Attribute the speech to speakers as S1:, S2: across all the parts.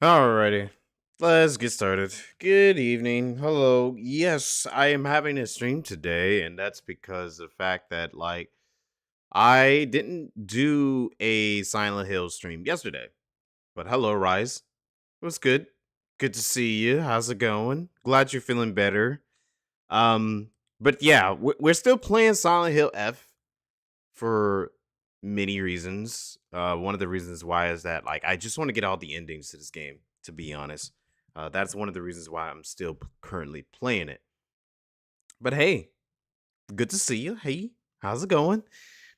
S1: Alrighty, let's get started. Good evening. Hello. Yes, I am having a stream today, and that's because of the fact that, I didn't do a Silent Hill stream yesterday. But hello, Rise. It was good. Good to see you. How's it going? Glad you're feeling better. Um, but yeah, we're still playing Silent Hill F for many reasons. One of the reasons why is that I just want to get all the endings to this game. To be honest, that's one of the reasons why I'm still currently playing it. But hey, good to see you. Hey, how's it going?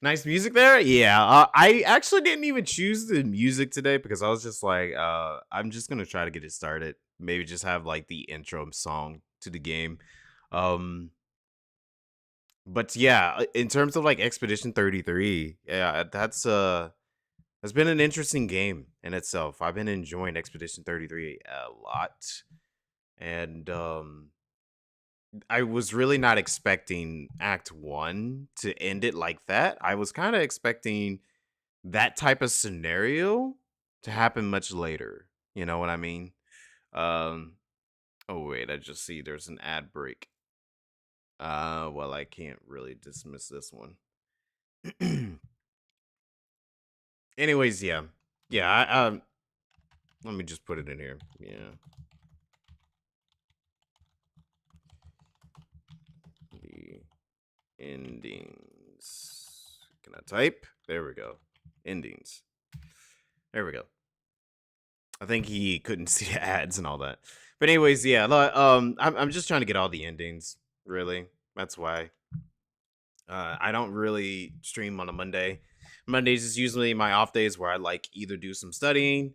S1: Nice music there. Yeah, I actually didn't even choose the music today because I was just like, I'm just gonna try to get it started. Maybe just have like the intro song to the game. Um, but yeah, in terms of like Expedition 33, yeah, that's been an interesting game in itself. I've been enjoying Expedition 33 a lot. And I was really not expecting Act 1 to end it like that. I was kind of expecting that type of scenario to happen much later. You know what I mean? Um oh wait, I just see there's an ad break. Well, I can't really dismiss this one. Anyways, yeah. Yeah, let me just put it in here. Yeah. The endings. Can I type? There we go. Endings. There we go. I think he couldn't see the ads and all that. But anyways, yeah. I'm just trying to get all the endings. Really, that's why. I don't really stream on a Monday. Mondays is usually my off days where I like either do some studying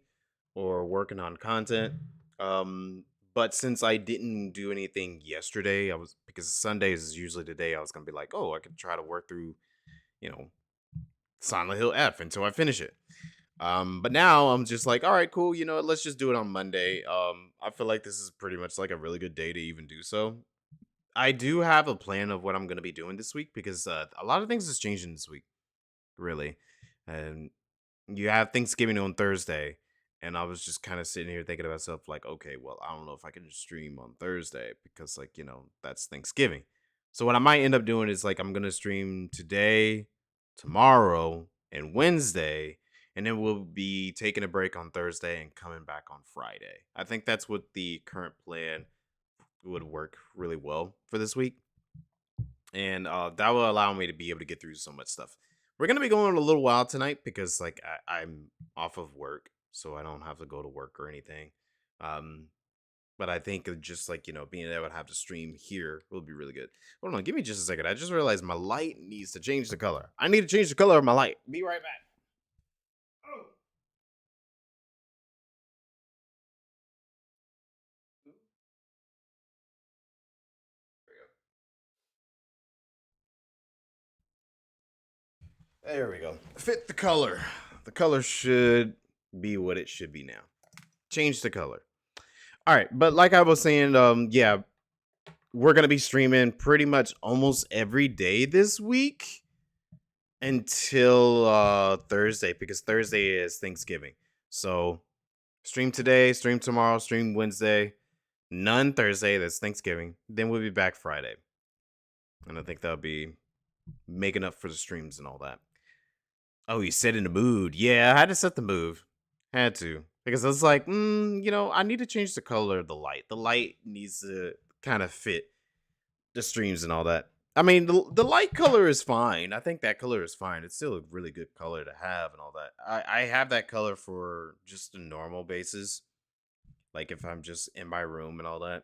S1: or working on content. Um, but since I didn't do anything yesterday, I was because Sundays is usually the day I was gonna be like, oh, I could try to work through, you know, Silent Hill F until I finish it. But now I'm just like, all right, cool. You know what? Let's just do it on Monday. I feel like this is pretty much like a really good day to even do so. I do have a plan of what I'm gonna be doing this week because a lot of things is changing this week, really. And you have Thanksgiving on Thursday, and I was just kind of sitting here thinking to myself, like, okay, well, I don't know if I can stream on Thursday because, like, that's Thanksgiving. So what I might end up doing is like I'm gonna stream today, tomorrow, and Wednesday, and then we'll be taking a break on Thursday and coming back on Friday. I think that's what the current plan would work really well for this week, and that will allow me to be able to get through so much stuff. We're gonna be going a little while tonight because like I'm off of work, so I don't have to go to work or anything. Um, but I think of just like being able to have to stream here will be really good. Hold on, give me just a second. I just realized my light needs to change the color. I need to change the color of my light. Be right back. Oh. There we go. Fit the color. The color should be what it should be now. Change the color. All right, but like I was saying, yeah, we're gonna be streaming pretty much almost every day this week until Thursday because Thursday is Thanksgiving. So stream today, stream tomorrow, stream Wednesday, none Thursday. That's Thanksgiving. Then we'll be back Friday, and I think that'll be making up for the streams and all that. Oh, you set in the mood. Yeah, I had to set the mood. Had to because I was like, I need to change the color of the light. The light needs to kind of fit the streams and all that. I mean, the light color is fine. I think that color is fine. It's still a really good color to have and all that. I have that color for just a normal basis, like if I'm just in my room and all that.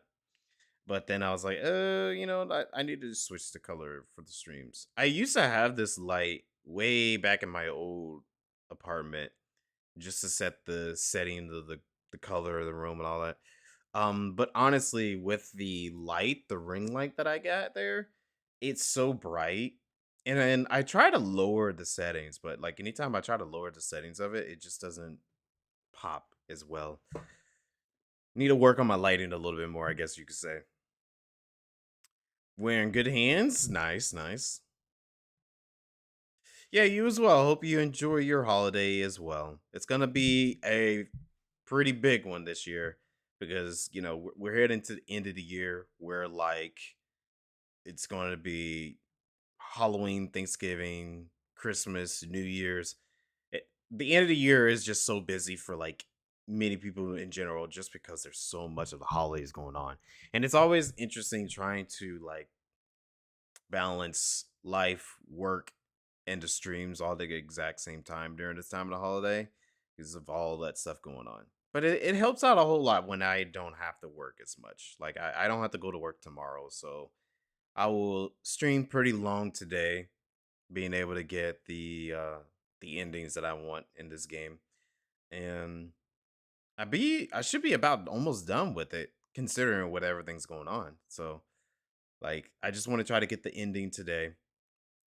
S1: But then I was like, I need to switch the color for the streams. I used to have this light way back in my old apartment just to set the setting of the color of the room and all that. But honestly, with the light, the ring light that I got there, it's so bright. And then I try to lower the settings, but like anytime I try to lower the settings of it, it just doesn't pop as well. Need to work on my lighting a little bit more, I guess you could say. Wearing good hands. Nice, nice. Yeah, you as well. Hope you enjoy your holiday as well. It's gonna be a pretty big one this year because you know we're heading to the end of the year where like it's going to be Halloween, Thanksgiving, Christmas, New Year's. The end of the year is just so busy for like many people in general, just because there's so much of the holidays going on, and it's always interesting trying to like balance life, work, and the streams all at the exact same time during this time of the holiday because of all that stuff going on. But it helps out a whole lot when I don't have to work as much. Like I don't have to go to work tomorrow, so I will stream pretty long today, being able to get the endings that I want in this game. And I should be about almost done with it considering what everything's going on. So like I just want to try to get the ending today.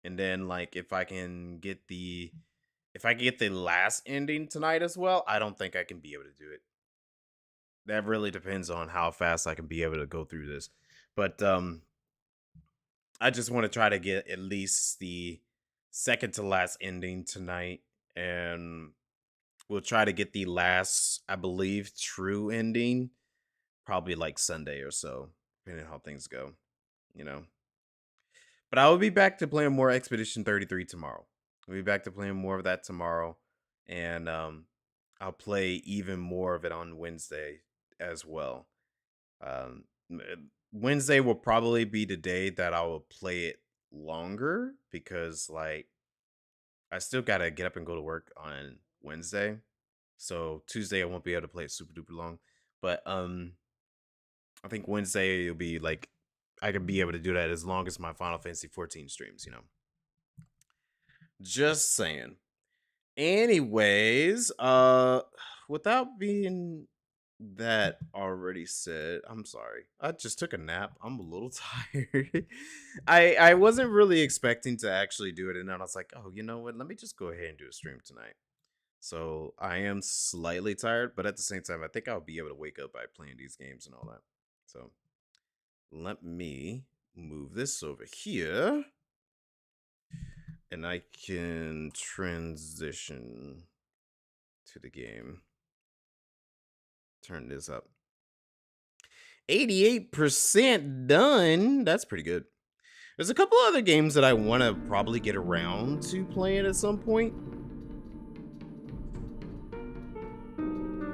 S1: And then like if I can get the last ending tonight as well, I don't think I can be able to do it. That really depends on how fast I can be able to go through this. But I just want to try to get at least the second to last ending tonight, and we'll try to get the last, I believe, true ending probably like Sunday or so, depending on how things go, you know. But I will be back to playing more Expedition 33 tomorrow. I'll be back to playing more of that tomorrow, and I'll play even more of it on Wednesday as well. Um, Wednesday will probably be the day that I will play it longer because like I still gotta get up and go to work on Wednesday. So Tuesday I won't be able to play it super duper long. But I think Wednesday it'll be like I could be able to do that as long as my Final Fantasy 14 streams, you know. Just saying. Anyways, without being that already said, I'm sorry. I just took a nap. I'm a little tired. I wasn't really expecting to actually do it, and then I was like, oh, you know what? Let me just go ahead and do a stream tonight. So I am slightly tired, but at the same time, I think I'll be able to wake up by playing these games and all that. So let me move this over here, and I can transition to the game. Turn this up. 88% done. That's pretty good. There's a couple other games that I want to probably get around to playing at some point.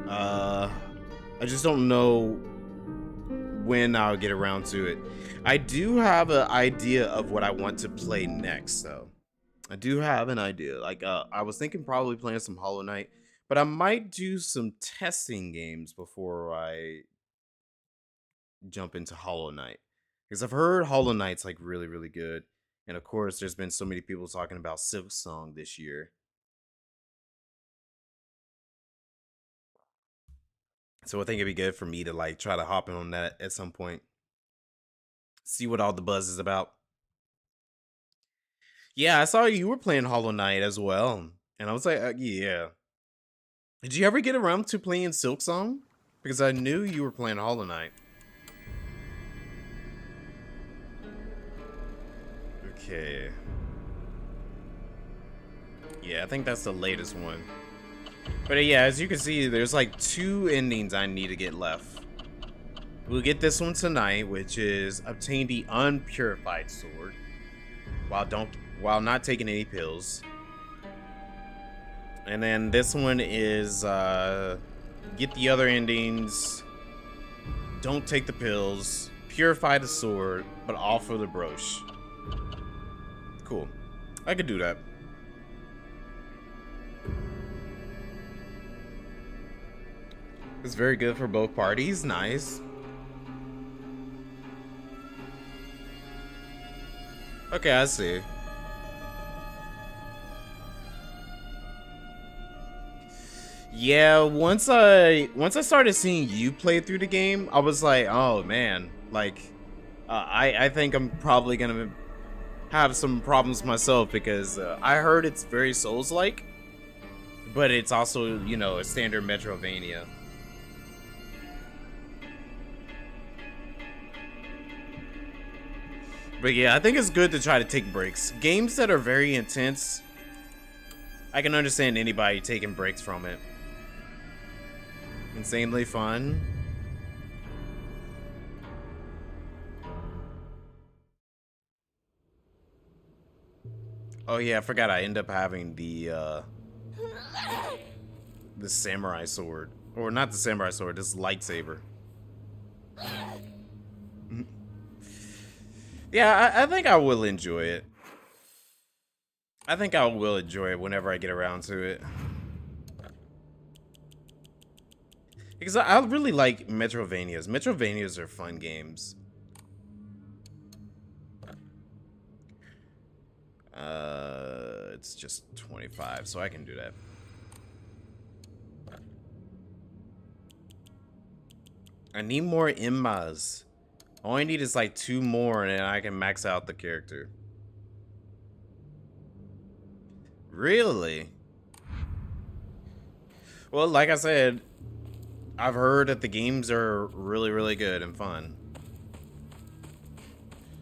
S1: I just don't know when I'll get around to it. I do have an idea of what I want to play next, though. I do have an idea. Like, I was thinking probably playing some Hollow Knight, but I might do some testing games before I jump into Hollow Knight, because I've heard Hollow Knight's like really, really good, and of course, there's been so many people talking about Silk Song this year. So I think it'd be good for me to like try to hop in on that at some point. See what all the buzz is about. Yeah, I saw you were playing Hollow Knight as well. And I was like, yeah. Did you ever get around to playing Silk Song? Because I knew you were playing Hollow Knight. Okay. Yeah, I think that's the latest one. But yeah, as you can see, there's like 2 endings I need to get left. We'll get this one tonight, which is obtain the unpurified sword while not taking any pills. And then this one is get the other endings, don't take the pills, purify the sword, but offer the brooch. Cool. I could do that. It's very good for both parties. Nice. Okay, I see. Yeah, once I started seeing you play through the game, I was like, oh man, like I think I'm probably gonna have some problems myself, because I heard it's very Souls-like, but it's also, you know, a standard Metrovania. But yeah, I think it's good to try to take breaks. Games that are very intense, I can understand anybody taking breaks from it. Insanely fun. Oh yeah, I forgot I end up having the samurai sword. Or not the samurai sword, this lightsaber. Yeah, I think I will enjoy it. I think I will enjoy it whenever I get around to it. Because I really like Metrovanias. Metrovanias are fun games. It's just 25, so I can do that. I need more Immas. All I need is like 2 more, and then I can max out the character. Really? Well, like I said, I've heard that the games are really, really good and fun.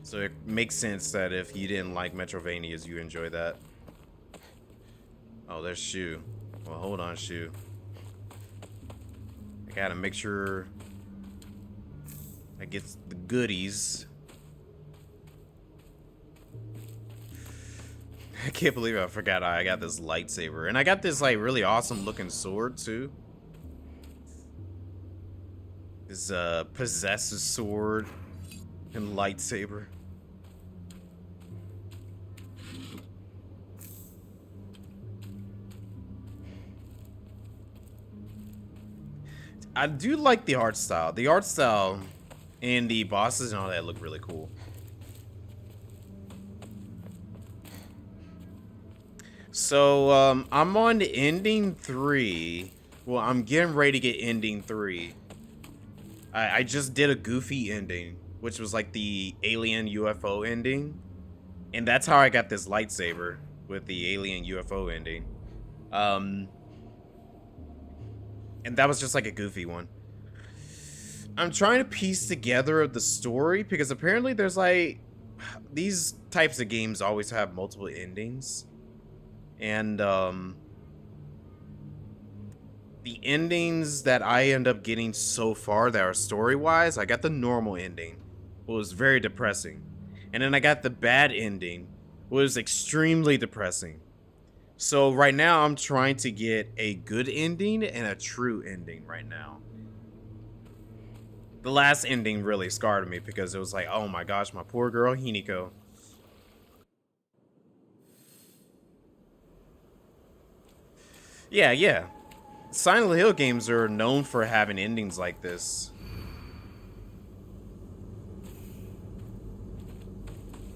S1: So it makes sense that if you didn't like Metrovanias, you enjoy that. Oh, there's Shu. Well, hold on, Shu. I gotta make sure I get the goodies. I can't believe I forgot I got this lightsaber. And I got this, like, really awesome looking sword, too. This, possessive sword and lightsaber. I do like the art style. The art style and the bosses and all that look really cool. So, I'm on to ending 3. Well, I'm getting ready to get ending 3. I just did a goofy ending, which was like the alien UFO ending. And that's how I got this lightsaber, with the alien UFO ending. And that was just like a goofy one. I'm trying to piece together the story because apparently there's like... These types of games always have multiple endings. And the endings that I end up getting so far that are story-wise, I got the normal ending. It was very depressing. And then I got the bad ending, which was extremely depressing. So right now I'm trying to get a good ending and a true ending right now. The last ending really scarred me because it was like, oh my gosh, my poor girl Hiniko. Yeah. Silent Hill games are known for having endings like this.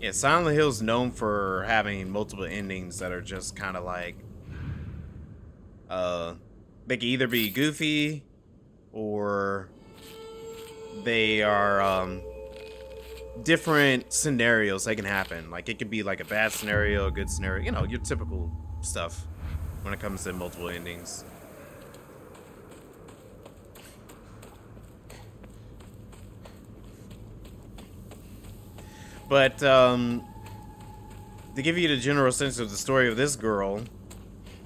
S1: Yeah, Silent Hill's known for having multiple endings that are just kind of like, they can either be goofy or they are, different scenarios that can happen. Like, it could be like a bad scenario, a good scenario, you know, your typical stuff when it comes to multiple endings. But, to give you the general sense of the story of this girl,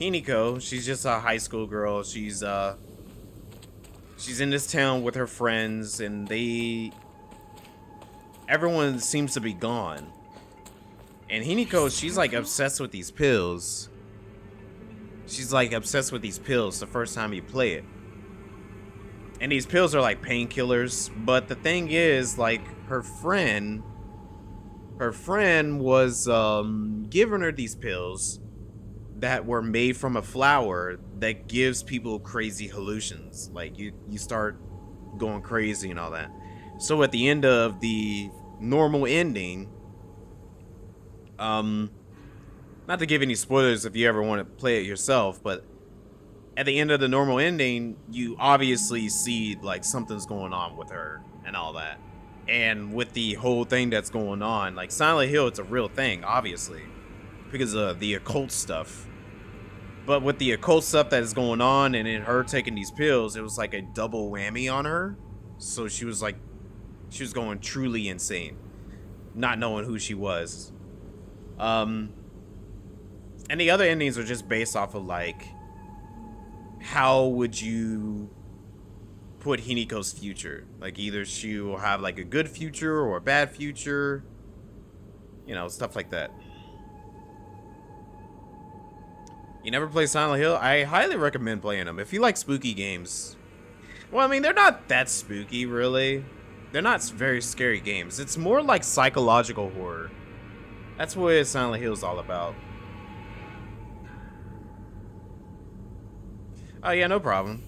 S1: Hiniko, she's just a high school girl. She's in this town with her friends, and everyone seems to be gone. And Hiniko, she's like obsessed with these pills. She's like obsessed with these pills the first time you play it. And these pills are like painkillers, but the thing is, like, her friend was giving her these pills that were made from a flower that gives people crazy hallucinations. Like, you start going crazy and all that. So at the end of the normal ending, not to give any spoilers if you ever want to play it yourself, but at the end of the normal ending, you obviously see like something's going on with her and all that. And with the whole thing that's going on, like Silent Hill, it's a real thing, obviously, because of the occult stuff. But with the occult stuff that is going on and in her taking these pills, it was like a double whammy on her. So she was going truly insane, not knowing who she was. And the other endings are just based off of like, how would you put Hiniko's future. Like either she will have like a good future or a bad future. You know, stuff like that. You never play Silent Hill? I highly recommend playing them. If you like spooky games. Well, I mean, they're not that spooky, really. They're not very scary games. It's more like psychological horror. That's what Silent Hill is all about. Oh, yeah, no problem.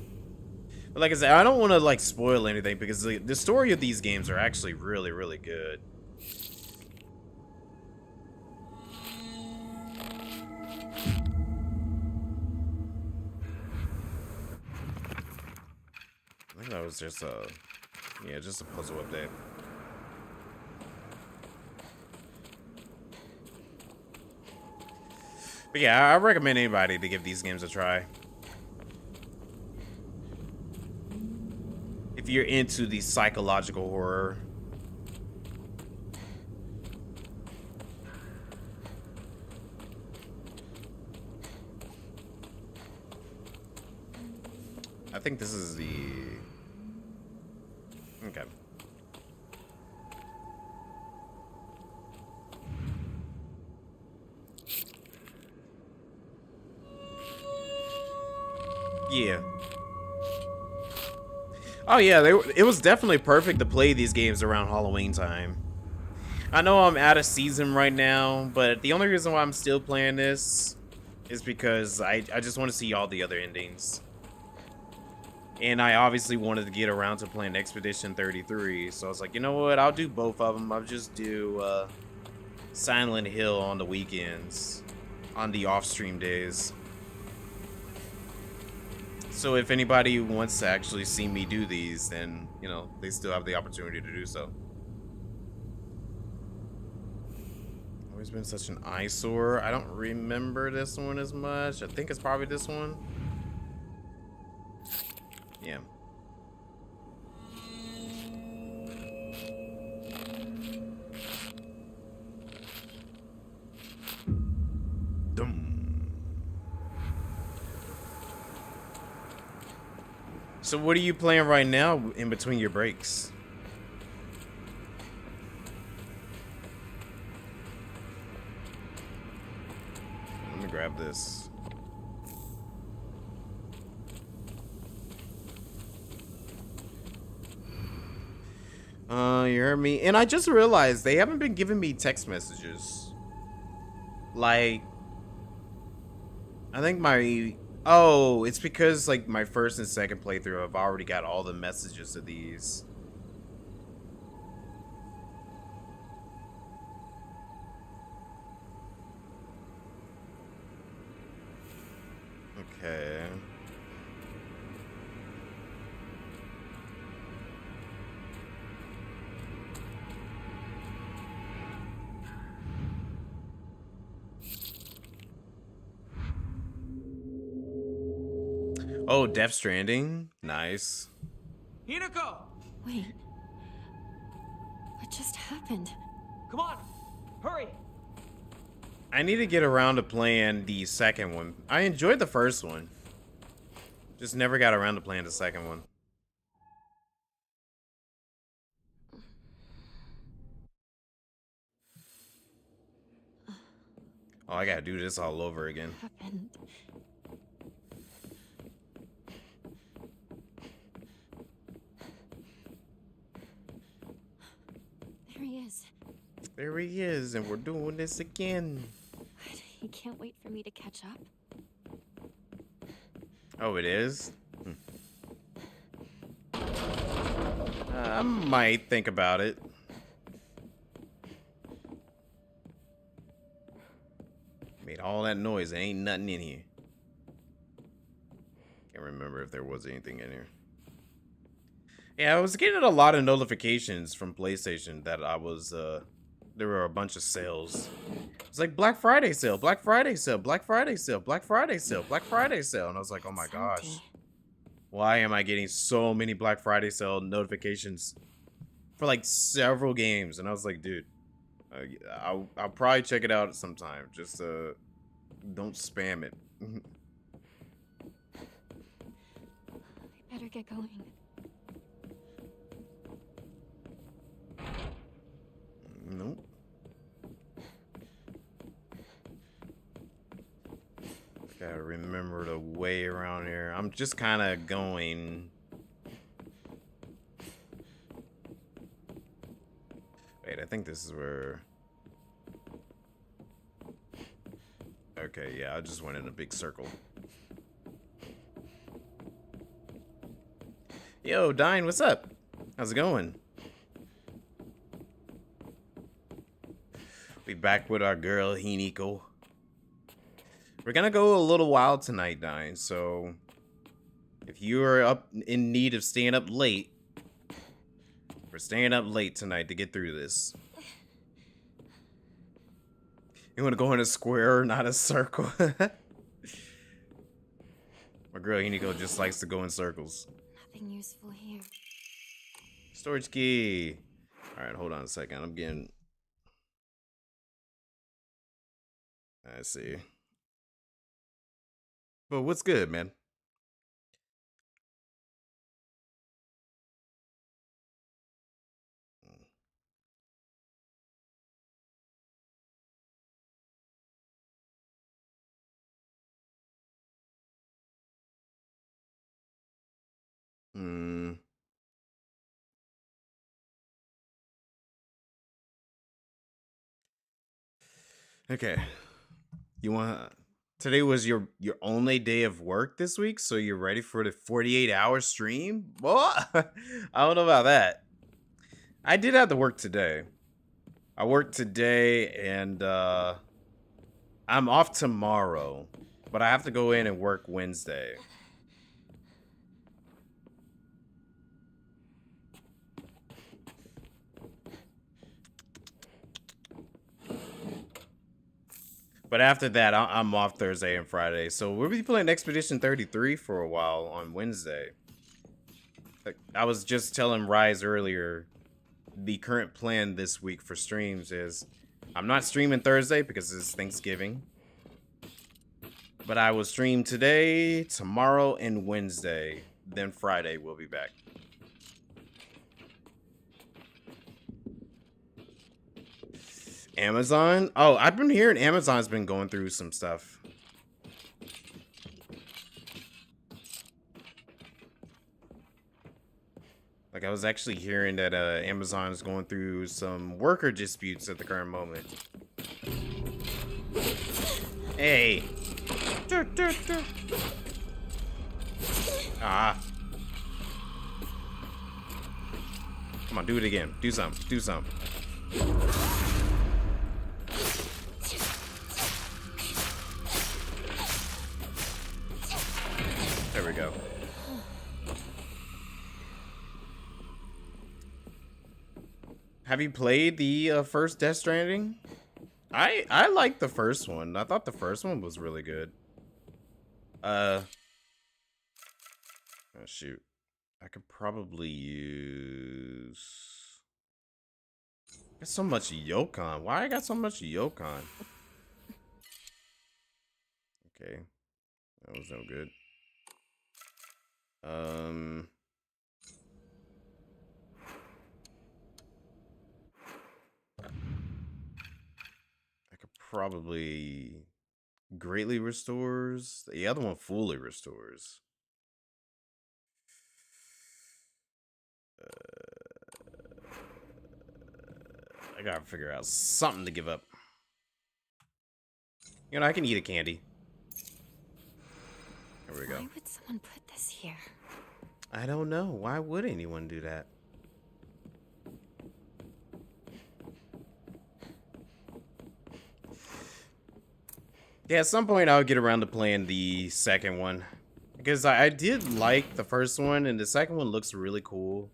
S1: But like I said, I don't want to like spoil anything because the story of these games are actually really, really good. I think that was just a, yeah, just a puzzle update. But yeah, I recommend anybody to give these games a try. If you're into the psychological horror. I think this is the... Okay. Yeah. Oh yeah, it was definitely perfect to play these games around Halloween time. I know I'm out of season right now, but the only reason why I'm still playing this is because I just want to see all the other endings. And I obviously wanted to get around to playing Expedition 33, so I was like, you know what, I'll do both of them. I'll just do Silent Hill on the weekends, on the off-stream days. So if anybody wants to actually see me do these, then, you know, they still have the opportunity to do so. Always been such an eyesore. I don't remember this one as much. I think it's probably this one. Yeah. So what are you playing right now in between your breaks? Let me grab this. You heard me? And I just realized they haven't been giving me text messages. Like, I think my... Oh, it's because, like, my first and second playthrough, I've already got all the messages of these. Okay. Oh, Death Stranding. Nice.
S2: Hinako!
S3: Wait. What just happened?
S2: Come on! Hurry!
S1: I need to get around to playing the second one. I enjoyed the first one. Just never got around to playing the second one. Oh, I gotta do this all over again.
S3: What happened? There he is.
S1: There he is, and we're doing this again.
S3: What? He can't wait for me to catch up?
S1: Oh, it is? I might think about it. Made all that noise. There ain't nothing in here. Can't remember if there was anything in here. Yeah, I was getting a lot of notifications from PlayStation that I was, there were a bunch of sales. It's like Black Friday sale, Black Friday sale, Black Friday sale, Black Friday sale, Black Friday sale. And I was like, oh my gosh. Why am I getting so many Black Friday sale notifications for like several games? And I was like, dude, I'll probably check it out sometime. Just, don't spam it.
S3: I better get going.
S1: gotta remember the way around here. I'm just kind of going. Wait, I think this is where. Okay, yeah, I just went in a big circle. Yo, Dine, what's up? How's it going? We back with our girl, Hiniko. We're gonna go a little wild tonight, Dine, so if you are up in need of staying up late, we're staying up late tonight to get through this. You wanna go in a square, not a circle? My girl, Hiniko, just likes to go in circles.
S3: Nothing useful here.
S1: Storage key. Alright, hold on a second. I'm getting... I see. But what's good, man? Hmm. Okay. You want... Today was your only day of work this week, so you're ready for the 48-hour stream? What? I don't know about that. I did have to work today. I worked today, and I'm off tomorrow, but I have to go in and work Wednesday. But after that, I'm off Thursday and Friday. So we'll be playing Expedition 33 for a while on Wednesday. I was just telling Rise earlier, the current plan this week for streams is I'm not streaming Thursday because it's Thanksgiving. But I will stream today, tomorrow, and Wednesday. Then Friday we'll be back. Amazon? Oh, I've been hearing Amazon's been going through some stuff. Like, I was actually hearing that Amazon is going through some worker disputes at the current moment. Hey. Ah. Come on, do it again. Do something. Do something. There we go. Have you played the first Death Stranding? I liked the first one. I thought the first one was really good. Oh shoot. I could probably use... I got so much Yokon. Why I got so much Yokon? Okay. That was no good. I could probably greatly restores. The other one fully restores. I gotta figure out something to give up. You know, I can eat a candy. There we go.
S3: Why would someone put this here?
S1: I don't know. Why would anyone do that? Yeah, at some point I'll get around to playing the second one. Because I did like the first one, and the second one looks really cool.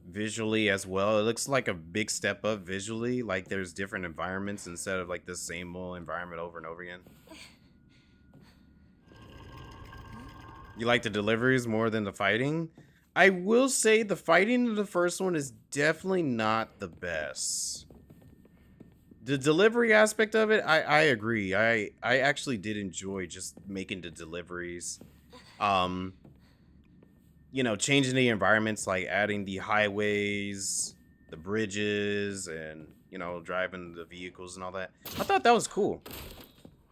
S1: Visually as well. It looks like a big step up visually. Like there's different environments instead of like the same old environment over and over again. You like the deliveries more than the fighting? I will say the fighting in the first one is definitely not the best. The delivery aspect of it, I agree. I actually did enjoy just making the deliveries. You know, changing the environments, like adding the highways, the bridges, and, you know, driving the vehicles and all that. I thought that was cool.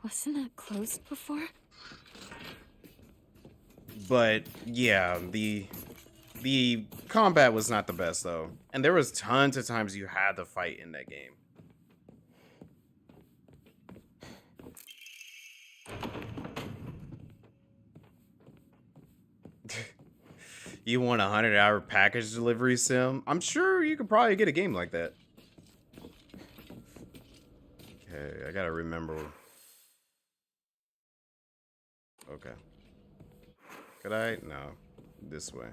S3: Wasn't that closed before?
S1: But yeah, the combat was not the best though, and there was tons of times you had to fight in that game. You want a 100-hour package delivery sim? I'm sure you could probably get a game like that. Okay, I gotta remember. Okay. Could I? No. This way.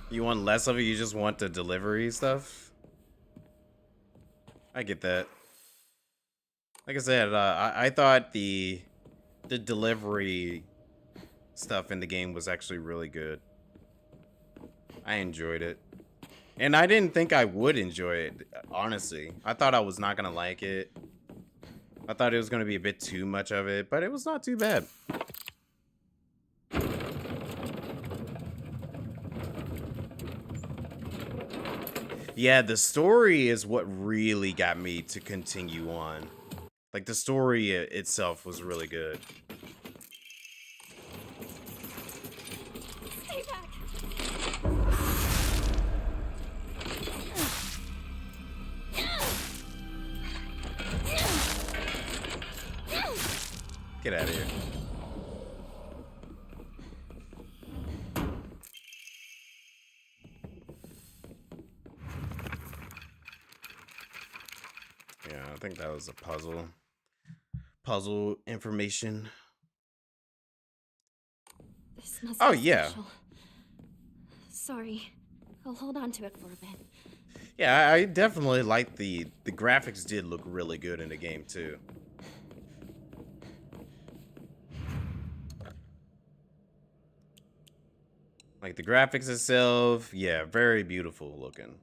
S1: You want less of it? You just want the delivery stuff? I get that. Like I said, I thought the delivery stuff in the game was actually really good. I enjoyed it. And I didn't think I would enjoy it, honestly. I thought I was not going to like it. I thought it was going to be a bit too much of it, but it was not too bad. Yeah, the story is what really got me to continue on. Like, the story itself was really good.
S3: Stay back!
S1: Get out of here. Yeah, I think that was a puzzle. Puzzle information.
S3: This must
S1: Oh,
S3: be
S1: yeah.
S3: special. Sorry. I'll hold on to it for a bit.
S1: Yeah, I definitely like the graphics did look really good in the game too. Like the graphics itself, yeah, very beautiful looking.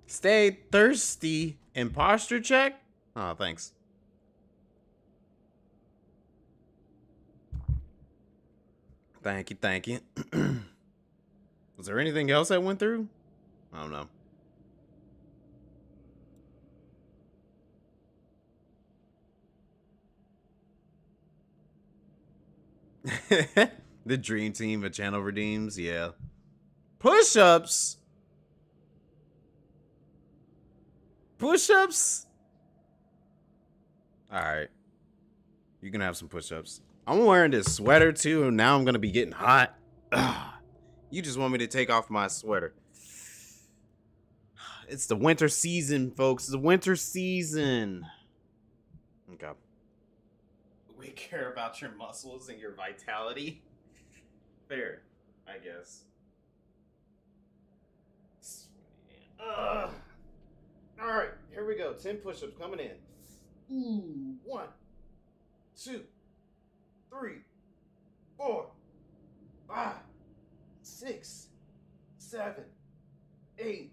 S1: Stay thirsty. Imposter check? Oh, thanks. Thank you, thank you. Was there anything else I went through? I don't know. The dream team of channel redeems, yeah. Push-ups? Push-ups? Alright. You can have some push-ups. I'm wearing this sweater too, and now I'm gonna be getting hot. You just want me to take off my sweater. It's the winter season, folks. It's the winter season. Okay. We care about your muscles and your vitality. Fair, I guess. All right, here we go. 10 push-ups coming in. Ooh, 1, 2, 3, 4, 5, 6, 7, 8,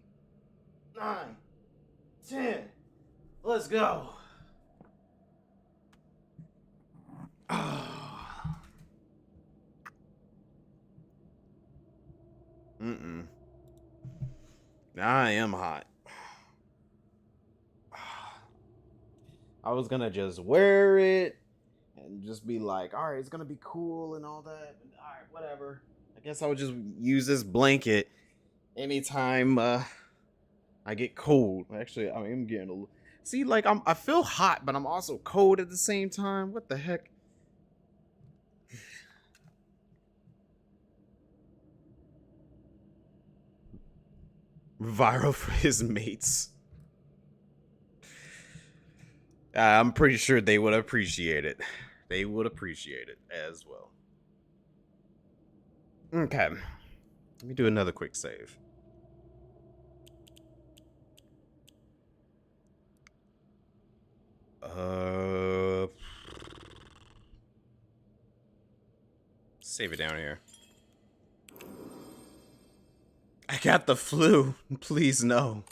S1: 9, 10. Let's go. Now I am hot. I was gonna just wear it and just be like, all right, it's gonna be cool and all that. All right, whatever. I guess I would just use this blanket anytime I get cold. Actually, I am getting a little. See, like I feel hot, but I'm also cold at the same time. What the heck? Viral for his mates. I'm pretty sure they would appreciate it. They would appreciate it as well. Okay. Let me do another quick save. Save it down here. I got the flu. Please no.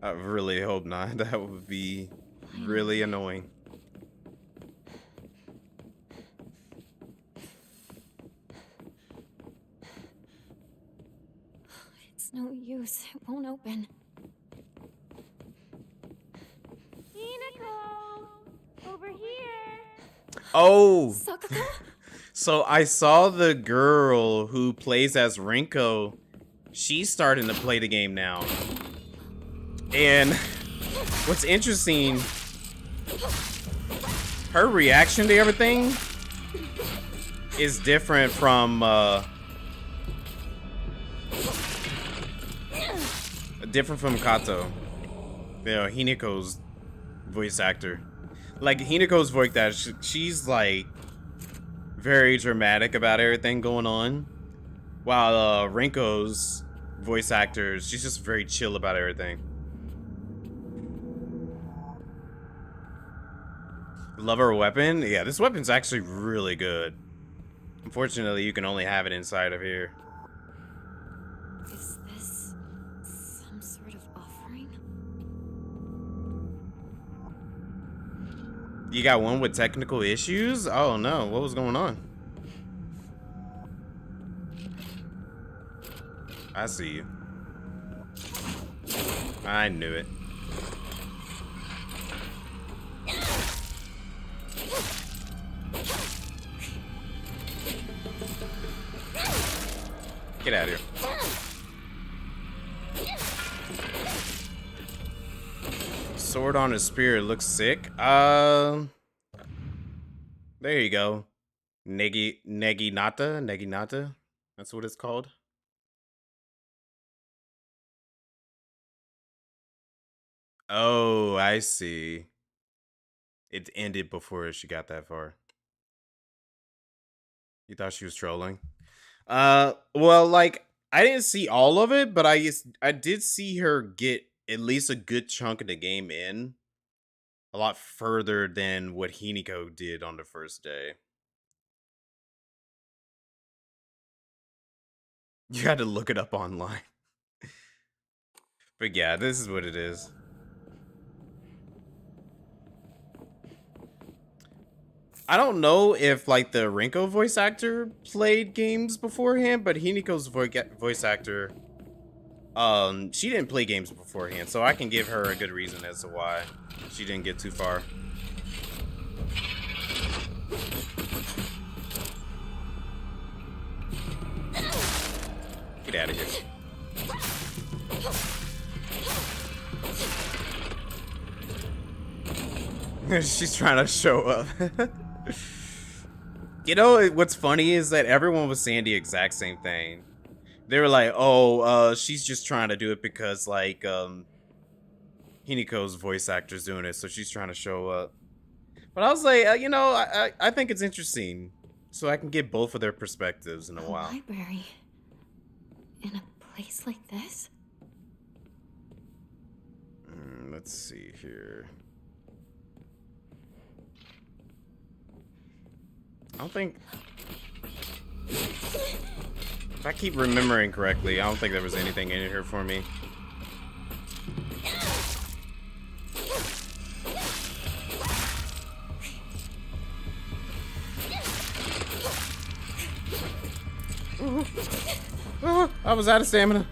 S1: I really hope not. That would be really annoying.
S3: It's no use. It won't open.
S4: Hinako! Over here!
S1: Oh!
S3: Sakako?
S1: So I saw the girl who plays as Rinko. She's starting to play the game now. And what's interesting, her reaction to everything is different from Kato. You know, Hinako's voice actor. Like Hinako's voice actor, she's like very dramatic about everything going on, while Rinko's voice actor, she's just very chill about everything. Love her weapon? Yeah, this weapon's actually really good. Unfortunately, you can only have it inside of here.
S3: Is this some sort of offering?
S1: You got one with technical issues? Oh no, what was going on? I see you. I knew it. Get out of here. Sword on his spear looks sick. There you go. Neginata? That's what it's called. Oh, I see. It ended before she got that far. You thought she was trolling? Well, like, I didn't see all of it, but I did see her get at least a good chunk of the game in. A lot further than what Hinako did on the first day. You had to look it up online. But yeah, this is what it is. I don't know if like the Rinko voice actor played games beforehand, but Hinako's voice actor, she didn't play games beforehand, so I can give her a good reason as to why she didn't get too far. Get out of here. She's trying to show up. You know, what's funny is that everyone was saying the exact same thing. They were like, oh, she's just trying to do it because, like, Hinako's voice actor's doing it, so she's trying to show up. But I was like, you know, I think it's interesting. So I can get both of their perspectives in a while.
S3: Library? In a place like this?
S1: Let's see here. I don't think... If I keep remembering correctly, I don't think there was anything in here for me. I was out of stamina.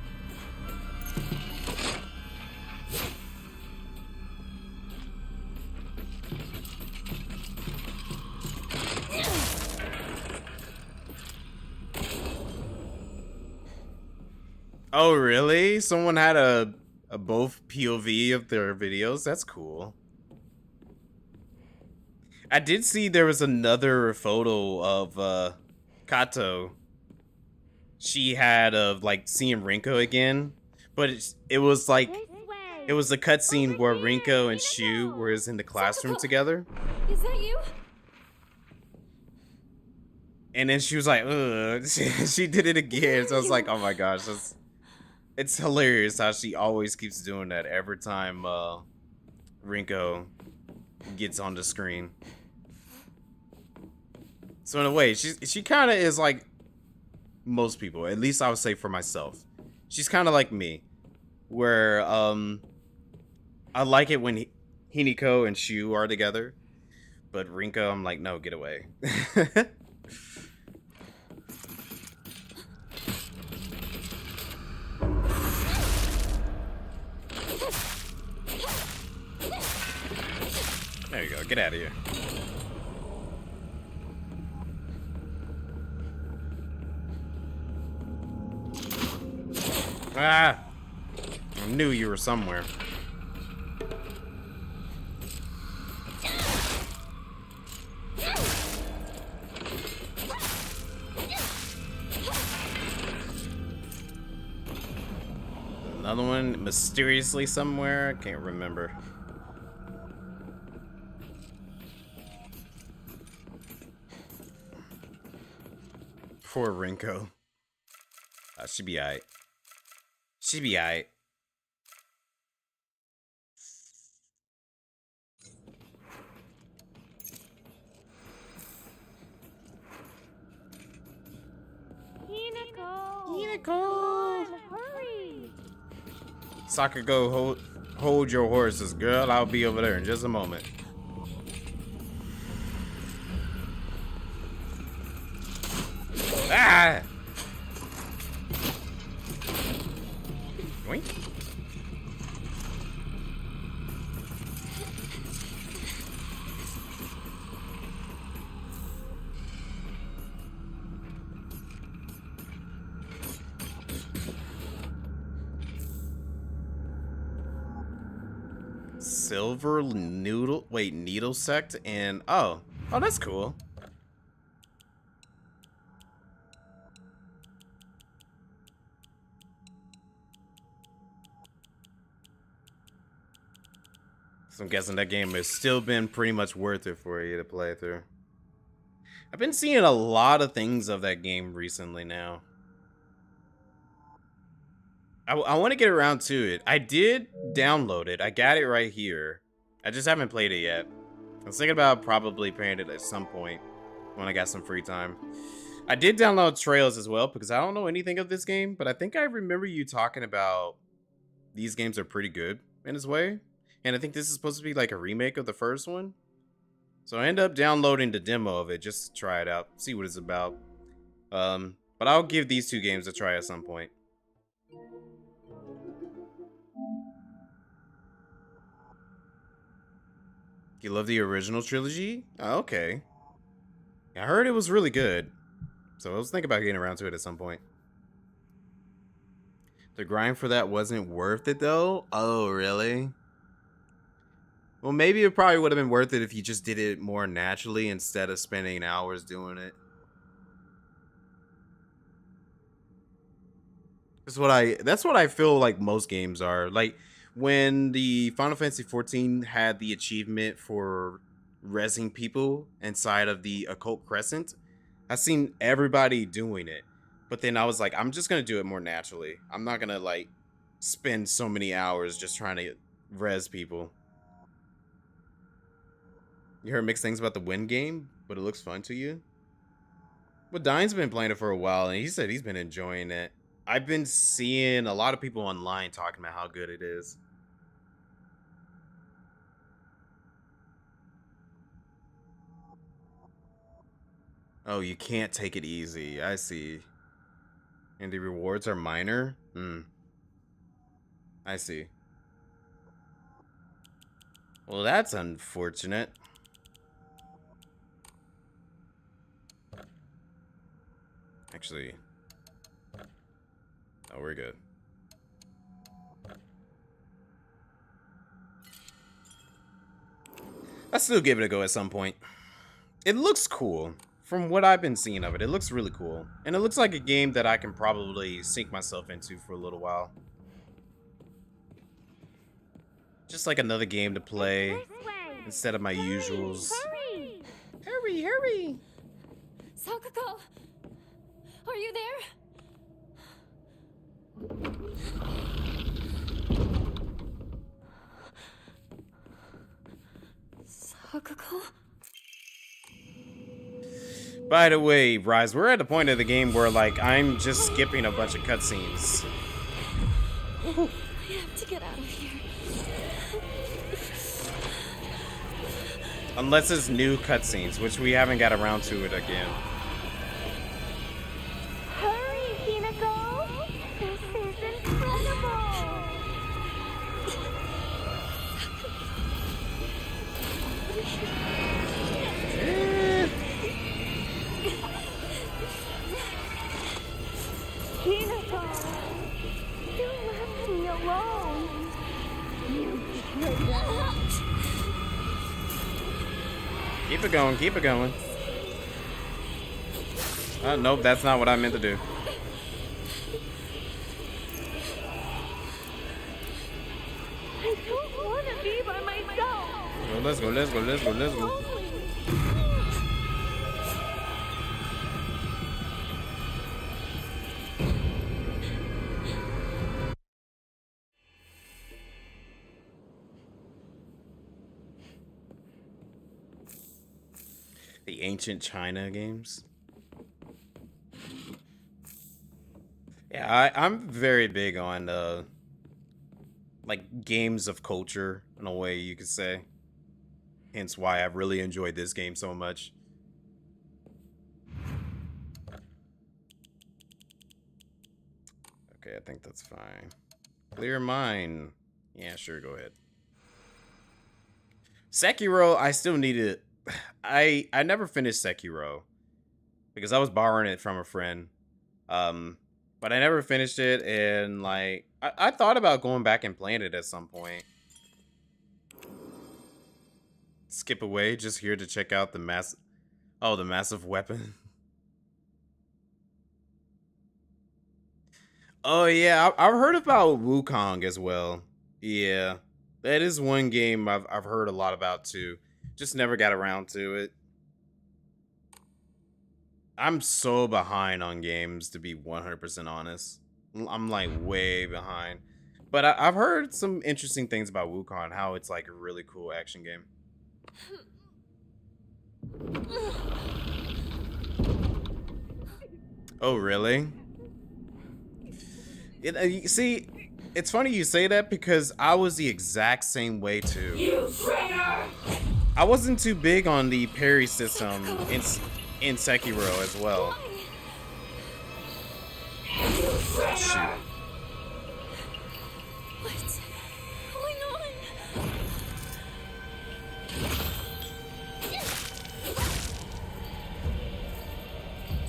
S1: Oh, really? Someone had a both POV of their videos? That's cool. I did see there was another photo of Kato. She had of like seeing Rinko again, but it was like it was a cutscene where Rinko and Shu were in the classroom together.
S3: Is that you?
S1: And then she was like, ugh. She did it again. So I was like, oh my gosh, it's hilarious how she always keeps doing that every time Rinko gets on the screen. So in a way, she kind of is like most people. At least I would say for myself. She's kind of like me, where I like it when Hiniko and Shu are together, but Rinko, I'm like, no, get away. There you go. Get out of here. Ah! I knew you were somewhere. Another one mysteriously somewhere. I can't remember. Poor Rinko. She'd be alright. She'd be alright.
S4: Hinako! Hurry!
S1: Sakugo, hold your horses, girl. I'll be over there in just a moment. Ah! Yoink. Silver needle sect and oh that's cool. So I'm guessing that game has still been pretty much worth it for you to play through. I've been seeing a lot of things of that game recently now. I want to get around to it. I did download it. I got it right here. I just haven't played it yet. I was thinking about probably playing it at some point when I got some free time. I did download Trails as well because I don't know anything of this game, but I think I remember you talking about these games are pretty good in its way. And I think this is supposed to be like a remake of the first one. So I ended up downloading the demo of it just to try it out, see what it's about. But I'll give these two games a try at some point. You love the original trilogy? Oh, okay. I heard it was really good. So I was thinking about getting around to it at some point. The grind for that wasn't worth it though? Oh, really? Well, maybe it probably would have been worth it if you just did it more naturally instead of spending hours doing it. That's what I feel like most games are. Like when the Final Fantasy 14 had the achievement for rezzing people inside of the Occult Crescent, I seen everybody doing it. But then I was like, I'm just gonna do it more naturally. I'm not gonna like spend so many hours just trying to res people. You heard mixed things about the Wind game, but it looks fun to you? Well, Dine's been playing it for a while, and he said he's been enjoying it. I've been seeing a lot of people online talking about how good it is. Oh, you can't take it easy. I see. And the rewards are minor? I see. Well, that's unfortunate. Actually, oh, we're good. I'll still give it a go at some point. It looks cool. From what I've been seeing of it, it looks really cool. And it looks like a game that I can probably sink myself into for a little while. Just like another game to play instead of my usuals.
S4: Hurry!
S1: Hurry, hurry!
S3: Sakugo! Are you there? Bakugo?
S1: By the way, Rise, we're at the point of the game where, like, I'm just skipping a bunch of cutscenes.
S3: I have to get out of here.
S1: Unless it's new cutscenes, which we haven't got around to it again.
S4: Hurry, Hinako! This is incredible! Hinako! You left me alone! You traitor!
S1: Keep it going, keep it going. Nope, that's not what I meant to do.
S4: I don't want to be by myself!
S1: Well, let's go, let's go, let's go, let's go. The ancient China games. Yeah, I'm very big on like games of culture in a way you could say. Hence why I've really enjoyed this game so much. Okay, I think that's fine. Clear mine. Yeah, sure, go ahead. Sekiro, I still need it. I never finished Sekiro because I was borrowing it from a friend. But I never finished it, and like I thought about going back and playing it at some point. Skip away, just here to check out the the massive weapon. Oh yeah, I've heard about Wukong as well. Yeah, that is one game I've heard a lot about too. Just never got around to it. I'm so behind on games, to be 100% honest. I'm like way behind. But I've heard some interesting things about Wukong, how it's like a really cool action game. Oh, really? See, it's funny you say that because I was the exact same way too.
S2: You traitor!
S1: I wasn't too big on the parry system in Sekiro as well. Shoot.
S3: What's going on?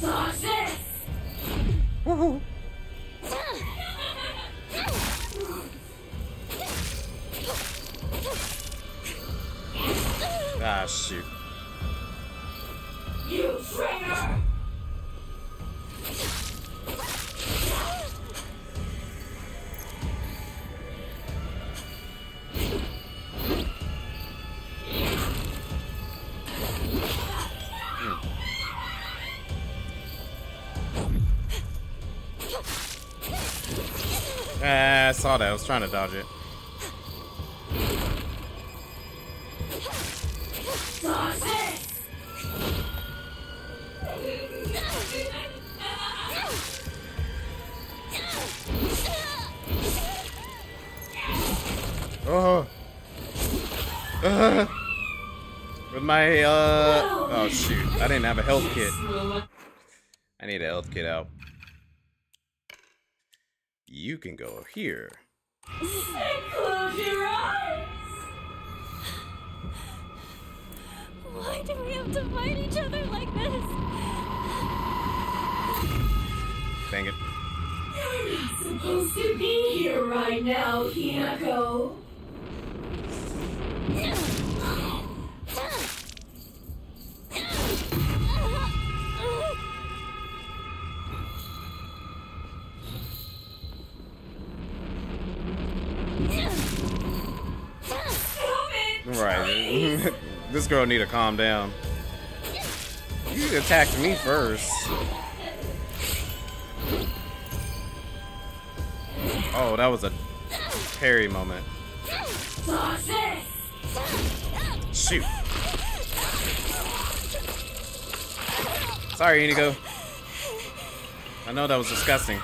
S2: Toxis!
S1: Woohoo. Ah, shoot.
S2: You traitor!
S1: I saw that. I was trying to dodge it. Oh. With my oh shoot. I didn't have a health kit. I need a health kit out. You can go here.
S2: Close your eyes!
S3: Why do we have to fight each other like this?
S1: Dang it.
S2: You're not supposed to be here right now, Hinako.
S1: Right. This girl need to calm down. You attacked me first. Oh, that was a parry moment.
S2: Toxis!
S1: Shoot. Sorry, Inigo. I know that was disgusting.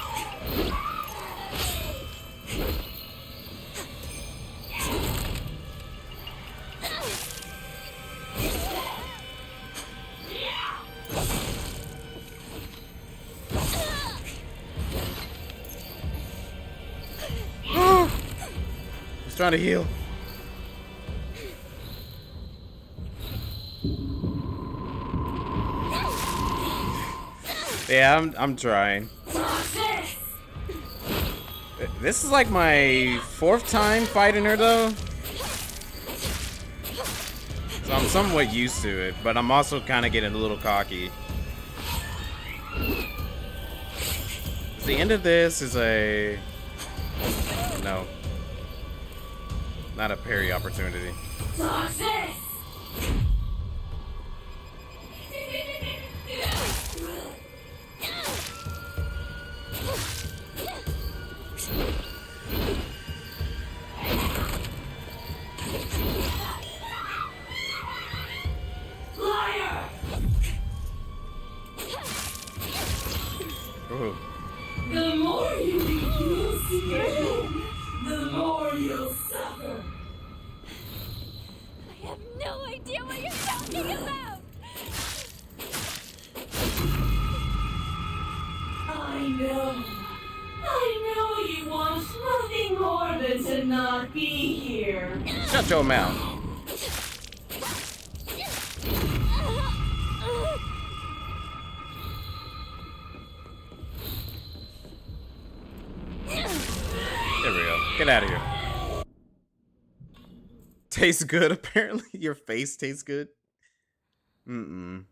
S1: He's trying to heal. Yeah, I'm trying. This is like my 4th time fighting her though. So I'm somewhat used to it, but I'm also kind of getting a little cocky. The end of this is a... No. Not a parry opportunity. Ooh.
S2: The more you refuse to get home, the more you'll suffer.
S3: I have no idea what you're talking about!
S2: I know you want nothing more than to not be here.
S1: Shut your mouth. There we go. Get out of here. Tastes good, apparently. Your face tastes good. Mm-mm.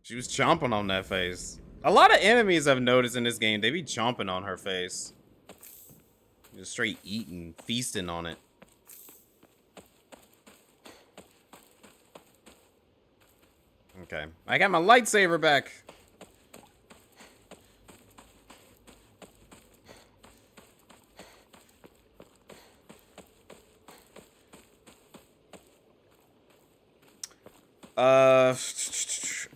S1: She was chomping on that face. A lot of enemies I've noticed in this game, they be chomping on her face. Just straight eating, feasting on it. Okay. I got my lightsaber back.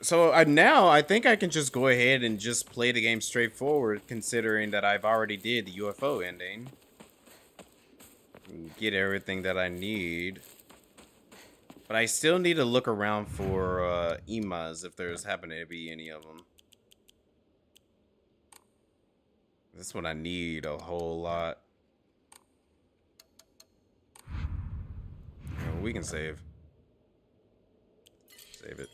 S1: So now I think I can just go ahead and just play the game straightforward, considering that I've already did the UFO ending. Get everything that I need. But I still need to look around for emas if there's happening to be any of them. That's what I need a whole lot. You know, we can save. Save it.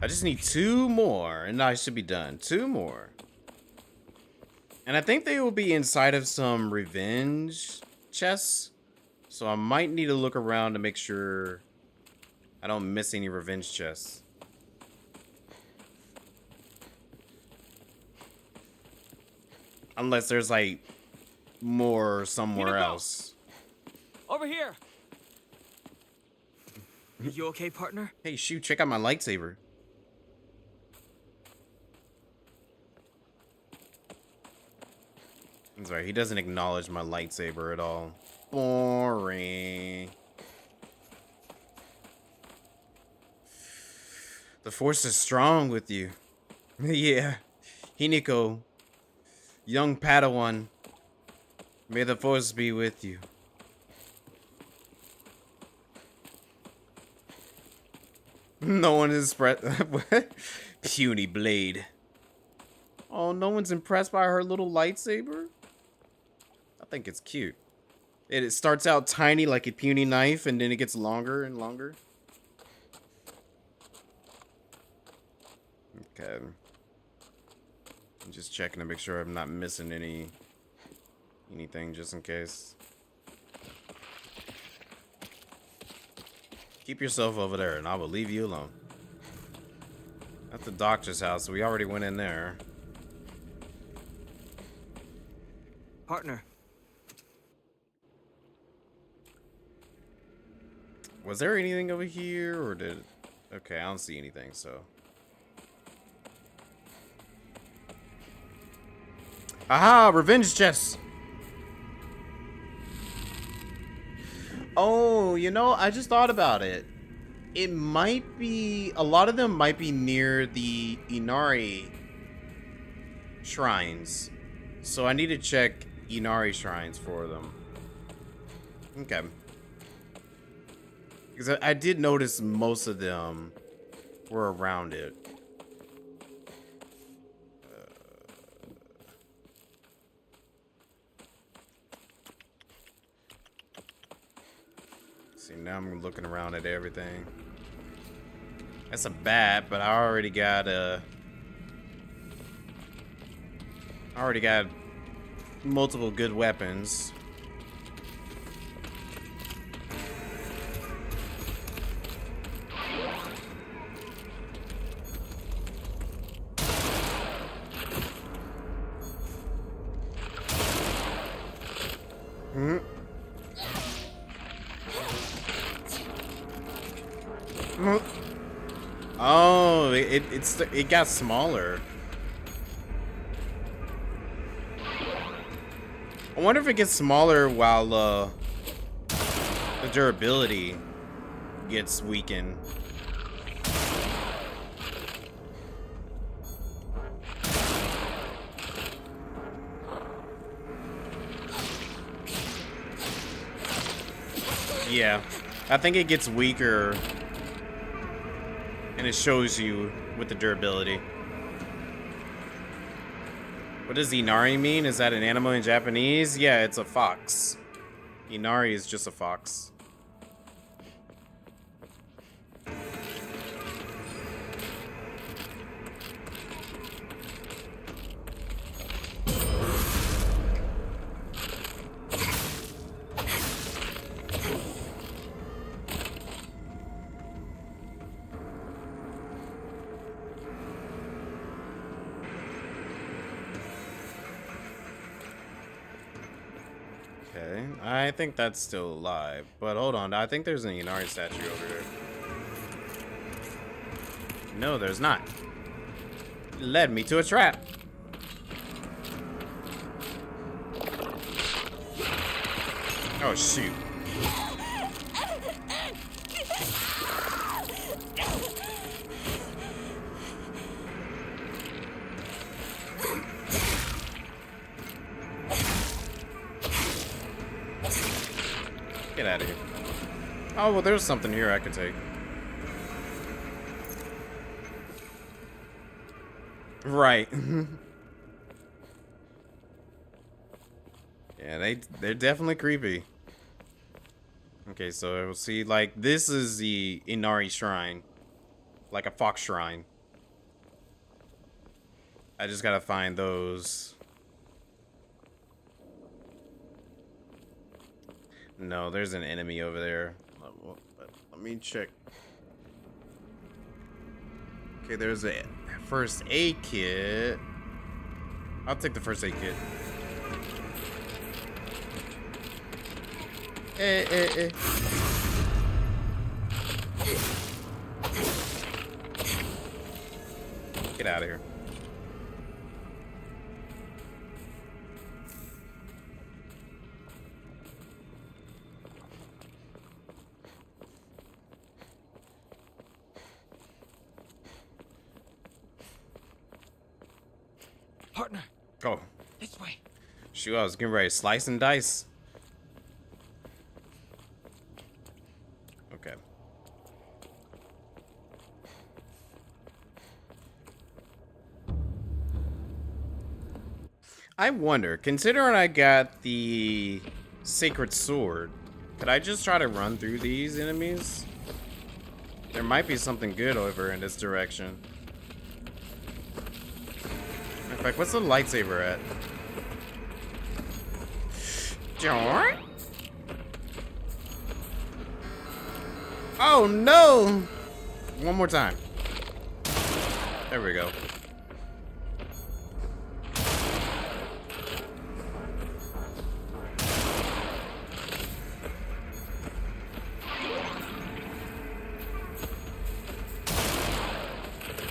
S1: I just need 2 more and I should be done. 2 more. And I think they will be inside of some revenge chests. So I might need to look around to make sure I don't miss any revenge chests. Unless there's like more somewhere else.
S5: Over here. You okay, partner?
S1: Hey, shoot, check out my lightsaber. That's right, he doesn't acknowledge my lightsaber at all. Boring. The force is strong with you. Yeah. Hiniko, young Padawan, may the force be with you. No one is impressed. Puny blade. Oh, no one's impressed by her little lightsaber? I think it's cute. It starts out tiny like a puny knife, and then it gets longer and longer. Okay. I'm just checking to make sure I'm not missing anything just in case. Keep yourself over there, and I will leave you alone. That's the doctor's house. We already went in there.
S5: Partner.
S1: Was there anything over here, or did... Okay, I don't see anything, so... Aha! Revenge chest! Oh, you know, I just thought about it. It might be, a lot of them might be near the Inari shrines. So I need to check Inari shrines for them. Okay. Because I did notice most of them were around it. See, now I'm looking around at everything. That's a bat, but I already got multiple good weapons. Oh, it got smaller. I wonder if it gets smaller while the durability gets weakened. Yeah, I think it gets weaker, and it shows you with the durability. What does Inari mean? Is that an animal in Japanese? Yeah, it's a fox. Inari is just a fox. Okay, I think that's still alive. But hold on, I think there's an Inari statue over there. No, there's not. Led me to a trap. Oh, shoot. Get out of here. Oh, well, there's something here I could take. Right. Yeah, they're definitely creepy. Okay, so we'll see, like, this is the Inari shrine. Like a fox shrine. I just gotta find those. No, there's an enemy over there. Let me check. Okay, there's a first aid kit. I'll take the first aid kit. Eh. Get out of here.
S5: Partner,
S1: Go.
S5: this way.
S1: Shoot, I was getting ready to slice and dice. Okay. I wonder, considering I got the sacred sword, could I just try to run through these enemies? There might be something good over in this direction. In fact, what's the lightsaber at? John? Oh no! One more time. There we go.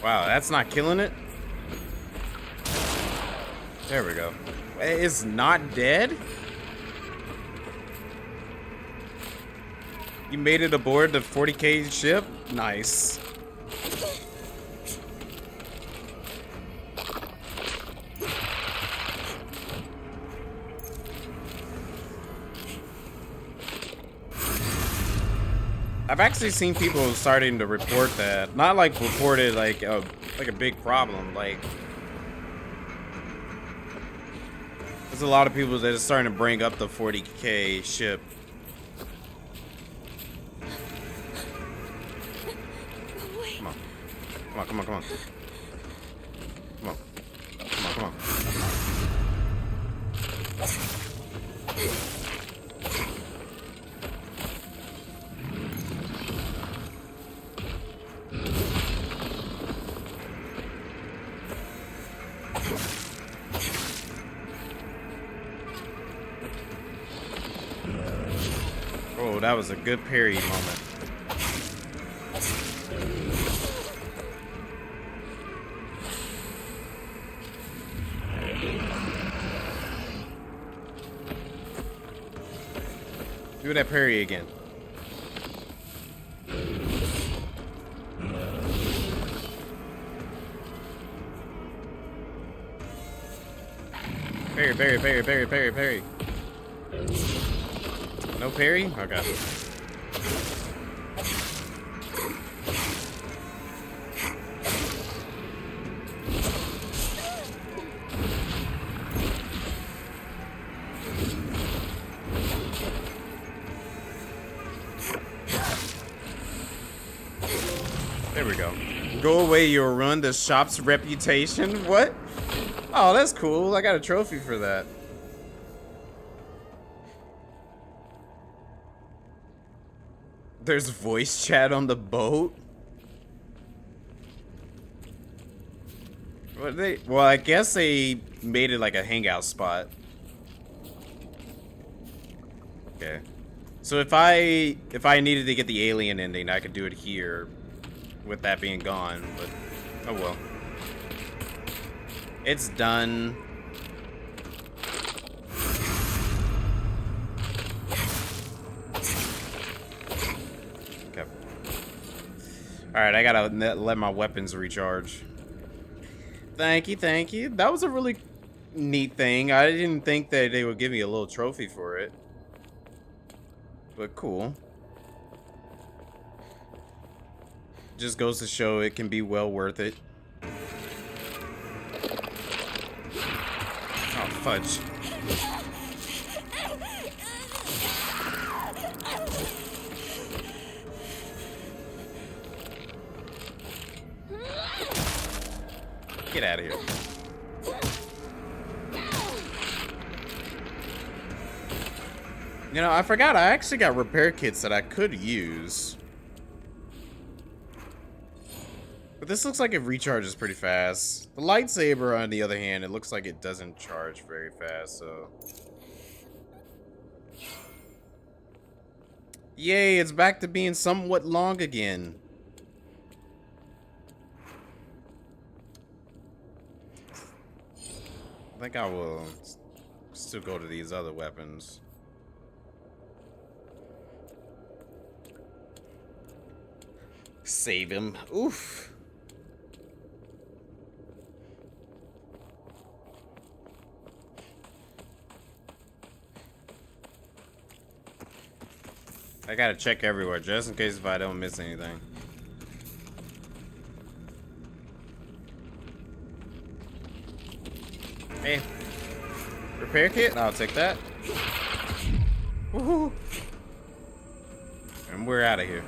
S1: Wow, that's not killing it. There we go. It's not dead? You made it aboard the 40K ship? Nice. I've actually seen people starting to report that. Not like reported like a big problem. Like there's a lot of people that are starting to bring up the 40K ship. Come on. Come on, come on, come on. Come on. Come on, come on. Oh, that was a good parry moment. Do that parry again. Parry, parry, parry, parry, parry, parry. No parry? Okay. There we go. Go away, you'll ruin the shop's reputation. What? Oh, that's cool. I got a trophy for that. There's voice chat on the boat. Well, I guess they made it like a hangout spot. Okay. So if I needed to get the alien ending, I could do it here with that being gone, but oh well. It's done. Okay. Alright, I gotta let my weapons recharge. Thank you, thank you. That was a really neat thing. I didn't think that they would give me a little trophy for it. But cool. Just goes to show it can be well worth it. Oh, fudge. Get out of here. You know, I forgot I actually got repair kits that I could use. But this looks like it recharges pretty fast. The lightsaber, on the other hand, it looks like it doesn't charge very fast, so. Yay, it's back to being somewhat long again. I think I will still go to these other weapons. Save him. Oof. I gotta check everywhere just in case if I don't miss anything. Hey, repair kit? I'll take that. Woohoo! And we're out of here.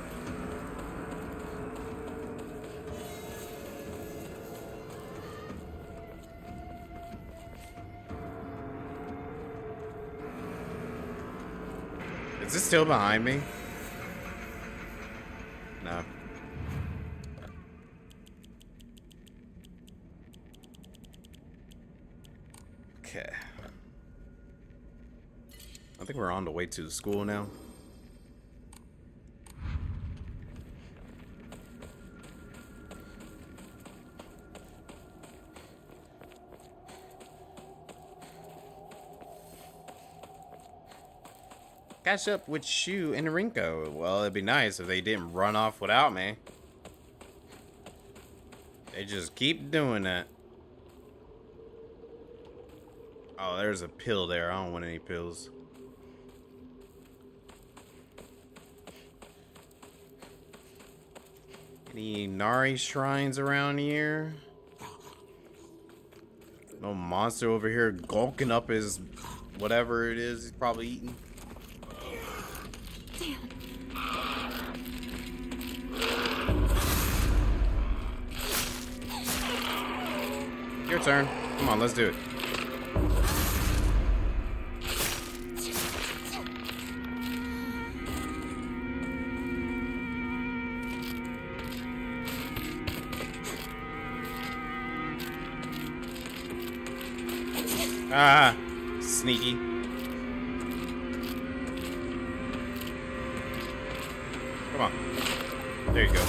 S1: Is this still behind me? No. Okay. I think we're on the way to the school now. catch up with Shu and Rinko. Well, it'd be nice if they didn't run off without me. They just keep doing that. Oh, there's a pill there. I don't want any pills. Any Nari shrines around here? No monster over here gawking up his whatever it is he's probably eating.
S3: Damn.
S1: Your turn. Come on, let's do it. Ah, sneaky. Come on. There you go.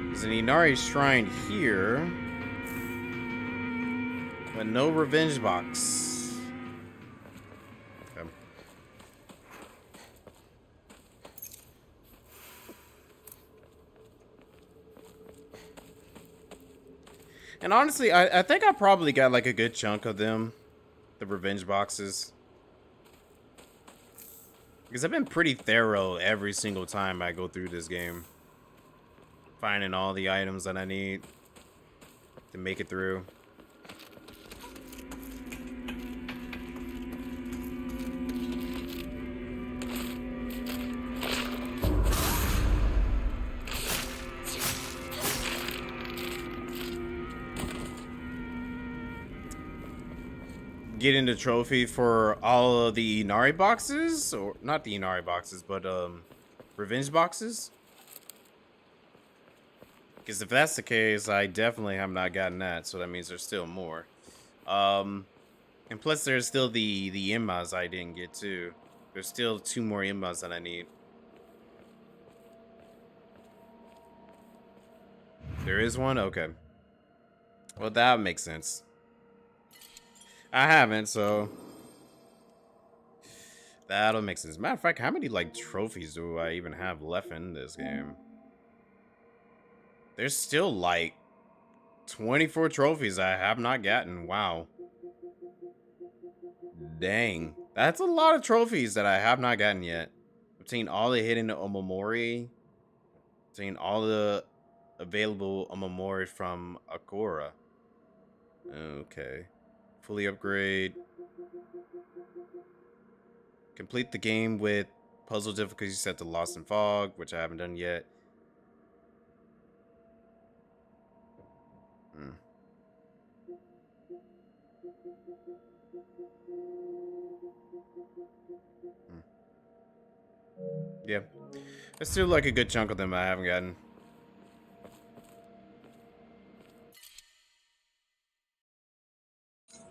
S1: There's an Inari shrine here, but no revenge box. Okay. And honestly, I think I probably got like a good chunk of them, the revenge boxes. Because I've been pretty thorough every single time I go through this game. Finding all the items that I need to make it through. Getting the trophy for all of the Inari boxes, or not the Inari boxes, but revenge boxes. Because if that's the case, I definitely have not gotten that, so that means there's still more. And plus, there's still the Immas I didn't get too. There's still 2 more Immas that I need. There is one? Okay. Well, that makes sense. I haven't, so that'll make sense. Matter of fact, how many like trophies do I even have left in this game? There's still like 24 trophies I have not gotten. Wow. Dang. That's a lot of trophies that I have not gotten yet. Obtain all the hidden Omamori. Obtain all the available Omamori from Akora. Okay. Fully upgrade. Complete the game with puzzle difficulty set to Lost in Fog, which I haven't done yet. Yeah. There's still like a good chunk of them I haven't gotten.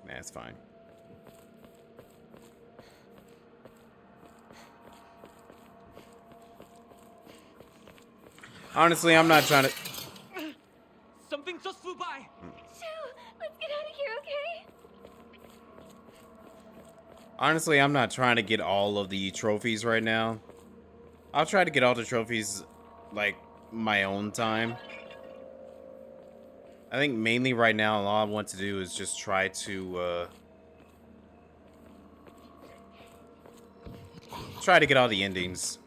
S1: That's fine. Honestly, I'm not trying to...
S5: Something just flew by.
S4: Shoo, let's get out of here, okay?
S1: Honestly, I'm not trying to get all of the trophies right now. I'll try to get all the trophies, like, my own time. I think mainly right now, all I want to do is just try to get all the endings.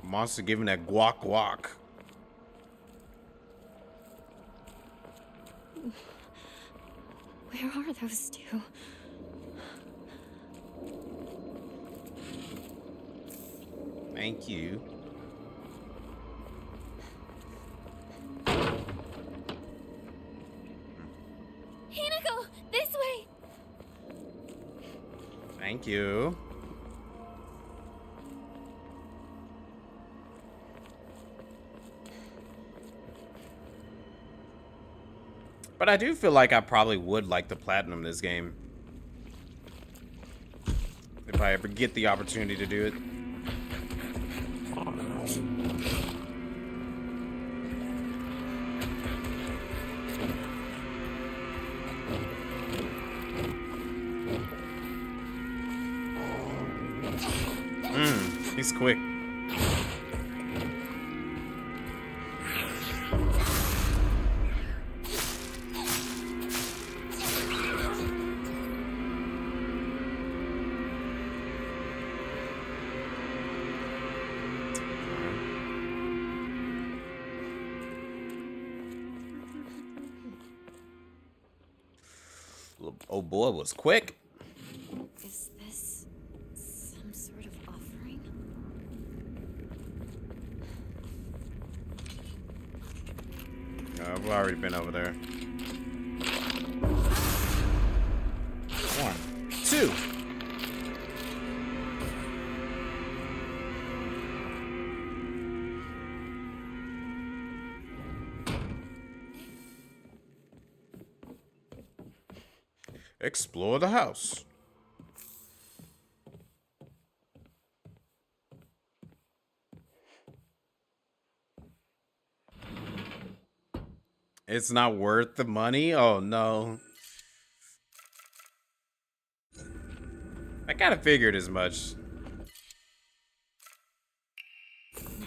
S1: Monster giving that guac guac.
S3: Where are those 2?
S1: Thank you.
S4: Hinako, this way!
S1: Thank you. But I do feel like I probably would like to platinum this game. If I ever get the opportunity to do it. He's quick. Oh boy, was quick.
S3: Is this some sort of offering?
S1: We've already been over there. 1, 2. Explore the house. It's not worth the money? Oh no. I kind of figured as much.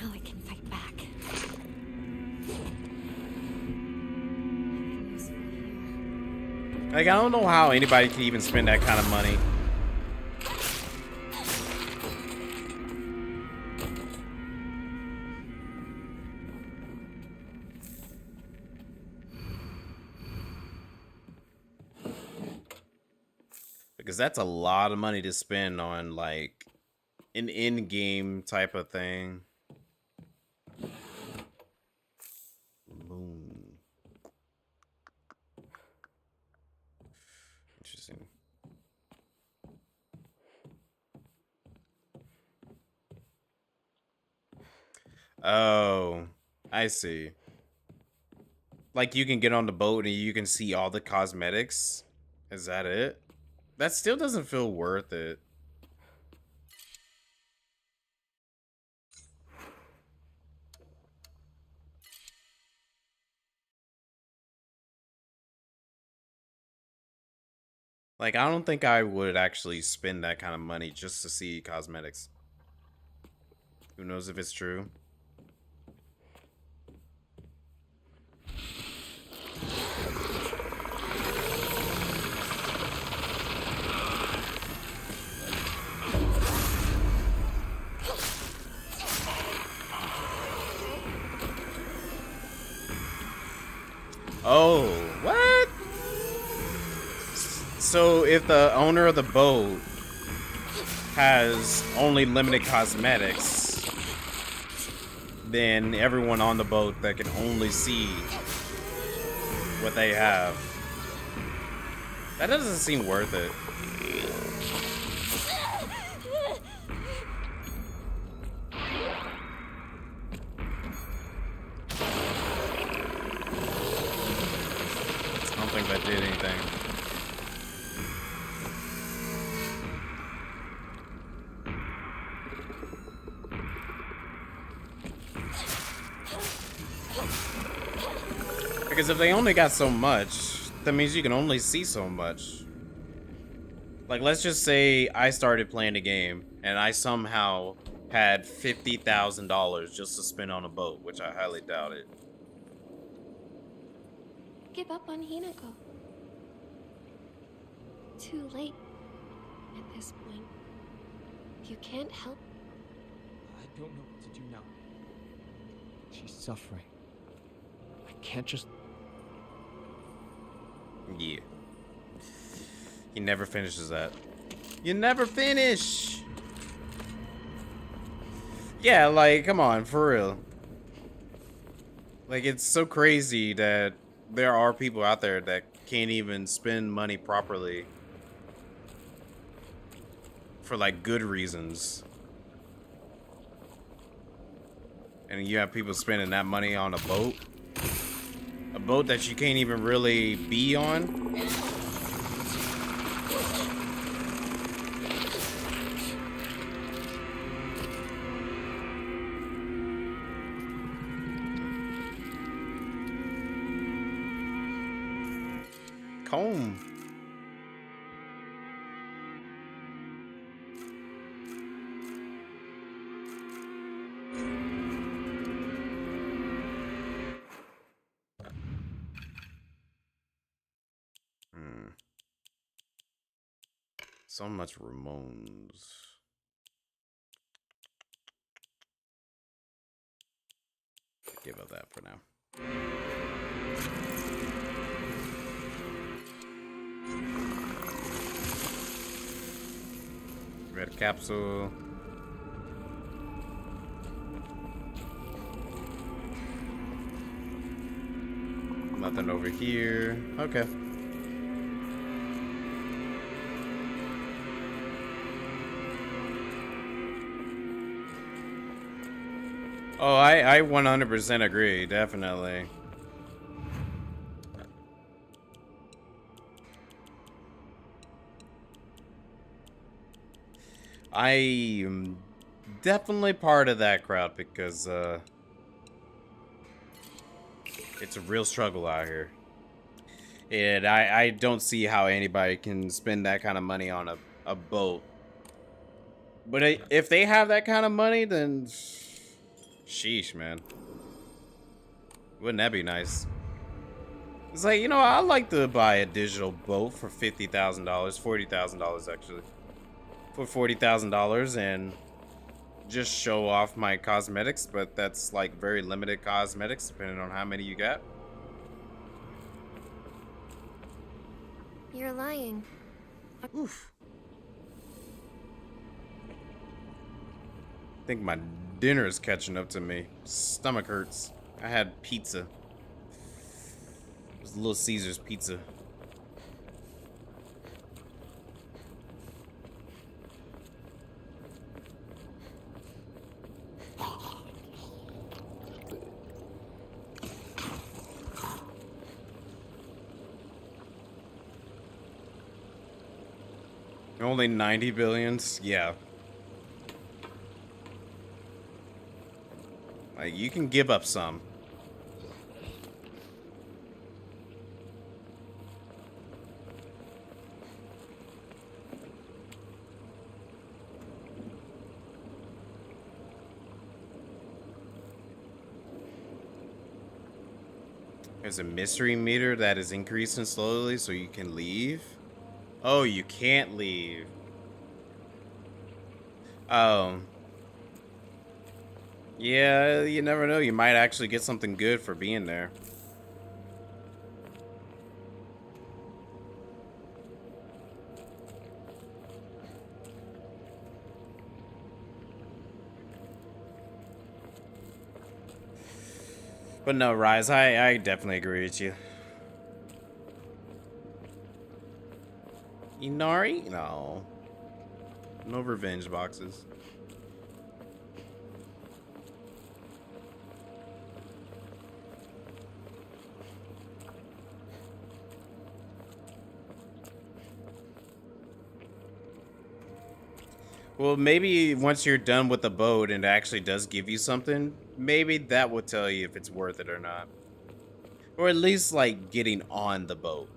S3: Now I can fight back.
S1: Like, I don't know how anybody can even spend that kind of money. Because that's a lot of money to spend on, like, an in-game type of thing. Moon. Interesting. Oh, I see. Like, you can get on the boat and you can see all the cosmetics. Is that it? That still doesn't feel worth it. Like, I don't think I would actually spend that kind of money just to see cosmetics. Who knows if it's true? Oh, what? So if the owner of the boat has only limited cosmetics, then everyone on the boat that can only see what they have. That doesn't seem worth it. I don't think that did anything. Because if they only got so much, that means you can only see so much. Like, let's just say I started playing the game and I somehow had $50,000 just to spend on a boat, which I highly doubt it.
S3: Give up on Hinako. Too late at this point. You can't help.
S5: I don't know what to do now. She's suffering. I can't just...
S1: Yeah. He never finishes that. You never finish! Yeah, like, come on, for real. Like, it's so crazy that there are people out there that can't even spend money properly for, like, good reasons. And you have people spending that money on a boat? A boat that you can't even really be on? Comb. So much Ramones. Give up that for now. Red capsule. Nothing over here. Okay. Oh, I 100% agree, definitely. I am definitely part of that crowd because it's a real struggle out here. And I don't see how anybody can spend that kind of money on a boat. But if they have that kind of money, then sheesh, man. Wouldn't that be nice? It's like, you know, I'd like to buy a digital boat for $50,000, $40,000 actually. For $40,000 and just show off my cosmetics, but that's like very limited cosmetics depending on how many you got.
S3: You're lying.
S1: Oof. I think my dinner is catching up to me. Stomach hurts. I had pizza. It was Little Caesar's pizza. Only 90 billions? Yeah. Like, you can give up some. There's a mystery meter that is increasing slowly so you can leave. Oh, you can't leave. Oh. Yeah, you never know. You might actually get something good for being there. But no, Rise, I definitely agree with you. Inari? No. No revenge boxes. Well, maybe once you're done with the boat and it actually does give you something, maybe that will tell you if it's worth it or not. Or at least, like, getting on the boat.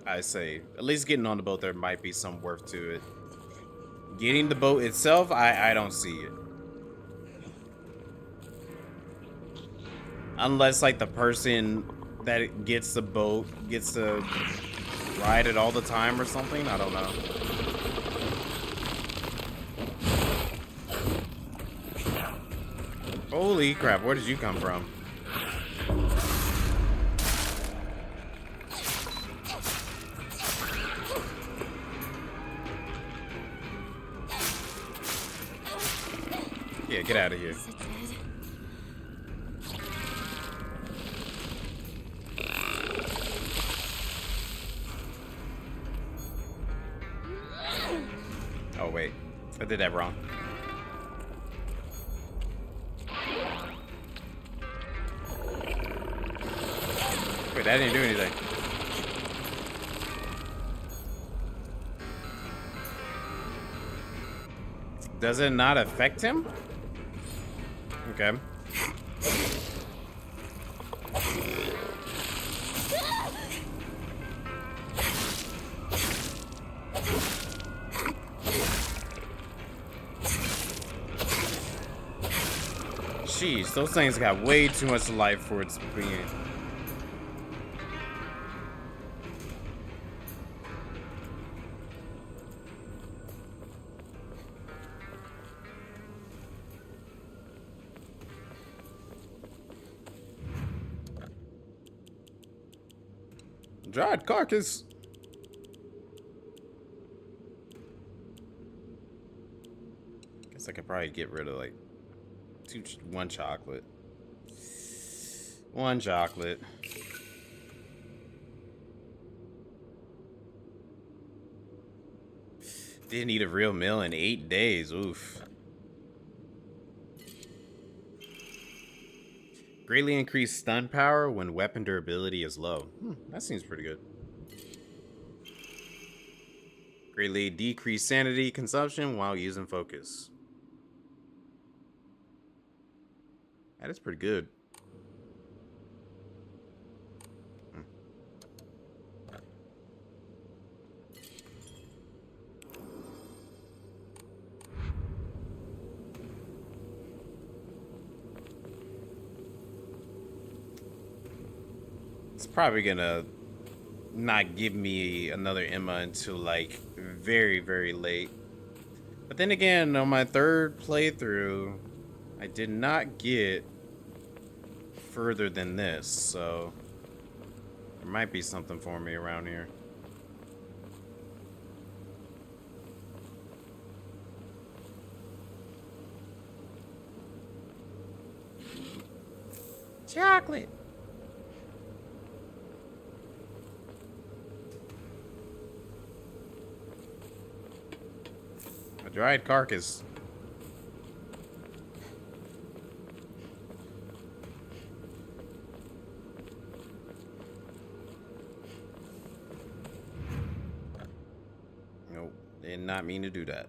S1: I say, at least getting on the boat, there might be some worth to it. Getting the boat itself, I don't see it. Unless, like, the person that gets the boat gets to ride it all the time or something. I don't know. Holy crap, where did you come from? Yeah, get out of here. Oh, wait. I did that wrong. Wait, that didn't do anything. Does it not affect him? Okay. Jeez, those things got way too much life for its being. Dried carcass. Guess I could probably get rid of like one chocolate. One chocolate. Didn't eat a real meal in 8 days. Oof. Greatly increased stun power when weapon durability is low. That seems pretty good. Greatly decreased sanity consumption while using focus. That is pretty good. It's probably gonna not give me another Emma until like very, very late. But then again, on my third playthrough, I did not get further than this, so there might be something for me around here. Chocolate. A dried carcass. Nope, did not mean to do that.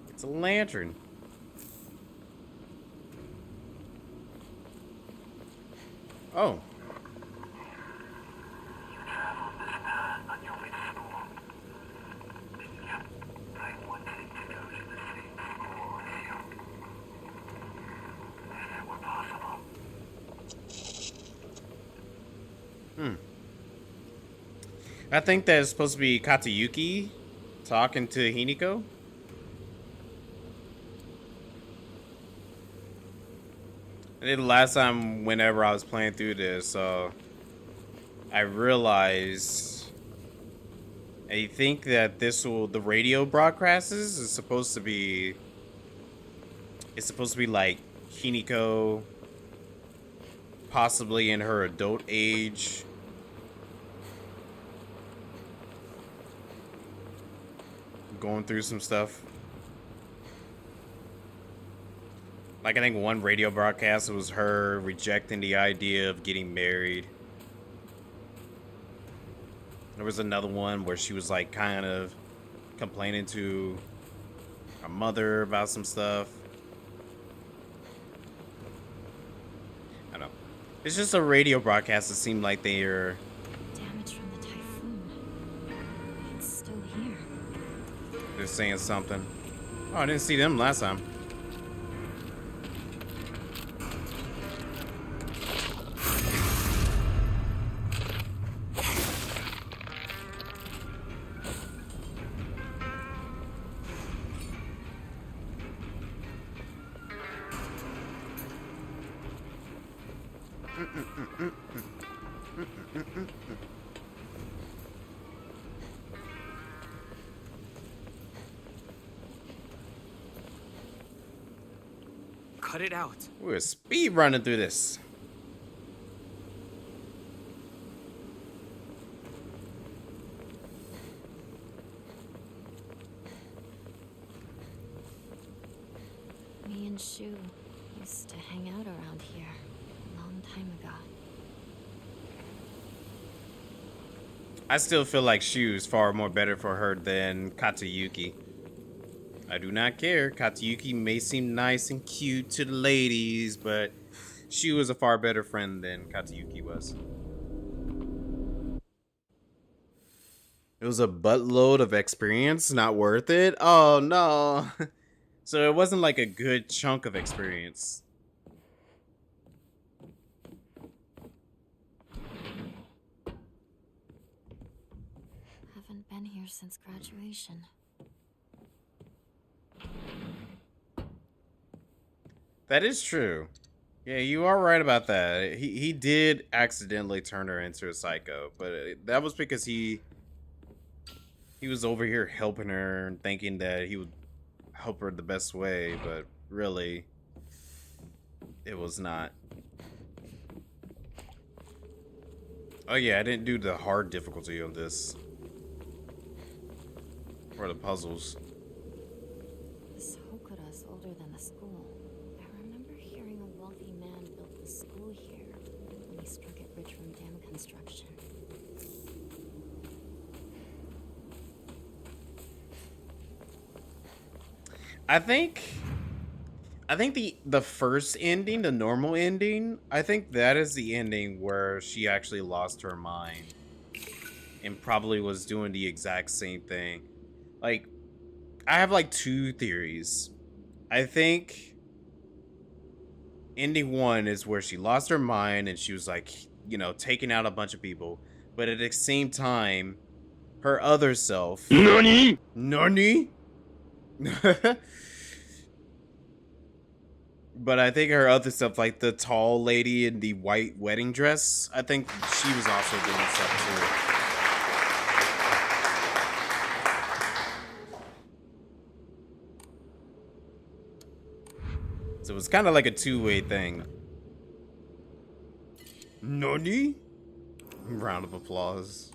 S1: It's a lantern. Oh. I think that's supposed to be Katayuki talking to Hiniko. I did the last time whenever I was playing through this, I realized I think that the radio broadcasts is supposed to be like Hiniko possibly in her adult age. Going through some stuff. Like, I think one radio broadcast was her rejecting the idea of getting married. There was another one where she was like kind of complaining to her mother about some stuff. I don't know. It's just a radio broadcast that seemed like they're
S3: Damage from the typhoon. It's still here.
S1: they're saying something. Oh, I didn't see them last time.
S5: Cut it out.
S1: We're speed running through this.
S3: Me and Shu used to hang out around here a long time ago.
S1: I still feel like Shu's far more better for her than Katayuki. I do not care. Katayuki may seem nice and cute to the ladies, but Shu is a far better friend than Katayuki was. It was a buttload of experience, not worth it. Oh no. So it wasn't like a good chunk of experience.
S3: been here since graduation.
S1: That is true. Yeah, you are right about that. He did accidentally turn her into a psycho, but that was because he was over here helping her and thinking that he would help her the best way, but really it was not. Oh yeah, I didn't do the hard difficulty of this. Or the puzzles.
S3: This Hokura's older than the school. I remember hearing a wealthy man built the school here when he struck it rich from dam construction.
S1: I think the first ending, the normal ending, I think that is the ending where she actually lost her mind and probably was doing the exact same thing. Like, I have like two theories. I think ending one is where she lost her mind and she was like, you know, taking out a bunch of people, but at the same time, her other self. Nani? Nani? But I think her other stuff, like the tall lady in the white wedding dress, I think she was also doing stuff too. So it was kind of like a two-way thing. Nani? Round of applause.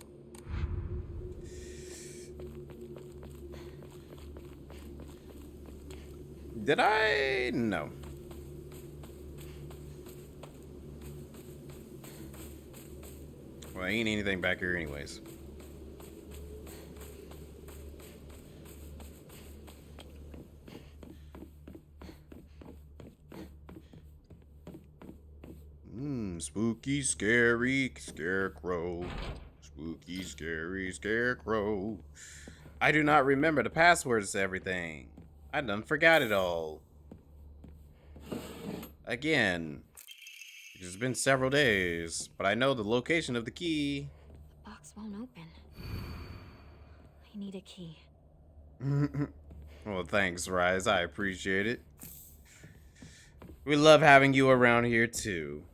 S1: Did I? No. Well, ain't anything back here anyways. Spooky, scary scarecrow. Spooky, scary scarecrow. I do not remember the passwords to everything. I done forgot it all. Again. It's been several days, but I know the location of the key.
S3: The box won't open. I need a key.
S1: Well, thanks, Rise. I appreciate it. We love having you around here, too.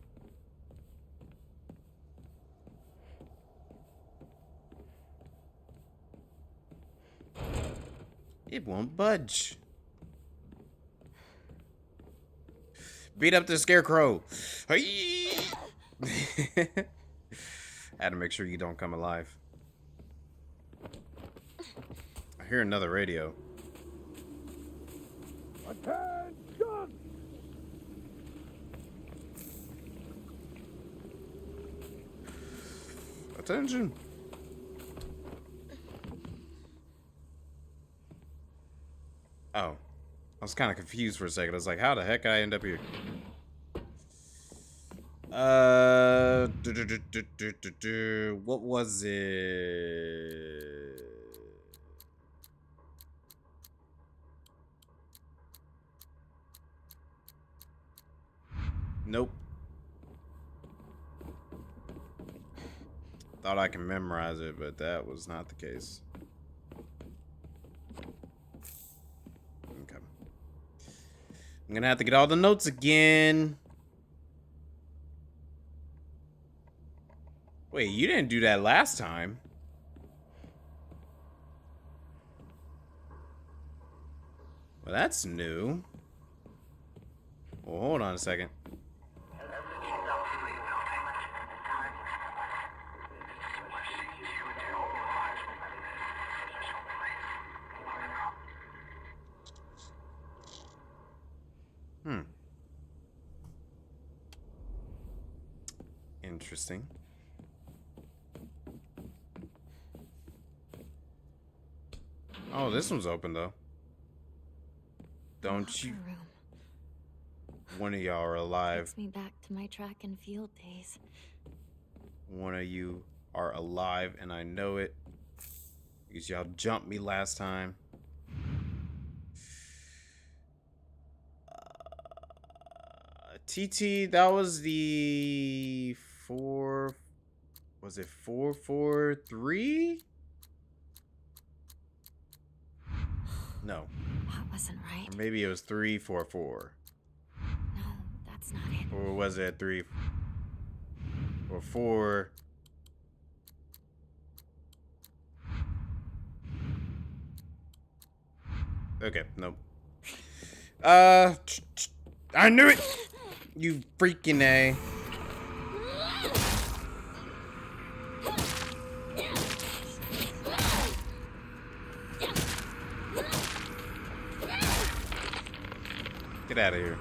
S1: It won't budge. Beat up the scarecrow. Hey! Had to make sure you don't come alive. I hear another radio.
S6: Attention!
S1: Attention. Oh. I was kind of confused for a second. I was like, how the heck did I end up here? What was it? Nope. Thought I can memorize it, but that was not the case. Okay. I'm gonna have to get all the notes again. Wait, you didn't do that last time. Well, that's new. Well, hold on a second. Interesting. Oh, this one's open though. Don't you?
S3: Room.
S1: One of y'all are alive.
S3: Takes me back to my track and field days.
S1: One of you are alive, and I know it because y'all jumped me last time. TT, that was the 4. Was it 443? No.
S3: That wasn't right.
S1: Or maybe it was 344.
S3: No, that's not it.
S1: Or was it 3 or 4? Okay, nope. I knew it! You freaking A. Get out of here.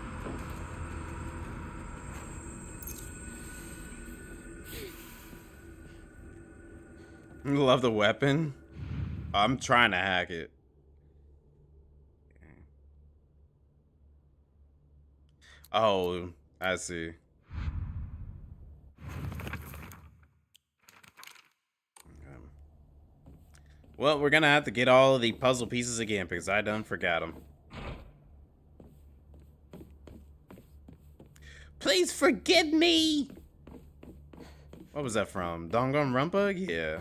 S1: Love the weapon. I'm trying to hack it. Oh, I see. Well, we're gonna have to get all of the puzzle pieces again because I done forgot them. Please forgive me. What was that from? Danganronpa? Yeah.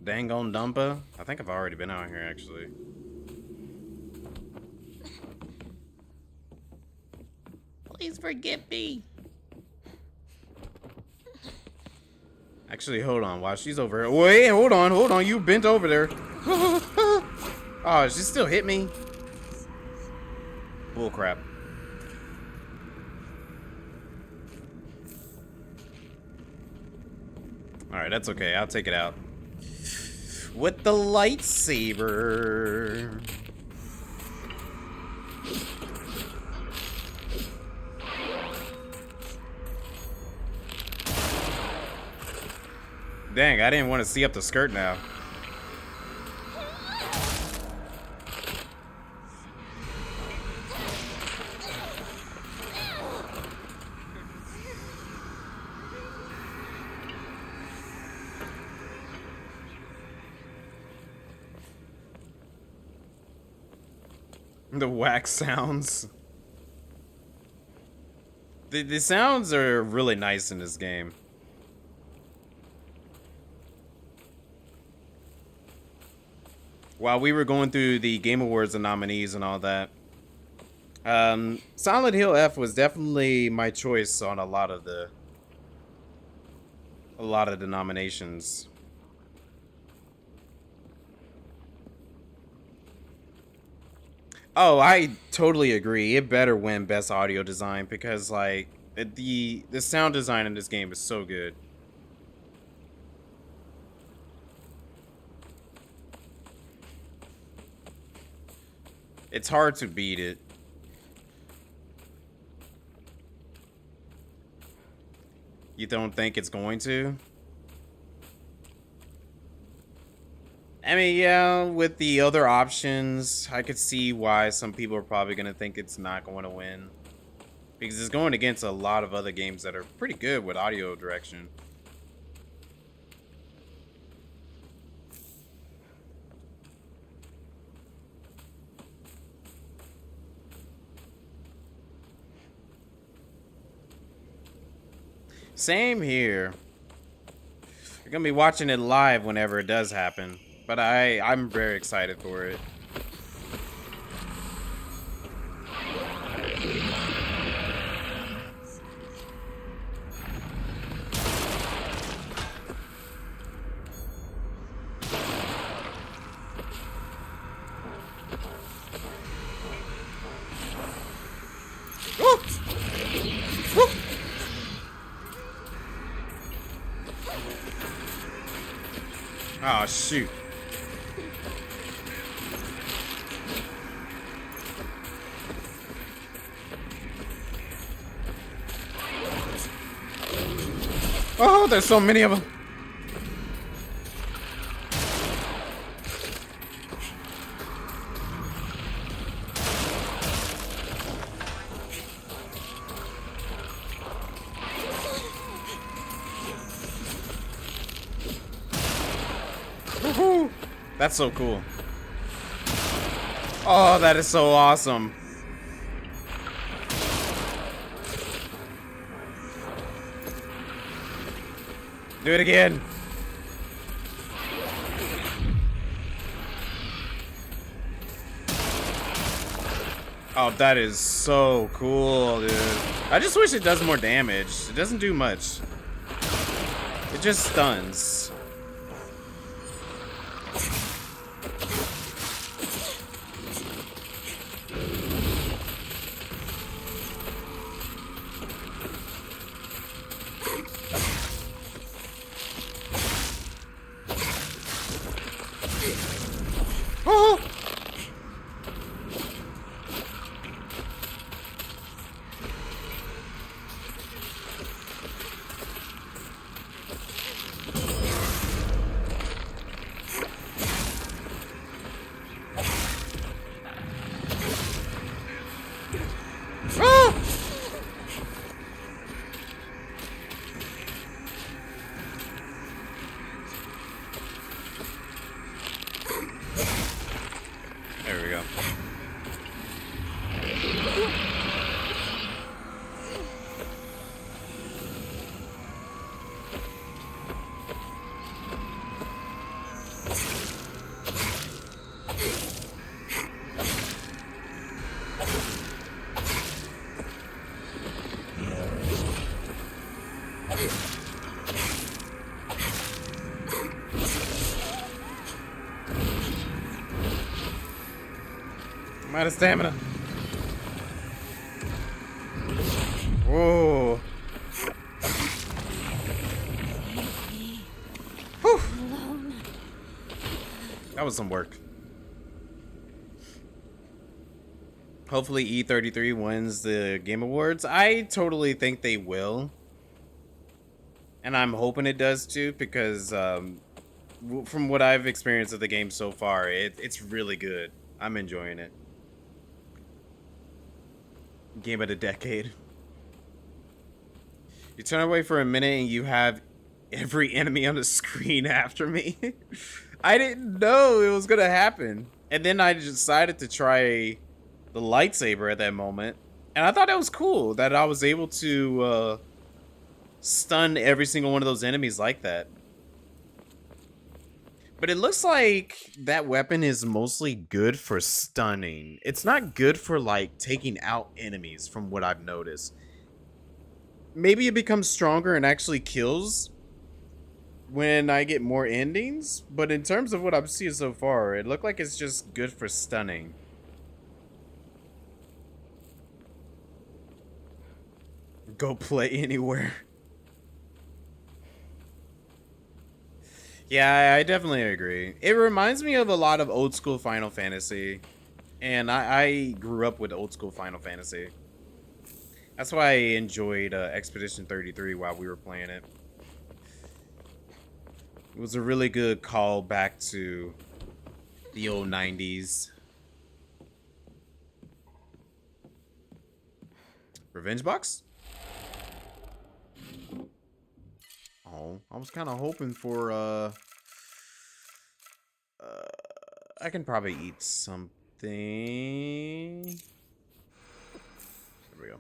S1: Danganronpa? I think I've already been out here actually. Please forgive me. Actually, hold on. While she's over here. Wait, hold on. You bent over there. Oh, she still hit me. Bull crap. Alright, that's okay. I'll take it out. With the lightsaber. Dang, I didn't want to see up the skirt now. The wax sounds. The sounds are really nice in this game. While we were going through the Game Awards and nominees and all that, Silent Hill F was definitely my choice on a lot of the nominations. Oh, I totally agree. It better win Best Audio Design because, like, the sound design in this game is so good. It's hard to beat it. You don't think it's going to? I mean, yeah, with the other options, I could see why some people are probably going to think it's not going to win. Because it's going against a lot of other games that are pretty good with audio direction. Same here. You're gonna be watching it live whenever it does happen, but I'm very excited for it. Oh, shoot. Oh, there's so many of them. Woohoo! That's so cool. Oh, that is so awesome. Do it again. Oh, that is so cool, dude. I just wish it does more damage. It doesn't do much. It just stuns. Oh! Ah! There we go. I'm out of stamina. Whoa. Whew. That was some work. Hopefully E33 wins the Game Awards. I totally think they will. And I'm hoping it does too, because from what I've experienced of the game so far, it's really good. I'm enjoying it. Game of the decade. You turn away for a minute and you have every enemy on the screen after me. I didn't know it was gonna happen. And then I decided to try the lightsaber at that moment. And I thought that was cool that I was able to stun every single one of those enemies like that. But it looks like that weapon is mostly good for stunning. It's not good for, like, taking out enemies, from what I've noticed. Maybe it becomes stronger and actually kills when I get more endings. But in terms of what I've seen so far, it looked like it's just good for stunning. Go play anywhere. Yeah, I definitely agree. It reminds me of a lot of old school Final Fantasy. And I grew up with old school Final Fantasy. That's why I enjoyed Expedition 33 while we were playing it. It was a really good call back to the old 90s. Revenge box? Oh, I was kind of hoping for, I can probably eat something. There we go.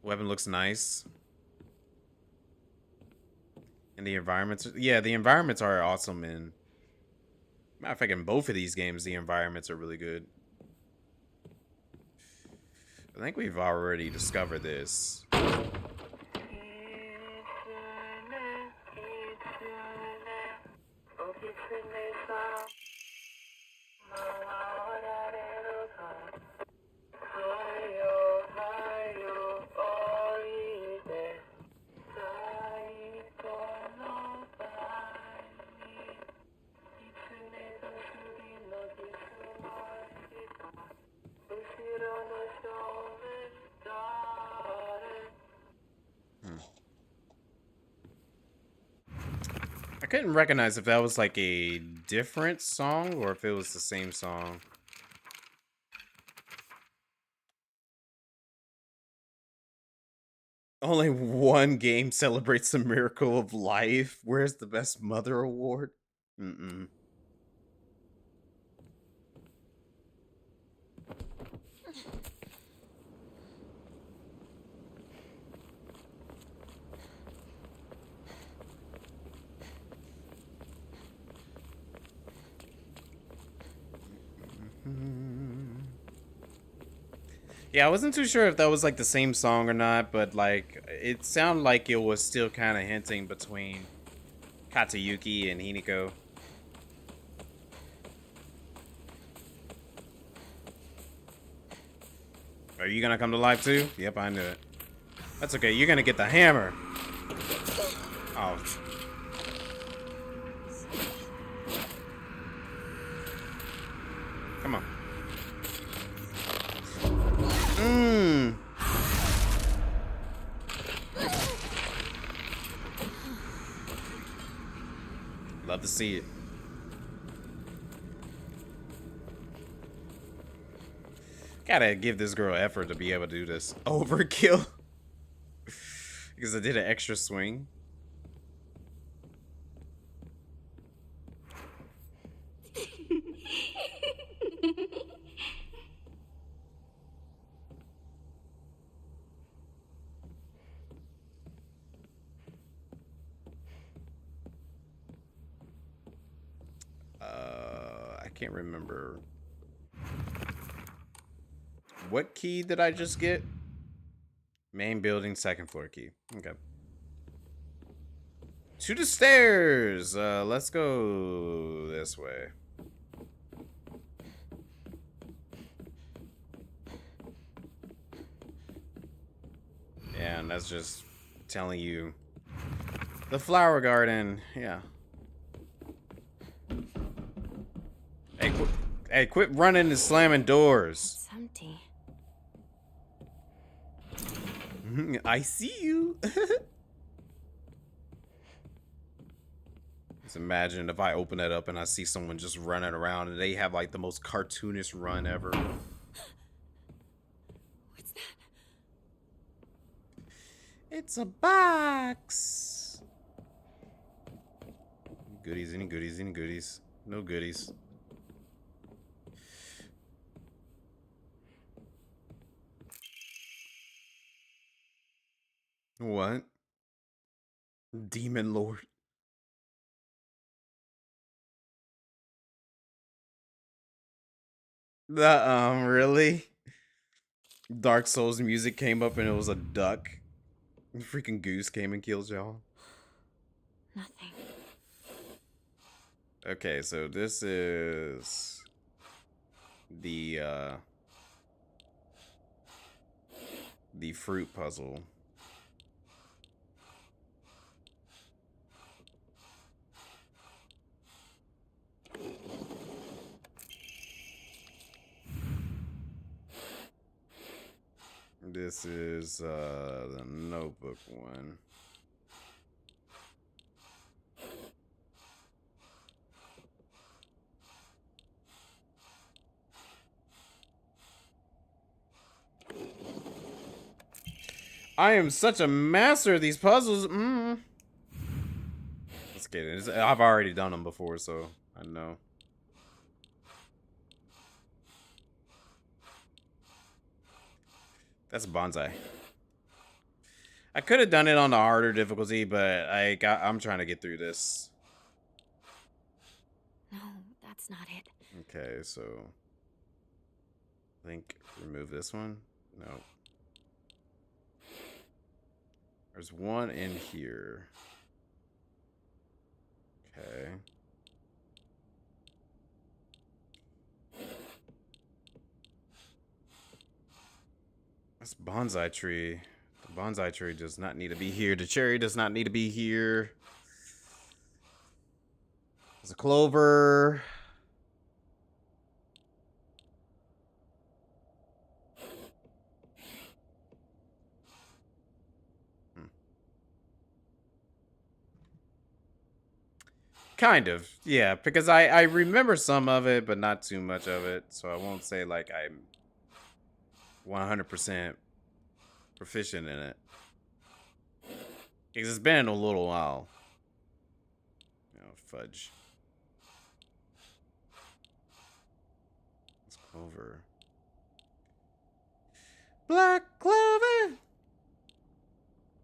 S1: Weapon looks nice. And the environments, yeah, the environments are awesome. And matter of fact, in both of these games, the environments are really good. I think we've already discovered this. I couldn't recognize if that was like a different song or if it was the same song. Only one game celebrates the miracle of life. Where's the best mother award? Mm-mm. Yeah, I wasn't too sure if that was like the same song or not, but like it sounded like it was still kind of hinting between Katsuyuki and Hiniko. Are you gonna come to life too? Yep, I knew it. That's okay. You're gonna get the hammer. Oh. Come on. Mmm. Love to see it. Gotta give this girl effort to be able to do this. Overkill. Because I did an extra swing. I can't remember. What key did I just get? Main building, second floor key. Okay. To the stairs. Let's go this way. Yeah, and that's just telling you the flower garden. Yeah. Hey, quit running and slamming doors.
S3: It's empty.
S1: I see you. Just imagine if I open that up and I see someone just running around and they have like the most cartoonish run ever.
S3: What's that?
S1: It's a box. Goodies, any goodies, any goodies? No goodies. What? Demon Lord. Really? Dark Souls music came up and it was a duck. Freaking goose came and killed y'all.
S3: Nothing.
S1: Okay, so this is the fruit puzzle. This is the notebook one. I am such a master of these puzzles. Let's get it. I've already done them before, so I know. That's bonsai. I could have done it on the harder difficulty, but I'm trying to get through this.
S3: No, that's not it.
S1: Okay, so I think remove this one. No. There's one in here. Okay. That's bonsai tree. The bonsai tree does not need to be here. The cherry does not need to be here. There's a clover. Kind of, yeah, because I remember some of it, but not too much of it. So I won't say like I'm 100% proficient in it. Because it's been a little while. Oh, fudge. It's clover. Black clover!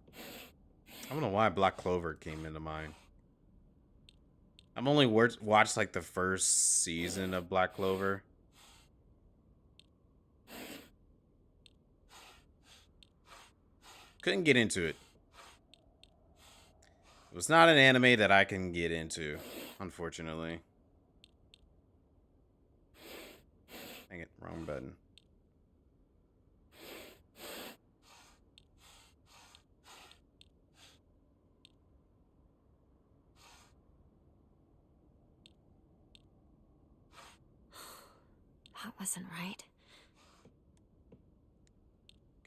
S1: I don't know why black clover came into mind. I've only watched like the first season of Black Clover. couldn't get into it. It was not an anime that I can get into, unfortunately. Dang it, wrong button.
S3: That wasn't right.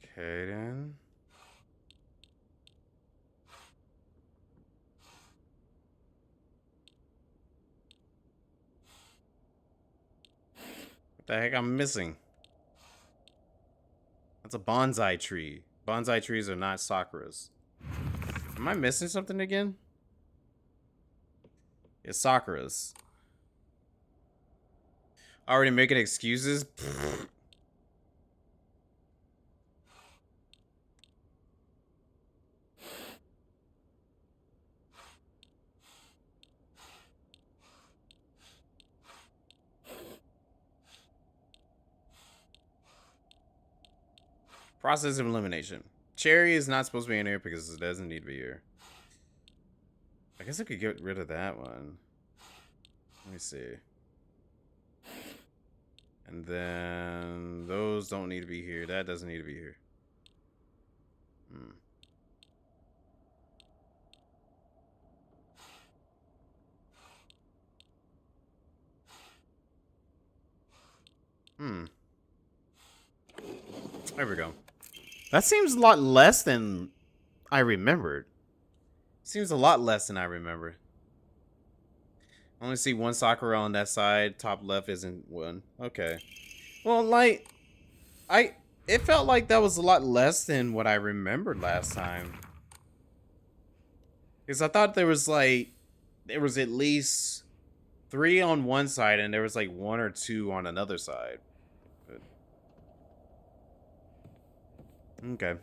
S1: Okay, then. What the heck I'm missing? That's a bonsai tree. Bonsai trees are not sakuras. Am I missing something again? It's sakuras. Already making excuses? Process of elimination. Cherry is not supposed to be in here because it doesn't need to be here. I guess I could get rid of that one. Let me see. And then those don't need to be here. That doesn't need to be here. There we go. That seems a lot less than I remembered. Seems a lot less than I remembered. I only see one Sakura on that side. Top left isn't one. Okay. Well, like, it felt like that was a lot less than what I remembered last time. Because I thought there was at least 3 on one side and there was like 1 or 2 on another side. But... okay.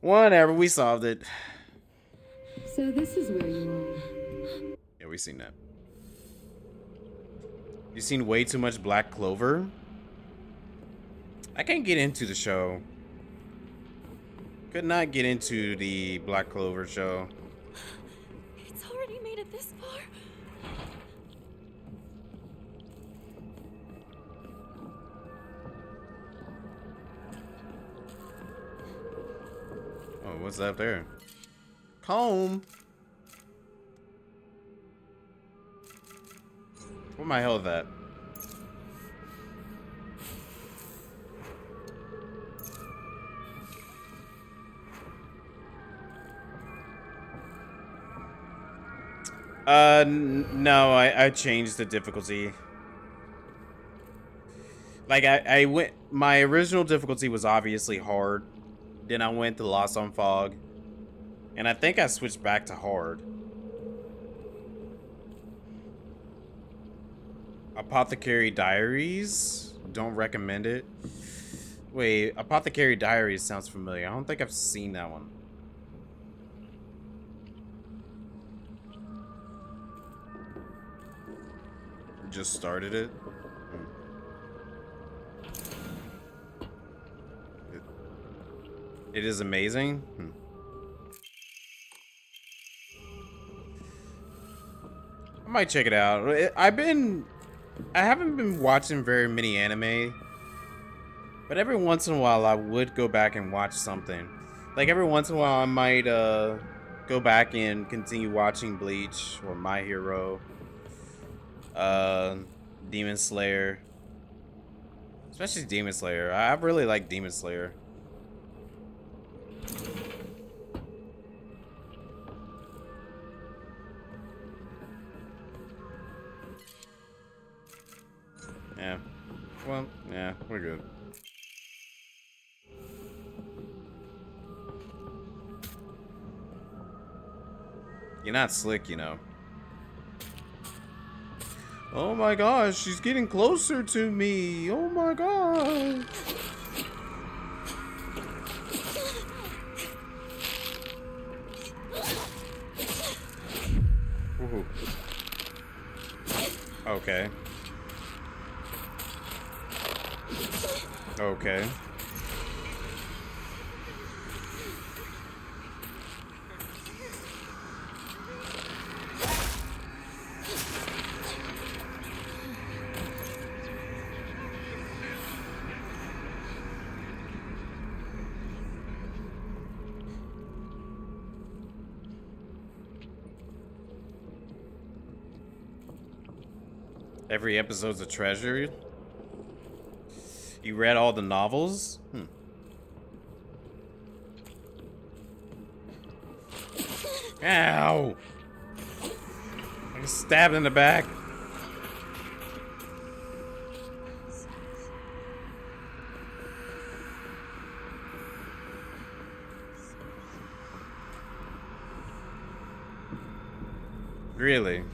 S1: Whatever, we solved it.
S2: So this is where you are.
S1: Yeah, we seen that. You seen way too much Black Clover? I can't get into the show. Could not get into the Black Clover show.
S3: It's already made it this far.
S1: Oh, what's that there? Comb. What my hell is that? No, I changed the difficulty. Like, I went, my original difficulty was obviously hard. Then I went to Lost on Fog. And I think I switched back to hard. Apothecary Diaries? Don't recommend it. Wait, Apothecary Diaries sounds familiar. I don't think I've seen that one. Just started it. It is amazing. I might check it out. I haven't been watching very many anime, but every once in a while I would go back and watch something. Like every once in a while I might go back and continue watching Bleach or My Hero, Demon Slayer. Especially Demon Slayer. I really like Demon Slayer. Yeah. Well, yeah, we're good. You're not slick, you know. Oh my gosh, she's getting closer to me. Oh my god. Ooh. Okay. Okay. Every episode's a treasure. You read all the novels? Ow! I got stabbed in the back. Really?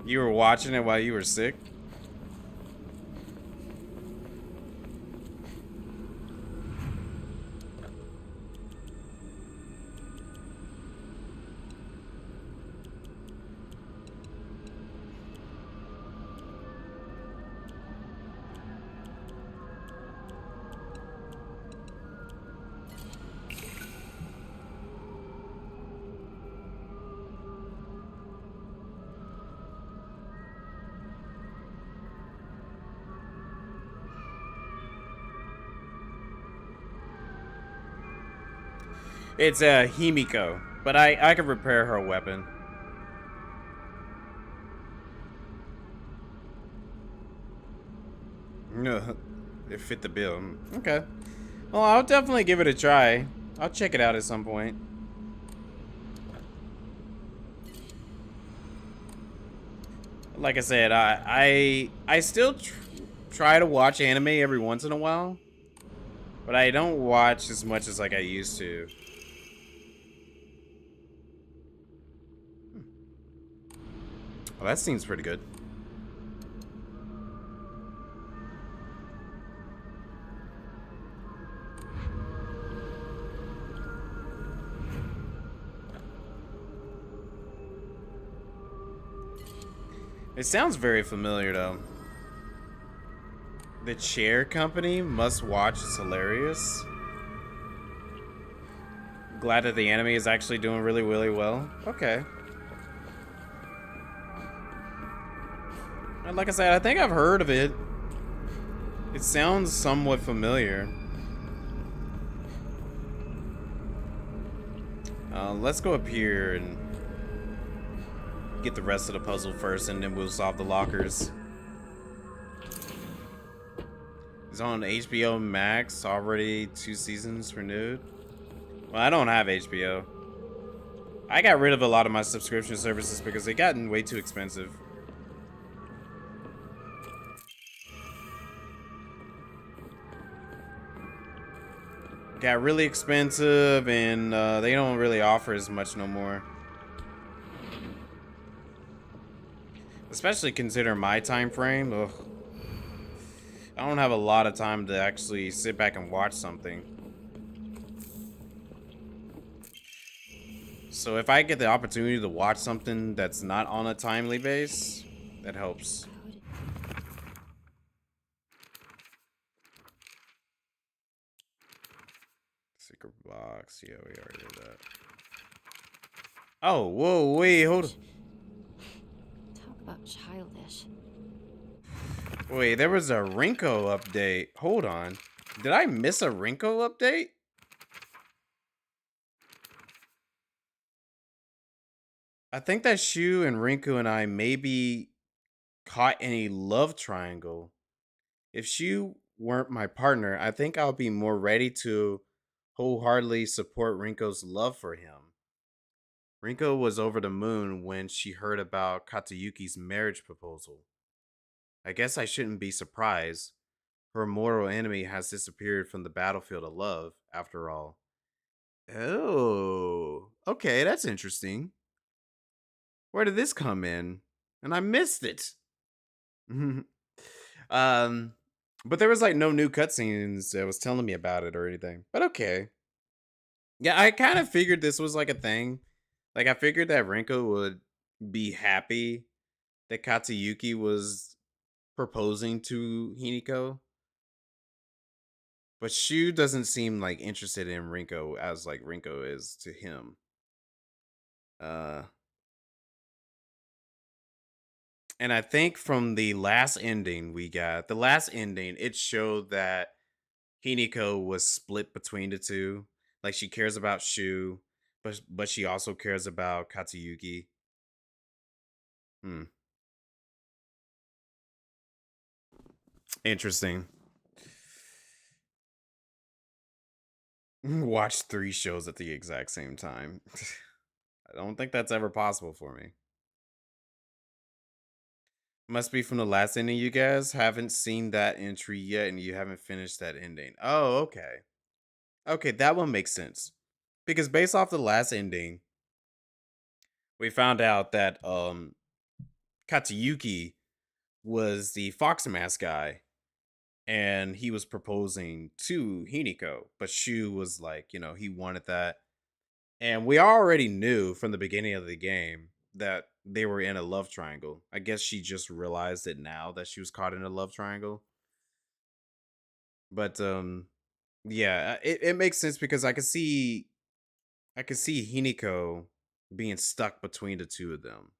S1: You were watching it while you were sick? It's a Himiko, but I can repair her weapon. No, it fit the bill. Okay. Well, I'll definitely give it a try. I'll check it out at some point. Like I said, I still try to watch anime every once in a while, but I don't watch as much as like I used to. Well, that seems pretty good. It sounds very familiar though. The Chair Company must watch is hilarious. Glad that the anime is actually doing really, really well. Okay. And like I said, I think I've heard of it. It sounds somewhat familiar. Let's go up here and get the rest of the puzzle first, and then we'll solve the lockers. It's on HBO Max, already 2 seasons renewed. Well, I don't have HBO. I got rid of a lot of my subscription services because they gotten way too expensive. Got really expensive, and they don't really offer as much no more. Especially consider my time frame. Ugh. I don't have a lot of time to actually sit back and watch something. So if I get the opportunity to watch something that's not on a timely base, that helps. Secret box. Yeah, we already did that. Oh, whoa, wait, hold on.
S3: Talk about childish.
S1: Wait, there was a Rinko update. Hold on. Did I miss a Rinko update? I think that Shu and Rinku and I maybe caught in a love triangle. If Shu weren't my partner, I think I'll be more ready to wholeheartedly support Rinko's love for him. Rinko was over the moon when she heard about Katayuki's marriage proposal. I guess I shouldn't be surprised. Her mortal enemy has disappeared from the battlefield of love, after all. Oh, okay, that's interesting. Where did this come in? And I missed it. um, but there was like no new cutscenes that was telling me about it or anything. But okay. Yeah, I kind of figured this was like a thing. Like I figured that Renko would be happy that Katsuyuki was proposing to Hiniko. But Shu doesn't seem like interested in Rinko as like Rinko is to him. Uh and I think from the last ending we got, it showed that Hiniko was split between the two. Like she cares about Shu, but she also cares about Katsuyuki. Hmm. Interesting. Watch 3 shows at the exact same time. I don't think that's ever possible for me. Must be from the last ending. You guys haven't seen that entry yet, and you haven't finished that ending. Oh, okay. Okay, that one makes sense. Because based off the last ending, we found out that Katsuyuki was the Fox Mask guy, and he was proposing to Hiniko, but Shu was like, he wanted that. And we already knew from the beginning of the game that they were in a love triangle. I guess she just realized it now that she was caught in a love triangle. But yeah, it makes sense because I could see Hiniko being stuck between the two of them.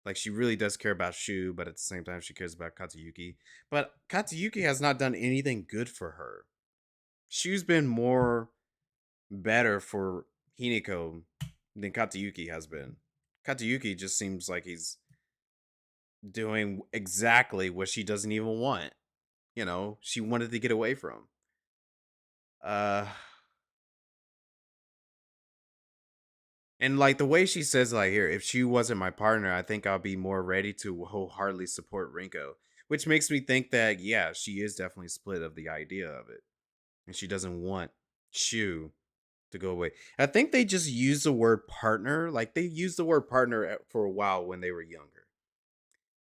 S1: Like she really does care about Shu, but at the same time she cares about Katsuyuki. But Katsuyuki has not done anything good for her. Shu's been more better for Hiniko than Katsuyuki has been. Katsuyuki just seems like he's doing exactly what she doesn't even want. She wanted to get away from. Uh and like the way she says like here, if she wasn't my partner, I think I'll be more ready to wholeheartedly support Rinko. Which makes me think that yeah, she is definitely split of the idea of it. And she doesn't want Shu to go away. I think they just use the word partner. Like they used the word partner for a while when they were younger.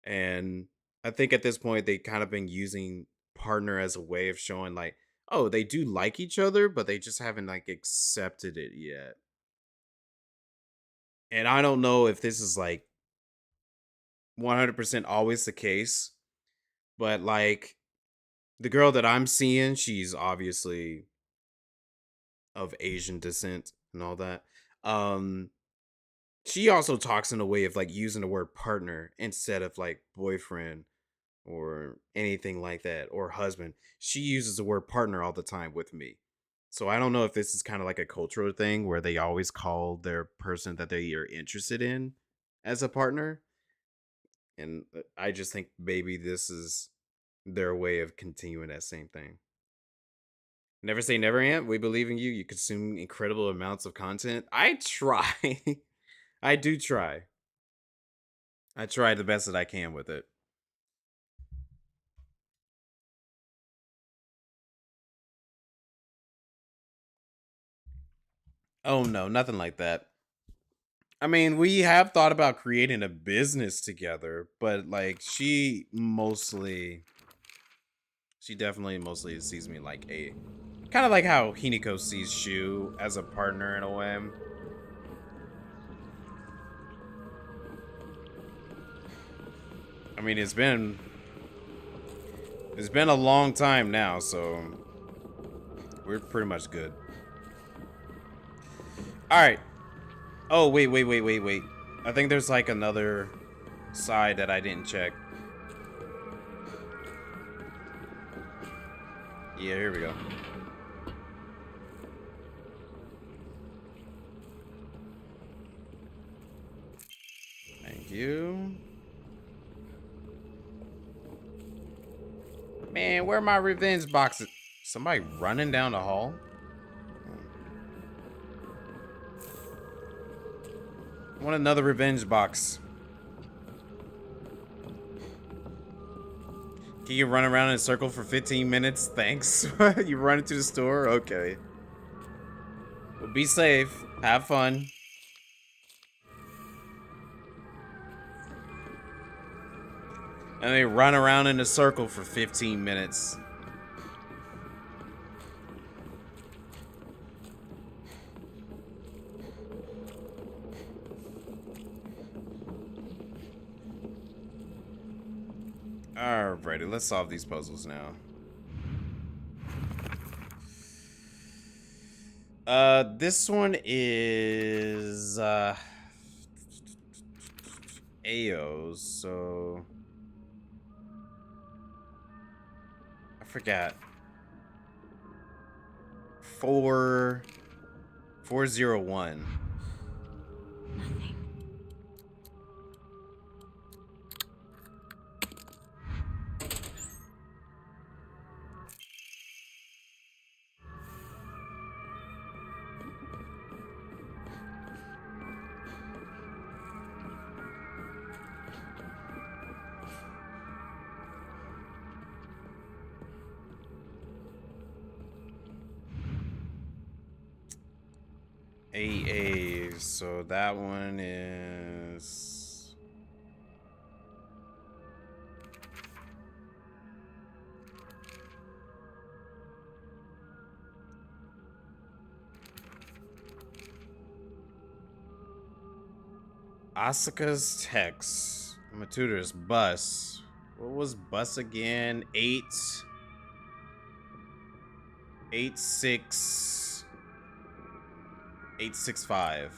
S1: And I think at this point they kind of been using partner as a way of showing like, oh, they do like each other, but they just haven't like accepted it yet. And I don't know if this is like 100% always the case, but like the girl that I'm seeing, she's obviously of Asian descent and all that. Um she also talks in a way of like using the word partner instead of like boyfriend or anything like that or husband. She uses the word partner all the time with me. So I don't know if this is kind of like a cultural thing where they always call their person that they are interested in as a partner. And I just think maybe this is their way of continuing that same thing. Never say never, Ant. We believe in you. You consume incredible amounts of content. I try. I do try. I try the best that I can with it. Oh no, nothing like that. I mean, we have thought about creating a business together, but like she definitely mostly sees me like a kind of like how Hiniko sees Shu as a partner in a way. I mean, it's been a long time now, so we're pretty much good. All right. Oh, wait. I think there's like another side that I didn't check. Yeah, here we go. Thank you. Man, where are my revenge boxes? Somebody running down the hall? I want another revenge box. Can you run around in a circle for 15 minutes? Thanks. You run into the store? Okay. Well, be safe. Have fun. And they run around in a circle for 15 minutes. Alrighty, let's solve these puzzles now. This one is Ao's, so I forgot. 401.
S3: Nothing.
S1: AA. So that one is. Asuka's text. Matutor's bus. What was bus again? 865. 865.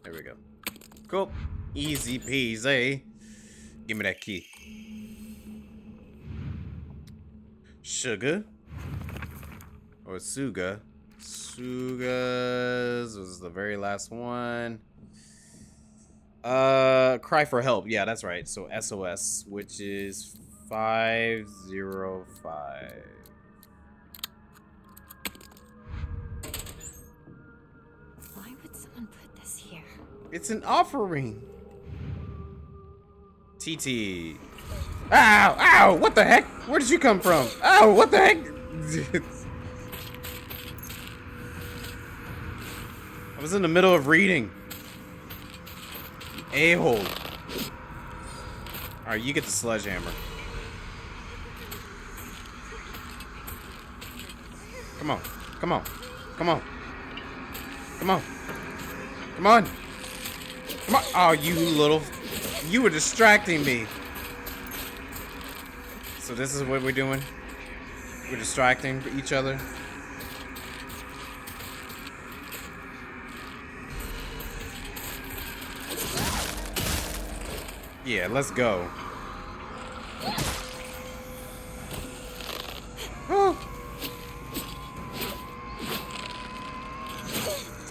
S1: There we go. Cool. Easy peasy. Give me that key. Sugar. Or Suga. Suga's was the very last one. Cry for help. Yeah, that's right. So SOS, which is 505.
S3: Why would someone put this here?
S1: It's an offering. TT. Ow! Ow! What the heck? Where did you come from? Ow! What the heck? I was in the middle of reading. A-hole. Alright, you get the sledgehammer. Come on. Come on. Come on. Come on. Come on. Come on. Oh, you little... You were distracting me. So this is what we're doing? We're distracting each other? Yeah, let's go. Oh.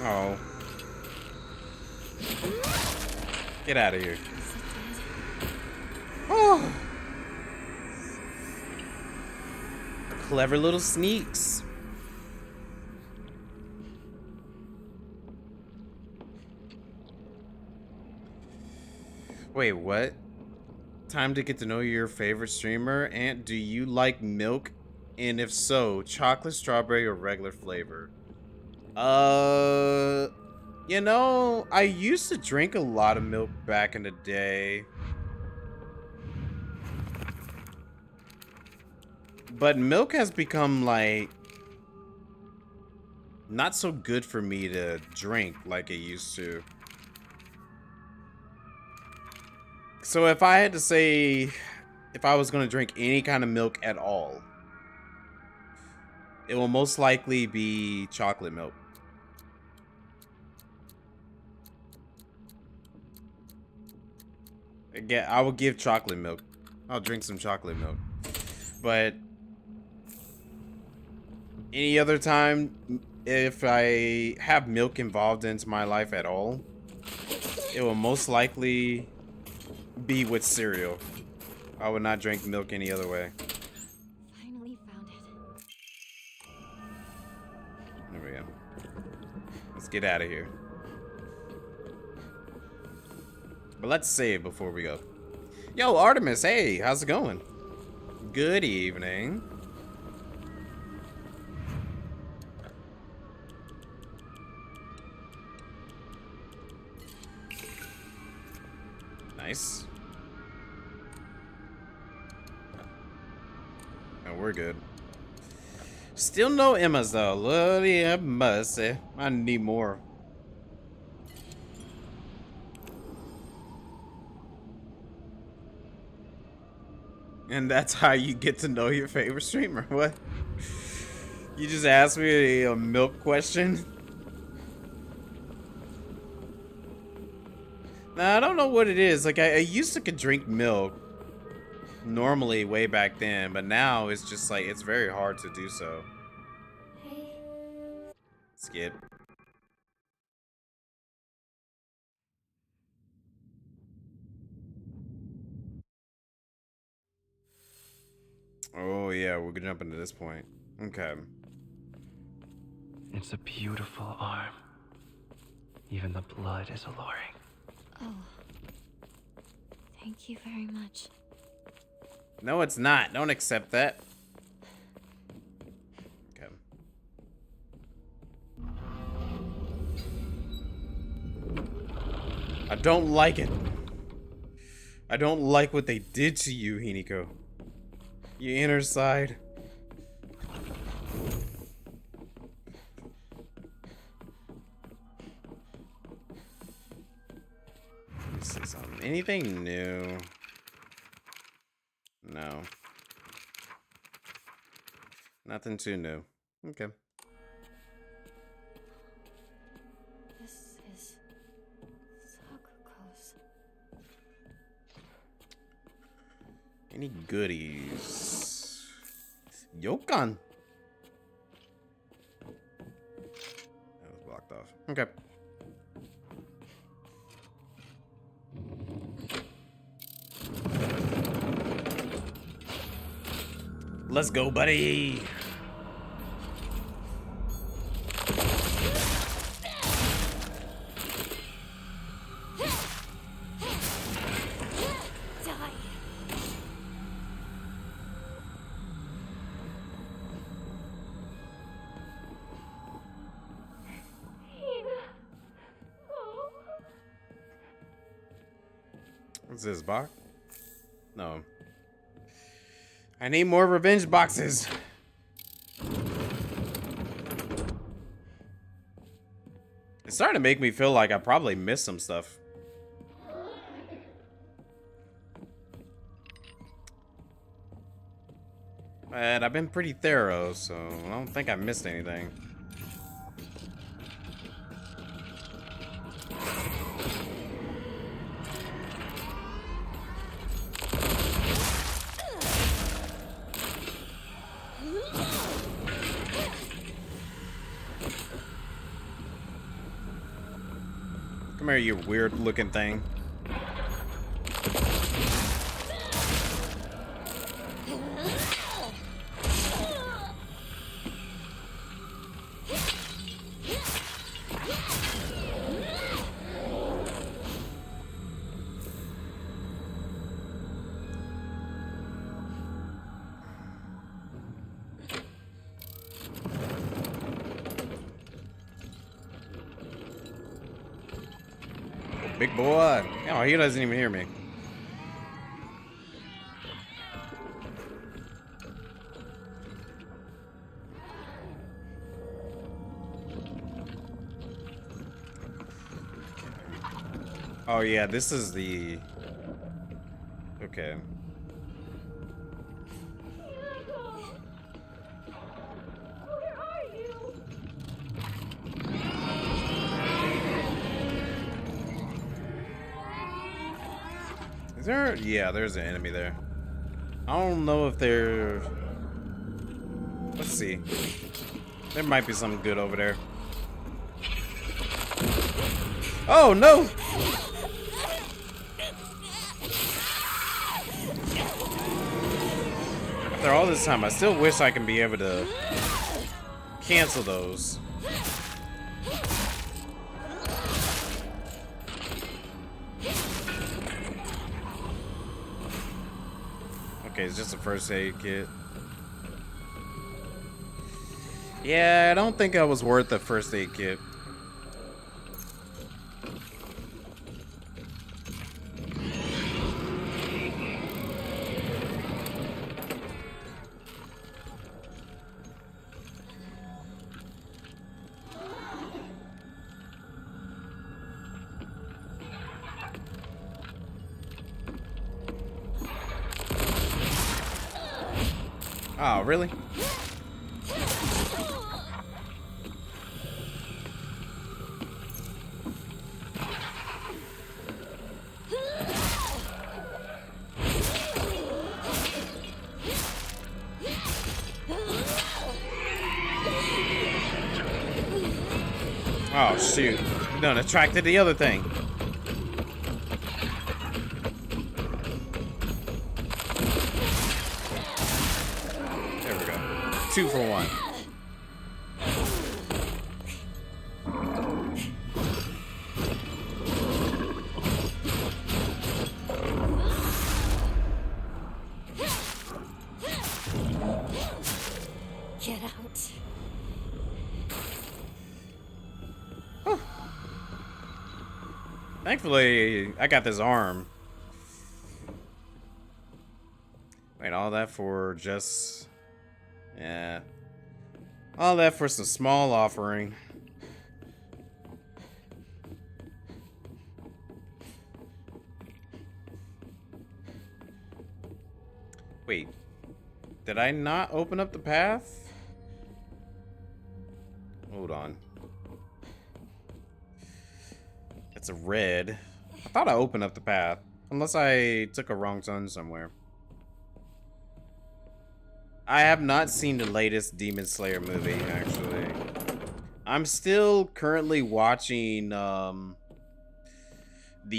S1: Oh. Get out of here. Oh. Clever little sneaks. Wait, what? Time to get to know your favorite streamer. And do you like milk? And if so, chocolate, strawberry, or regular flavor? You know, I used to drink a lot of milk back in the day. But milk has become, like, not so good for me to drink like it used to. So if I had to say, if I was going to drink any kind of milk at all, it will most likely be chocolate milk. Again, I will give chocolate milk. I'll drink some chocolate milk. But any other time, if I have milk involved into my life at all, it will most likely be with cereal. I would not drink milk any other way.
S3: Finally found it.
S1: There we go. Let's get out of here. But let's save before we go. Yo, Artemis, hey, how's it going? Good evening. Nice. Oh, we're good. Still no Emmas though. Lord have mercy. I need more. And that's how you get to know your favorite streamer. What? You just asked me a milk question? Nah, I don't know what it is. Like, I used to could drink milk normally way back then, but now it's just like, it's very hard to do so. Skip. Oh yeah, we're gonna jump into this point. Okay.
S5: It's a beautiful arm. Even the blood is alluring.
S3: Oh. Thank you very much.
S1: No, it's not. Don't accept that. Okay. I don't like it. I don't like what they did to you, Hiniko. Your inner side. Let's see something. Anything new? No. Nothing too new. Okay.
S3: This is Sakuko's.
S1: Any goodies? Yokan. That was blocked off. Okay. Let's go, buddy.
S3: Die!
S1: What's this box? No. I need more revenge boxes. It's starting to make me feel like I probably missed some stuff. But I've been pretty thorough, so I don't think I missed anything. Come here, you weird looking thing. Big boy. Oh, he doesn't even hear me. Oh yeah, this is the... Okay.
S4: Where are you?
S1: Is there... Yeah, there's an enemy there. I don't know if they're... Let's see. There might be something good over there. Oh, no! After all this time, I still wish I can be able to cancel those. Okay, it's just a first aid kit. Yeah, I don't think I was worth the first aid kit. Oh, really? Oh, shoot. You done attracted the other thing. There we go. 2 for 1. Thankfully, I got this arm. Wait, all that for just... Yeah. All that for some small offering. Wait. Did I not open up the path? Hold on. It's a red. I thought I opened up the path. Unless I took a wrong turn somewhere. I have not seen the latest Demon Slayer movie, actually. I'm still currently watching the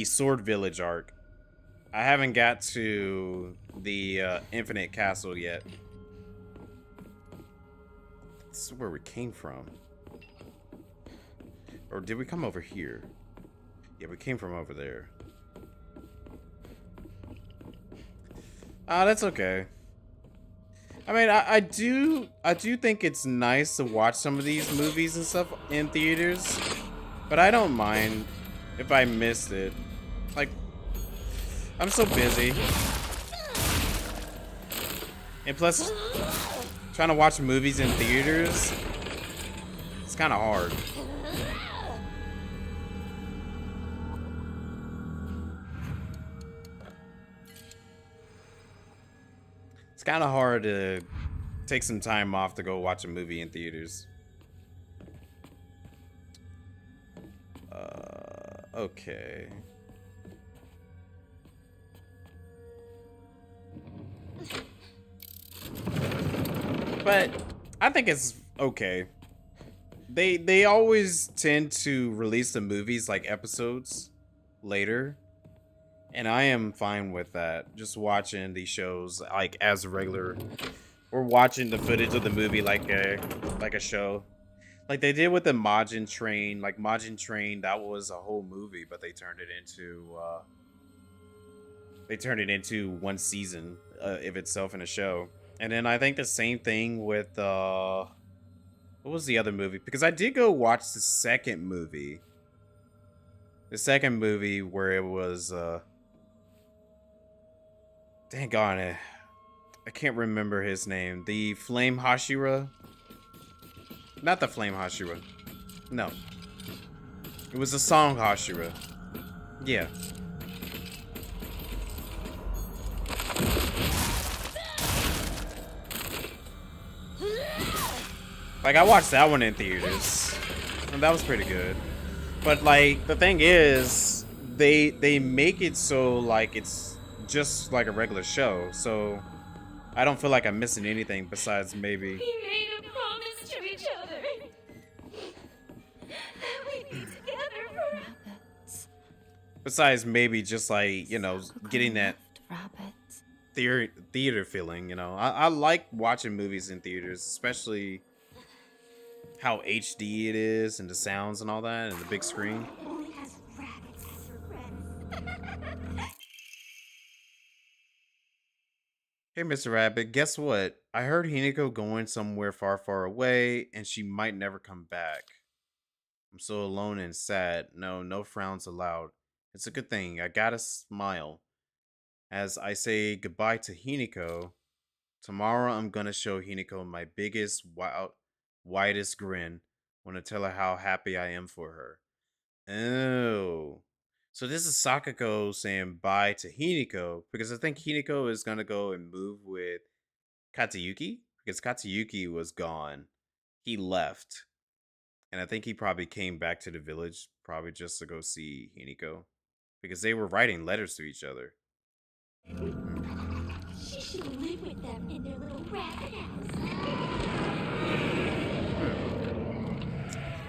S1: Sword Village arc. I haven't got to the Infinite Castle yet. This is where we came from. Or did we come over here? Yeah, we came from over there. Ah, that's okay. I mean, I do think it's nice to watch some of these movies and stuff in theaters, but I don't mind if I missed it. Like, I'm so busy. And plus, trying to watch movies in theaters, it's kind of hard. It's kind of hard to take some time off to go watch a movie in theaters. Okay. But I think it's okay. They always tend to release the movies like episodes later. And I am fine with that. Just watching these shows like as a regular, or watching the footage of the movie like a show, like they did with the Majin Train. Like Majin Train, that was a whole movie, but they turned it into one season of itself in a show. And then I think the same thing with what was the other movie? Because I did go watch the second movie. The second movie where it was dang on it. I can't remember his name. The Flame Hashira? Not the Flame Hashira. No. It was the song Hashira. Yeah. Like, I watched that one in theaters. And that was pretty good. But, like, the thing is, they make it so, like, it's just like a regular show, so I don't feel like I'm missing anything besides maybe.
S4: We made a promise to each other. That we'd be together forever.
S1: Besides maybe just like, you know, getting that
S3: Rabbits.
S1: theater feeling, you know. I like watching movies in theaters, especially how HD it is and the sounds and all that and the big screen.
S4: Only has rabbits as her friends.
S1: Hey, Mr. Rabbit, guess what? I heard Hinako going somewhere far, far away, and she might never come back. I'm so alone and sad. No frowns allowed. It's a good thing. I gotta smile. As I say goodbye to Hinako, tomorrow I'm gonna show Hinako my biggest, widest grin. Wanna tell her how happy I am for her. Oh. So this is Sakako saying bye to Hinako, because I think Hinako is going to go and move with Katsuyuki, because Katsuyuki was gone. He left. And I think he probably came back to the village, probably just to go see Hinako, because they were writing letters to each other.
S4: She should live with them in their little rabbit house.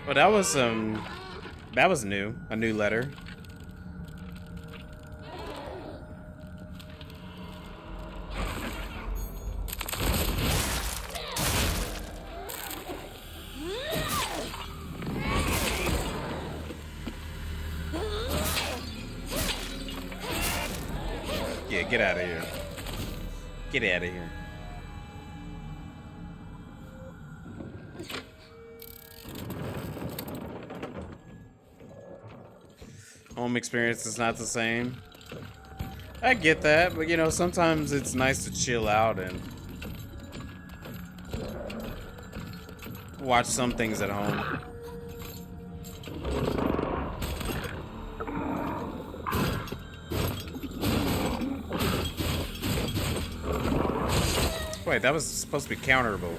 S1: Well, that was new. A new letter. Yeah, get out of here. Get out of here. Oh home experience is not the same. I get that, but you know, sometimes it's nice to chill out and watch some things at home. Wait, that was supposed to be counterable.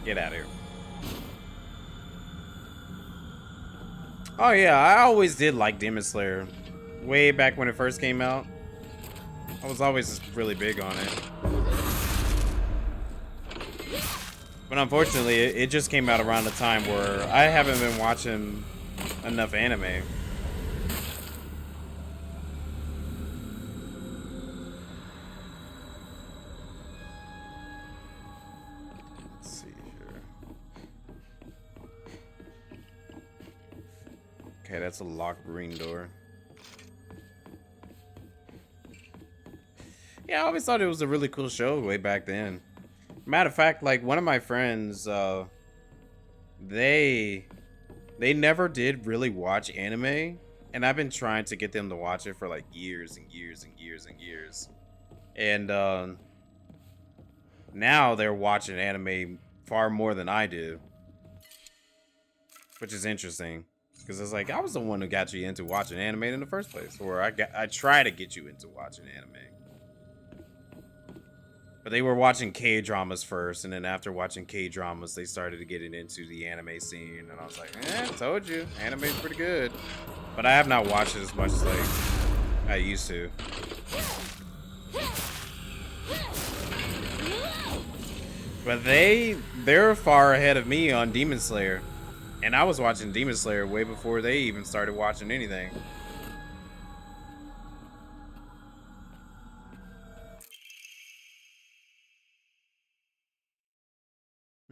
S1: Get out of here. Oh yeah, I always did like Demon Slayer. Way back when it first came out. I was always really big on it. But unfortunately, it just came out around the time where I haven't been watching enough anime. Let's see here. Okay, that's a locked green door. Yeah, I always thought it was a really cool show way back then. Matter of fact, like one of my friends, they never did really watch anime, and I've been trying to get them to watch it for like years and years and years and years. And now they're watching anime far more than I do, which is interesting because it's like I was the one who got you into watching anime in the first place, or I try to get you into watching anime. But they were watching K-dramas first, and then after watching K-dramas, they started getting into the anime scene, and I was like, I told you, anime's pretty good. But I have not watched it as much as like I used to. But they're far ahead of me on Demon Slayer. And I was watching Demon Slayer way before they even started watching anything.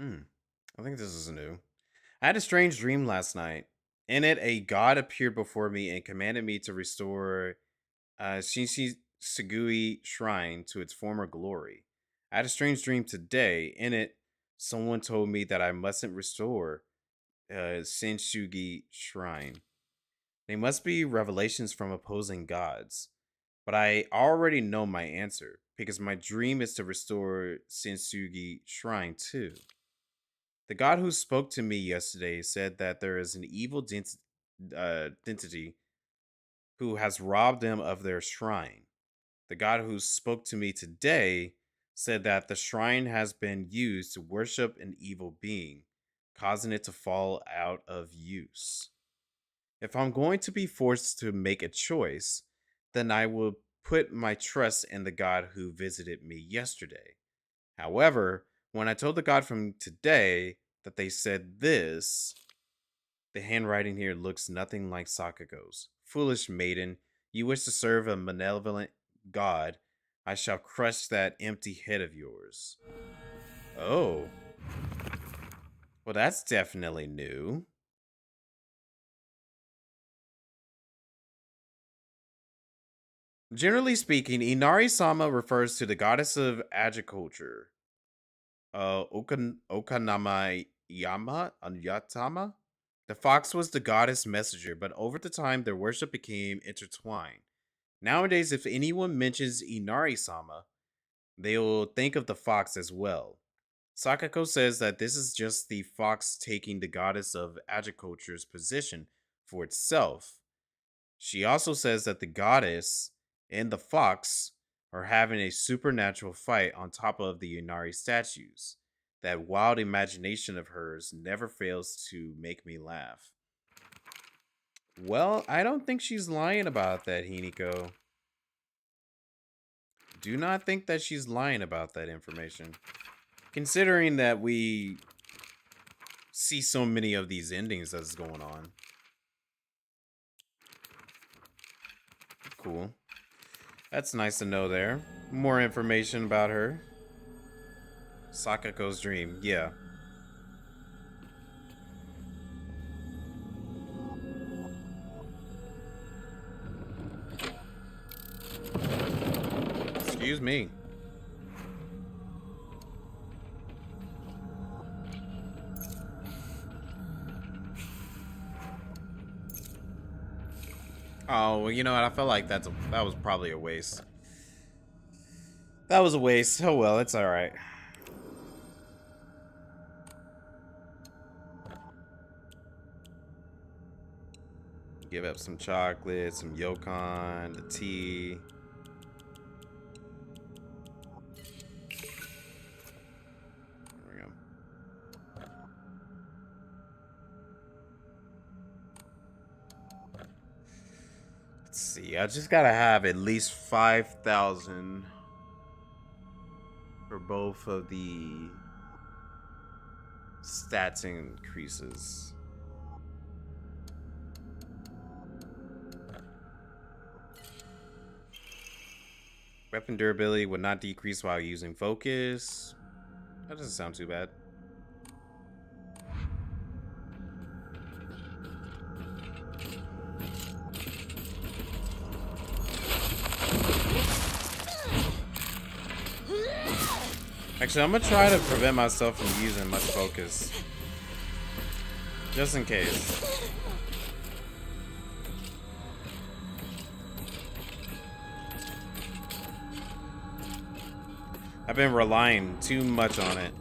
S1: I think this is new. I had a strange dream last night. In it, a god appeared before me and commanded me to restore Shinshi Sugui Shrine to its former glory. I had a strange dream today. In it, someone told me that I mustn't restore Shinsugi Shrine. They must be revelations from opposing gods. But I already know my answer because my dream is to restore Shinsugi Shrine too. The god who spoke to me yesterday said that there is an evil entity who has robbed them of their shrine. The god who spoke to me today said that the shrine has been used to worship an evil being, causing it to fall out of use. If I'm going to be forced to make a choice, then I will put my trust in the god who visited me yesterday. However, when I told the god from today that they said this, the handwriting here looks nothing like Sakako's. Foolish maiden, you wish to serve a malevolent god. I shall crush that empty head of yours. Oh. Well, that's definitely new. Generally speaking, Inari-sama refers to the goddess of agriculture, Okanama Yatama. The fox was the goddess messenger, but over the time their worship became intertwined. Nowadays, if anyone mentions Inari-sama, they will think of the fox as well. Sakako says that this is just the fox taking the goddess of agriculture's position for itself. She also says that the goddess and the fox are having a supernatural fight on top of the Inari statues. That wild imagination of hers never fails to make me laugh. Well, I don't think she's lying about that, Hiniko. Do not think that she's lying about that information. Considering that we see so many of these endings that's going on. Cool. That's nice to know there. More information about her. Sakako's dream. Yeah. Excuse me. Oh, well, you know what? I felt like that was probably a waste. That was a waste. Oh well, it's alright. Give up some chocolate, some yokon, the tea. There we go. Let's see. I just gotta have at least 5,000 for both of the stats increases. Weapon durability would not decrease while using focus. That doesn't sound too bad. Actually, I'm gonna try to prevent myself from using much focus. Just in case. I've been relying too much on it.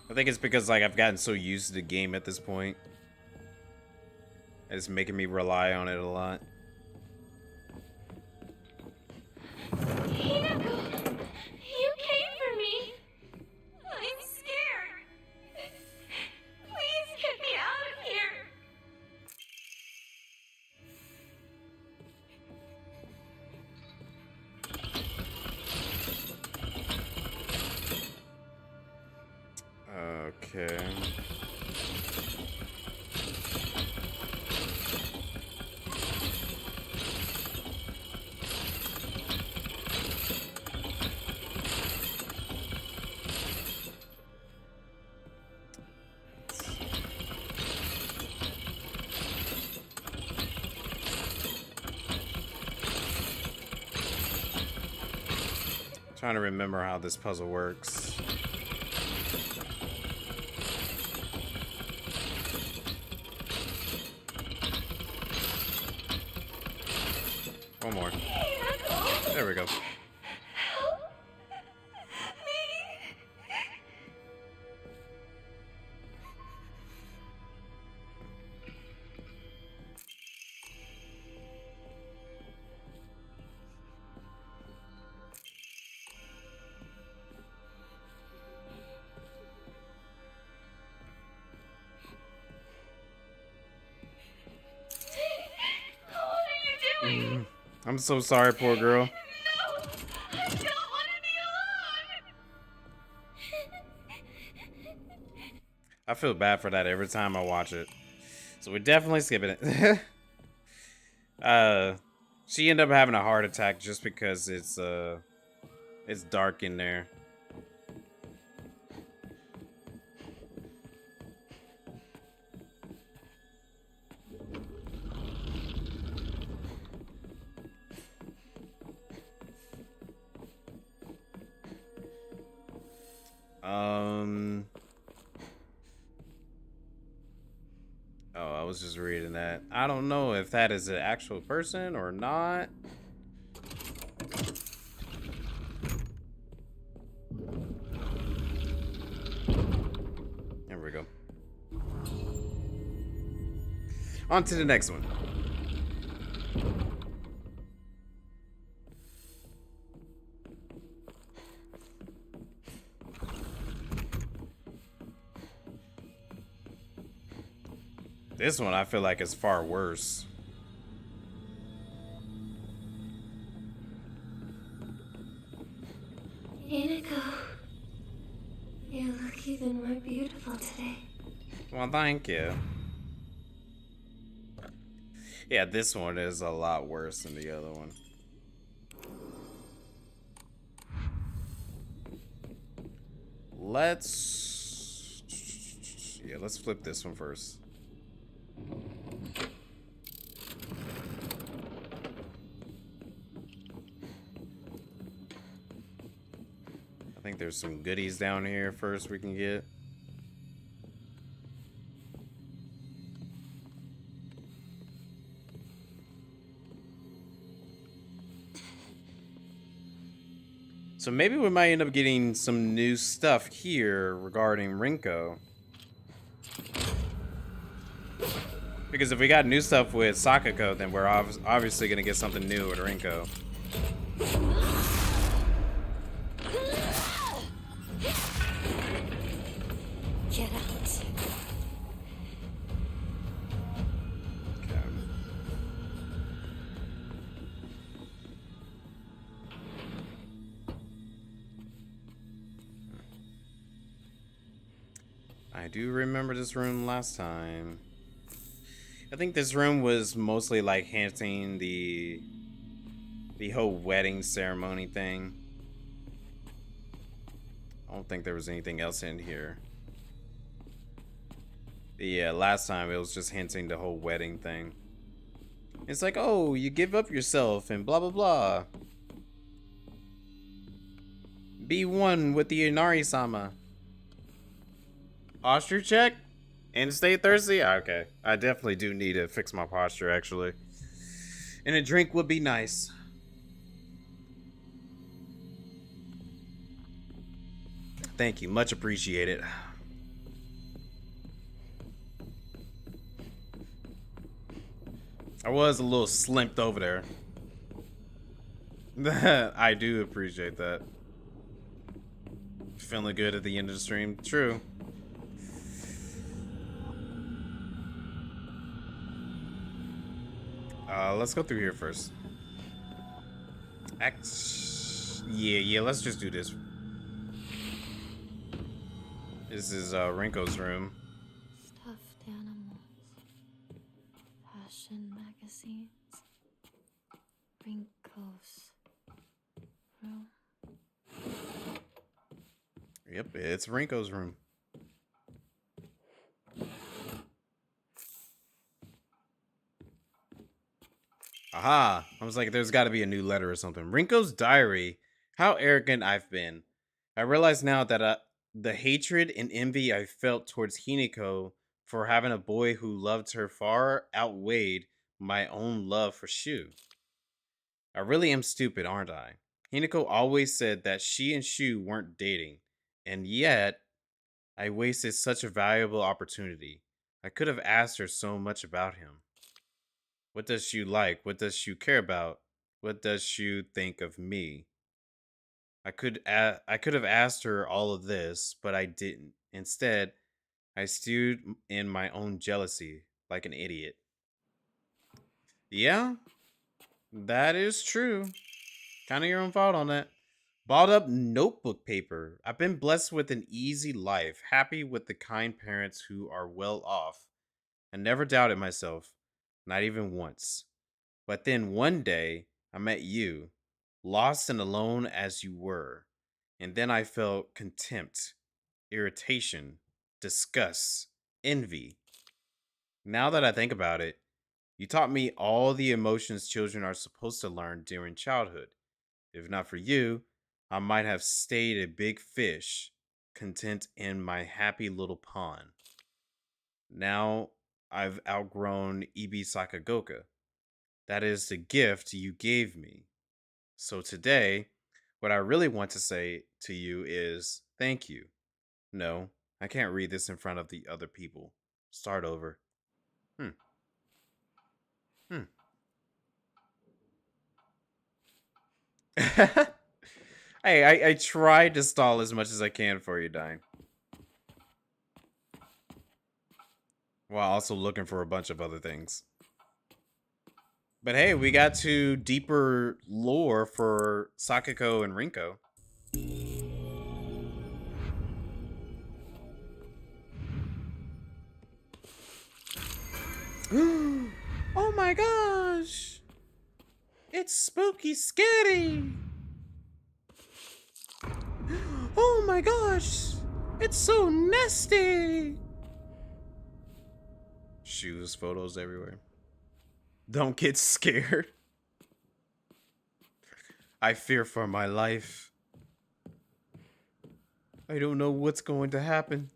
S1: I think it's because like I've gotten so used to the game at this point. It's making me rely on it a lot.
S4: Hinako, you came for me. I'm scared. Please get me out of here.
S1: Okay. Trying to remember how this puzzle works. One more. There we go.
S4: What are you doing?
S1: I'm so sorry, poor girl.
S4: No, I don't want to be alone.
S1: I feel bad for that every time I watch it. So we're definitely skipping it. She ended up having a heart attack just because it's dark in there. Oh, I was just reading that. I don't know if that is an actual person or not. There we go. On to the next one. This one I feel like is far worse.
S4: Hinako, you look even more beautiful today.
S1: Well, thank you. Yeah, this one is a lot worse than the other one. Let's flip this one first. I think there's some goodies down here first we can get. So maybe we might end up getting some new stuff here regarding Rinko. Because if we got new stuff with Sakako, then we're obviously going to get something new with Rinko.
S3: Get out.
S1: Okay. I do remember this room last time. I think this room was mostly like hinting the whole wedding ceremony thing. I don't think there was anything else in here. Yeah, last time it was just hinting the whole wedding thing. It's like, oh, you give up yourself and blah blah blah. Be one with the Inari-sama. Posture check? And stay thirsty? Okay. I definitely do need to fix my posture, actually. And a drink would be nice. Thank you. Much appreciated. I was a little slimped over there. I do appreciate that. Feeling good at the end of the stream. True. Let's go through here first. Yeah, let's just do this. This is Rinko's room.
S3: Stuffed animals. Fashion magazines. Rinko's room.
S1: Yep, it's Rinko's room. Aha! I was like, there's got to be a new letter or something. Rinko's diary. How arrogant I've been. I realize now that the hatred and envy I felt towards Hinako for having a boy who loved her far outweighed my own love for Shu. I really am stupid, aren't I? Hinako always said that she and Shu weren't dating, and yet I wasted such a valuable opportunity. I could have asked her so much about him. What does Shu like? What does Shu care about? What does Shu think of me? I could have asked her all of this, but I didn't. Instead, I stewed in my own jealousy like an idiot. Yeah, that is true. Kind of your own fault on that. Balled up notebook paper. I've been blessed with an easy life, happy with the kind parents who are well off. I never doubted myself, not even once. But then one day, I met you, lost and alone as you were. And then I felt contempt, irritation, disgust, envy. Now that I think about it, you taught me all the emotions children are supposed to learn during childhood. If not for you, I might have stayed a big fish, content in my happy little pond. Now I've outgrown Ibi Sakagoka. That is the gift you gave me. So today, what I really want to say to you is thank you. No, I can't read this in front of the other people. Start over. Hmm. Hey, I tried to stall as much as I can for you, Dine. while also looking for a bunch of other things. But hey, we got to deeper lore for Sakiko and Rinko. Oh my gosh! It's spooky scary! Oh my gosh! It's so nasty! Shoes, photos everywhere. Don't get scared. I fear for my life. I don't know what's going to happen.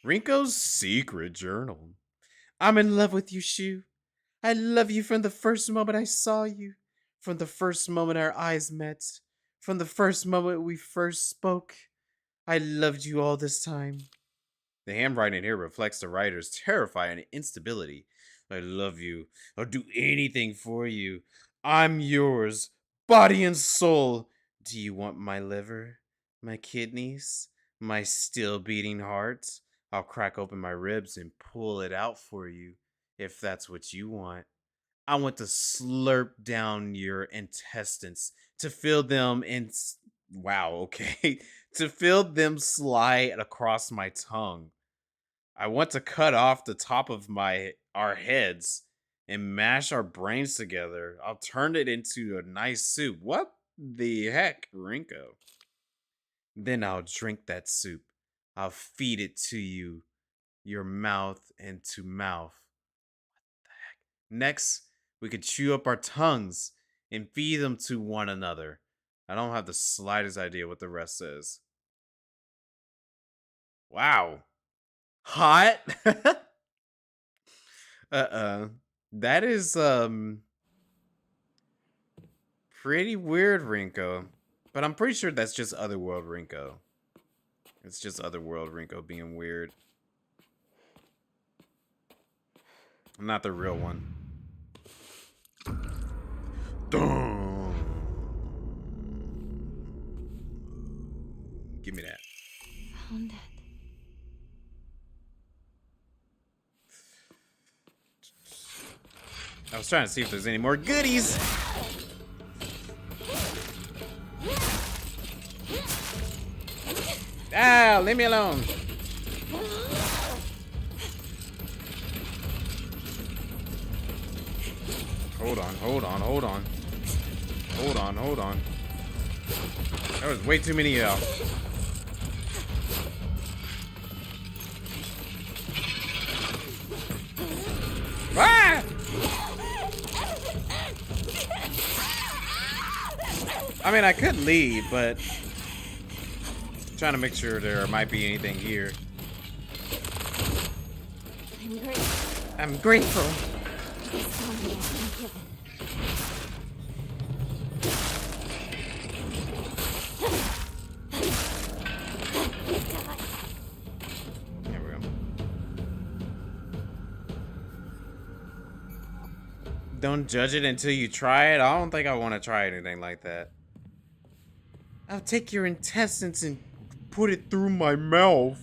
S1: Rinko's secret journal. I'm in love with you, Shu. I love you from the first moment I saw you. From the first moment our eyes met. From the first moment we first spoke. I loved you all this time. The handwriting here reflects the writer's terrifying instability. I love you. I'll do anything for you. I'm yours, body and soul. Do you want my liver? My kidneys? My still beating heart? I'll crack open my ribs and pull it out for you, if that's what you want. I want to slurp down your intestines, to feel them in... Wow, okay. To feel them slide across my tongue. I want to cut off the top of our heads and mash our brains together. I'll turn it into a nice soup. What the heck, Rinko? Then I'll drink that soup. I'll feed it to you, your mouth and to mouth. What the heck? Next, we could chew up our tongues and feed them to one another. I don't have the slightest idea what the rest says. Wow. Hot? That is pretty weird, Rinko. But I'm pretty sure that's just Otherworld Rinko. It's just Otherworld Rinko being weird. Not the real one. Dun. Give me that.
S3: Found it.
S1: I was trying to see if there's any more goodies. Ah, leave me alone. Hold on, hold on, hold on. Hold on, hold on. There was way too many of y'all. Ah! I mean, I could leave, but I'm trying to make sure there might be anything here. I'm grateful. There we go. Don't judge it until you try it. I don't think I want to try anything like that. I'll take your intestines and put it through my mouth.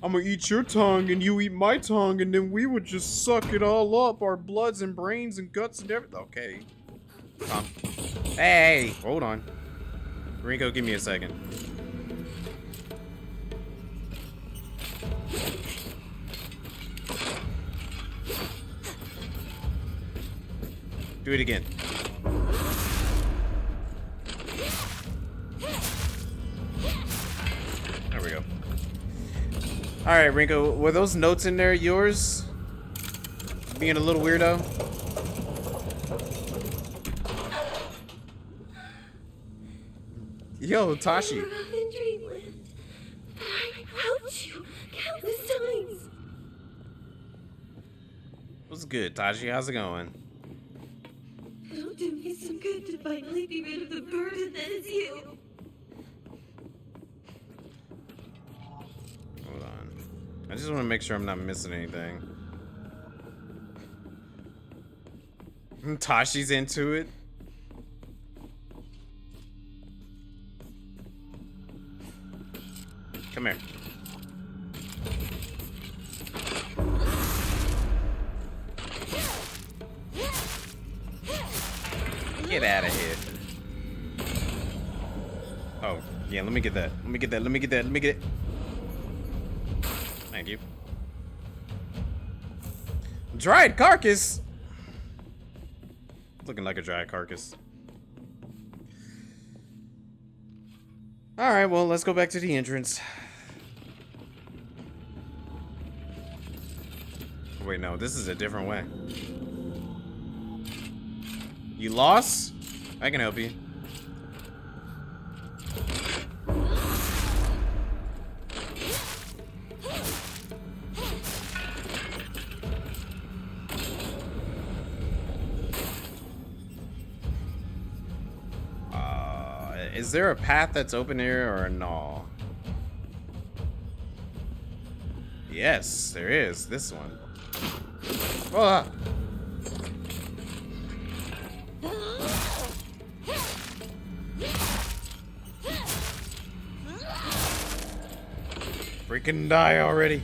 S1: I'm gonna eat your tongue and you eat my tongue, and then we would just suck it all up, our bloods and brains and guts and everything. Okay. Hey, hold on. Rinko, give me a second. Do it again. There we go. Alright, Rinko, were those notes in there yours? Being a little weirdo? Yo, Tashi.
S4: You're up in dreamland. I helped you countless times.
S1: What's good, Tashi? How's it going?
S4: It'll do me some good to finally be rid of the burden that is you.
S1: Hold on. I just want to make sure I'm not missing anything. Tashi's into it. Come here. Get out of here. Oh, yeah, let me get that. Let me get that. Let me get that. Let me get it. Thank you. Dried carcass. Looking like a dried carcass. Alright, well, let's go back to the entrance. Wait, no, this is a different way. You lost? I can help you. Is there a path that's open here or no? Yes, there is. This one. Ah! Freaking die already.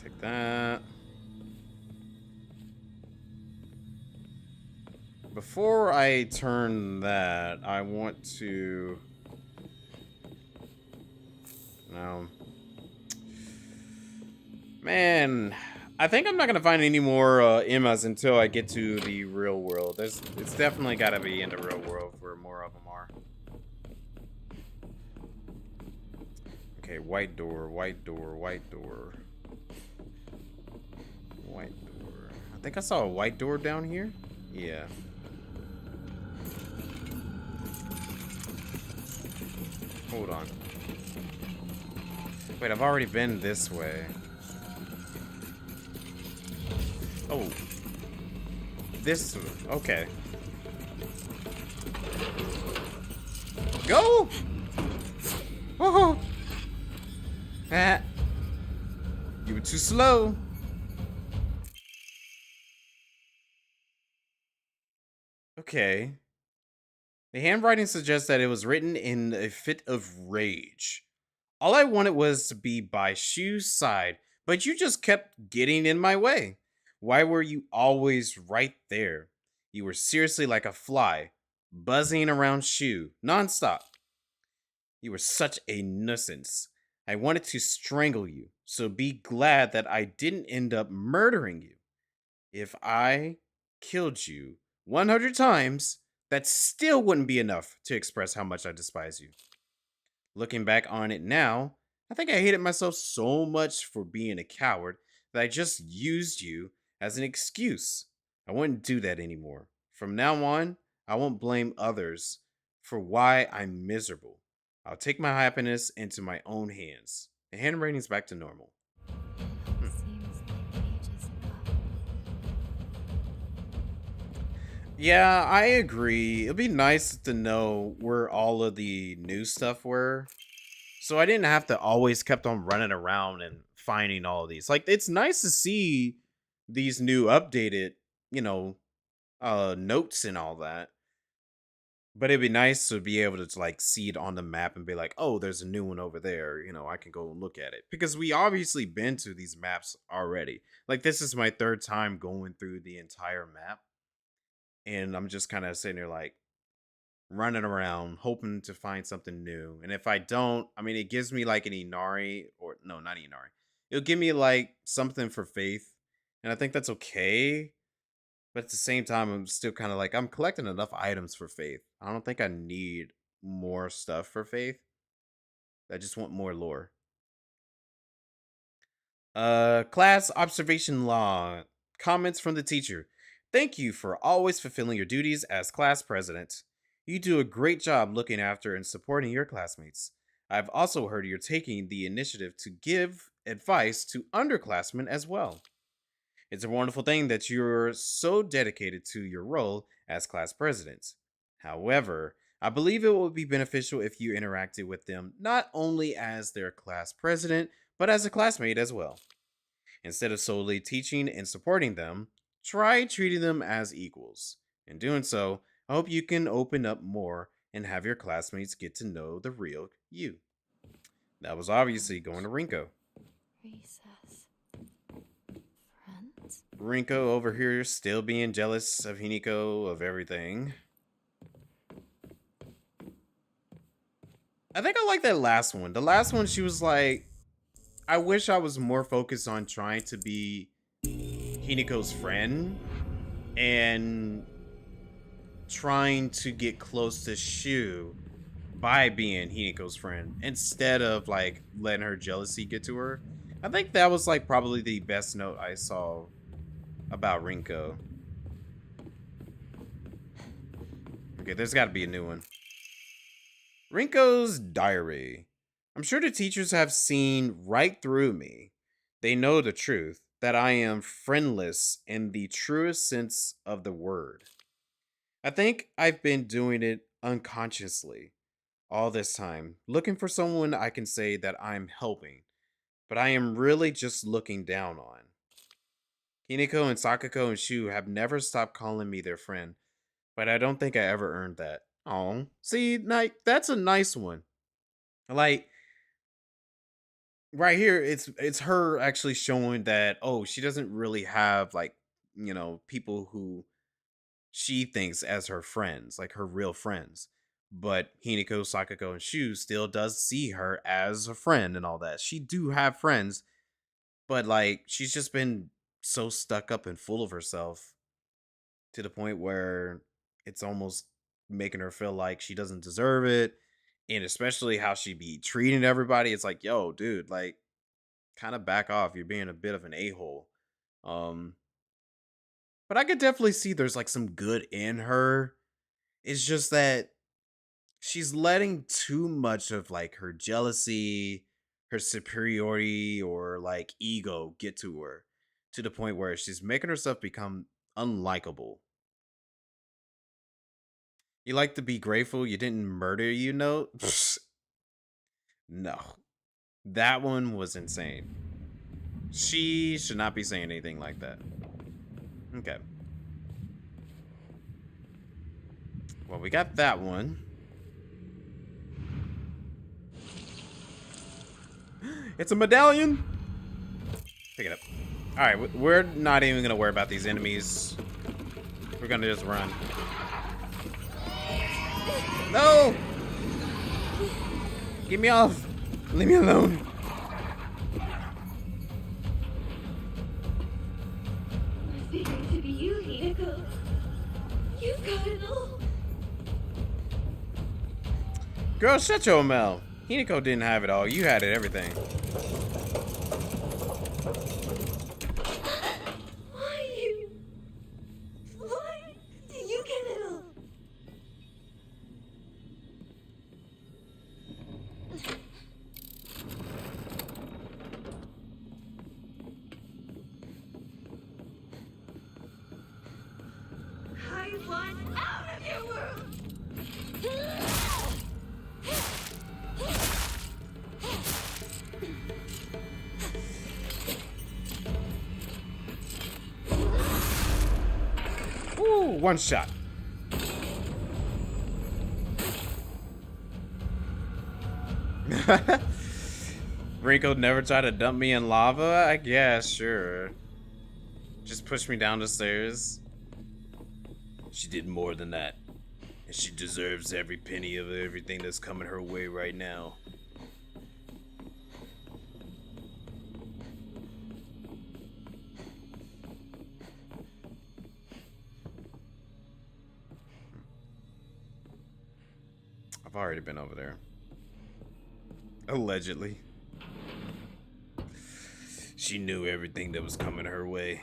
S1: Take that. Before I turn that, I want to... No. Man, I think I'm not gonna find any more Emmas until I get to the real world. It's definitely gotta be in the real world where more of them are. Okay, white door, white door, white door. White door. I think I saw a white door down here. Yeah. Hold on. Wait, I've already been this way. Oh. This, okay. Go! Oh! Ah. You were too slow. Okay. The handwriting suggests that it was written in a fit of rage. All I wanted was to be by Shu's side, but you just kept getting in my way. Why were you always right there? You were seriously like a fly, buzzing around Shu, nonstop. You were such a nuisance. I wanted to strangle you, so be glad that I didn't end up murdering you. If I killed you 100 times, that still wouldn't be enough to express how much I despise you. Looking back on it now, I think I hated myself so much for being a coward that I just used you as an excuse. I wouldn't do that anymore. From now on, I won't blame others for why I'm miserable. I'll take my happiness into my own hands. The handwriting's back to normal.
S3: Seems like ages ago.
S1: Yeah, I agree. It'd be nice to know where all of the new stuff were. So I didn't have to always kept on running around and finding all of these. Like, it's nice to see these new updated, you know, notes and all that. But it'd be nice to be able to like see it on the map and be like, oh, there's a new one over there. You know, I can go and look at it. Because we obviously been to these maps already. Like, this is my third time going through the entire map. And I'm just kind of sitting there like running around hoping to find something new. And if I don't, I mean, it gives me like an Inari, or no, not Inari. It'll give me like something for faith. And I think that's okay. But at the same time, I'm still kind of like, I'm collecting enough items for faith. I don't think I need more stuff for faith. I just want more lore. Class observation log. Comments from the teacher. Thank you for always fulfilling your duties as class president. You do a great job looking after and supporting your classmates. I've also heard you're taking the initiative to give advice to underclassmen as well. It's a wonderful thing that you're so dedicated to your role as class president. However, I believe it would be beneficial if you interacted with them not only as their class president, but as a classmate as well. Instead of solely teaching and supporting them, try treating them as equals. In doing so, I hope you can open up more and have your classmates get to know the real you. That was obviously going to Rinko.
S3: Recess. Friends?
S1: Rinko over here still being jealous of Hiniko, of everything. I think I like that last one. The last one, she was like, I wish I was more focused on trying to be Hiniko's friend and trying to get close to Shu by being Hiniko's friend instead of like letting her jealousy get to her. I think that was like probably the best note I saw about Rinko. Okay, there's got to be a new one. Rinko's diary. I'm sure the teachers have seen right through me. They know the truth, that I am friendless in the truest sense of the word. I think I've been doing it unconsciously all this time, looking for someone I can say that I'm helping, but I am really just looking down on. Hiniko and Sakako and Shu have never stopped calling me their friend, but I don't think I ever earned that. Oh, see, like that's a nice one. Like right here, it's her actually showing that she doesn't really have like people who she thinks as her friends, like her real friends. But Hiniko, Sakako, and Shu still does see her as a friend and all that. She do have friends, but like she's just been so stuck up and full of herself to the point where it's almost making her feel like she doesn't deserve it. And especially how she be treating everybody. It's like, yo, dude, like kind of back off. You're being a bit of an a-hole. Um, but I could definitely see there's like some good in her. It's just that she's letting too much of like her jealousy, her superiority, or like ego get to her to the point where she's making herself become unlikable. You like to be grateful you didn't murder, you know? No. That one was insane. She should not be saying anything like that. Okay. Well, we got that one. It's a medallion. Pick it up. All right, we're not even gonna worry about these enemies. We're gonna just run. No! Get me off! Leave me alone.
S4: I figured it to be you, Hinako. You've got it all.
S1: Girl, shut your mouth. Hinako didn't have it all. You had it, everything.
S4: Why did you get it all? I want out of your world.
S1: Ooh, one shot. Rinko never tried to dump me in lava? I guess, sure. Just push me down the stairs. She did more than that. And she deserves every penny of everything that's coming her way right now. I've already been over there. Allegedly. She knew everything that was coming her way.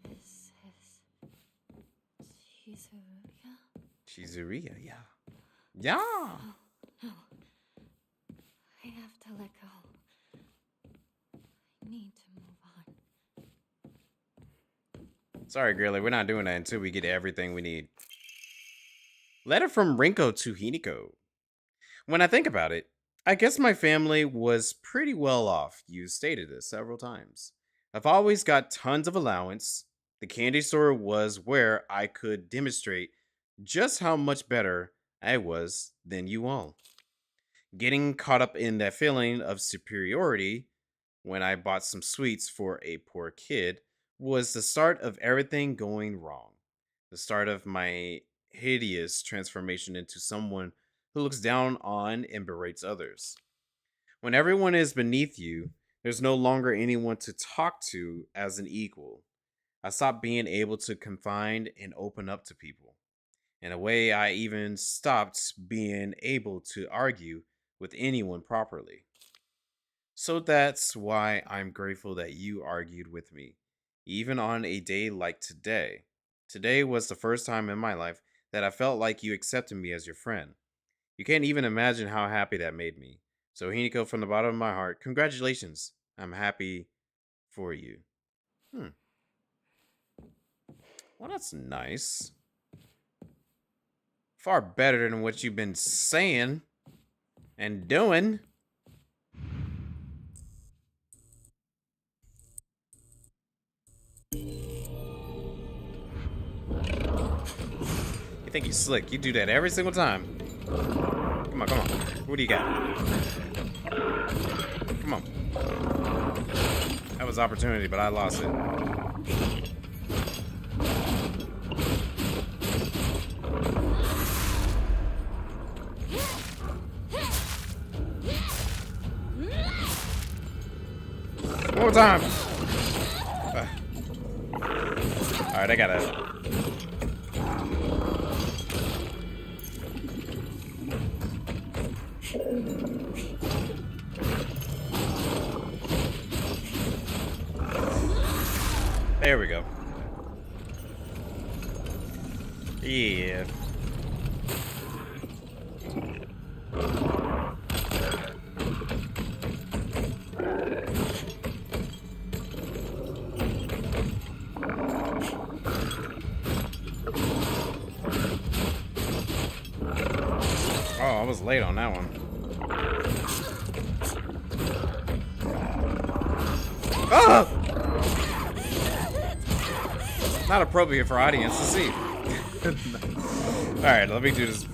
S3: This is Chizuruya?
S1: Chizuruya, yeah. Yeah!
S3: No. I have to let go. I need to move on.
S1: Sorry, girlie, we're not doing that until we get everything we need. Letter from Rinko to Hiniko. When I think about it, I guess my family was pretty well off. You stated this several times. I've always got tons of allowance. The candy store was where I could demonstrate just how much better I was than you all. Getting caught up in that feeling of superiority when I bought some sweets for a poor kid was the start of everything going wrong. The start of my hideous transformation into someone who looks down on and berates others. When everyone is beneath you, there's no longer anyone to talk to as an equal. I stopped being able to confide and open up to people. In a way, I even stopped being able to argue with anyone properly. So that's why I'm grateful that you argued with me, even on a day like today. Today was the first time in my life that I felt like you accepted me as your friend. You can't even imagine how happy that made me. So, Hiniko, from the bottom of my heart, congratulations. I'm happy for you. Hmm. Well, that's nice. Far better than what you've been saying and doing. You think you're slick. You do that every single time. Come on, come on. What do you got? Come on. That was opportunity, but I lost it. One more time. Alright, I gotta. There we go. Yeah. Oh, I was late on that one. Oh! Not appropriate for audience to see. Alright, let me do this.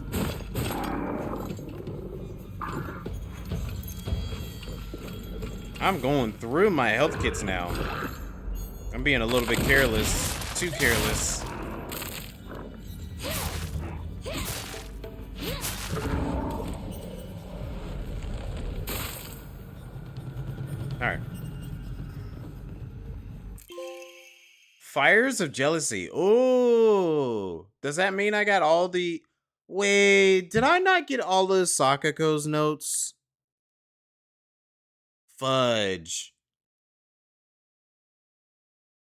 S1: I'm going through my health kits now. I'm being a little bit careless. Too careless. Alright. Fires of jealousy. Oh, does that mean I got all the... Wait, did I not get all the Sakako's notes? Fudge.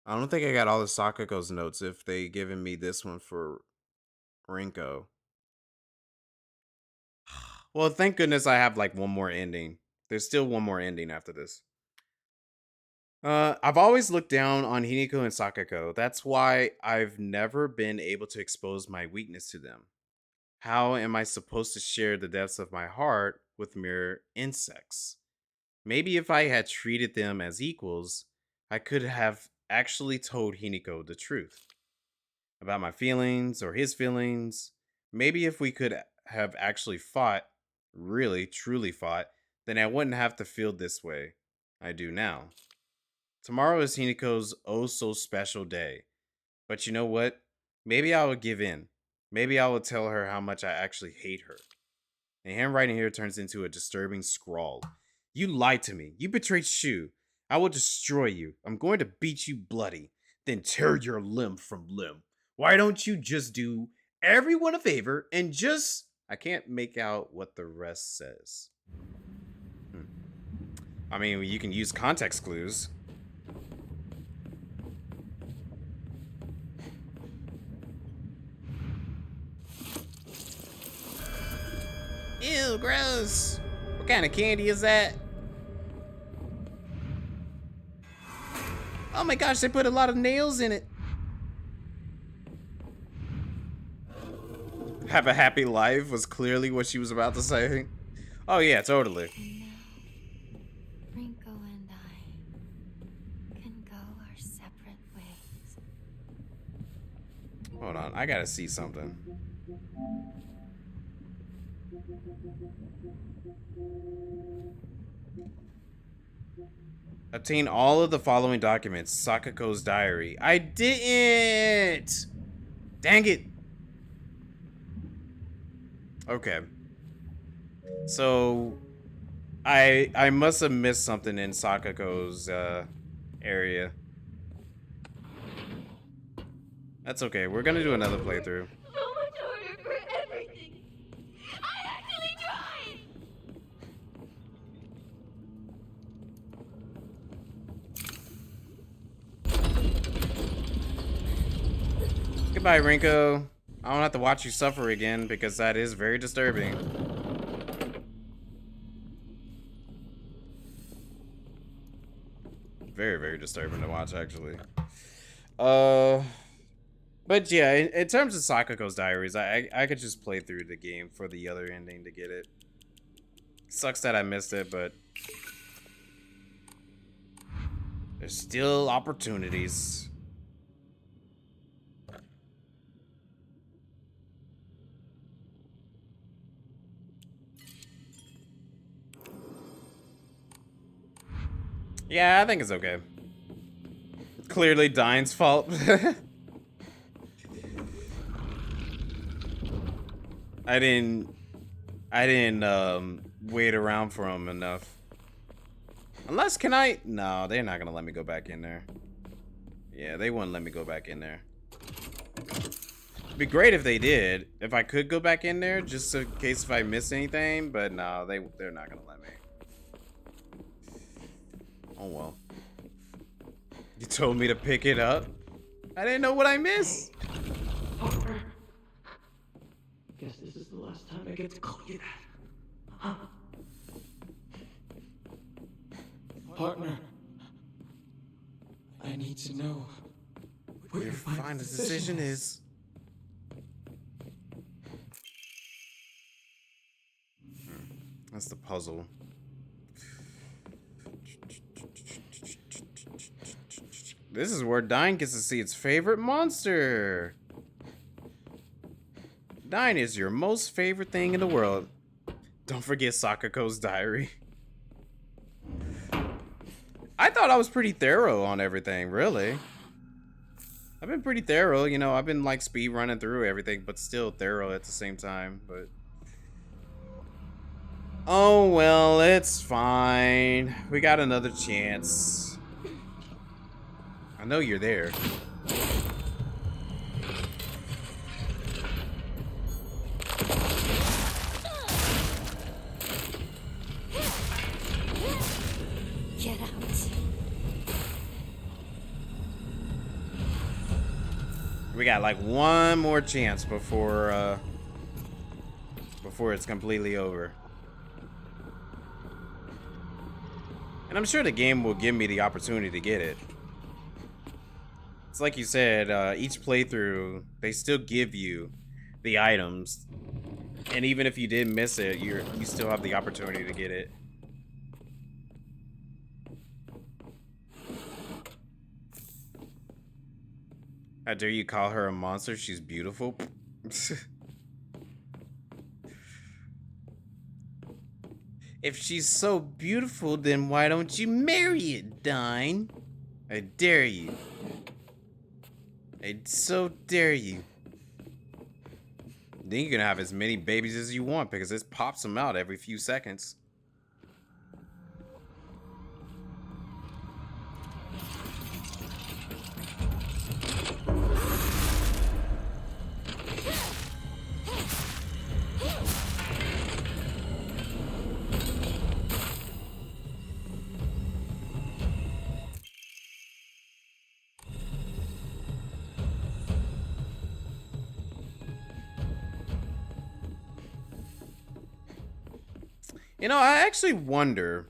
S1: I don't think I got all the Sakako's notes if they given me this one for Rinko. Well, thank goodness I have like one more ending. There's still one more ending after this. I've always looked down on Hiniko and Sakako. That's why I've never been able to expose my weakness to them. How am I supposed to share the depths of my heart with mere insects? Maybe if I had treated them as equals, I could have actually told Hiniko the truth about my feelings or his feelings. Maybe if we could have actually fought, really, truly fought, then I wouldn't have to feel this way I do now. Tomorrow is Hiniko's oh so special day. But you know what? Maybe I will give in. Maybe I will tell her how much I actually hate her. The handwriting here turns into a disturbing scrawl. You lied to me. You betrayed Shu. I will destroy you. I'm going to beat you bloody, then tear your limb from limb. Why don't you just do everyone a favor and just... I can't make out what the rest says. I mean, you can use context clues. Ew, gross. What kind of candy is that? Oh my gosh, they put a lot of nails in it. Have a happy life was clearly what she was about to say. Oh yeah, totally.
S3: And now, Rinko and I can go our separate ways.
S1: Hold on, I gotta see something. Obtain all of the following documents. Sakako's diary. I didn't! Dang it! Okay. So I must have missed something in Sakako's area. That's okay. We're gonna do another playthrough.
S4: So much harder for everything. I actually tried.
S1: Goodbye, Rinko. I don't have to watch you suffer again because that is very disturbing. Very, very disturbing to watch, actually. But yeah, in terms of Sakako's diaries, I could just play through the game for the other ending to get it. Sucks that I missed it, but there's still opportunities. Yeah, I think it's okay. Clearly Dine's fault. I didn't wait around for him enough. Unless, can I? No, they're not gonna let me go back in there. Yeah, they wouldn't let me go back in there. It'd be great if they did. If I could go back in there, just in case if I missed anything, but no, they're not gonna let me. Oh well. You told me to pick it up? I didn't know what I missed.
S5: Partner. Guess this is the last time I get to call you that. Huh? Partner. I need to know what your final decision is.
S1: That's the puzzle. This is where Dine gets to see its favorite monster. Dine is your most favorite thing in the world. Don't forget Sakako's diary. I thought I was pretty thorough on everything, really. I've been pretty thorough, you know, I've been like speed running through everything, but still thorough at the same time, but oh well, it's fine. We got another chance. I know you're there.
S3: Get out.
S1: We got like one more chance before it's completely over. And I'm sure the game will give me the opportunity to get it. It's like you said, each playthrough, they still give you the items. And even if you did miss it, you still have the opportunity to get it. How dare you call her a monster? She's beautiful. If she's so beautiful, then why don't you marry it, Dine? I dare you. I so dare you. Then you're gonna have as many babies as you want because it pops them out every few seconds. You know, I actually wonder,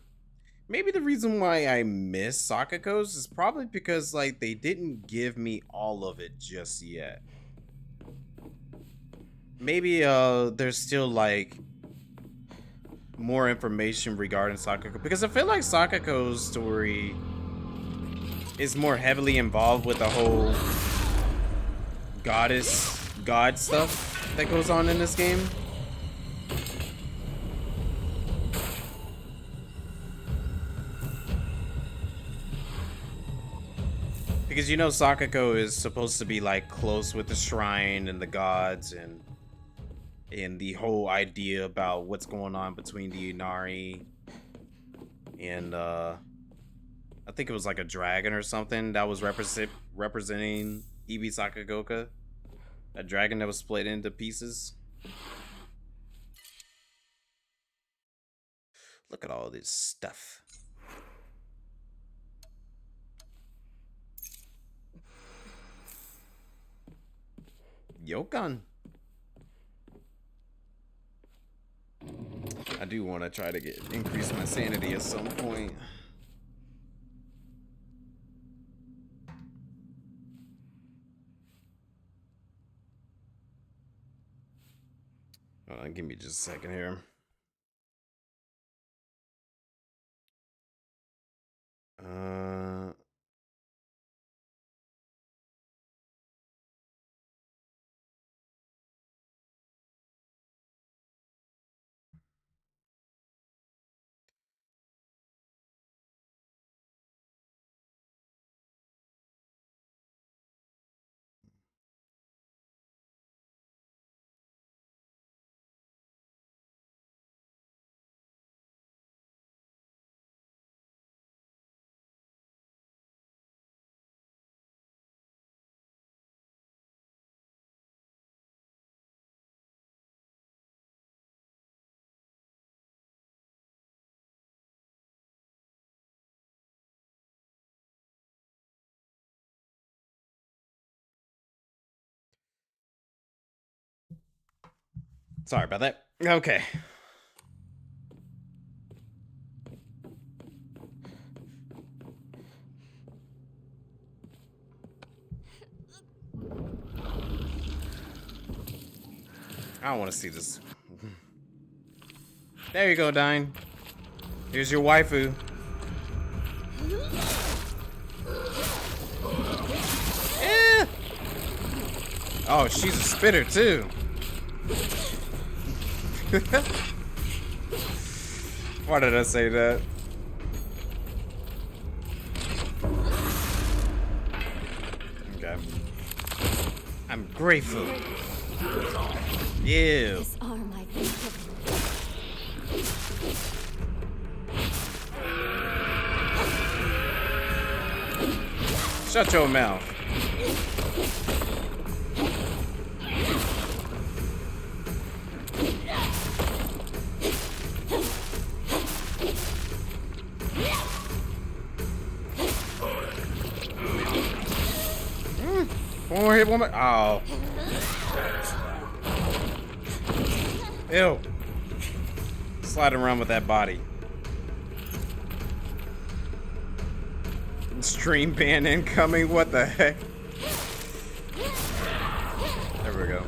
S1: maybe the reason why I miss Sakako's is probably because, like, they didn't give me all of it just yet. Maybe, there's still, like, more information regarding Sakako. Because I feel like Sakako's story is more heavily involved with the whole god stuff that goes on in this game. because you know Sakako is supposed to be like close with the shrine and the gods and the whole idea about what's going on between the Inari and I think it was like a dragon or something that was representing Ibi Sakagoka. A dragon that was split into pieces. Look at all this stuff. Yokan. I do want to try to increase my sanity at some point. Hold on, give me just a second here. Sorry about that. Okay. I don't want to see this. There you go, Dine. Here's your waifu. Eh. Oh, she's a spitter too. Why did I say that? Okay. I'm grateful. Ew.
S3: These are my people.
S1: Shut your mouth. One more hit, one more. Oh. Ew. Sliding around with that body. Stream ban incoming. What the heck? There we go.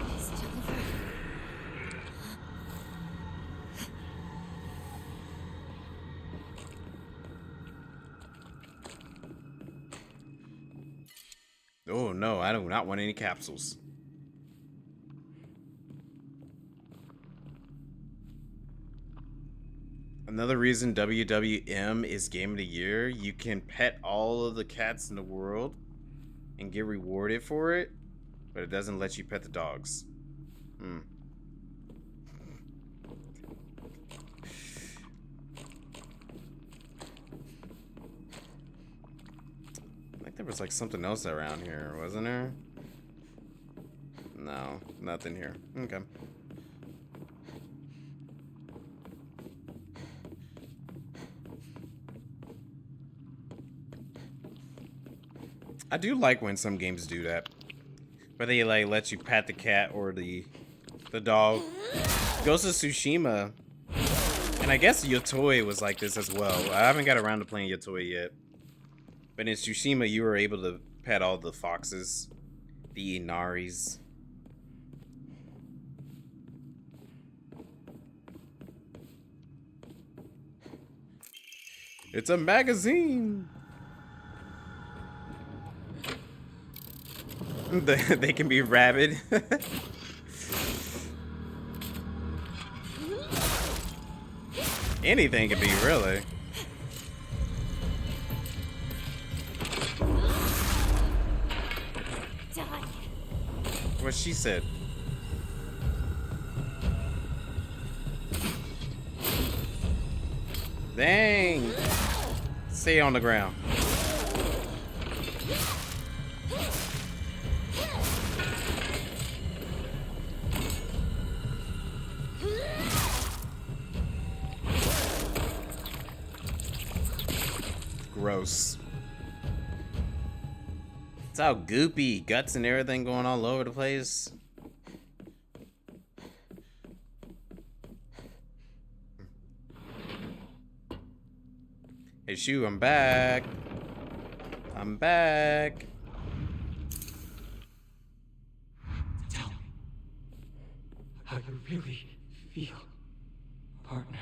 S1: Oh no, I do not want any capsules. Another reason WWM is Game of the Year, you can pet all of the cats in the world and get rewarded for it, but it doesn't let you pet the dogs. I think there was like something else around here, wasn't there? No, nothing here. Okay. I do like when some games do that, where they like let you pat the cat or the dog. Ghost of Tsushima, and I guess Yotoi was like this as well. I haven't got around to playing Yotoi yet, but in Tsushima you were able to pet all the foxes, the Inaris. It's a magazine. They can be rabid. Anything can be, really. what she said. Dang. Stay on the ground. Gross. It's all goopy, guts and everything going all over the place. Hey, Shu, I'm back. I'm back.
S5: Tell me how you really feel, partner.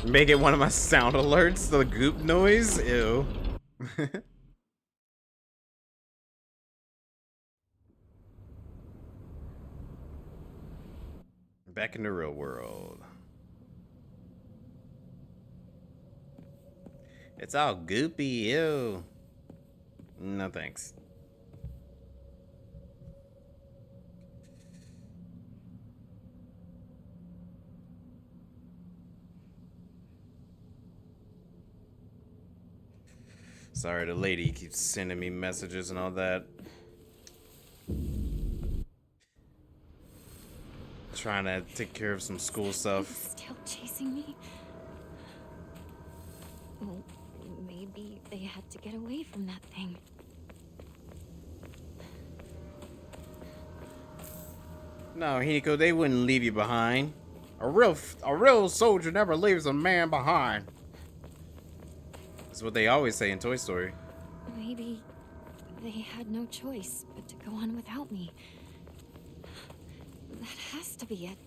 S1: Make it one of my sound alerts, the goop noise. Ew. Back in the real world. It's all goopy, ew. No thanks. Sorry, the lady keeps sending me messages and all that. Trying to take care of some school stuff.
S3: Still chasing me? Well, maybe they had to get away from that thing.
S1: No, Hiko, they wouldn't leave you behind. A real soldier never leaves a man behind. That's what they always say in Toy Story.
S3: Maybe they had no choice but to go on without me. That has to be it.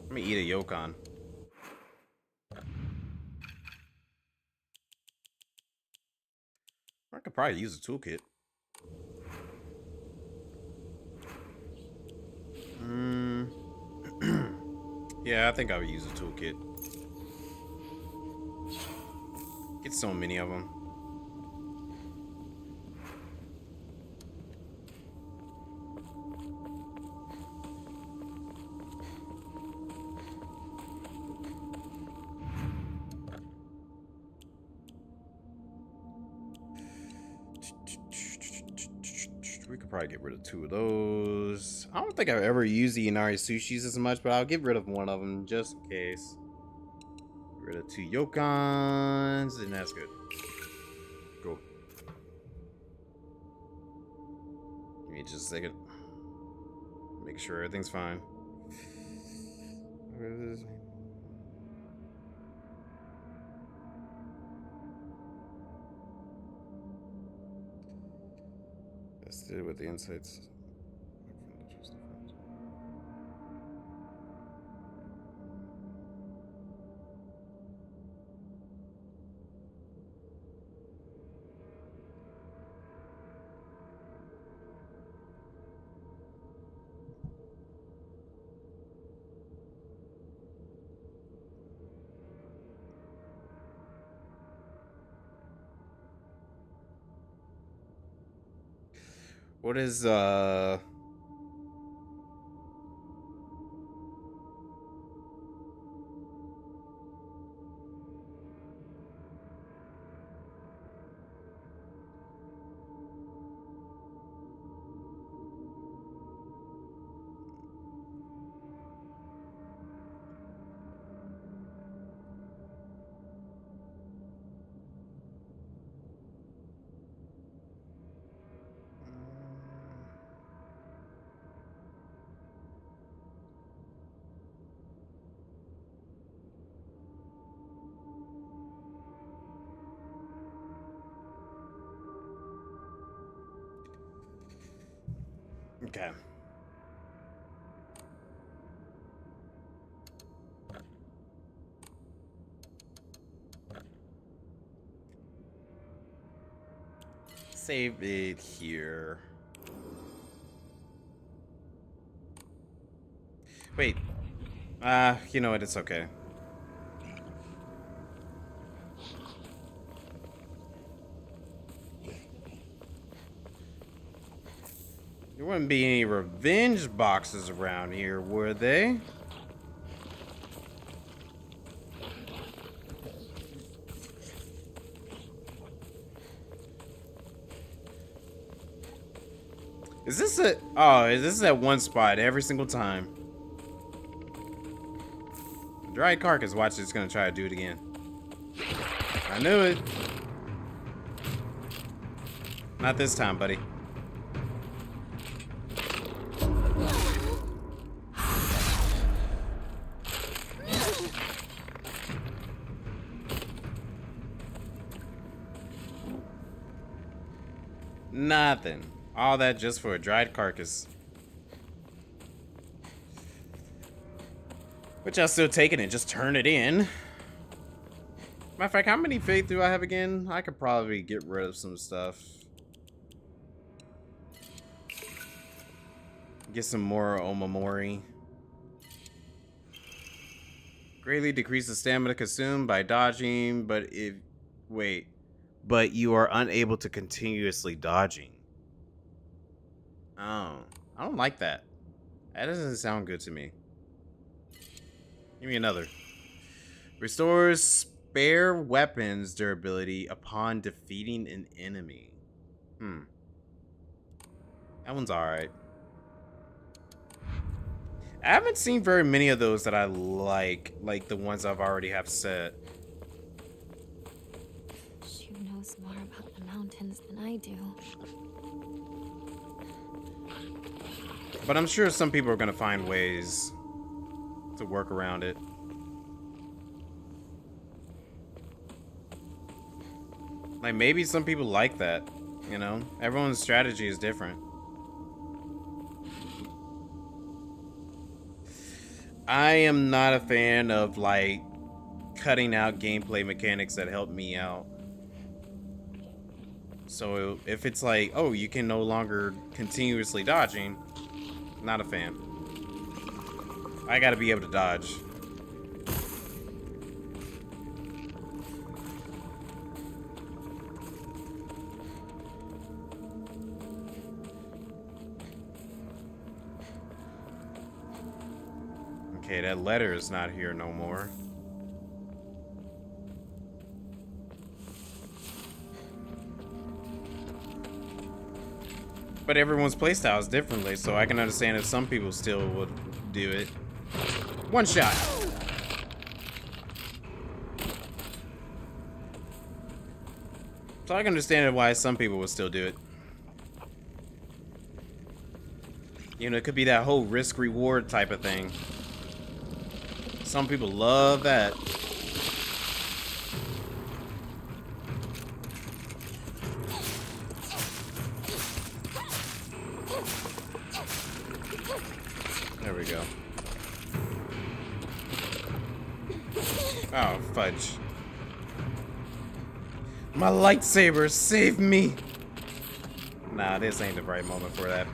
S1: Let me eat a yokon. I could probably use a toolkit. Yeah, I think I would use a toolkit. Get so many of them. We could probably get rid of 2 of those. I don't think I've ever used the Inari sushis as much, but I'll get rid of one of them just in case. Get rid of 2 yokons, and that's good. Cool. Give me just a second. Make sure everything's fine. Where is this? Let's do it with the insights. What is okay. save it here. Wait. You know what? It's okay. There wouldn't be any revenge boxes around here, would they? Is this a... Oh, this is at one spot every single time. Dry carcass, watch, it's gonna try to do it again. I knew it. Not this time, buddy. Nothing. All that just for a dried carcass. Which I'll still take it and just turn it in. Matter of fact, how many faith do I have again? I could probably get rid of some stuff. Get some more Omamori. Greatly decrease the stamina consumed by dodging, but if... Wait. But you are unable to continuously dodging. Oh. I don't like that. That doesn't sound good to me. Give me another. Restores spare weapons durability upon defeating an enemy. That one's alright. I haven't seen very many of those that I like the ones I've already have set.
S3: She knows more about the mountains than I do.
S1: But I'm sure some people are gonna find ways to work around it. Like, maybe some people like that, you know? Everyone's strategy is different. I am not a fan of, like, cutting out gameplay mechanics that help me out. So if it's like, oh, you can no longer continuously dodging, not a fan. I gotta be able to dodge. Okay, that letter is not here no more. But everyone's playstyle is differently, so I can understand if some people still would do it. One shot. So I can understand why some people would still do it. You know, it could be that whole risk-reward type of thing. Some people love that. There we go. Oh, fudge. My lightsaber, save me! Nah, this ain't the right moment for that.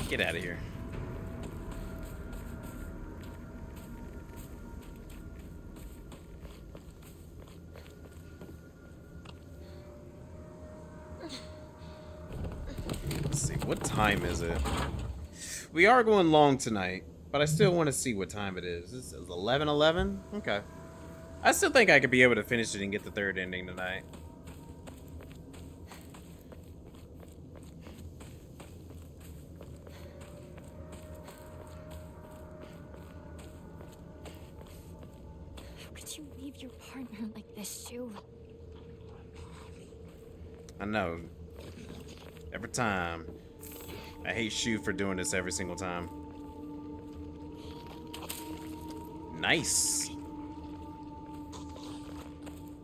S1: Get out of here. Let's see, what time is it? We are going long tonight, but I still want to see what time it is. This is 11:11? Okay. I still think I could be able to finish it and get the third ending tonight.
S3: How could you leave your partner like this, Shu?
S1: I know. Every time. I hate Shu for doing this every single time. Nice.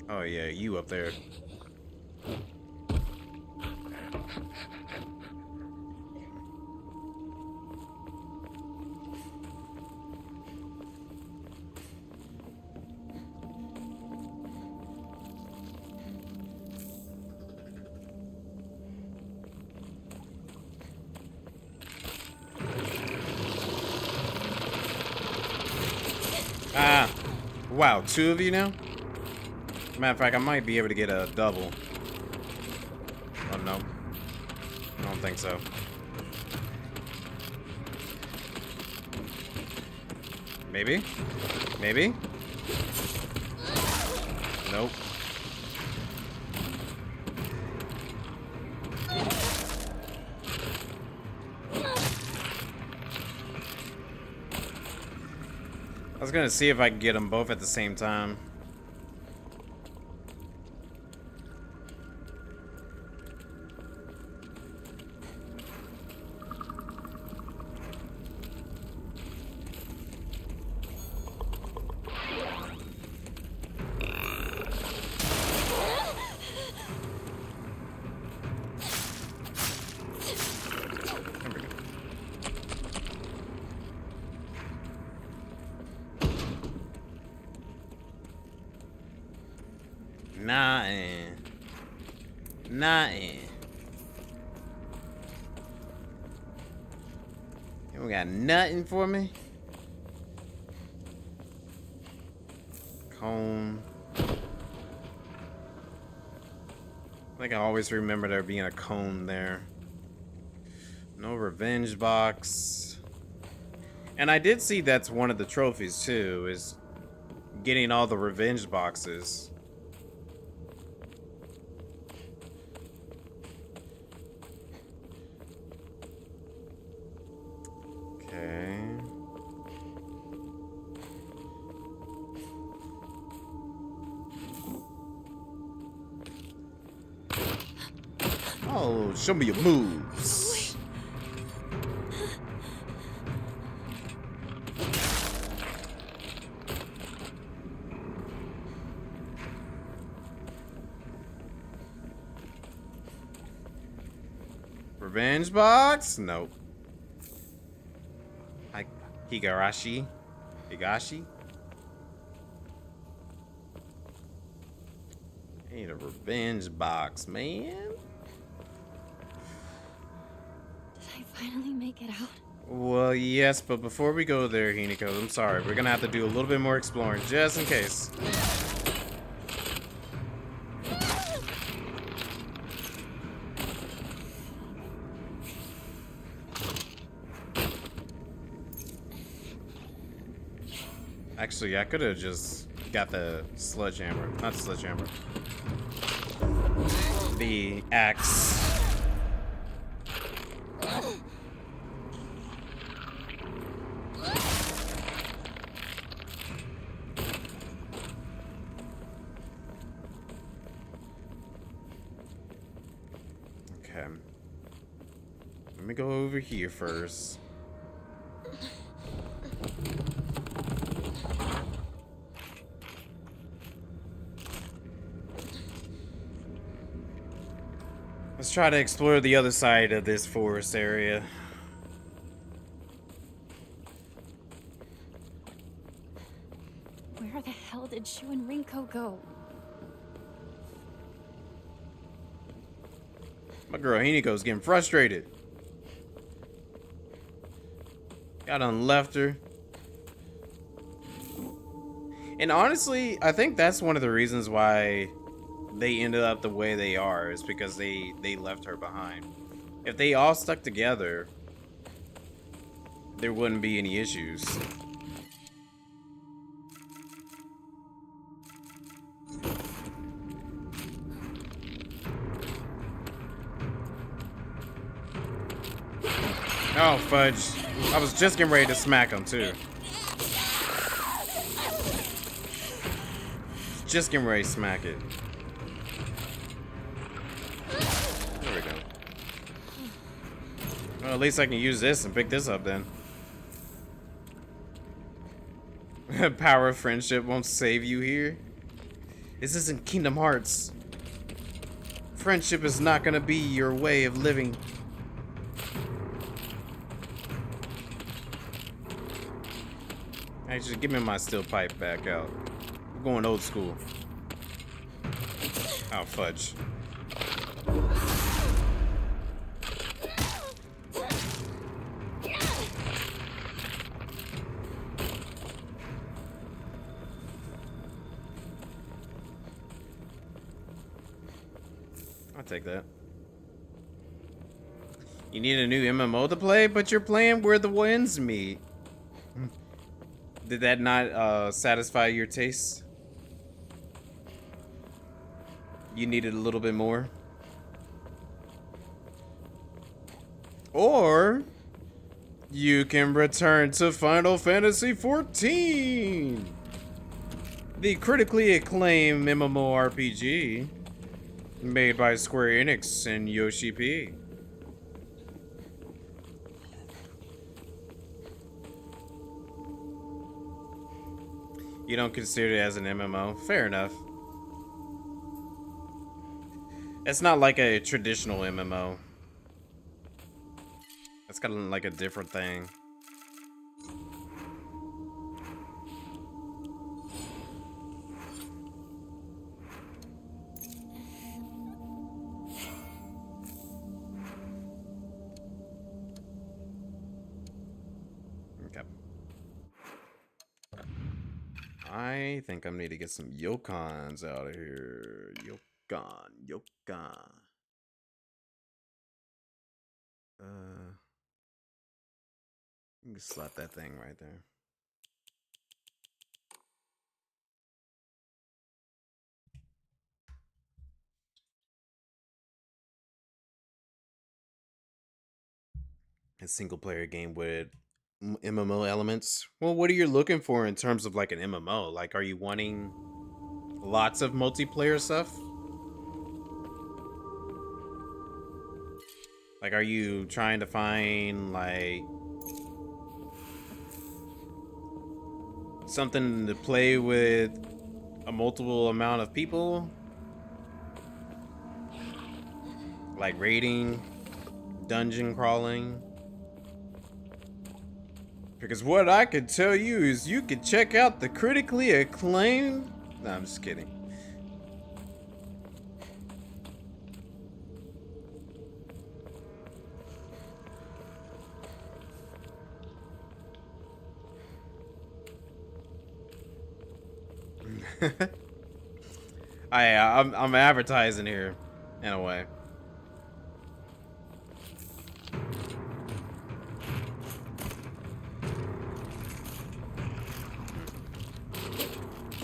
S1: Oh yeah, you up there. Ah. Wow, 2 of you now? Matter of fact, I might be able to get a double. Oh, no. I don't think so. Maybe? Maybe? Nope. I was gonna see if I could get them both at the same time. Nothing. Nothing. You don't got nothing for me? Cone. I think I always remember there being a cone there. No revenge box. And I did see that's one of the trophies too, is getting all the revenge boxes. Okay. Oh, show me your moves. Revenge box? Nope. Higashi? Higashi? Need a revenge box, man.
S3: Did I finally make it out?
S1: Well, yes, but before we go there, Hiniko, I'm sorry. We're gonna have to do a little bit more exploring, just in case. Actually, I could have just got the sledgehammer. Not sledgehammer. The axe. Okay. Let me go over here first. Let's try to explore the other side of this forest area.
S3: Where the hell did Shu and Rinko go?
S1: My girl Hiniko's getting frustrated. Got on left her. And honestly, I think that's one of the reasons why they ended up the way they are, is because they left her behind. If they all stuck together, there wouldn't be any issues. Oh, fudge. I was just getting ready to smack him, too. Just getting ready to smack it. There we go. Well, at least I can use this and pick this up then. Power of friendship won't save you here. This isn't Kingdom Hearts. Friendship is not gonna be your way of living. Actually, give me my steel pipe back out. I'm going old school. Oh, fudge. I'll take that. You need a new MMO to play, but you're playing where the winds meet. Did that not satisfy your taste? You needed a little bit more? Or you can return to Final Fantasy XIV, the critically acclaimed MMORPG made by Square Enix and Yoshi P. You don't consider it as an MMO? Fair enough. It's not like a traditional MMO. It's kind of like a different thing. Okay. I think I need to get some Yokons out of here. Yokon. You can slap that thing right there. A single player game with MMO elements. Well, what are you looking for in terms of like an MMO? Like, are you wanting lots of multiplayer stuff? Like, are you trying to find like something to play with a multiple amount of people? Like raiding, dungeon crawling? Because what I could tell you is you could check out the critically acclaimed... No, I'm just kidding. I'm advertising here, in a way.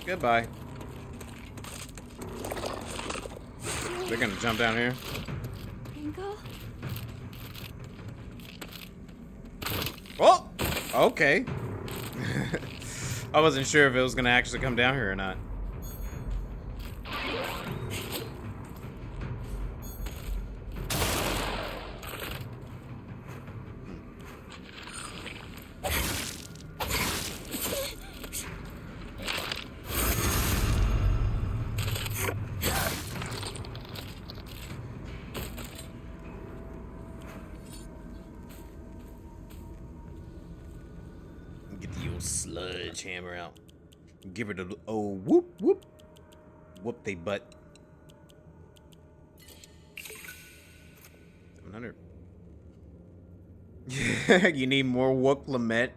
S1: Goodbye. They're gonna jump down here.
S3: Ringo?
S1: Oh! Okay. I wasn't sure if it was gonna actually come down here or not. Get the old sludge hammer out. Give it a old whoop whoop. Whoop they butt. 700. You need more Wook Lamet.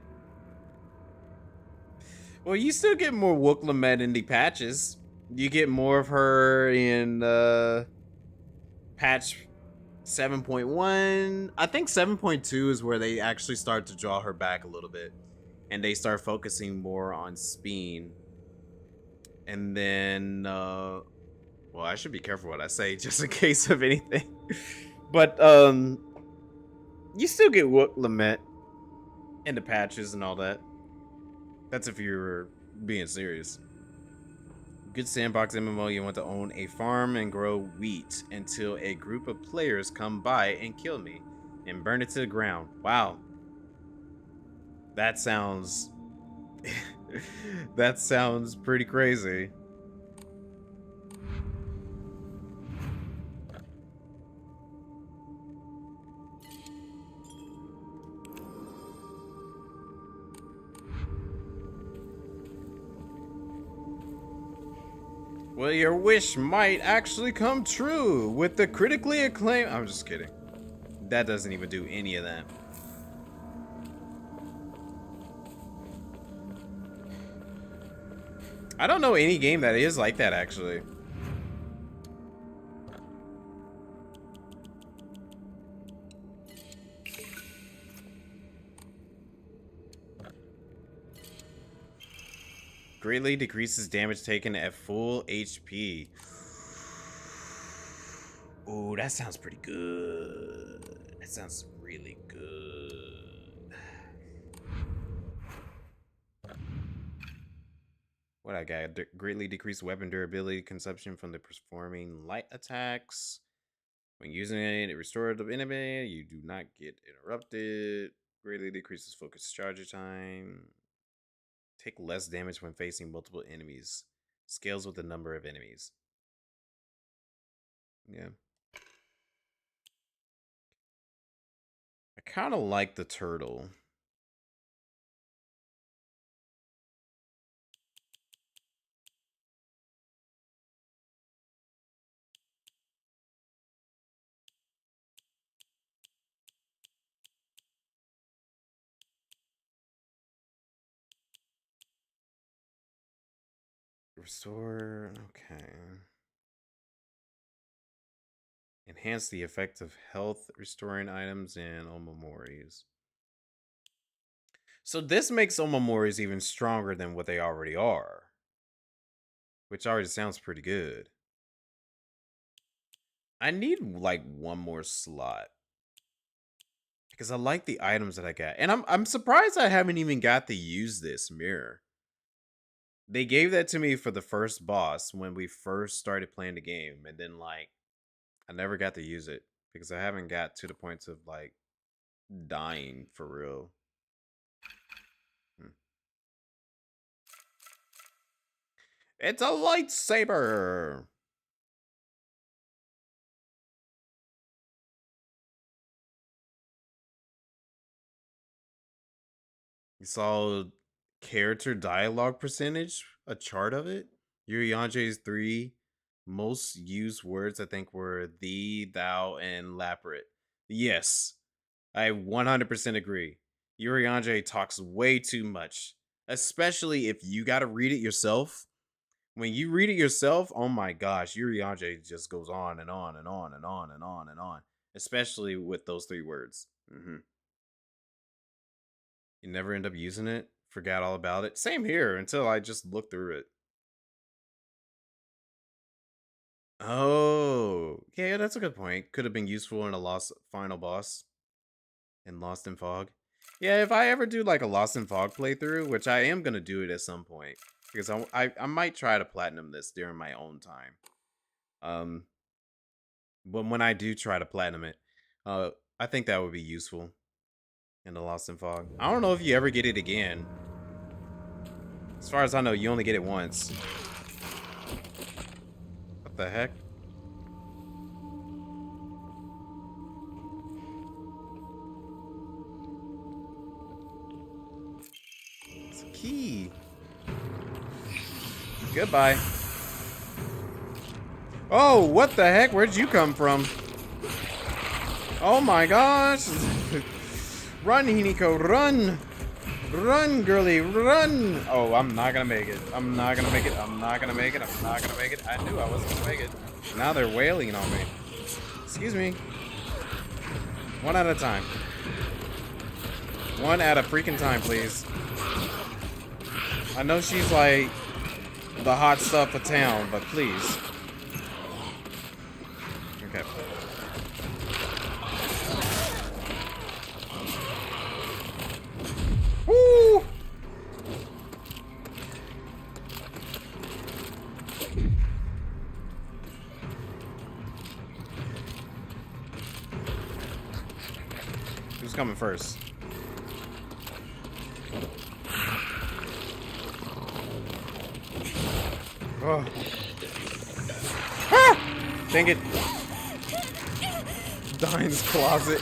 S1: Well, you still get more Wook Lamet in the patches. You get more of her in patch 7.1. I think 7.2 is where they actually start to draw her back a little bit. And they start focusing more on Speen. And then, well, I should be careful what I say just in case of anything. But, you still get Wook Lamet in the patches and all that. That's if you're being serious. Good sandbox MMO, you want to own a farm and grow wheat until a group of players come by and kill me and burn it to the ground. Wow. That sounds... that sounds pretty crazy. Well, your wish might actually come true with the critically acclaimed... I'm just kidding. That doesn't even do any of that. I don't know any game that is like that, actually. Greatly decreases damage taken at full HP. Ooh, that sounds pretty good. That sounds really good. What I got? Greatly decreased weapon durability consumption from the performing light attacks. When using it, it restores the enemy. You do not get interrupted. Greatly decreases focus charge time. Take less damage when facing multiple enemies. Scales with the number of enemies. Yeah. I kind of like the turtle. Restore. Okay. Enhance the effect of health restoring items and Omomoris. So this makes Omomoris even stronger than what they already are. Which already sounds pretty good. I need like one more slot. Because I like the items that I got. And I'm surprised I haven't even got to use this mirror. They gave that to me for the first boss when we first started playing the game. And then like I never got to use it. Because I haven't got to the point of like dying for real. It's a lightsaber. You saw character dialogue percentage, a chart of it. Yurianje's 3 most used words, I think, were thee, thou, and lapret. Yes, I 100% agree. Yurianje talks way too much, especially if you got to read it yourself. When you read it yourself, oh my gosh, Yurianje just goes on and on and on and on and on and on, especially with those 3 words. You never end up using it, forgot all about it. Same here until I just looked through it. Oh, yeah, that's a good point. Could have been useful in a Lost final boss in Lost in Fog. Yeah, if I ever do like a Lost in Fog playthrough, which I am going to do it at some point, because I might try to platinum this during my own time. But when I do try to platinum it, I think that would be useful in the Lost in Fog. I don't know if you ever get it again. As far as I know, you only get it once. What the heck? It's a key. Goodbye. Oh, what the heck? Where'd you come from? Oh my gosh. Run, Hiniko, run. Run, girly, run. Oh, I'm not gonna make it. I'm not gonna make it. I'm not gonna make it. I'm not gonna make it. I knew I wasn't gonna make it. Now they're wailing on me. Excuse me. One at a time. One at a freaking time, please. I know she's like the hot stuff of town, but please. Okay. Woo! Who's coming first? Oh. Ah! Dang it. Dine's closet.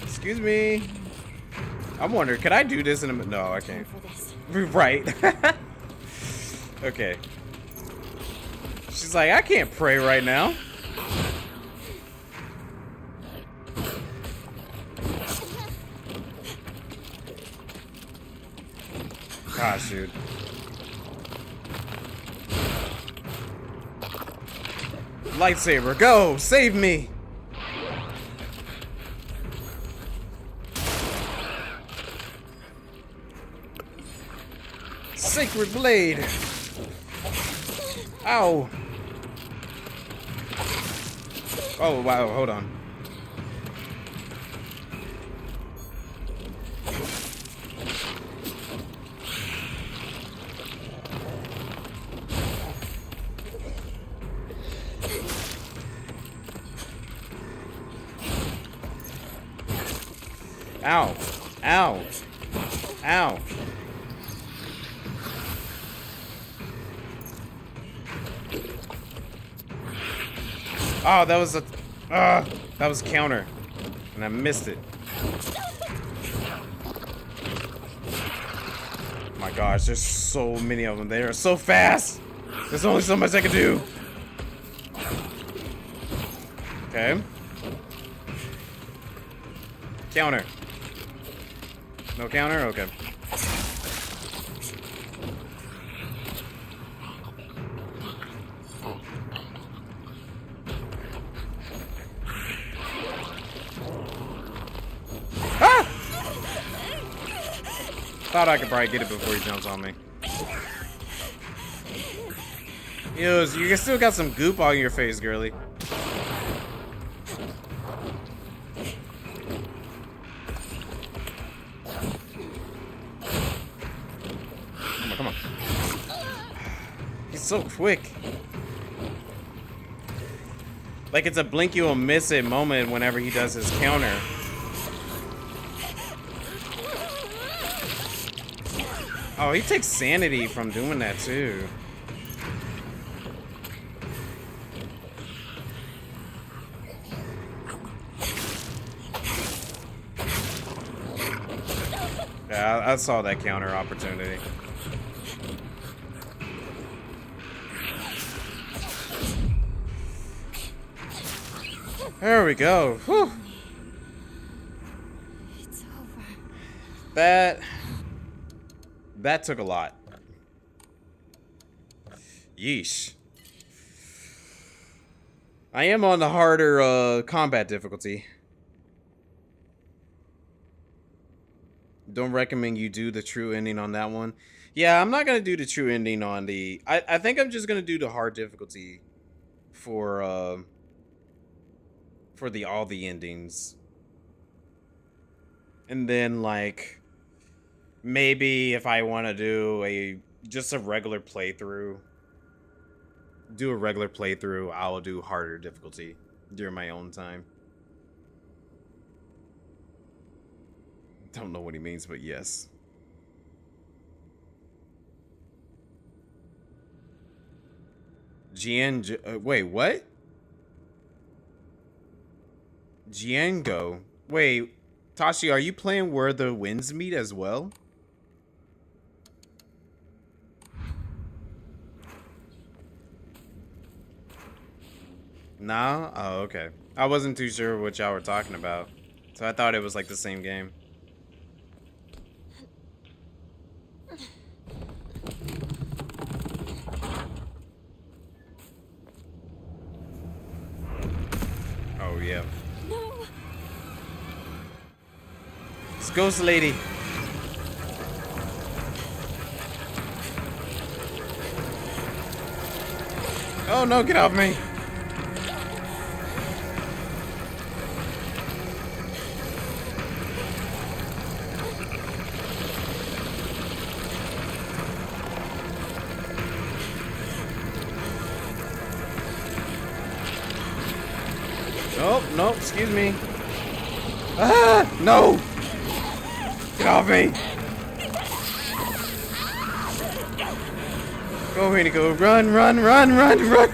S1: Excuse me. I'm wondering, could I do this in a minute? No, I can't. Right. Okay. She's like, I can't pray right now. Gosh, dude. Lightsaber, go! Save me! Sacred blade. Ow. Oh, wow, hold on. Ow. Ow. Ow. Oh, that was a... that was counter. And I missed it. Oh my gosh, there's so many of them. They are so fast. There's only so much I can do. Okay. Counter. No counter? Okay. Ah! Thought I could probably get it before he jumps on me. Ew, you still got some goop on your face, girly. Come on. He's so quick. Like it's a blink you'll miss it moment whenever he does his counter. Oh, he takes sanity from doing that too. Yeah, I saw that counter opportunity. There we go. Whew.
S3: It's over.
S1: That took a lot. Yeesh. I am on the harder combat difficulty. Don't recommend you do the true ending on that one. Yeah, I'm not gonna do the true ending on the... I think I'm just gonna do the hard difficulty for all the endings. And then like maybe if I want to do just a regular playthrough, I'll do harder difficulty during my own time. Don't know what he means, but yes. Wait, what? Django. Wait, Tashi, are you playing Where the Winds Meet as well? Nah? Oh, okay. I wasn't too sure what y'all were talking about. So I thought it was like the same game. Oh, yeah.
S3: No.
S1: It's Ghost Lady. Oh no, get off me. Oh, no, excuse me. Ah, no! Get off me! Go, Rainy, go. Run, run, run, run, run!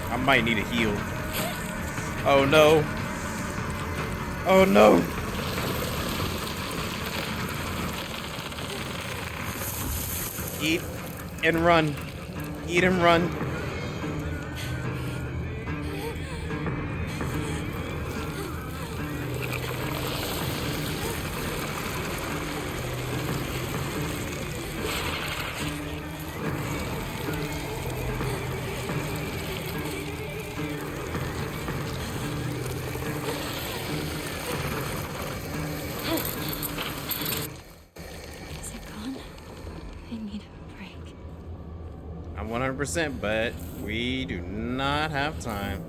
S1: I might need a heal. Oh, no. Oh, no. Eat and run. Eat and run. 100%, but we do not have time.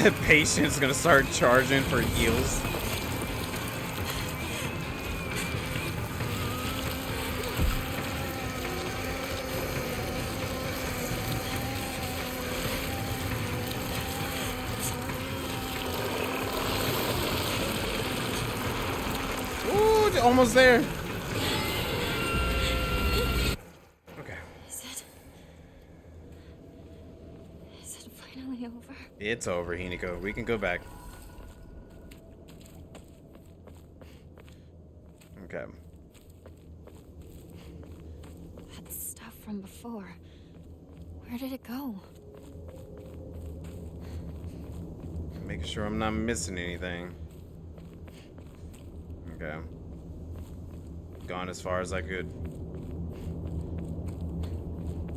S1: The patient's gonna start charging for heals. Ooh, almost there. Okay.
S3: Is it finally over?
S1: It's over, Hiniko. We can go back. Okay.
S3: That stuff from before. Where did it go?
S1: Making sure I'm not missing anything. Okay. Gone as far as I could.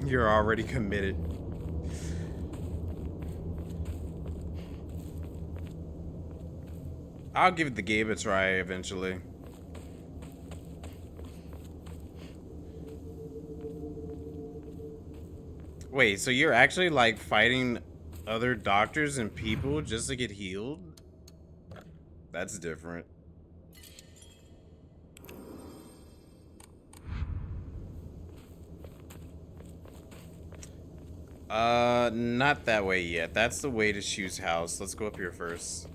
S1: You're already committed. I'll give the game a try eventually. Wait, so you're actually like fighting other doctors and people just to get healed? That's different. Not that way yet. That's the way to Shu's house. Let's go up here first.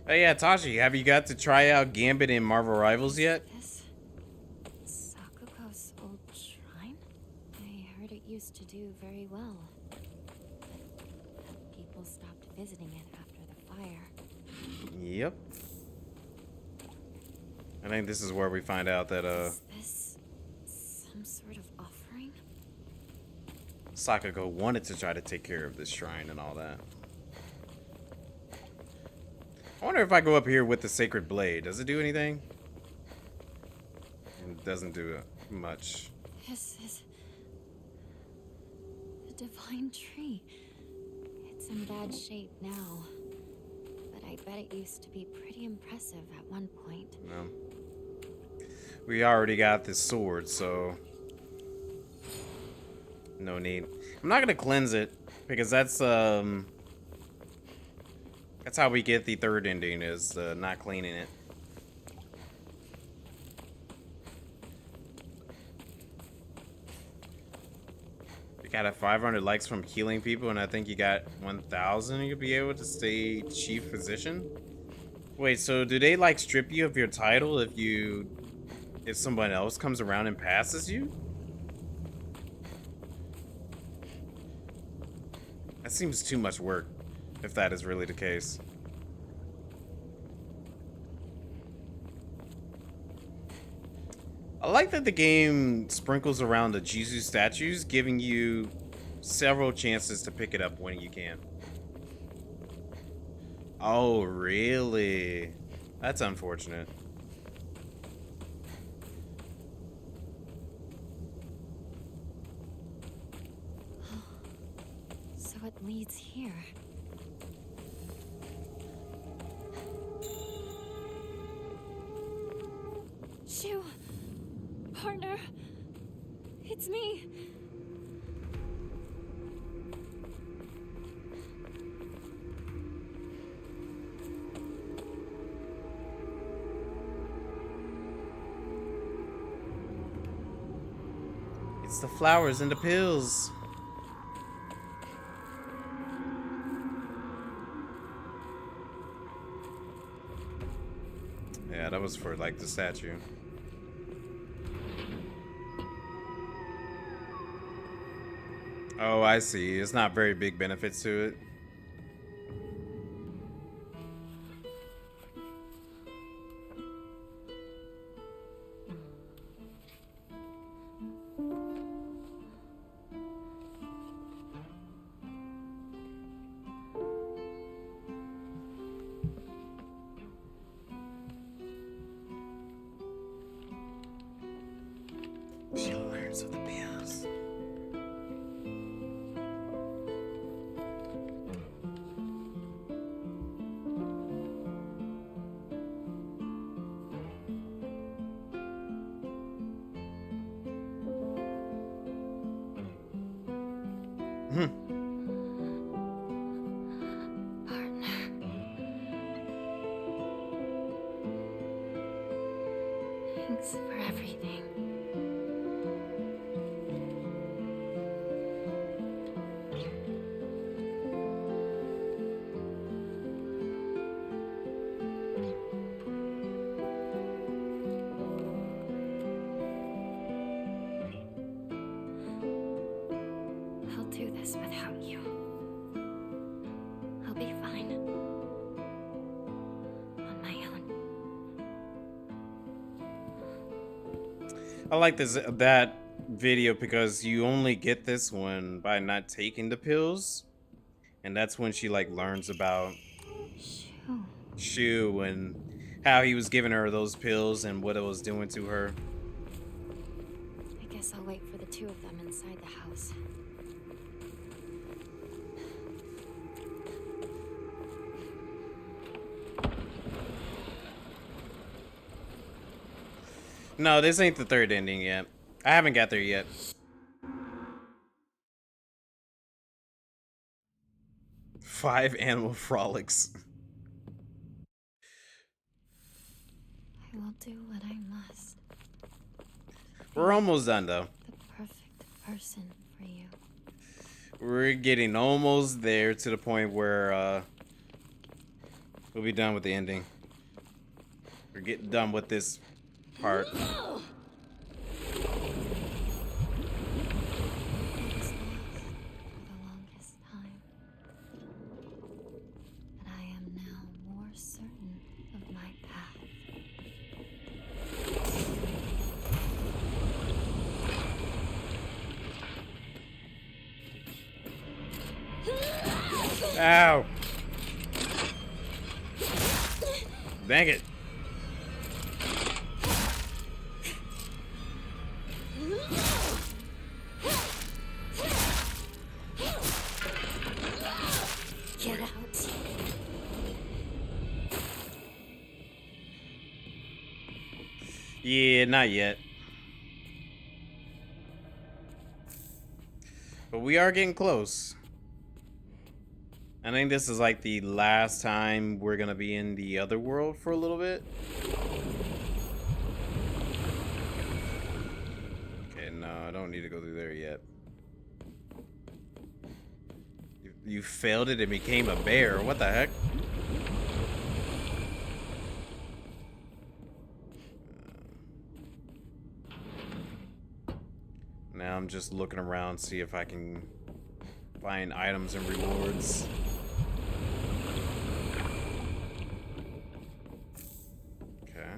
S1: Oh yeah, Tashi, have you got to try out Gambit in Marvel Rivals yet?
S3: This Sakuko's old shrine? I heard it used to do very well. But people stopped visiting it after the fire.
S1: Yep. I think this is where we find out that
S3: Is this some sort of offering?
S1: Sakuko wanted to try to take care of this shrine and all that. I wonder if I go up here with the Sacred Blade, does it do anything? It doesn't do much.
S3: This is the divine tree. It's in bad shape now, but I bet it used to be pretty impressive at one point.
S1: No. We already got this sword, so no need. I'm not gonna cleanse it because that's how we get the third ending, is not cleaning it. You got 500 likes from healing people, and I think you got 1,000. You'll be able to stay chief physician. Wait, so do they like strip you of your title if someone else comes around and passes you? That seems too much work, if that is really the case. I like that the game sprinkles around the Jesus statues, giving you several chances to pick it up when you can. Oh, really? That's unfortunate.
S3: So it leads here. Shu! Partner! It's me!
S1: It's the flowers and the pills. Yeah, that was for like the statue. Oh, I see. It's not very big benefits to it. She learns of the pills.
S3: Partner. Thanks for everything. I'll do this without you. I'll be fine. On my own.
S1: I like that video because you only get this one by not taking the pills, and that's when she like learns about
S3: Shoo.
S1: Shu and how he was giving her those pills and what it was doing to her.
S3: I guess I'll wait for the two of them inside the house.
S1: No, this ain't the third ending yet. I haven't got there yet. Five animal frolics.
S3: I will do what I must.
S1: We're almost done though.
S3: The perfect person for you.
S1: We're getting almost there to the point where we'll be done with the ending. We're getting done with this part.
S3: I was lost for the longest time. But I am now more certain of my path.
S1: Ow! Dang it.
S3: Get out.
S1: Yeah, not yet. But we are getting close. I think this is like the last time we're gonna be in the other world for a little bit. Okay, no, I don't need to go through there yet. You failed it and became a bear. What the heck? Now I'm just looking around, see if I can find items and rewards. Okay.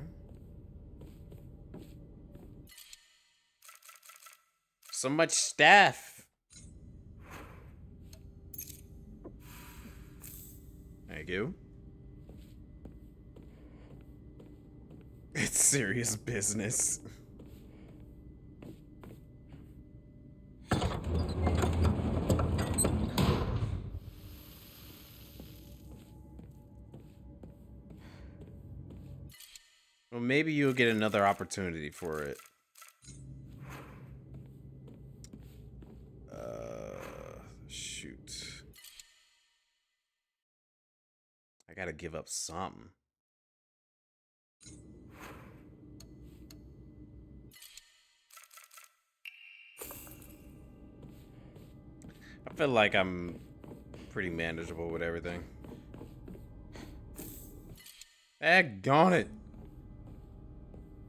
S1: So much staff. Thank you. It's serious business. Well, maybe you'll get another opportunity for it. Shoot. I gotta give up something. I feel like I'm pretty manageable with everything. Daggone it.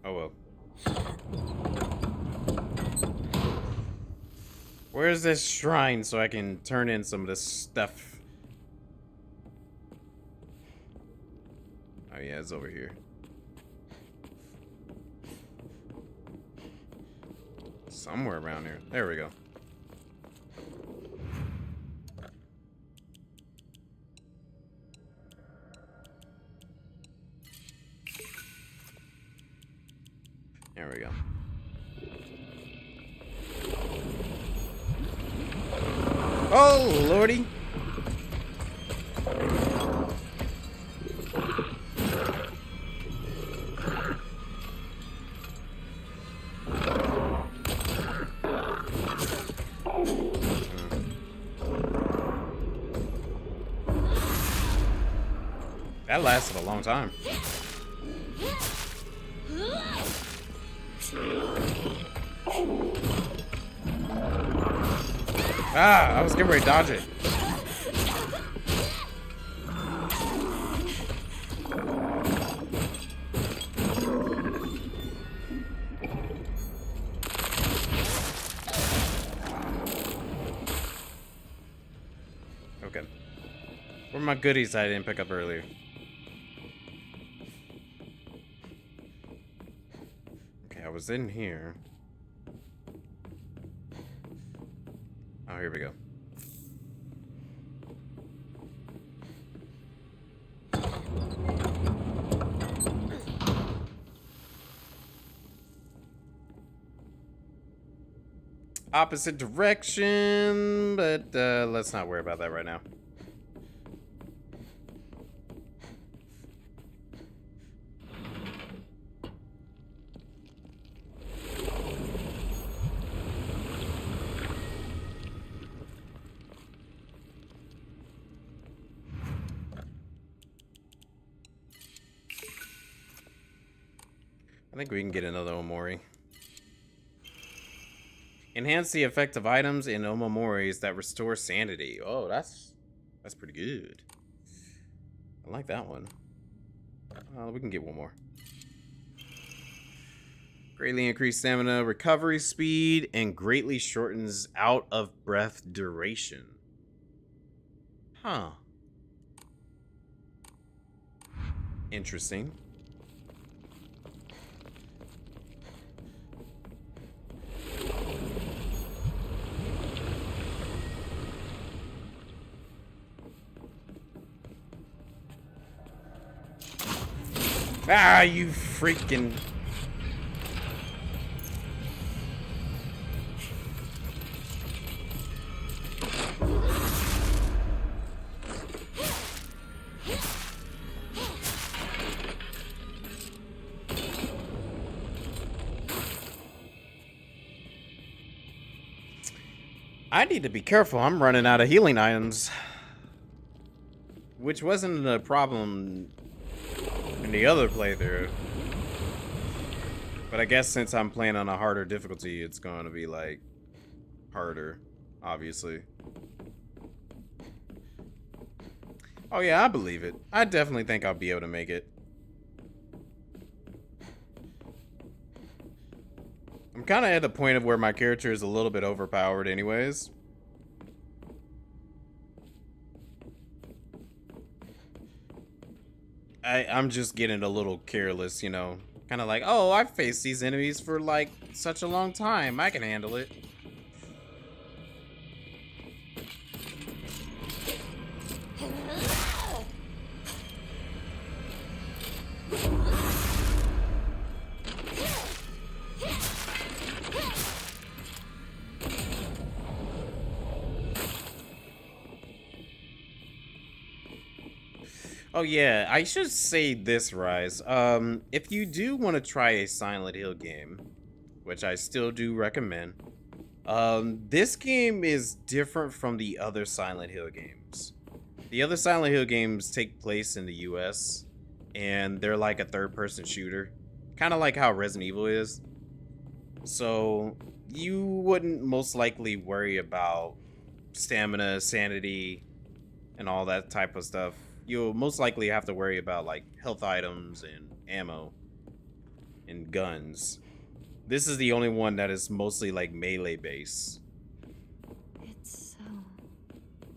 S1: Oh well. Where's this shrine so I can turn in some of this stuff? Oh yeah, it's over here. Somewhere around here. There we go. There we go. Oh, lordy. That lasted a long time. Ah, I was getting ready to dodge it. Okay. Where are my goodies I didn't pick up earlier? Okay, I was in here. Oh, here we go. Opposite direction, but let's not worry about that right now. I think we can get another Omori. Enhance the effect of items in Omomoris that restore sanity. Oh, that's pretty good. I like that one. We can get one more. Greatly increased stamina, recovery speed, and greatly shortens out of breath duration. Huh. Interesting. Ah, you freaking... I need to be careful. I'm running out of healing items. Which wasn't a problem in the other playthrough. But I guess since I'm playing on a harder difficulty, it's going to be, like, harder, obviously. Oh yeah, I believe it. I definitely think I'll be able to make it. I'm kind of at the point of where my character is a little bit overpowered anyways. I'm just getting a little careless, you know. Kind of like, oh, I've faced these enemies for like such a long time. I can handle it. Oh yeah, I should say this, Rise. If you do want to try a Silent Hill game, which I still do recommend, this game is different from the other Silent Hill games. The other Silent Hill games take place in the US, and they're like a third-person shooter, kind of like how Resident Evil is. So you wouldn't most likely worry about stamina, sanity, and all that type of stuff. You'll most likely have to worry about like health items and ammo and guns. This is the only one that is mostly like melee based.
S3: It's so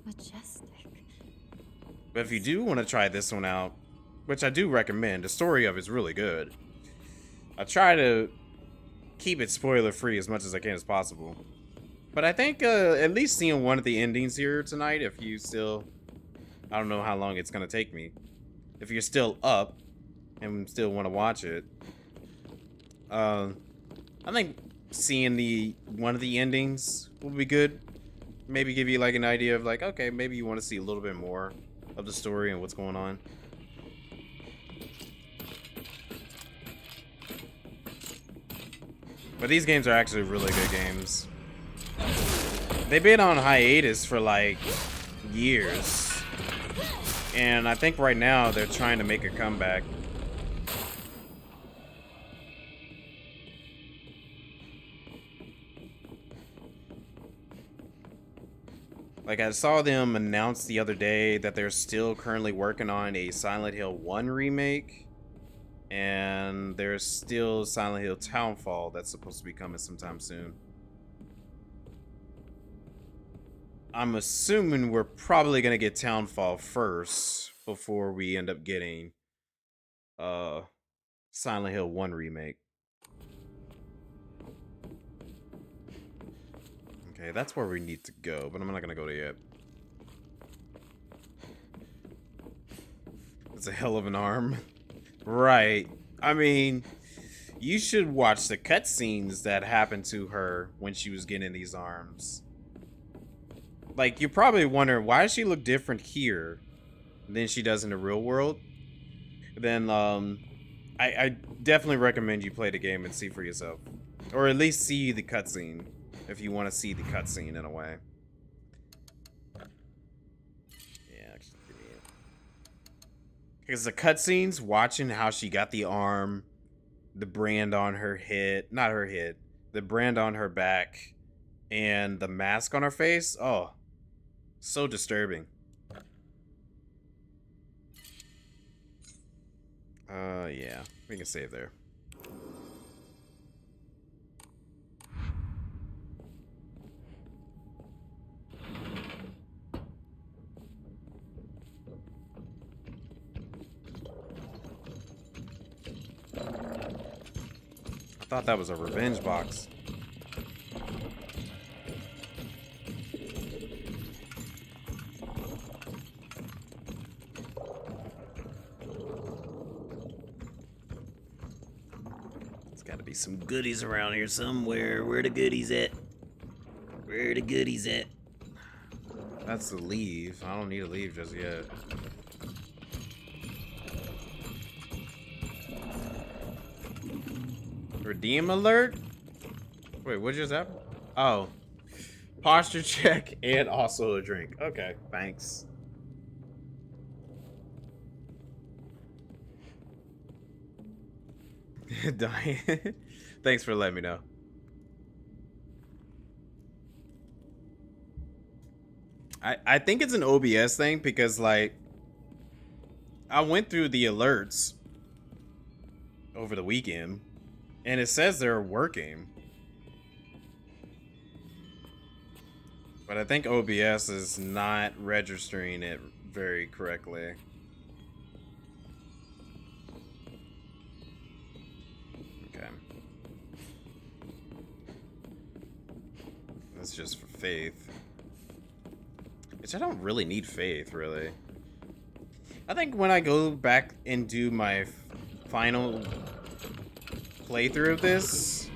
S3: majestic.
S1: But if you do want to try this one out, which I do recommend, the story of it's really good. I try to keep it spoiler free as much as I can as possible. But I think at least seeing one of the endings here tonight, if you still... I don't know how long it's gonna take me. If you're still up and still want to watch it, I think seeing one of the endings will be good. Maybe give you like an idea of like, okay, maybe you want to see a little bit more of the story and what's going on. But these games are actually really good games. They've been on hiatus for like years. And I think right now they're trying to make a comeback. Like, I saw them announce the other day that they're still currently working on a Silent Hill 1 remake. And there's still Silent Hill Townfall that's supposed to be coming sometime soon. I'm assuming we're probably going to get Townfall first before we end up getting Silent Hill 1 remake. Okay, that's where we need to go, but I'm not gonna go there yet. It's a hell of an arm. Right. I mean, you should watch the cutscenes that happened to her when she was getting these arms. Like, you're probably wondering, why does she look different here than she does in the real world? Then, I definitely recommend you play the game and see for yourself. Or at least see the cutscene. If you want to see the cutscene in a way. Yeah, actually. Because the cutscenes, watching how she got the arm, the brand on her head, not her head, the brand on her back, and the mask on her face. Oh, so disturbing. Yeah, we can save there. I thought that was a revenge box. There's gotta be some goodies around here somewhere. Where the goodies at? Where the goodies at? That's the leave. I don't need to leave just yet. Redeem alert? Wait, what just happened? Oh. Posture check and also a drink. Okay, thanks. Dying. Thanks for letting me know. I think it's an OBS thing because, like, I went through the alerts over the weekend. And it says they're working. But I think OBS is not registering it very correctly. Okay. That's just for faith. Which I don't really need faith, really. I think when I go back and do my final playthrough of this,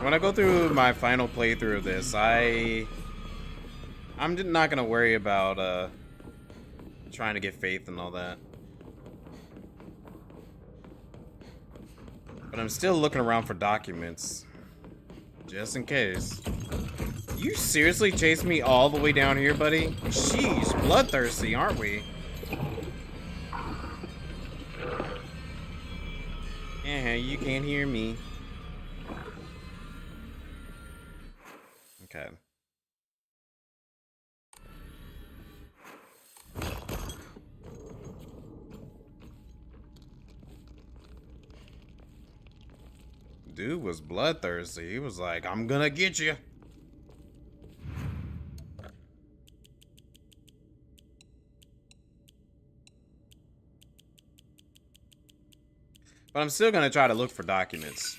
S1: when I go through my final playthrough of this, I'm not gonna worry about trying to get faith and all that. But I'm still looking around for documents, just in case. You seriously chased me all the way down here, buddy? Sheesh, bloodthirsty, aren't we? Yeah, you can't hear me. Okay. Dude was bloodthirsty. He was like, I'm gonna get you. But I'm still gonna try to look for documents.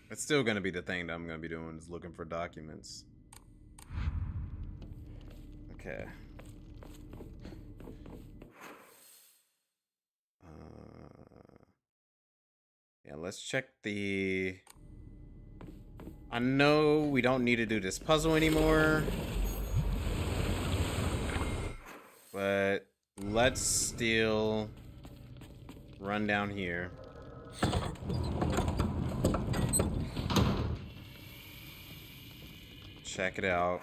S1: It's still gonna be the thing that I'm gonna be doing, is looking for documents. Okay. Yeah, let's check the... I know we don't need to do this puzzle anymore. But let's still run down here. Check it out.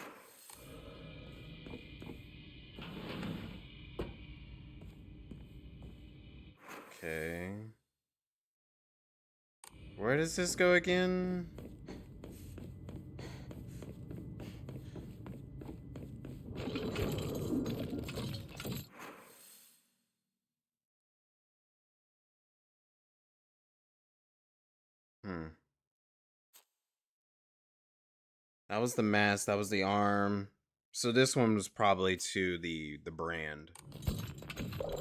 S1: Okay. Where does this go again? That was the mask, that was the arm. So this one was probably to the brand.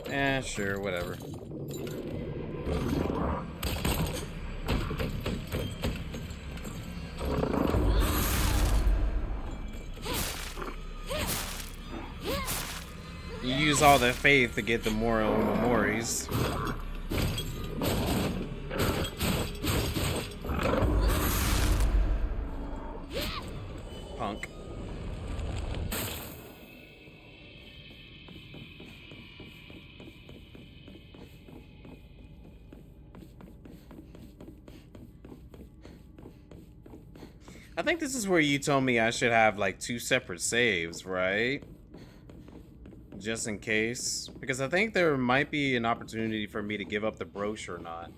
S1: Eh, sure, whatever. You use all that faith to get the moral memories. Punk. I think this is where you told me I should have like 2 separate saves, right? Just in case. Because I think there might be an opportunity for me to give up the brooch or not.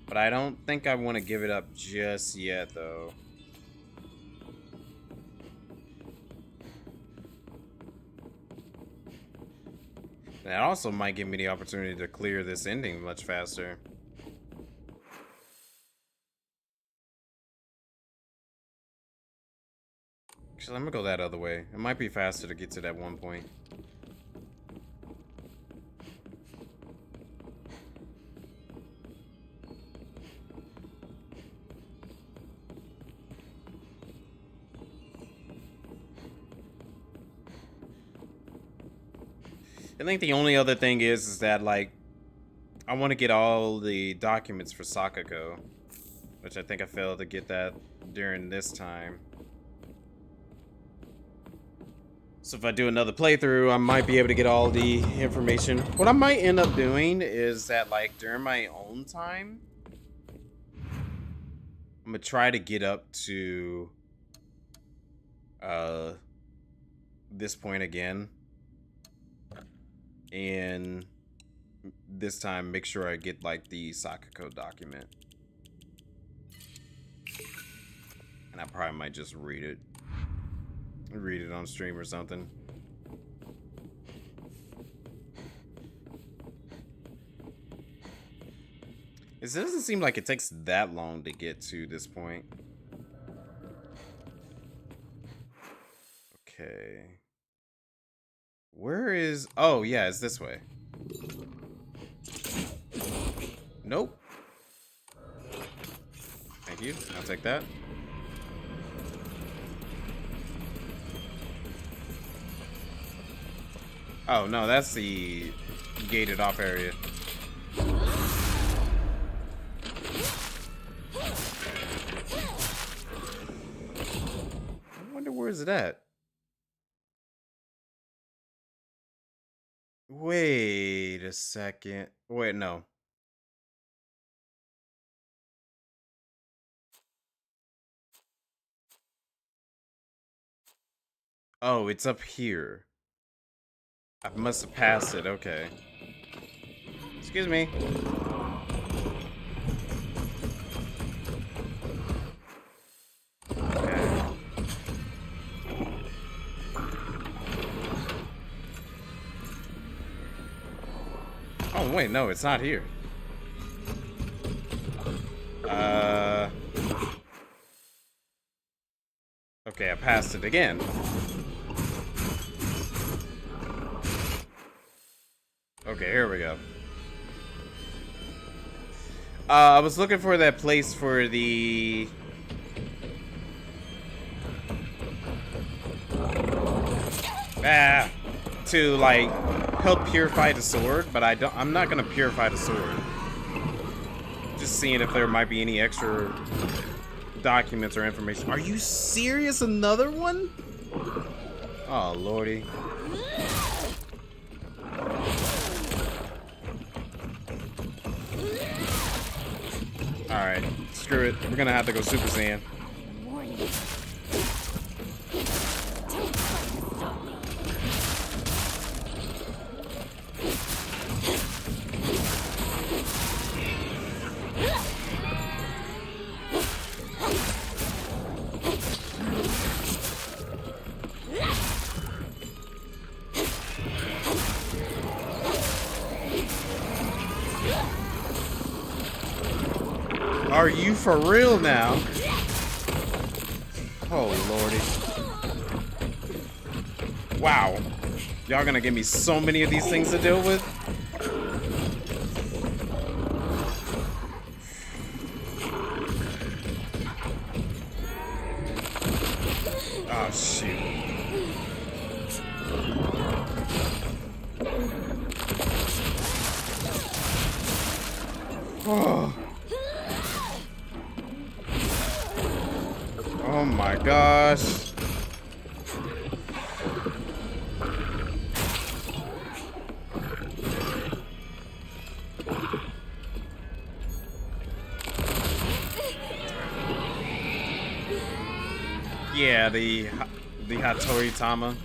S1: But I don't think I want to give it up just yet, though. That also might give me the opportunity to clear this ending much faster. Actually, I'm gonna go that other way. It might be faster to get to that one point. I think the only other thing is that, like, I want to get all the documents for Sakako, which I think I failed to get that during this time. So if I do another playthrough, I might be able to get all the information. What I might end up doing is that, like, during my own time, I'm gonna try to get up to this point again. And this time, make sure I get, like, the Sakako document. And I probably might just read it. Read it on stream or something. It doesn't seem like it takes that long to get to this point. Okay. Where is... Oh, yeah, it's this way. Nope. Thank you. I'll take that. Oh, no, that's the gated off area. I wonder where's it at? Wait a second. Wait, no. Oh, it's up here. I must have passed it. Okay. Excuse me. Okay. Oh, wait, no, it's not here. Okay, I passed it again. Okay, here we go. I was looking for that place for the... to, like, help purify the sword, but I'm not gonna purify the sword. Just seeing if there might be any extra documents or information. Are you serious? Another one? Oh, lordy. Alright, screw it. We're gonna have to go Super Saiyan. Are you for real now? Oh, lordy. Wow. Y'all gonna give me so many of these things to deal with? Oh, shoot. Oh. Oh my gosh. Yeah, the Hattori Tama.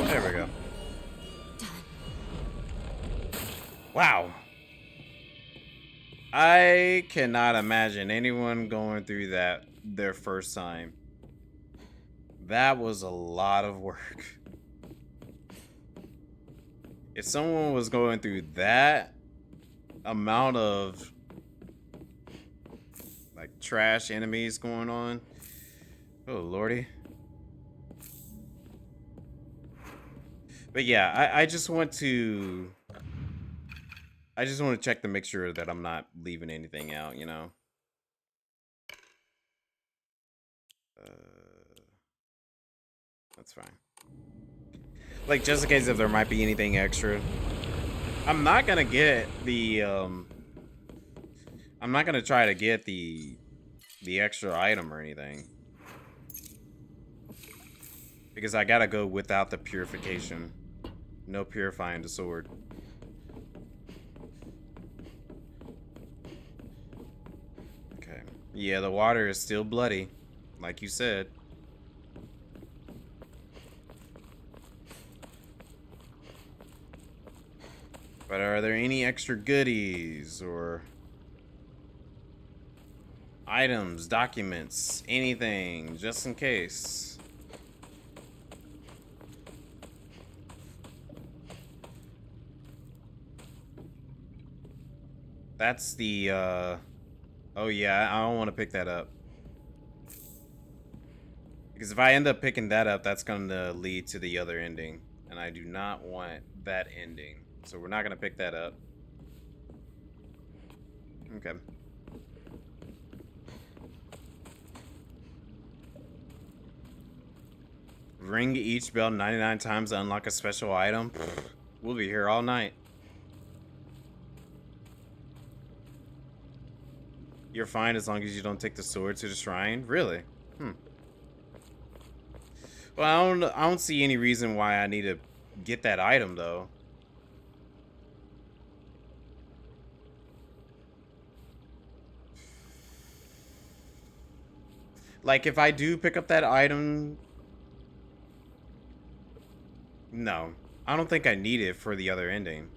S1: There we go. Wow. I cannot imagine anyone going through that their first time. That was a lot of work. If someone was going through that amount of like trash enemies going on, oh lordy. But yeah, I just want to check to make sure that I'm not leaving anything out, you know. That's fine. Like, just in case if there might be anything extra. I'm not gonna get the, I'm not gonna try to get the extra item or anything. Because I gotta go without the purification. No purifying the sword. Okay. Yeah, the water is still bloody, like you said. But are there any extra goodies or items, documents, anything, just in case? That's the, oh yeah, I don't want to pick that up. Because if I end up picking that up, that's going to lead to the other ending. And I do not want that ending. So we're not going to pick that up. Okay. Ring each bell 99 times to unlock a special item. Pfft, we'll be here all night. You're fine as long as you don't take the sword to the shrine? Really? Well, I don't see any reason why I need to get that item though. Like, if I do pick up that item... No. I don't think I need it for the other ending.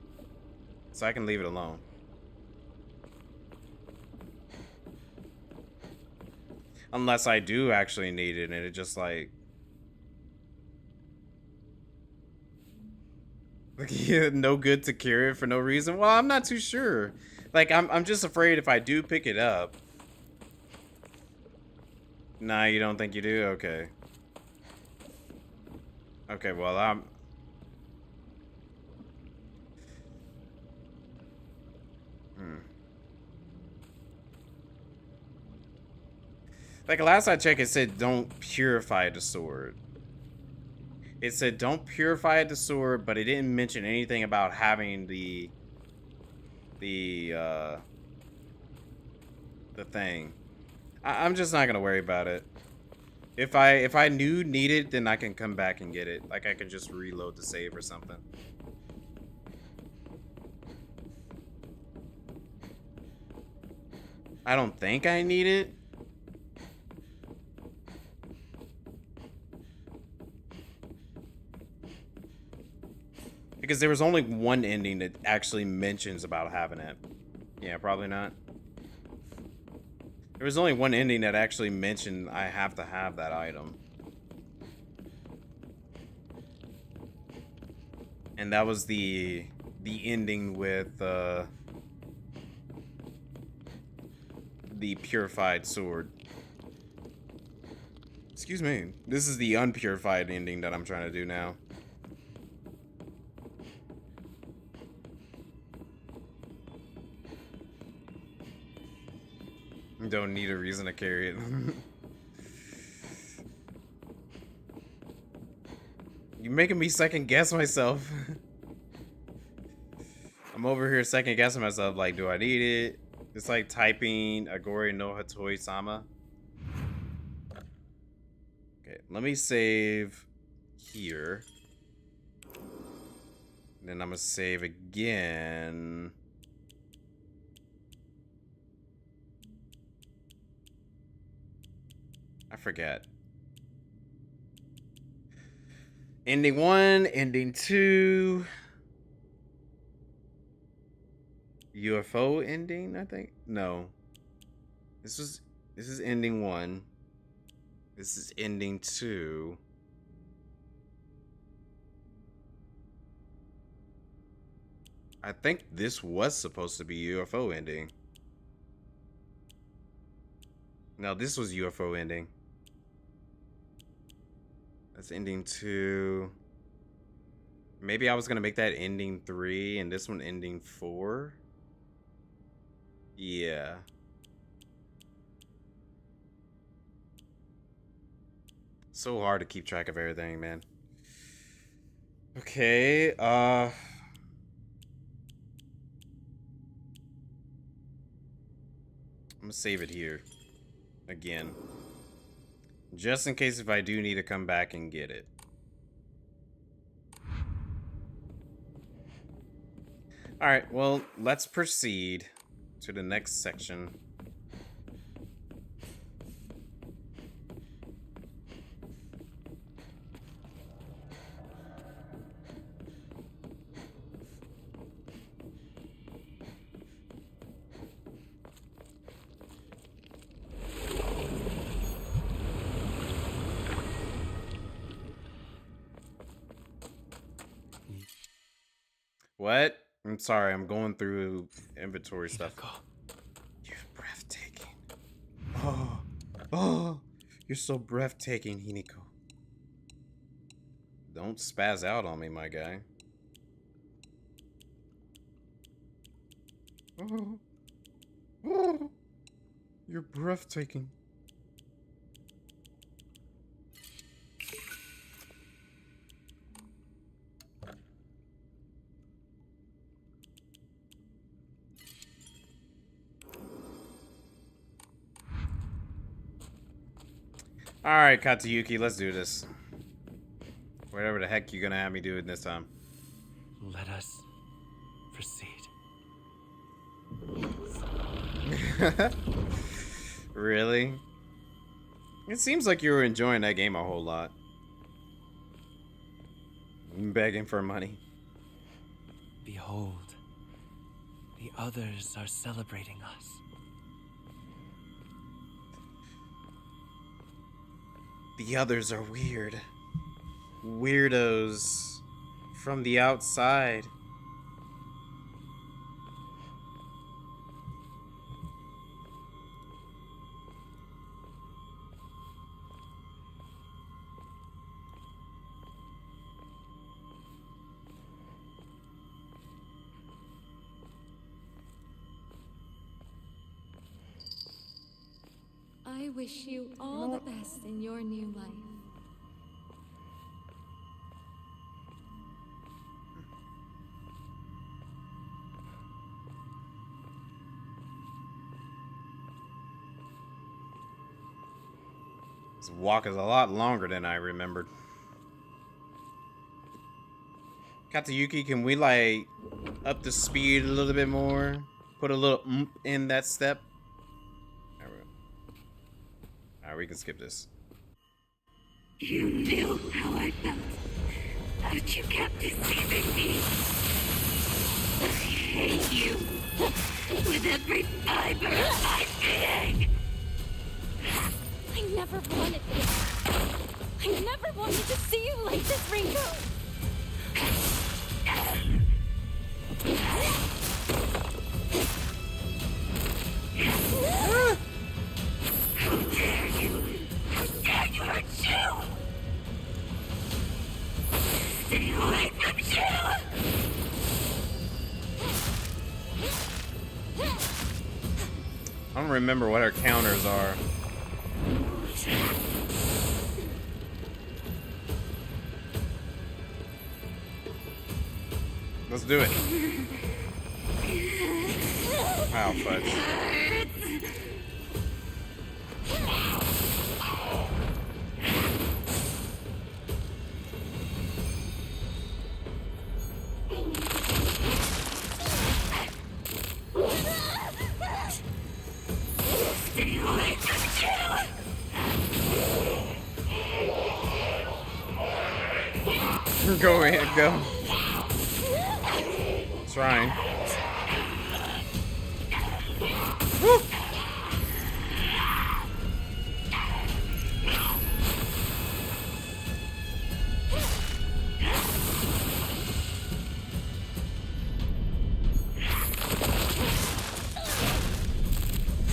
S1: So I can leave it alone. Unless I do actually need it and it just, like... no good to carry it for no reason? Well, I'm not too sure. Like, I'm just afraid if I do pick it up... Nah, you don't think you do? Okay. Okay, well, Like, last I checked, it said don't purify the sword. It said don't purify the sword, but it didn't mention anything about having the thing. I'm just not gonna worry about it. If I need it, then I can come back and get it. Like, I can just reload the save or something. I don't think I need it. Because there was only one ending that actually mentions about having it. Yeah, probably not. There was only one ending that actually mentioned I have to have that item. And that was the ending with the purified sword. Excuse me. This is the unpurified ending that I'm trying to do now. Don't need a reason to carry it. You're making me second guess myself. I'm over here second guessing myself, like, do I need it? It's like typing Agori no Hatoi Sama. Okay, let me save here. Then I'm gonna save again. I forget. Ending 1, ending 2. UFO ending, I think. No. This is ending 1. This is ending 2. I think this was supposed to be UFO ending. No, this was UFO ending. That's ending 2. Maybe I was gonna make that ending 3 and this one ending 4. Yeah. So hard to keep track of everything, man. Okay, I'm gonna save it here. Again. Just in case if I do need to come back and get it. Alright, well, let's proceed to the next section. What? I'm sorry, I'm going through inventory stuff. You're breathtaking. Oh, you're so breathtaking, Hiniko. Don't spaz out on me, my guy. Oh, you're breathtaking. Alright, Katsuyuki, let's do this. Whatever the heck you're gonna have me do it this time.
S5: Let us proceed.
S1: Really? It seems like you were enjoying that game a whole lot. Begging for money.
S5: Behold, the others are celebrating us.
S1: The others are weird. Weirdos from the outside.
S4: I wish you all the best in your new life.
S1: This walk is a lot longer than I remembered. Katsuyuki, can we like up the speed a little bit more? Put a little oomph in that step? There we go. Alright, we can skip this.
S2: You knew how I felt, but you kept deceiving me. I hate you with every fiber of my being.
S3: I never wanted this. I never wanted to see you like this, Ringo.
S1: I don't remember what her counters are. Let's do it. Wow, fudge. Go ahead, go. Trying. Woo.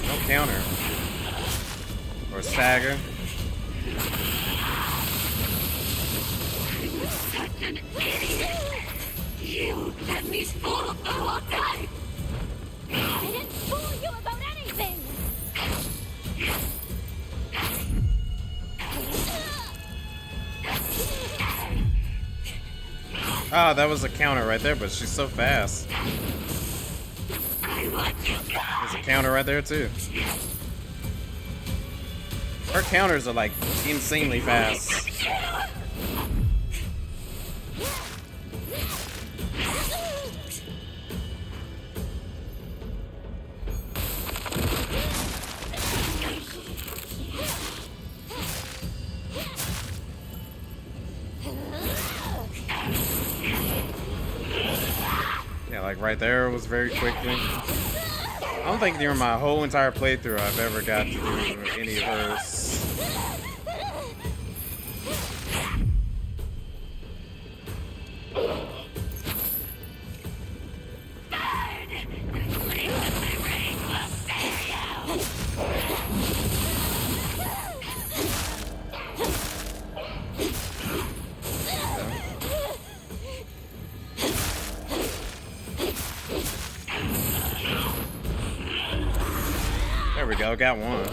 S1: No counter. Or stagger.
S2: You let me fool the whole time.
S3: I didn't fool you about anything.
S1: Ah, that was a counter right there, but she's so fast. There's a counter right there too. Her counters are like insanely fast. Yeah, like right there was very quickly. I don't think during my whole entire playthrough I've ever got to do any of hers. There we go, got one.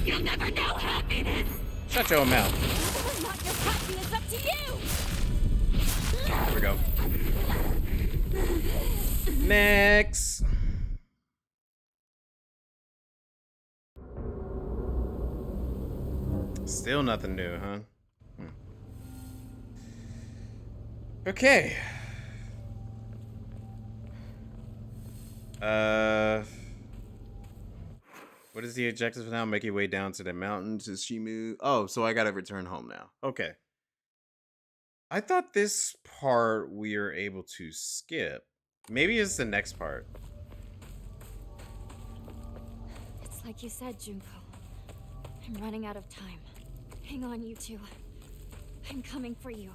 S2: You'll never know happiness.
S1: Shut your mouth.
S3: Not your happiness, up to you.
S1: There we go. Next. Still nothing new, huh? Okay. What is the objective now? Make your way down to the mountains to Shimu. Oh, so I gotta return home now. Okay. I thought this part we are able to skip. Maybe it's the next part.
S3: It's like you said, Junko. I'm running out of time. Hang on, you two. I'm coming for you.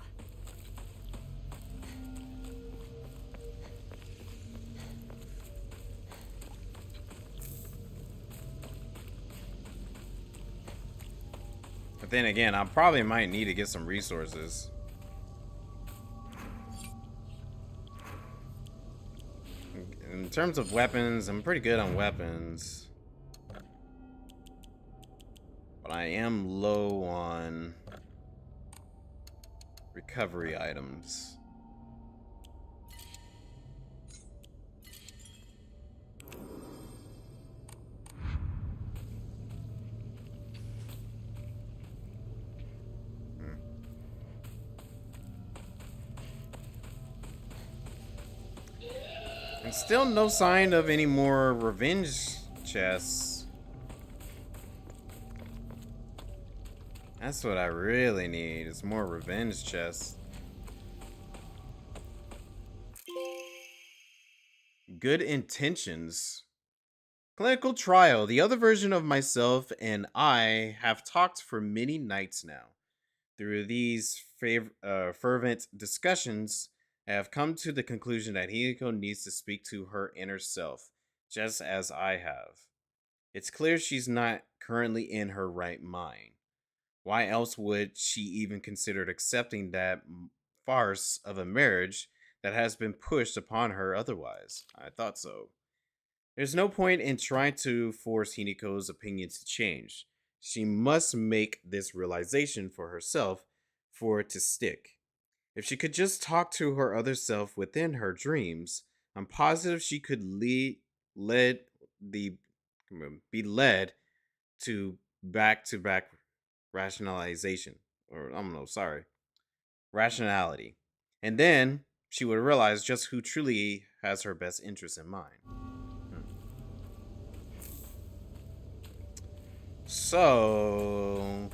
S1: But then again, I probably might need to get some resources. In terms of weapons, I'm pretty good on weapons. But I am low on recovery items. And still no sign of any more revenge chests. That's what I really need, is more revenge chests. Good intentions. Clinical trial. The other version of myself and I have talked for many nights now. Through these fervent discussions, I have come to the conclusion that Hiko needs to speak to her inner self, just as I have. It's clear she's not currently in her right mind. Why else would she even consider accepting that farce of a marriage that has been pushed upon her otherwise? I thought so. There's no point in trying to force Hinako's opinions to change. She must make this realization for herself for it to stick. If she could just talk to her other self within her dreams, I'm positive she could be led to back rationalization. Or, I don't know, sorry. Rationality. And then she would realize just who truly has her best interest in mind. So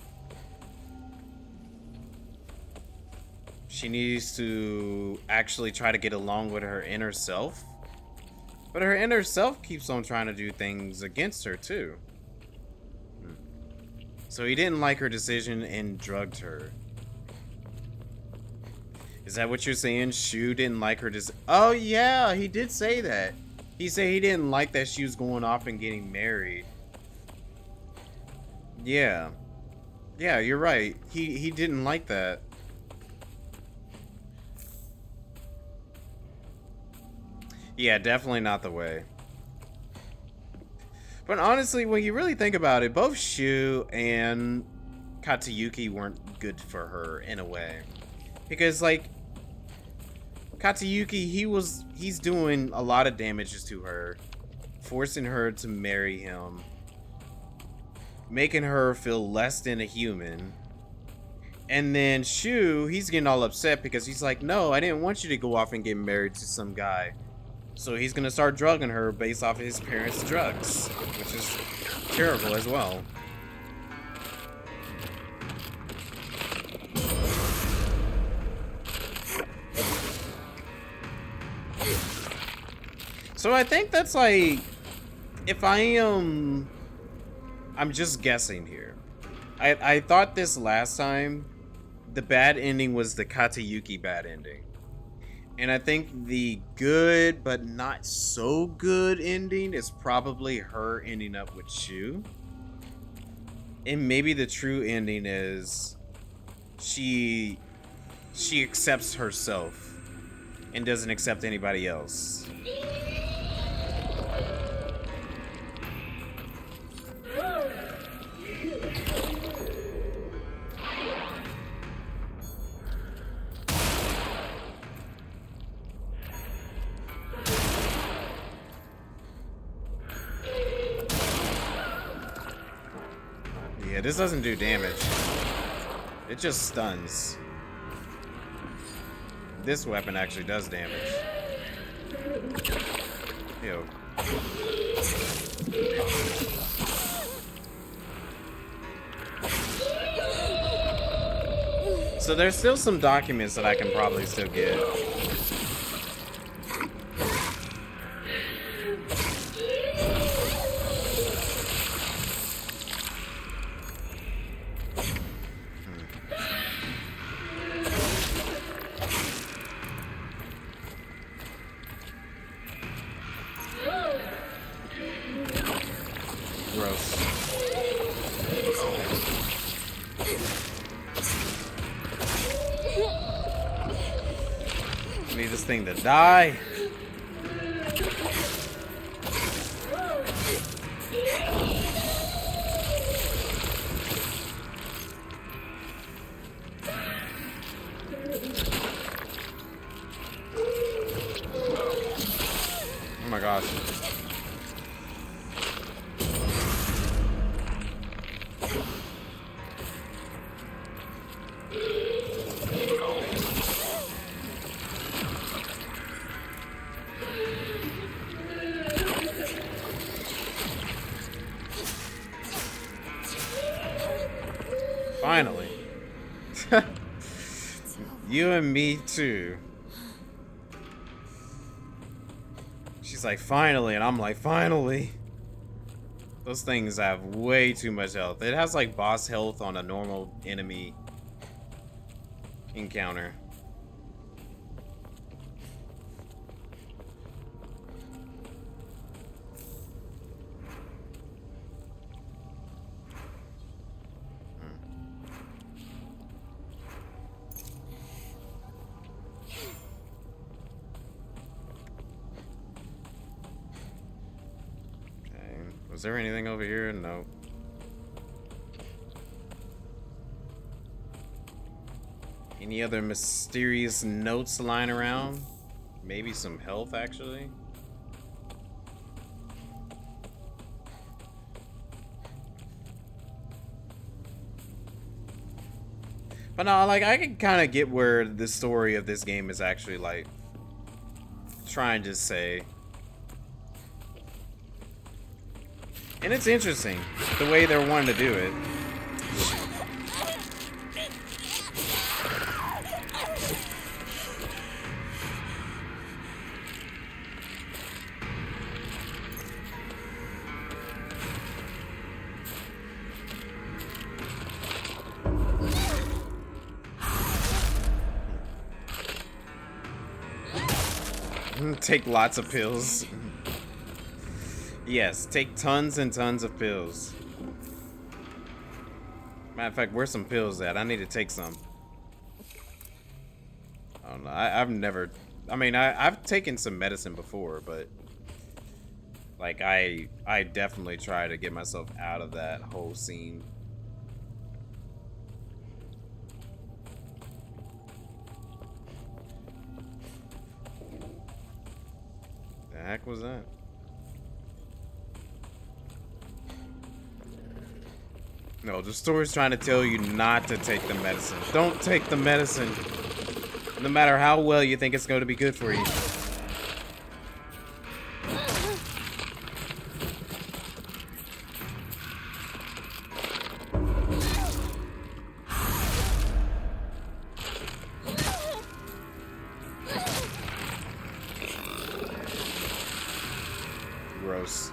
S1: she needs to actually try to get along with her inner self. But her inner self keeps on trying to do things against her too. So he didn't like her decision and drugged her. Is that what you're saying? Shu didn't like her decision? Oh yeah, he did say that. He said he didn't like that she was going off and getting married. Yeah. Yeah, you're right. He didn't like that. Yeah, definitely not the way. But honestly, when you really think about it, both Shu and Katayuki weren't good for her in a way. Because like Katayuki, he's doing a lot of damages to her, forcing her to marry him, making her feel less than a human. And then Shu, he's getting all upset because he's like, no, I didn't want you to go off and get married to some guy. So he's gonna start drugging her based off of his parents' drugs, which is terrible as well. So I think that's like, if I'm just guessing here. I thought this last time, the bad ending was the Katayuki bad ending. And I think the good but not so good ending is probably her ending up with Shu. And maybe the true ending is she accepts herself and doesn't accept anybody else. Yeah, this doesn't do damage. It just stuns. This weapon actually does damage. Ew. So there's still some documents that I can probably still get. Need this thing to die. Oh my gosh. You and me too. She's like, finally, and I'm like, finally. Those things have way too much health. It has like boss health on a normal enemy encounter. Is there anything over here? No. Any other mysterious notes lying around? Maybe some health, actually. But no, like, I can kind of get where the story of this game is actually, like, trying to say. And it's interesting, the way they're wanting to do it. Take lots of pills. Yes, take tons and tons of pills. Matter of fact, where's some pills at? I need to take some. I don't know. I've never... I mean, I've taken some medicine before, but... Like, I definitely try to get myself out of that whole scene. The heck was that? No, the story's trying to tell you not to take the medicine. Don't take the medicine. No matter how well you think it's going to be good for you. Gross.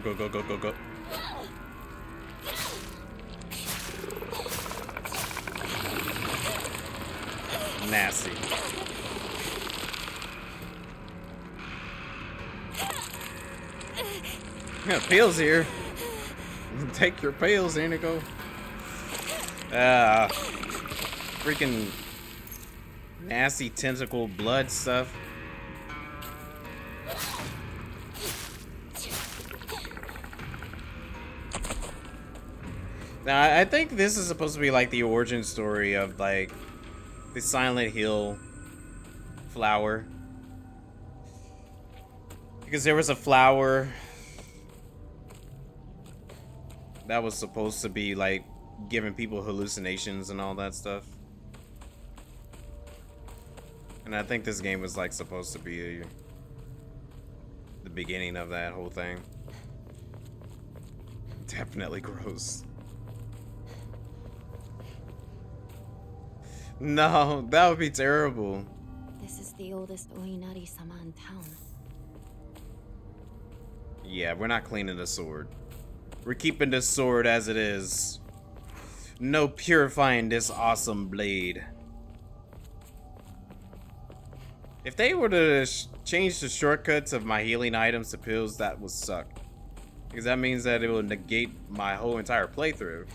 S1: Go, go, go, go, go. Nasty. Yeah, pills here. Take your pills, Inigo. Freaking nasty tentacle blood stuff. Now, I think this is supposed to be like the origin story of like the Silent Hill flower. Because there was a flower that was supposed to be like giving people hallucinations and all that stuff. And I think this game was like supposed to be the beginning of that whole thing. Definitely gross. No, that would be terrible.
S3: This is the oldest Oinari-sama in town.
S1: Yeah, we're not cleaning the sword. We're keeping this sword as it is. No purifying this awesome blade. If they were to change the shortcuts of my healing items to pills, that would suck. Because that means that it will negate my whole entire playthrough.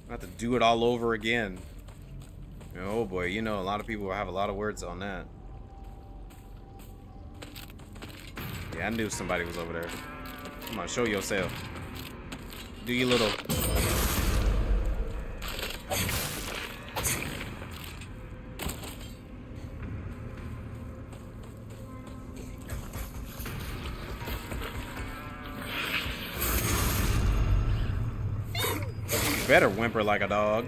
S1: I have to do it all over again. Oh boy, you know, a lot of people will have a lot of words on that. Yeah, I knew somebody was over there. Come on, show yourself. Do your little... You better whimper like a dog.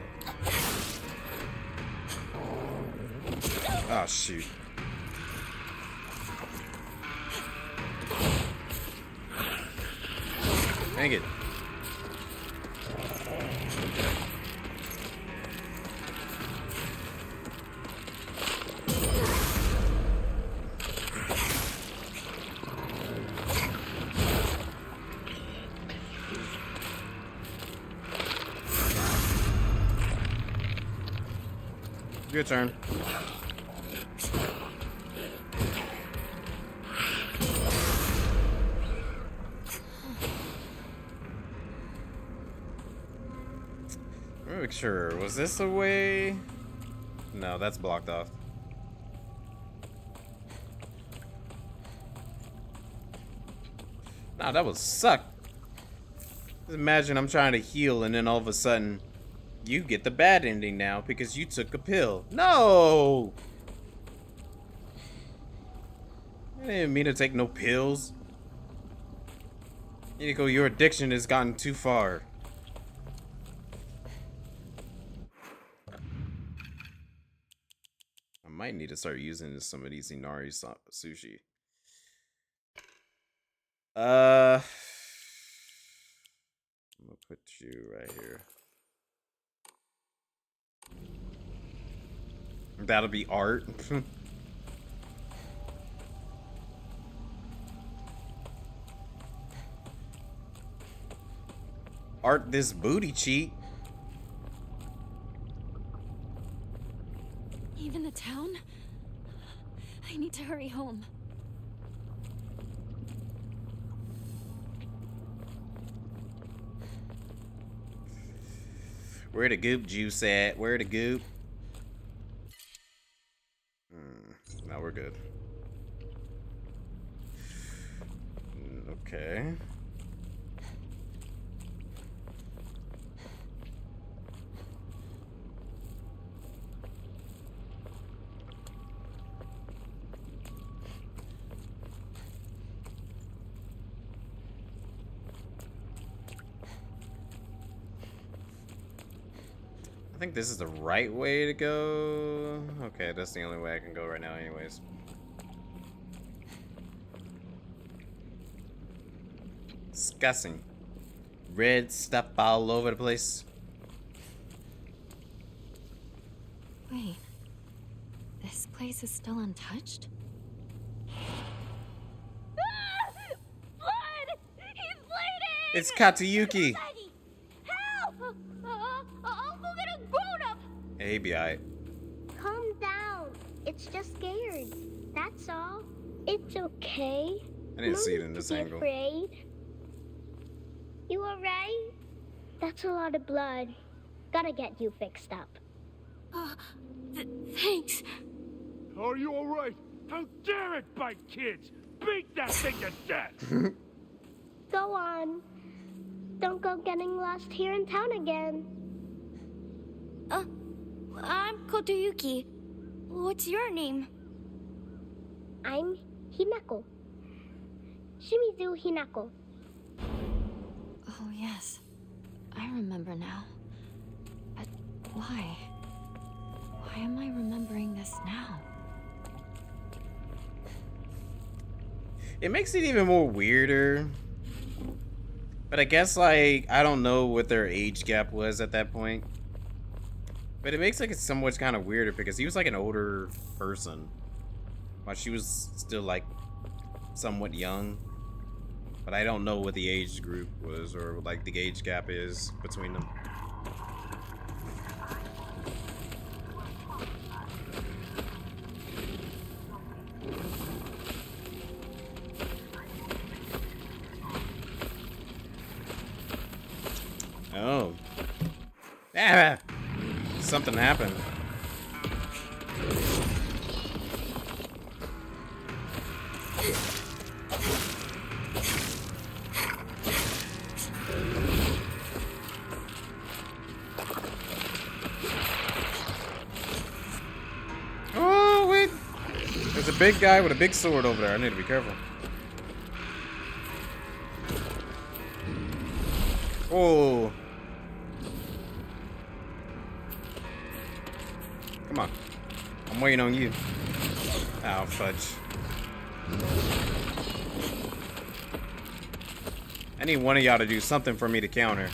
S1: Oh, shoot. Dang it. Your turn. Let me make sure. Was this a way? No, that's blocked off. Nah, that would suck. Just imagine I'm trying to heal and then all of a sudden you get the bad ending now because you took a pill. No! I didn't mean to take no pills. Nico, your addiction has gotten too far. I might need to start using some of these Inari sushi. I'm gonna put you right here. That'll be art. Art this booty cheek.
S3: Even the town? I need to hurry home.
S1: Where the goop juice at? Where the goop? Now we're good. Okay. I think this is the right way to go. Okay, that's the only way I can go right now anyways. Disgusting. Red stuff all over the place.
S3: Wait. This place is still untouched?
S4: Blood! He's bleeding!
S1: It's Katayuki.
S4: Help! I'll go get a grown-up!
S1: Hey, be alright.
S7: Calm down. It's just scared. That's all. It's okay.
S1: I didn't see it
S7: No
S1: in
S7: need
S1: this
S7: to be
S1: angle.
S7: Afraid. You alright? That's a lot of blood. Gotta get you fixed up.
S3: Thanks.
S6: Are you alright? How dare it bite kids? Beat that thing to death!
S7: Go on. Don't go getting lost here in town again.
S4: I'm Kotoyuki. What's your name?
S7: I'm Hinako. Shimizu Hinako.
S3: Oh, yes. I remember now. But why? Why am I remembering this now?
S1: It makes it even more weirder. But I guess, like, I don't know what their age gap was at that point. But it makes like it's somewhat kind of weirder because he was like an older person, while she was still like somewhat young. But I don't know what the age group was or like the age gap is between them. Oh. Ah! Something happened. Oh, wait. There's a big guy with a big sword over there. I need to be careful. Oh. Come on. I'm waiting on you. Oh, fudge. I need one of y'all to do something for me to counter.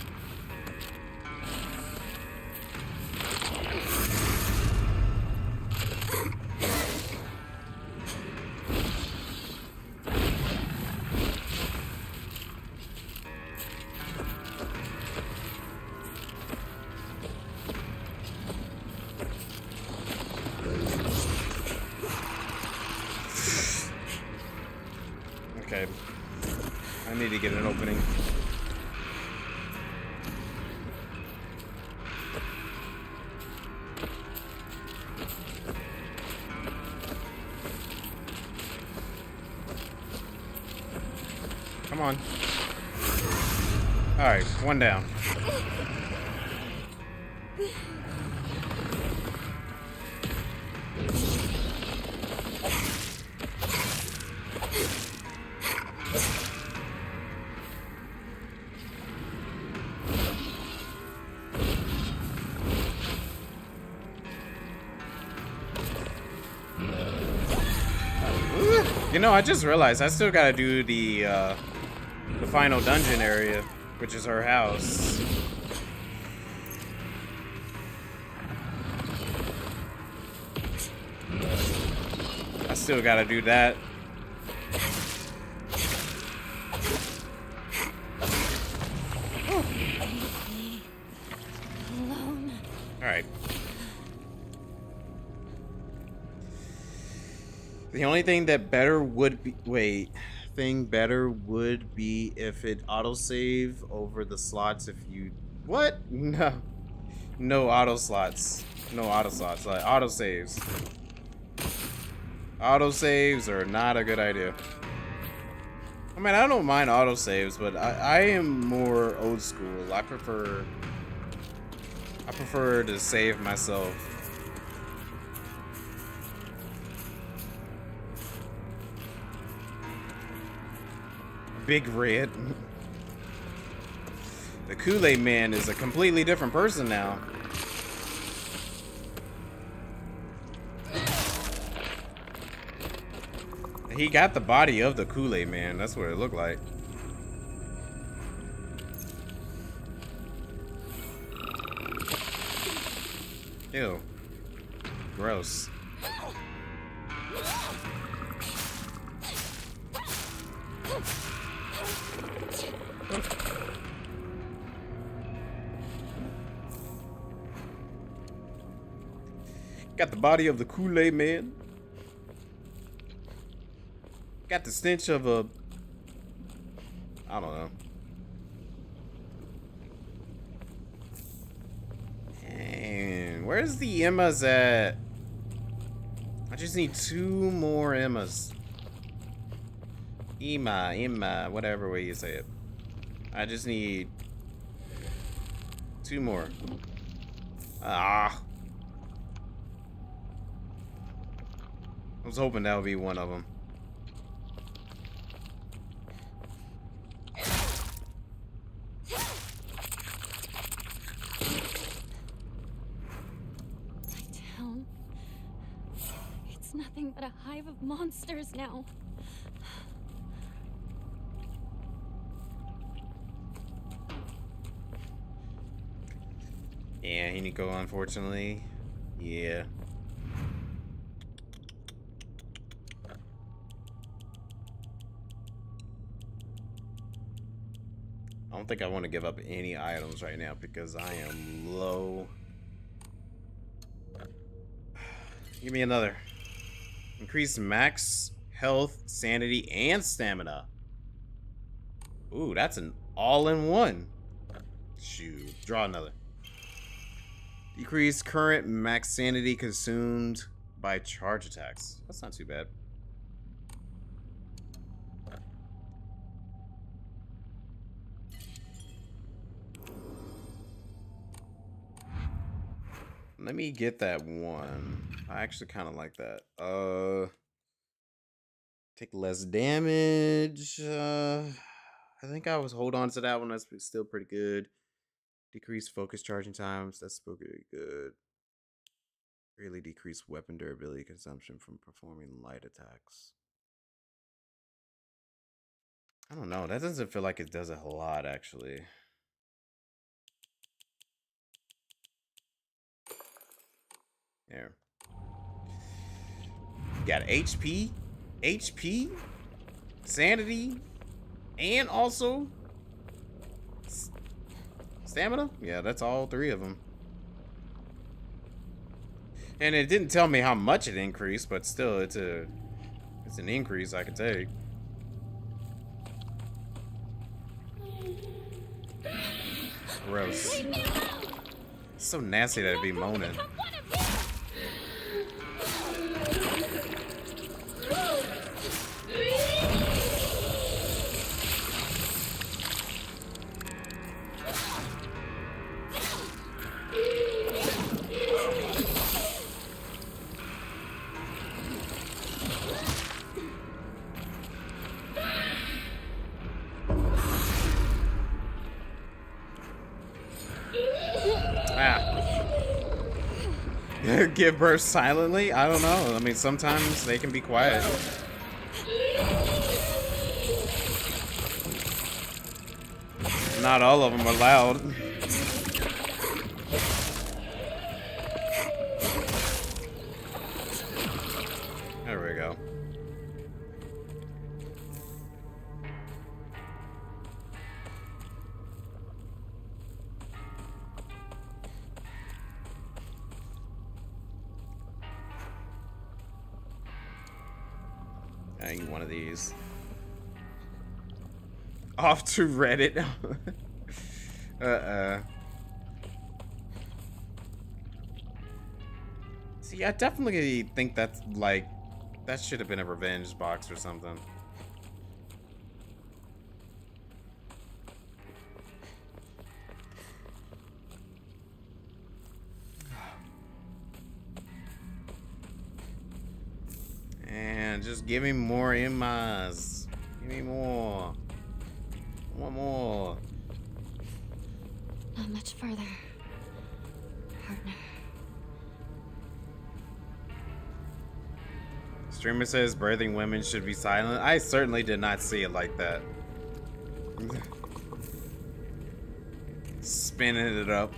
S1: need to get an opening. Come on. Alright, one down. You know, I just realized I still gotta do the final dungeon area, which is her house. I still gotta do that.
S3: Alone.
S1: Alright. The only thing that better would be better would be if it autosave over the slots if you what? No auto slots. No auto slots. Like autosaves. Autosaves are not a good idea. I mean, I don't mind autosaves, but I am more old school. I prefer to save myself. Big Red. The Kool-Aid Man is a completely different person now. He got the body of the Kool-Aid Man. That's what it looked like. Ew. Gross. Got the body of the Kool-Aid Man. Got the stench of a... I don't know. And where's the Emmas at? I just need 2 more Emmas. Emma, whatever way you say it. I just need 2 more. Ah. I was hoping that would be one of them.
S3: My town. It's nothing but a hive of monsters now.
S1: Yeah, he need to go, unfortunately. Yeah. I don't think I want to give up any items right now because I am low. Give me another. Increase max health, sanity, and stamina. Ooh, that's an all-in-one. Shoot. Draw another. Decrease current max sanity consumed by charge attacks. That's not too bad. Let me get that one. I actually kind of like that. Take less damage. I think I was hold on to that one. That's still pretty good. Decrease focus charging times. That's still pretty good. Really decrease weapon durability consumption from performing light attacks. I don't know. That doesn't feel like it does a lot, actually. There. Got HP, sanity, and also stamina. Yeah, that's all 3 of them. And it didn't tell me how much it increased, but still, it's an increase I can take. Gross. It's so nasty that it'd be moaning. Give birth silently? I don't know. I mean, sometimes they can be quiet. Not all of them are loud. There we go. I need one of these. Off to Reddit. See, I definitely think that's like, that should have been a revenge box or something. And just give me more Emmas. Give me more. One more.
S3: Not much further, partner.
S1: Streamer says birthing women should be silent. I certainly did not see it like that. Spinning it up.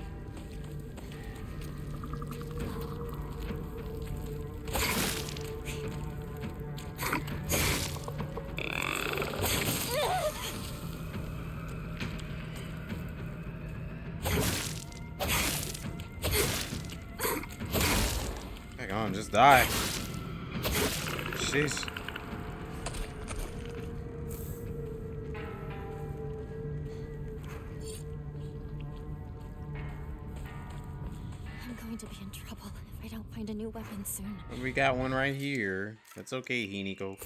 S1: Hang on, just die. Sheesh.
S3: I'm going to be in trouble if I don't find a new weapon soon.
S1: We got one right here. That's okay, Hiniko.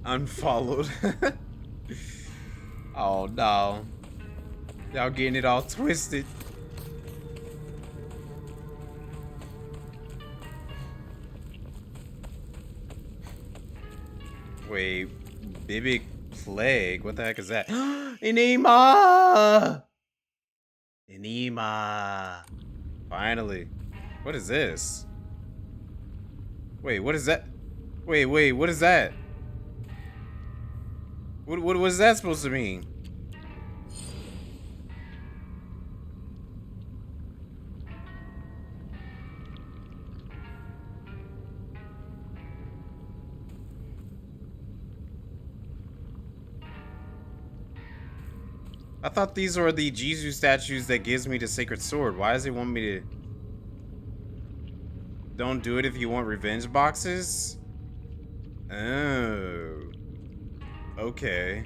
S1: Unfollowed. Oh no. Y'all getting it all twisted. Wait, Bibic Plague? What the heck is that? Enema! Enema. Finally. What is this? Wait, what is that? Wait, what is that? What was that supposed to mean? I thought these were the Jesus statues that gives me the sacred sword. Why does it want me to... Don't do it if you want revenge boxes? Oh. Okay.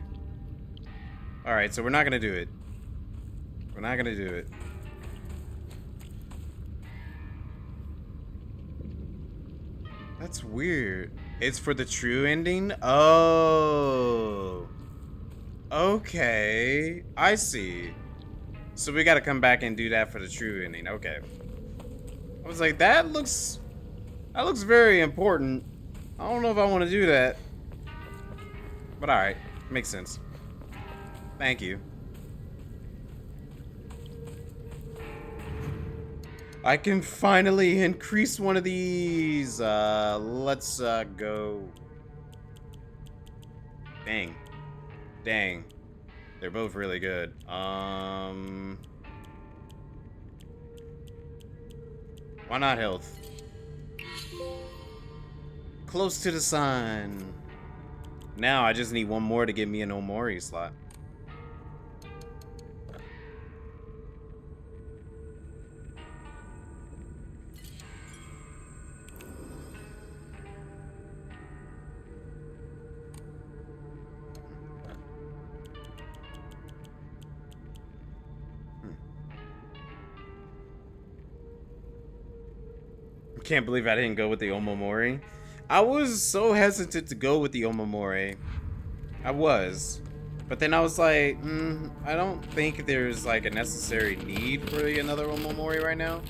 S1: Alright, so we're not gonna do it. We're not gonna do it. That's weird. It's for the true ending? Oh. Okay. I see. So we gotta come back and do that for the true ending. Okay. I was like, that looks very important. I don't know if I want to do that. But alright. Makes sense. Thank you. I can finally increase one of these. Let's go. Dang. Dang. They're both really good. Why not health? Close to the sun. Now I just need one more to get me an Omori slot. Can't believe I didn't go with the Omamori. I was so hesitant to go with the Omamori. I was. But then I was like, I don't think there's like a necessary need for another Omamori right now.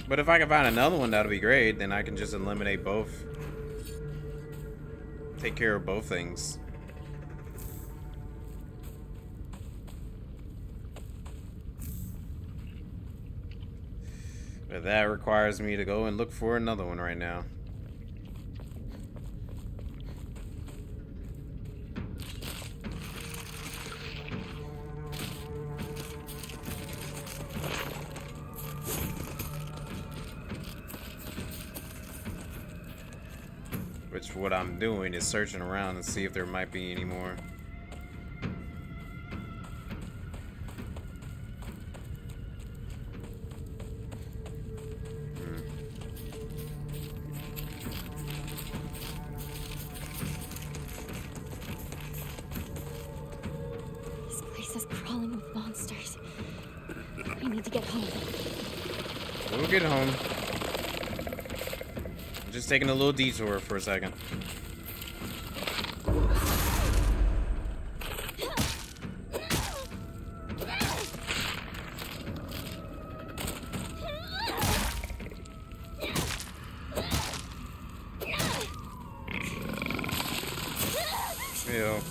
S1: But if I can find another one, that'll be great. Then I can just eliminate both. Take care of both things. But that requires me to go and look for another one right now. Which what I'm doing is searching around to see if there might be any more.
S3: This place is crawling with monsters. I need to get home.
S1: We'll get home. I'm just taking a little detour for a second. Ew.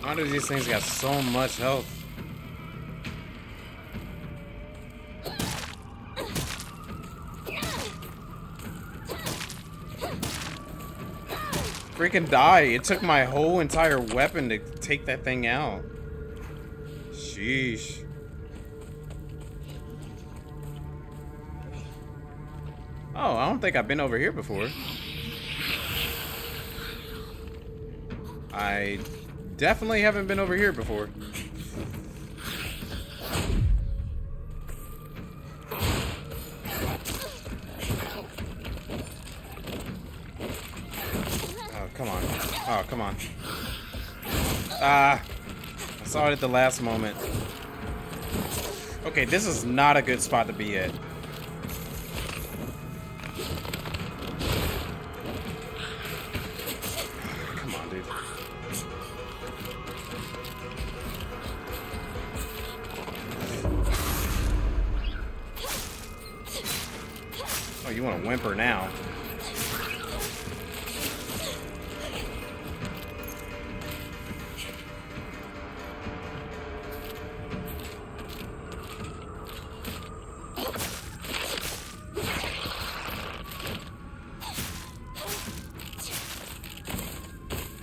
S1: Why do these things got so much health? Freaking die. It took my whole entire weapon to take that thing out. Sheesh. Oh, I don't think I've been over here before. I definitely haven't been over here before. Oh, come on. Oh, come on. Ah, I saw it at the last moment. Okay, this is not a good spot to be at. Come on, dude. Oh, you want to whimper now?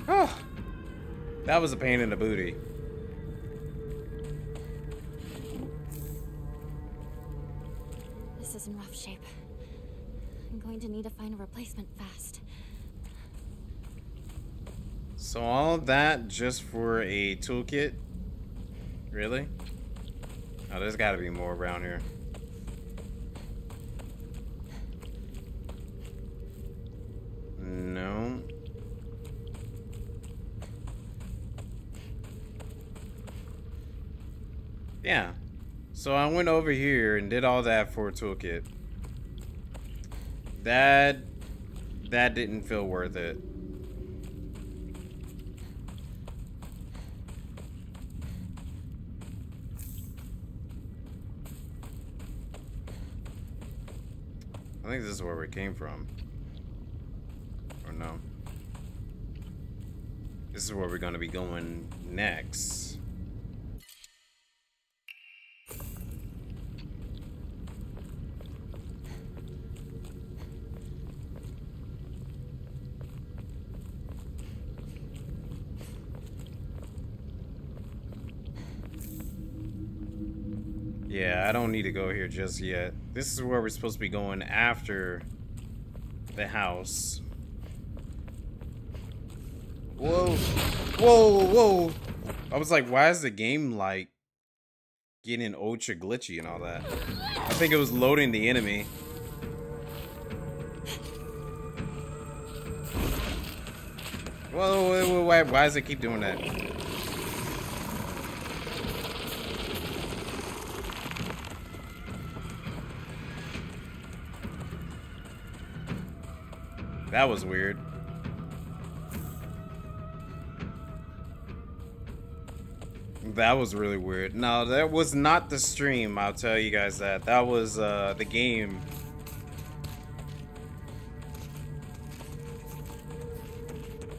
S1: Oh, that was a pain in the booty.
S3: This is in rough shape. I'm going to need to find a replacement fast.
S1: So all of that just for a toolkit? Really? Oh, there's got to be more around here. No. Yeah. So I went over here and did all that for a toolkit. That didn't feel worth it. I think this is where we came from. Or no. This is where we're going to be going next. Yeah, I don't need to go here just yet. This is where we're supposed to be going after the house. Whoa. Whoa, whoa. I was like, why is the game like getting ultra glitchy and all that. I think it was loading the enemy. Whoa, why does it keep doing that? That was weird. That was really weird. No, that was not the stream, I'll tell you guys that. That was the game.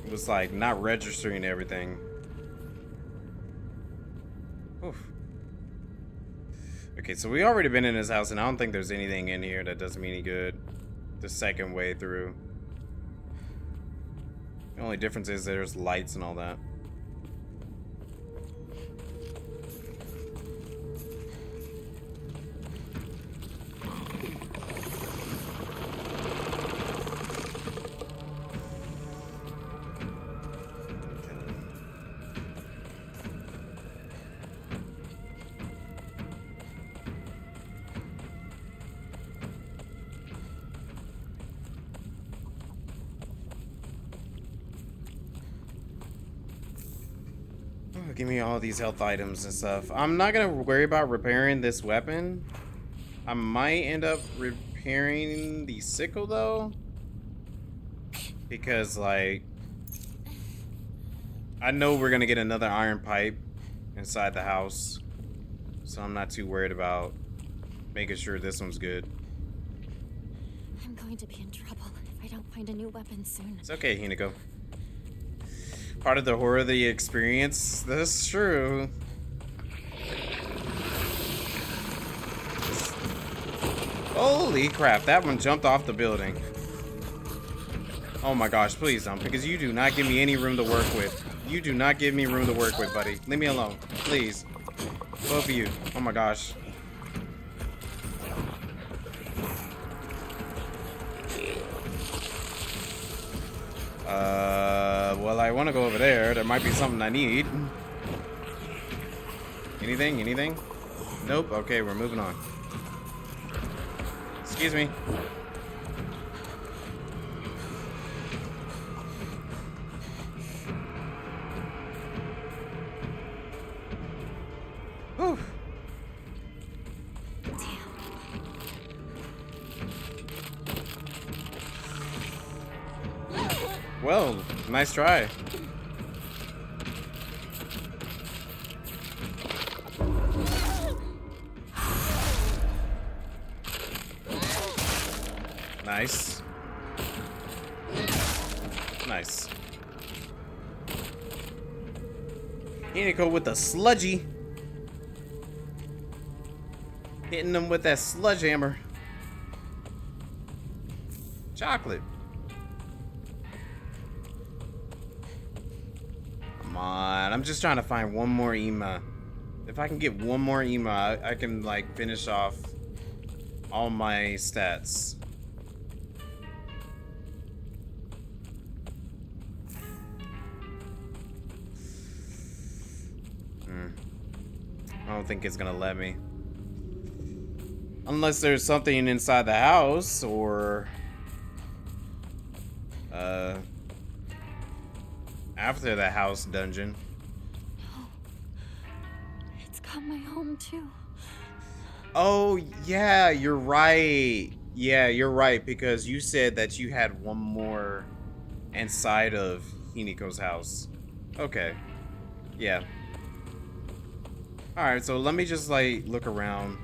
S1: It was like not registering everything. Oof. Okay, so we already been in his house and I don't think there's anything in here that does me any good. The second way through. The only difference is there's lights and all that. Give me all these health items and stuff. I'm not gonna worry about repairing this weapon. I might end up repairing the sickle though, because like I know we're gonna get another iron pipe inside the house, so I'm not too worried about making sure this one's good.
S3: I'm going to be in trouble if I don't find a new weapon soon.
S1: It's okay, Hinako. Part of the horror of the experience. That's true. Holy crap, that one jumped off the building. Oh my gosh, please don't, because you do not give me any room to work with. You do not give me room to work with, buddy. Leave me alone, please. Both of you. Oh my gosh. Well, I want to go over there. There might be something I need. Anything? Anything? Nope. Okay, we're moving on. Excuse me. Whew. Well, nice try. Nice. Nice. Hinako with the sludgy. Hitting them with that sludge hammer. Chocolate. Come on, I'm just trying to find one more Ema. If I can get one more Ema, I can like finish off all my stats. I don't think it's gonna let me. Unless there's something inside the house or after the house dungeon.
S3: No. It's got my home too.
S1: Oh yeah, you're right. Yeah, you're right, because you said that you had one more inside of Hinako's house. Okay. Yeah. Alright, so let me just like look around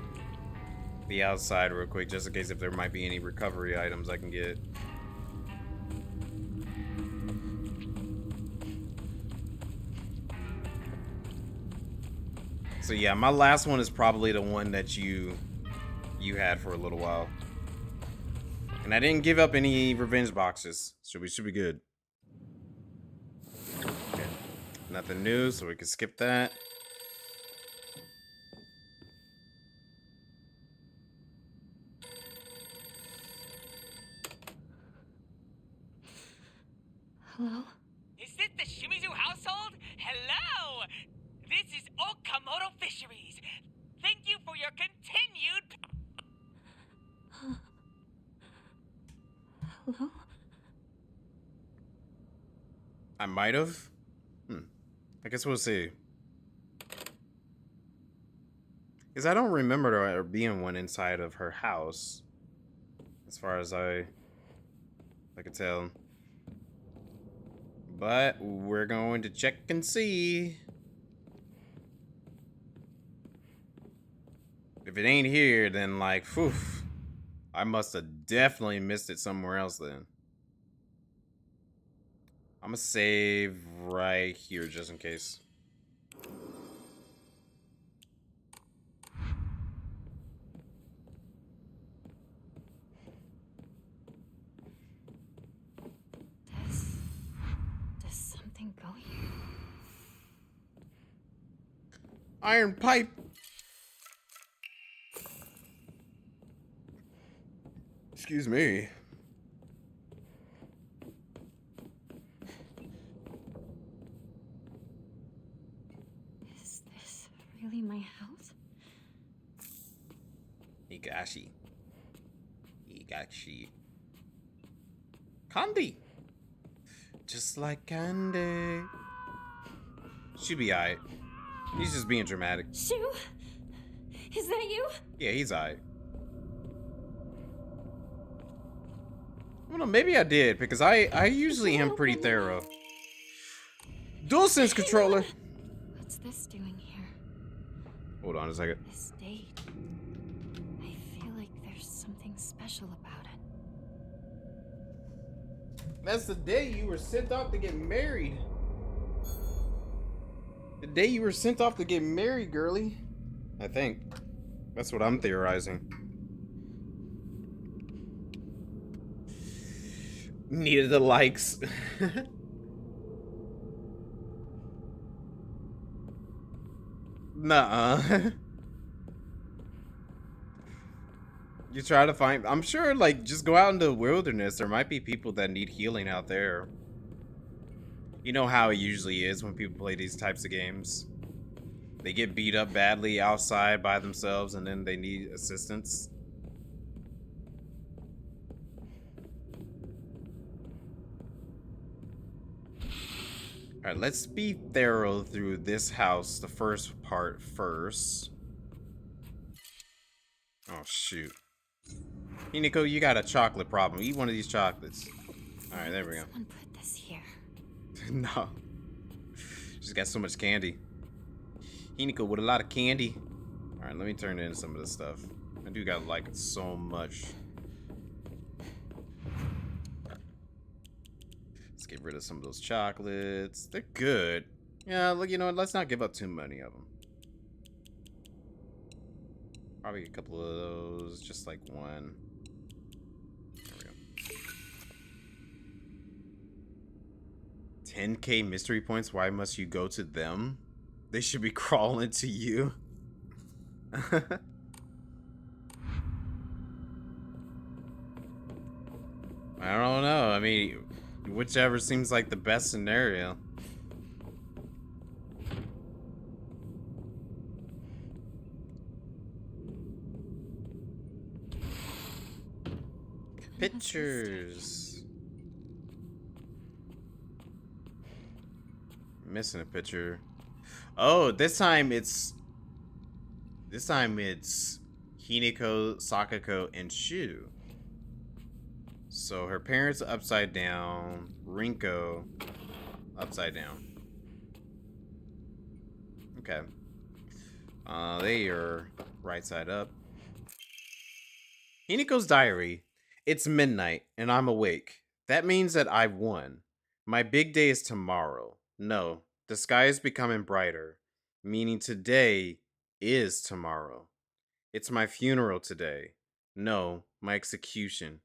S1: the outside real quick, just in case if there might be any recovery items I can get. So yeah, my last one is probably the one that you had for a little while. And I didn't give up any revenge boxes, so we should be good. Okay. Nothing new, so we can skip that.
S3: Hello?
S8: Is it the Shimizu household? Hello! This is Okamoto Fisheries. Think
S1: I might have. I guess we'll see. Because I don't remember there being one inside of her house. As far as I could tell. But we're going to check and see. If it ain't here, then like, phew. I must have definitely missed it somewhere else then. I'm gonna save right here just in case.
S3: Does something go here?
S1: Iron pipe. Excuse me.
S3: Is this really my house?
S1: Higashi. Candy. Just like candy. Should be alright. He's just being dramatic.
S3: Shu? Is that you?
S1: Yeah, he's alright. I don't know, maybe I did, because I usually am pretty thorough. DualSense controller.
S3: What's this doing here?
S1: Hold on a second.
S3: This date. I feel like there's something special about it.
S1: That's the day you were sent off to get married. The day you were sent off to get married, girly. I think. That's what I'm theorizing. Needed the likes. Nuh-uh. You try to find... I'm sure, like, just go out into the wilderness. There might be people that need healing out there. You know how it usually is when people play these types of games. They get beat up badly outside by themselves and then they need assistance. Alright, let's be thorough through this house, the first part first. Oh, shoot. Hinako, you got a chocolate problem. Eat one of these chocolates. Alright, there we go.
S3: Someone put this here.
S1: No. She's got so much candy. Hinako with a lot of candy. Alright, let me turn in some of this stuff. I do got like so much. Let's get rid of some of those chocolates. They're good. Yeah, look, you know what? Let's not give up too many of them. Probably a couple of those, just like one. There we go. 10k mystery points. Why must you go to them? They should be crawling to you. I don't know. I mean, whichever seems like the best scenario. Pictures. Missing a picture. Oh, this time it's Hinako, Sakako, and Shu. So her parents are upside down, Rinko upside down. Okay. They are right side up. Hinako's diary. It's midnight and I'm awake. That means that I've won. My big day is tomorrow. No, the sky is becoming brighter, meaning today is tomorrow. It's my funeral today. No, my execution.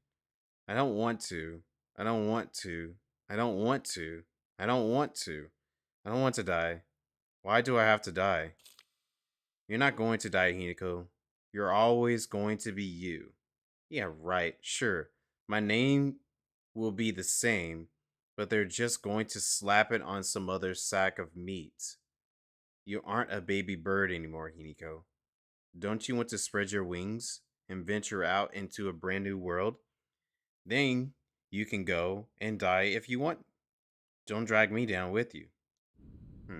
S1: I don't want to. I don't want to. I don't want to. I don't want to. I don't want to die. Why do I have to die? You're not going to die, Hinako. You're always going to be you. Yeah, right. Sure. My name will be the same, but they're just going to slap it on some other sack of meat. You aren't a baby bird anymore, Hinako. Don't you want to spread your wings and venture out into a brand new world? Then you can go and die if you want. Don't drag me down with you. Hmm.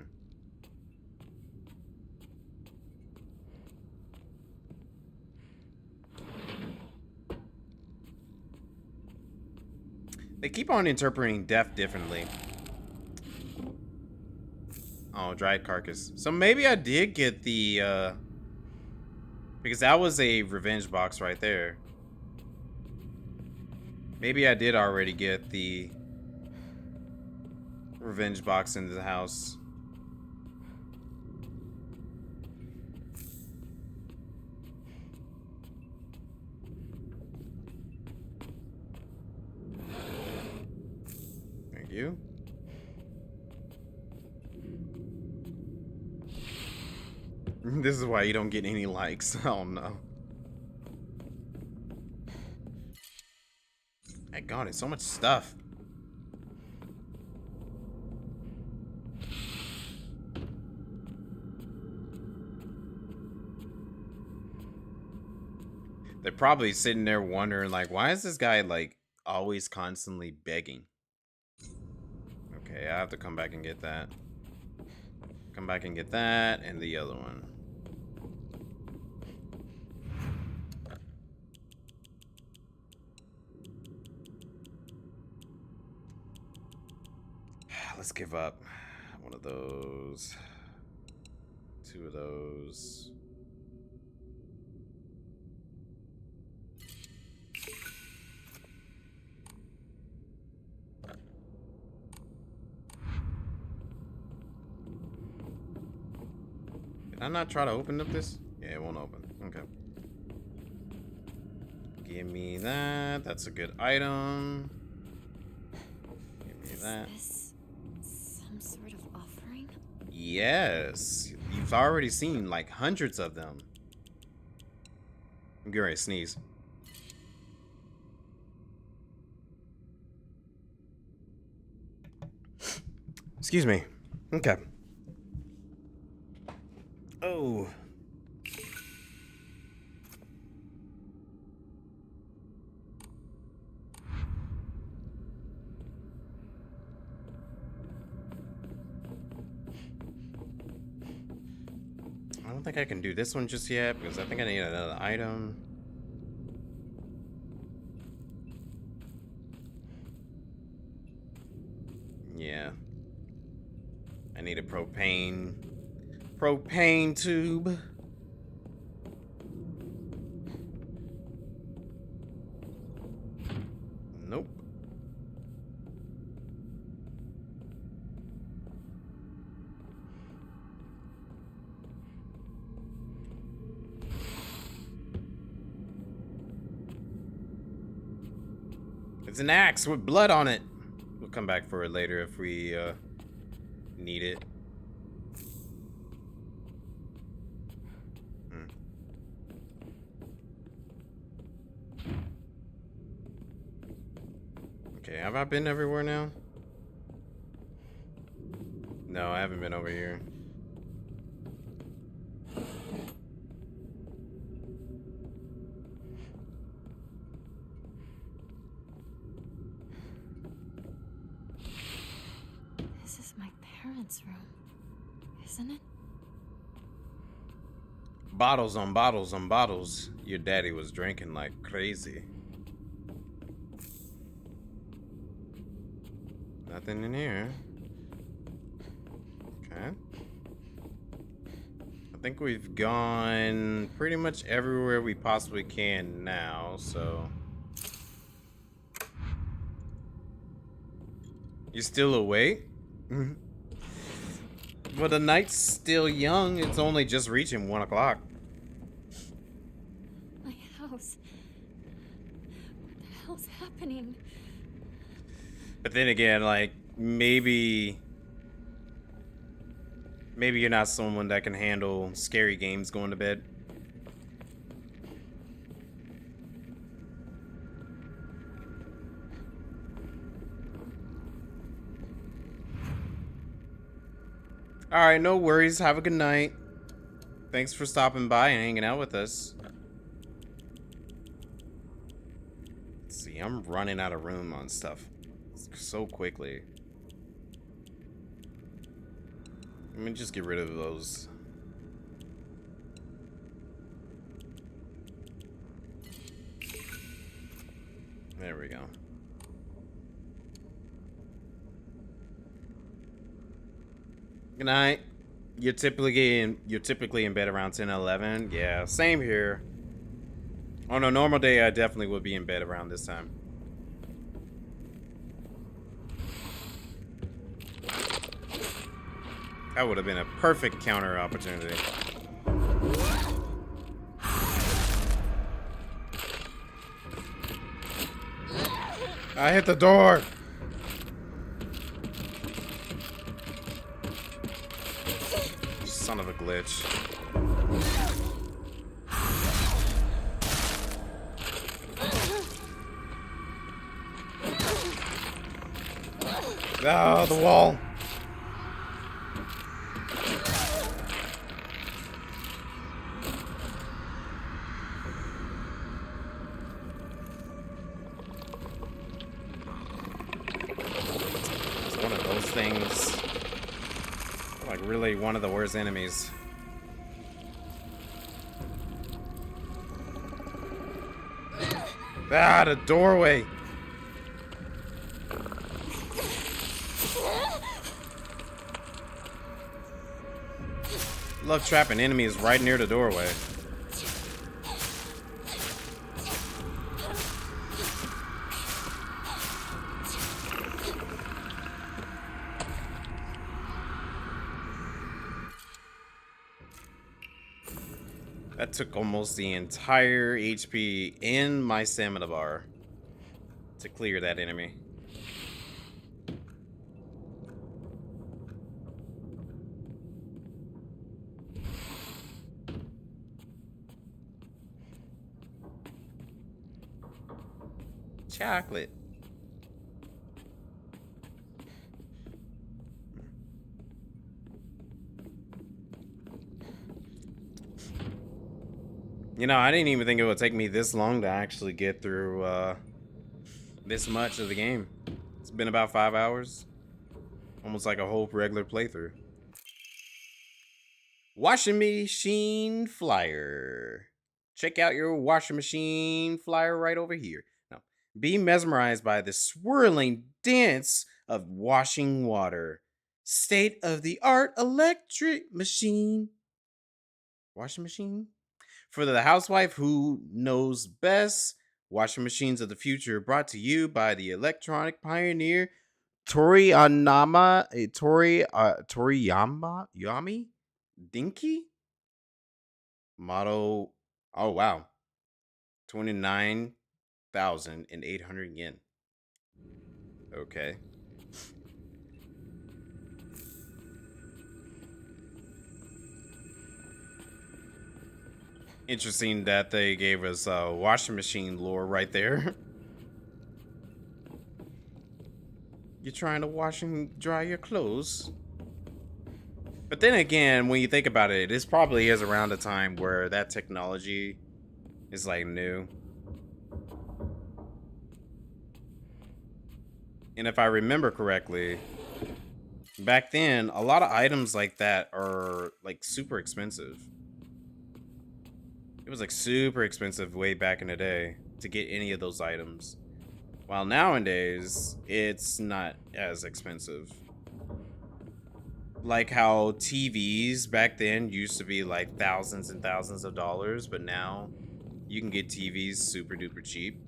S1: They keep on interpreting death differently. Oh, dried carcass. So maybe I did get the, because that was a revenge box right there. Maybe I did already get the revenge box into the house. Thank you. This is why you don't get any likes. Oh no. My God, it's so much stuff. They're probably sitting there wondering, like, why is this guy, like, always constantly begging? Okay, I have to come back and get that. Come back and get that and the other one. Let's give up. One of those. Two of those. Did I not try to open up this? Yeah, it won't open. Okay. Give me that. That's a good item. Give me that.
S3: Is this some sort of offering?
S1: Yes. You've already seen like hundreds of them. I'm getting ready to sneeze. Excuse me. Okay. Oh. I don't think I can do this one just yet because I think I need another item. Yeah. I need a propane tube. Nope. It's an axe with blood on it. We'll come back for it later if we need it. Okay, have I been everywhere now? No, I haven't been over here.
S3: This is my parents' room, isn't it?
S1: Bottles on bottles on bottles. Your daddy was drinking like crazy. Nothing in here. Okay. I think we've gone pretty much everywhere we possibly can now, so. You still awake? But the night's still young. It's only just reaching 1 o'clock.
S3: My house. What the hell's happening?
S1: But then again, like, maybe you're not someone that can handle scary games going to bed. Alright, no worries. Have a good night. Thanks for stopping by and hanging out with us. Let's see, I'm running out of room on stuff so quickly. Let me just get rid of those. There we go. Good night. You're typically in bed around 10 or 11. Yeah, same here. On a normal day, I definitely would be in bed around this time. That would have been a perfect counter opportunity. I hit the door. Son of a glitch. Oh, the wall. It's one of those things. Like, really one of the worst enemies. Ah, the doorway. Love trapping enemies right near the doorway. That took almost the entire HP in my stamina bar to clear that enemy. Chocolate. You know, I didn't even think it would take me this long to actually get through this much of the game. It's been about 5 hours. Almost like a whole regular playthrough. Washing machine flyer. Check out your washing machine flyer right over here. Now, be mesmerized by the swirling dance of washing water. State-of-the-art electric machine. Washing machine? For the housewife who knows best, washing machines of the future brought to you by the electronic pioneer Toriyama Yami Dinky model. Oh wow, 29,800 yen. Okay. Interesting that they gave us washing machine lore right there. You're trying to wash and dry your clothes. But then again, when you think about it, this probably is around the time where that technology is like new. And if I remember correctly, back then, a lot of items like that are like super expensive. It was like super expensive way back in the day to get any of those items. While nowadays, it's not as expensive. Like how TVs back then used to be like thousands and thousands of dollars, but now you can get TVs super duper cheap.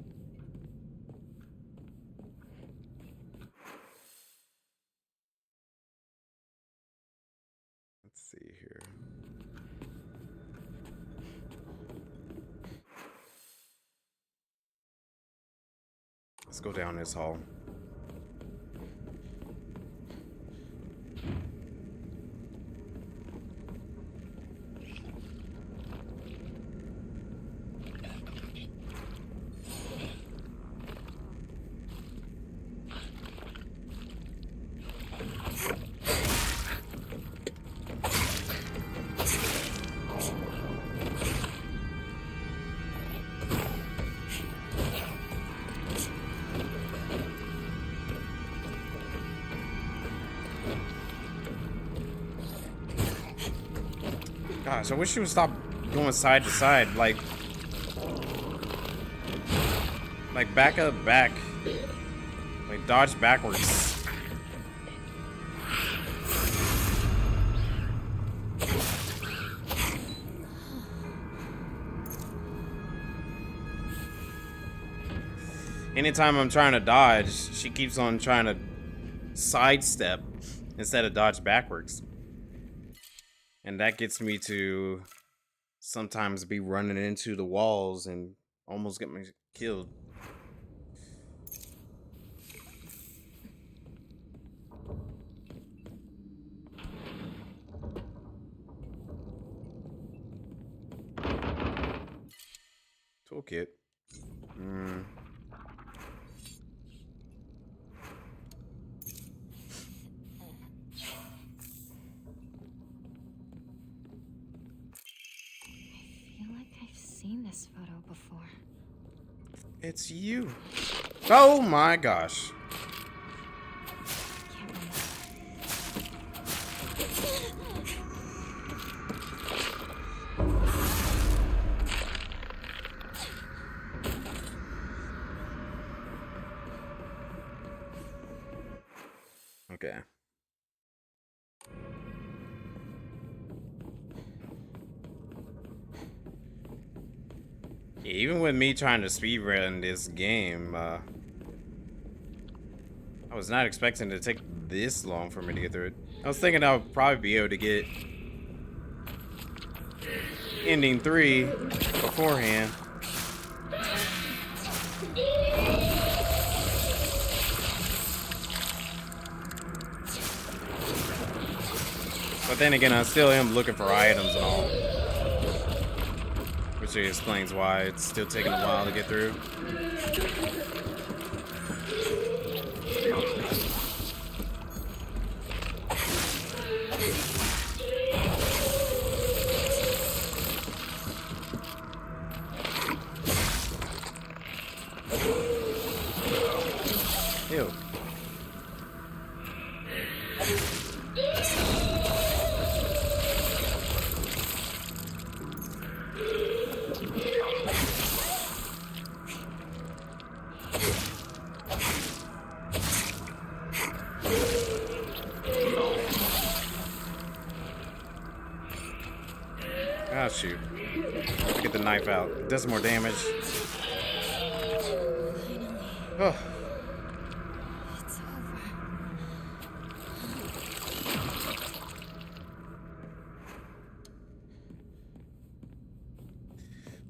S1: Let's see here. Let's go down this hall. Gosh, I wish she would stop going side to side. Like back up, back. Like dodge backwards. Anytime I'm trying to dodge, she keeps on trying to sidestep instead of dodge backwards. And that gets me to sometimes be running into the walls and almost get me killed. Toolkit.
S3: I feel like I've seen this photo before.
S1: It's you. Oh my gosh.
S3: Can't remember.
S1: Okay. Yeah, even with me trying to speedrun this game, I was not expecting it to take this long for me to get through it. I was thinking I would probably be able to get ending 3 beforehand. But then again, I still am looking for items and all. Which explains why it's still taking a while to get through. Ew. Ah, shoot. Get the knife out. It does more damage. Oh.
S3: It's over.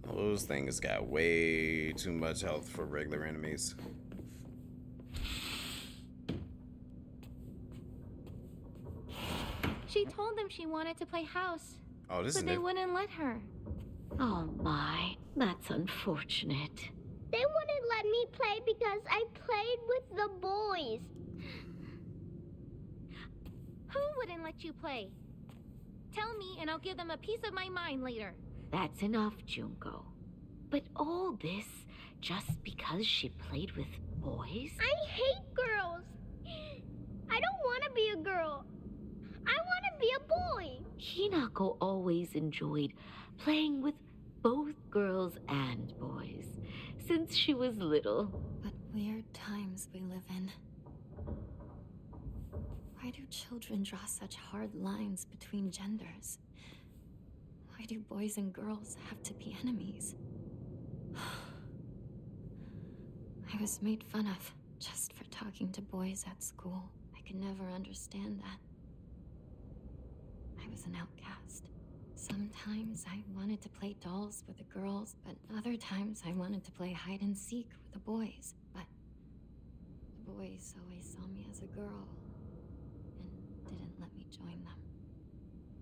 S1: Those things got way too much health for regular enemies.
S8: She told them she wanted to play house,
S1: Oh, this is
S8: but they
S1: new.
S8: wouldn't let her.
S4: Oh my, that's unfortunate.
S7: They wouldn't let me play because I played with the boys.
S8: Who wouldn't let you play? Tell me and I'll give them a piece of my mind later.
S4: That's enough, Junko. But all this just because she played with boys?
S7: I hate girls. I don't want to be a girl. I want to be a boy.
S4: Hinako always enjoyed playing with both girls and boys since she was little.
S3: What weird times we live in. Why do children draw such hard lines between genders? Why do boys and girls have to be enemies? I was made fun of just for talking to boys at school. I could never understand that. I was an outcast. Sometimes I wanted to play dolls with the girls, but other times I wanted to play hide and seek with the boys. But the boys always saw me as a girl and didn't let me join them.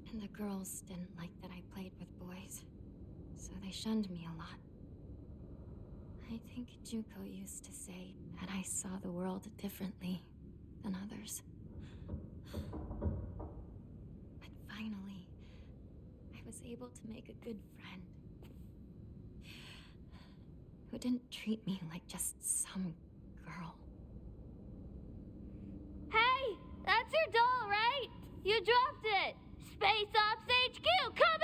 S3: And the girls didn't like that I played with boys, so they shunned me a lot. I think Juko used to say that I saw the world differently than others. But finally, I was able to make a good friend who didn't treat me like just some girl.
S8: Hey, that's your doll, right? You dropped it. Space Ops HQ, come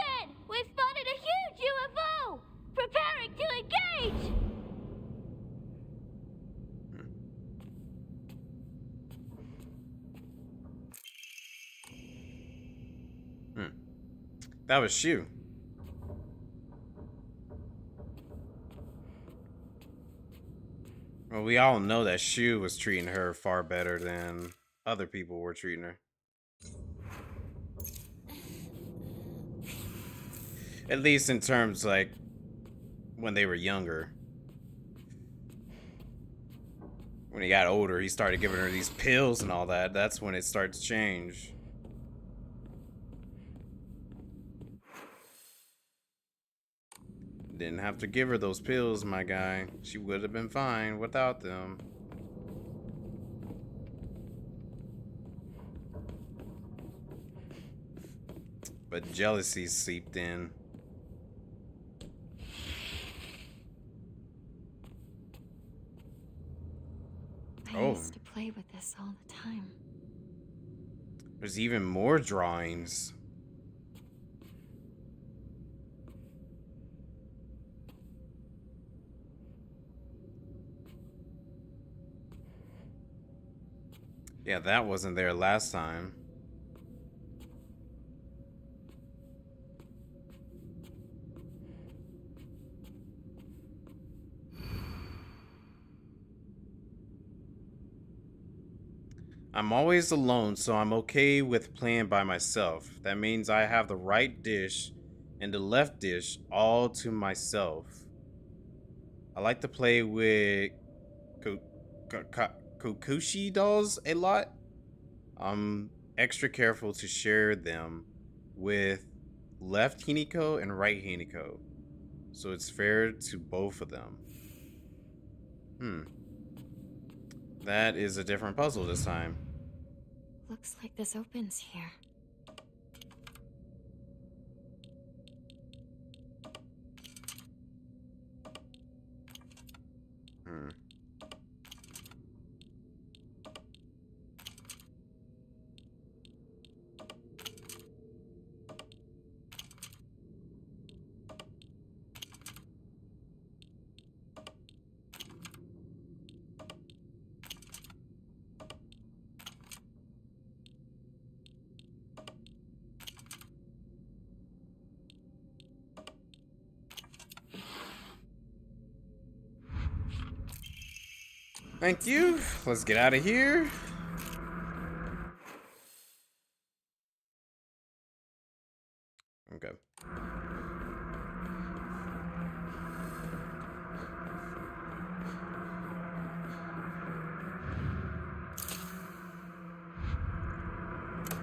S1: That was Shu. Well, we all know that Shu was treating her far better than other people were treating her. At least in terms like when they were younger. When he got older, he started giving her these pills and all that. That's when it started to change. Didn't have to give her those pills, my guy. She would have been fine without them. But jealousy seeped in.
S3: I used to play with this all the time.
S1: There's even more drawings. Yeah, that wasn't there last time. I'm always alone, so I'm okay with playing by myself. That means I have the right dish and the left dish all to myself. I like to play with Kokushi dolls a lot. I'm extra careful to share them with left Hiniko and right Hiniko, so it's fair to both of them. That is a different puzzle this time.
S3: Looks like this opens here.
S1: Thank you. Let's get out of here. Okay.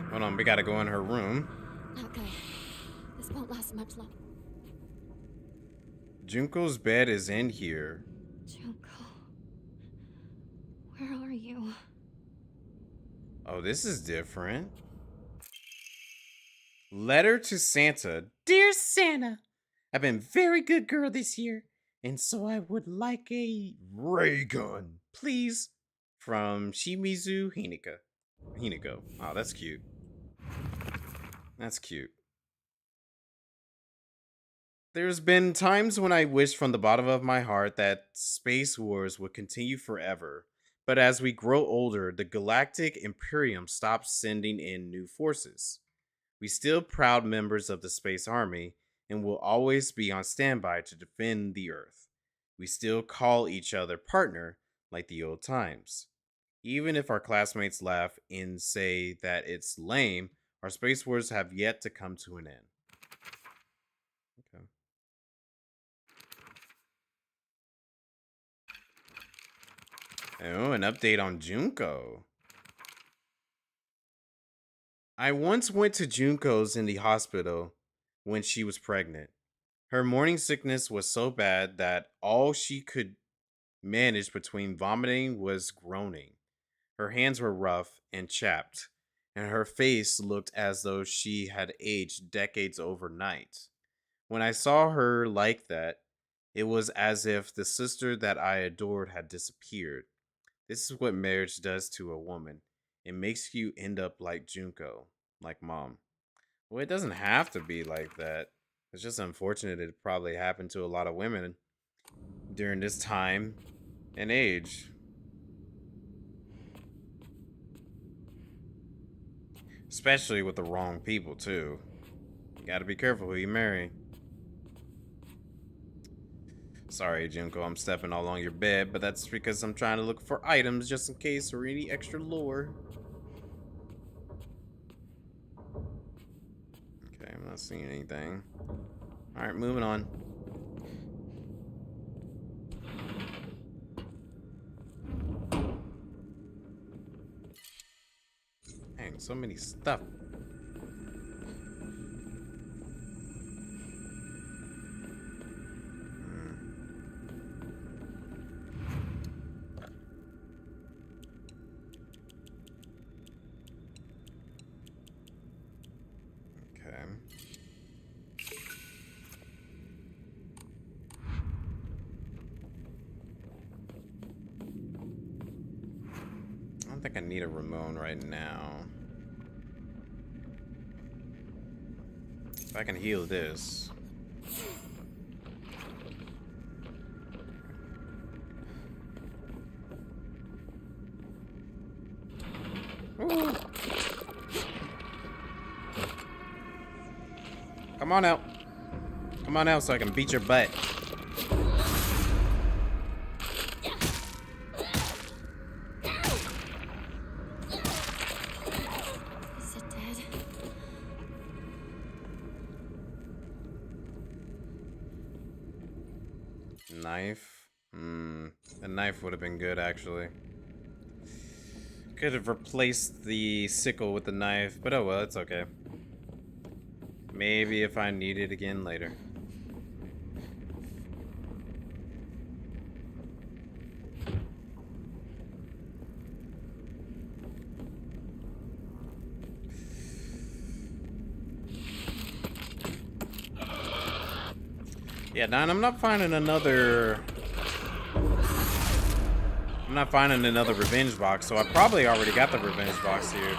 S1: Hold on, we gotta go in her room.
S3: Not good. This won't last much longer.
S1: Junko's bed is in here.
S3: Junko. Where are you?
S1: Oh, this is different. Letter to Santa. Dear Santa, I've been very good girl this year, and so I would like a ray gun, please. From Shimizu Hiniko. Oh, that's cute. That's cute. There's been times when I wished from the bottom of my heart that Space Wars would continue forever. But as we grow older, the Galactic Imperium stops sending in new forces. We still proud members of the Space Army and will always be on standby to defend the Earth. We still call each other partner like the old times. Even if our classmates laugh and say that it's lame, our Space Wars have yet to come to an end. Okay. Oh, an update on Junko. I once went to Junko's in the hospital when she was pregnant. Her morning sickness was so bad that all she could manage between vomiting was groaning. Her hands were rough and chapped, and her face looked as though she had aged decades overnight. When I saw her like that, it was as if the sister that I adored had disappeared. This is what marriage does to a woman. It makes you end up like Junko, like mom. Well, it doesn't have to be like that. It's just unfortunate it probably happened to a lot of women during this time and age. Especially with the wrong people, too. You Gotta be careful who you marry. Sorry, Junko, I'm stepping all on your bed, but that's because I'm trying to look for items just in case or any extra lore. Okay, I'm not seeing anything. Alright, moving on. Dang, so many stuff. Okay. I don't think I need a Ramon right now. If I can heal this. Ooh. Come on out. Come on out so I can beat your butt.
S3: Is it dead?
S1: Knife? A knife would have been good, actually. Could have replaced the sickle with the knife, but oh well, it's okay. Maybe if I need it again later. Yeah, Don, I'm not finding another revenge box, so I probably already got the revenge box here.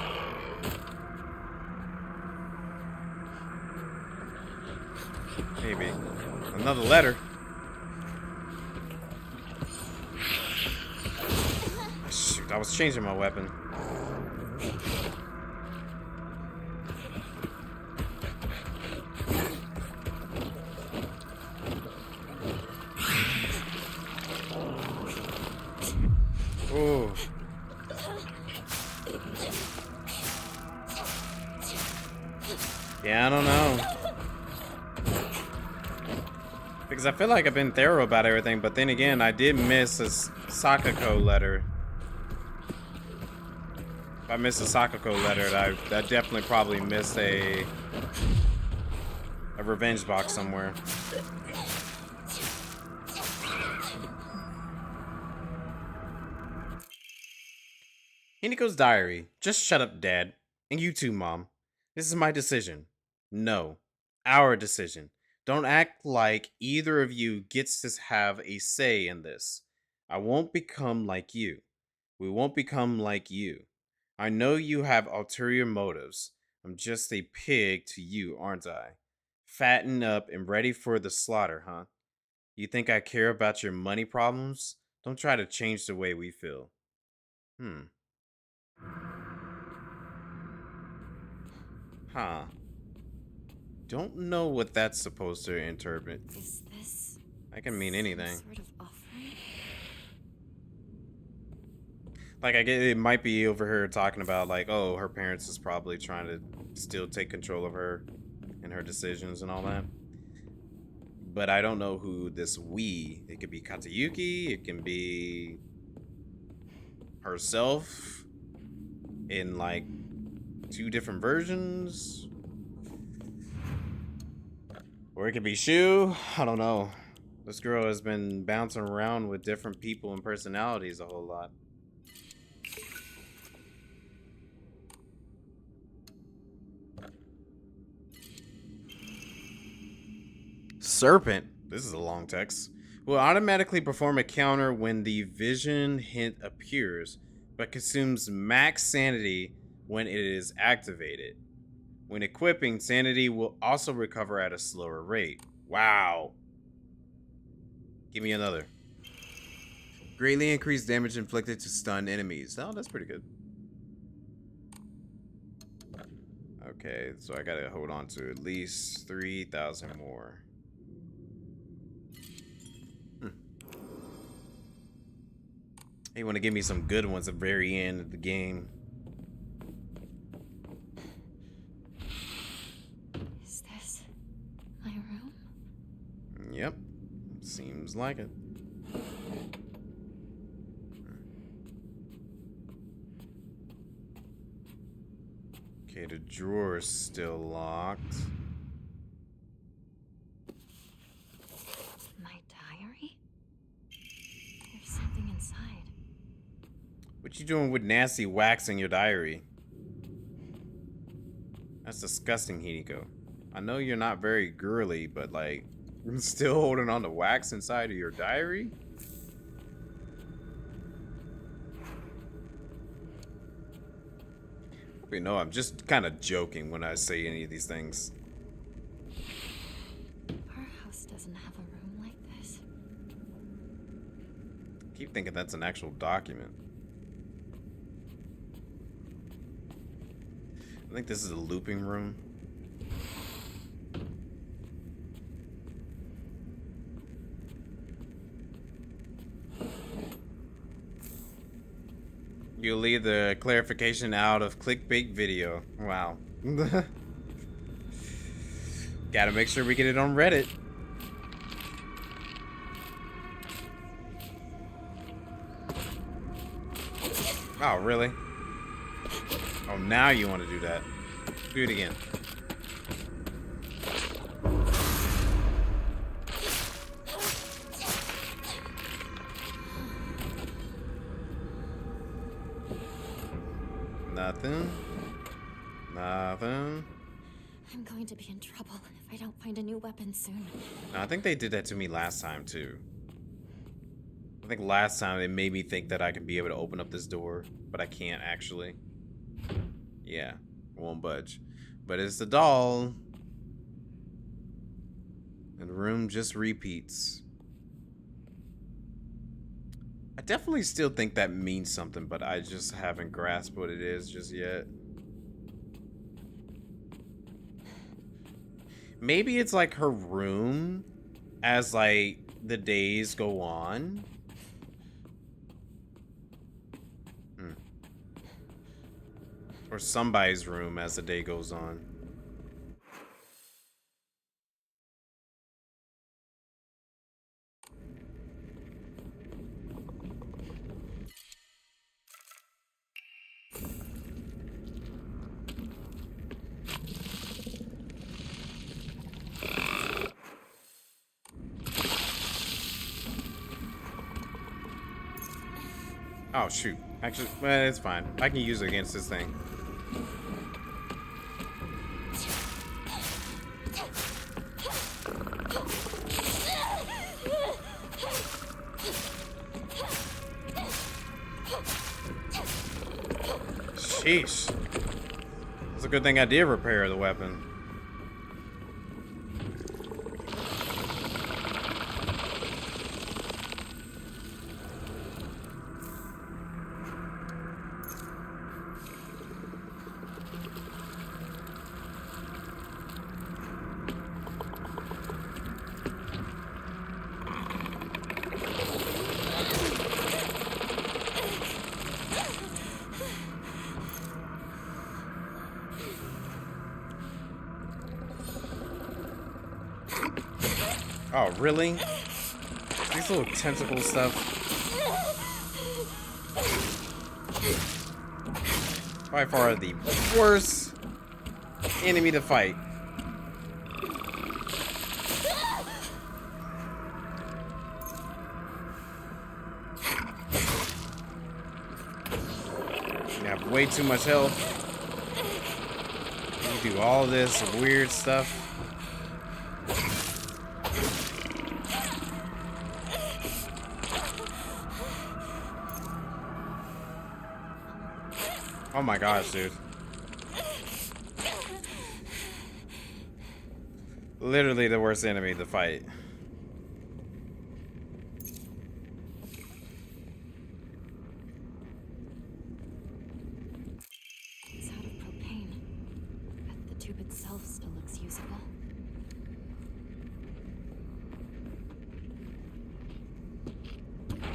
S1: Maybe. Another letter. Shoot, I was changing my weapon. Ooh. Yeah, I don't know. Because I feel like I've been thorough about everything, but then again, I did miss a Sakako letter. If I missed a Sakako letter, I definitely probably missed a revenge box somewhere. Hinako's diary. Just shut up, Dad. And you too, Mom. This is my decision. No. Our decision. Don't act like either of you gets to have a say in this. I won't become like you. We won't become like you. I know you have ulterior motives. I'm just a pig to you, aren't I? Fattened up and ready for the slaughter, huh? You think I care about your money problems? Don't try to change the way we feel. Huh. Don't know what that's supposed to interpret.
S3: Is this
S1: That can mean anything.
S3: some sort of offering?
S1: Like, I get it might be over here talking about, like, oh, her parents is probably trying to still take control of her and her decisions and all that. But I don't know who this we. It could be Katayuki. It can be herself in, like, 2 different versions. Or it could be Shu. I don't know. This girl has been bouncing around with different people and personalities a whole lot. Serpent. This is a long text. Will automatically perform a counter when the vision hint appears, but consumes max sanity when it is activated. When equipping, sanity will also recover at a slower rate. Wow. Give me another. Greatly increased damage inflicted to stunned enemies. Oh, that's pretty good. Okay, so I gotta hold on to at least 3,000 more. You want to give me some good ones at the very end of the game.
S3: Is this my room?
S1: Yep, seems like it. Okay, the drawer's still locked.
S3: My diary? There's something inside.
S1: What you doing with nasty wax in your diary? That's disgusting, Hideko. I know you're not very girly, but like, you're still holding on to wax inside of your diary? You know, I'm just kind of joking when I say any of these things.
S3: Our house doesn't have a room like this.
S1: I keep thinking that's an actual document. I think this is a looping room. You'll leave the clarification out of clickbait video. Wow. Gotta make sure we get it on Reddit. Oh, really? Oh, now you want to do that. Do it again. Nothing. Nothing.
S3: I'm going to be in trouble if I don't find a new weapon soon.
S1: No, I think they did that to me last time, too. I think last time they made me think that I could be able to open up this door, but I can't actually. Yeah, won't budge. But it's the doll. And the room just repeats. I definitely still think that means something, but I just haven't grasped what it is just yet. Maybe it's like her room as like the days go on. Or somebody's room as the day goes on. Oh, shoot. Actually, well, it's fine. I can use it against this thing. Sheesh. It's a good thing I did repair the weapon. Oh, really? These little tentacle stuff. By far the worst enemy to fight. You have way too much health. You do all this weird stuff. Oh my gosh, dude. Literally the worst enemy to fight.
S3: It's out of propane. But the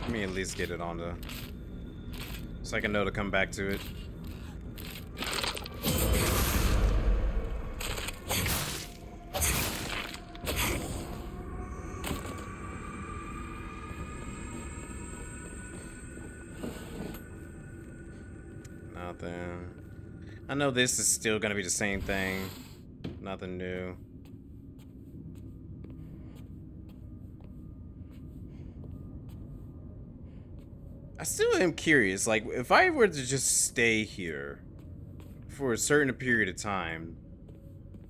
S1: Let me at least get it on the... so I can know to come back to it. Nothing. I know this is still gonna be the same thing. Nothing new. I still am curious, like, if I were to just stay here for a certain period of time,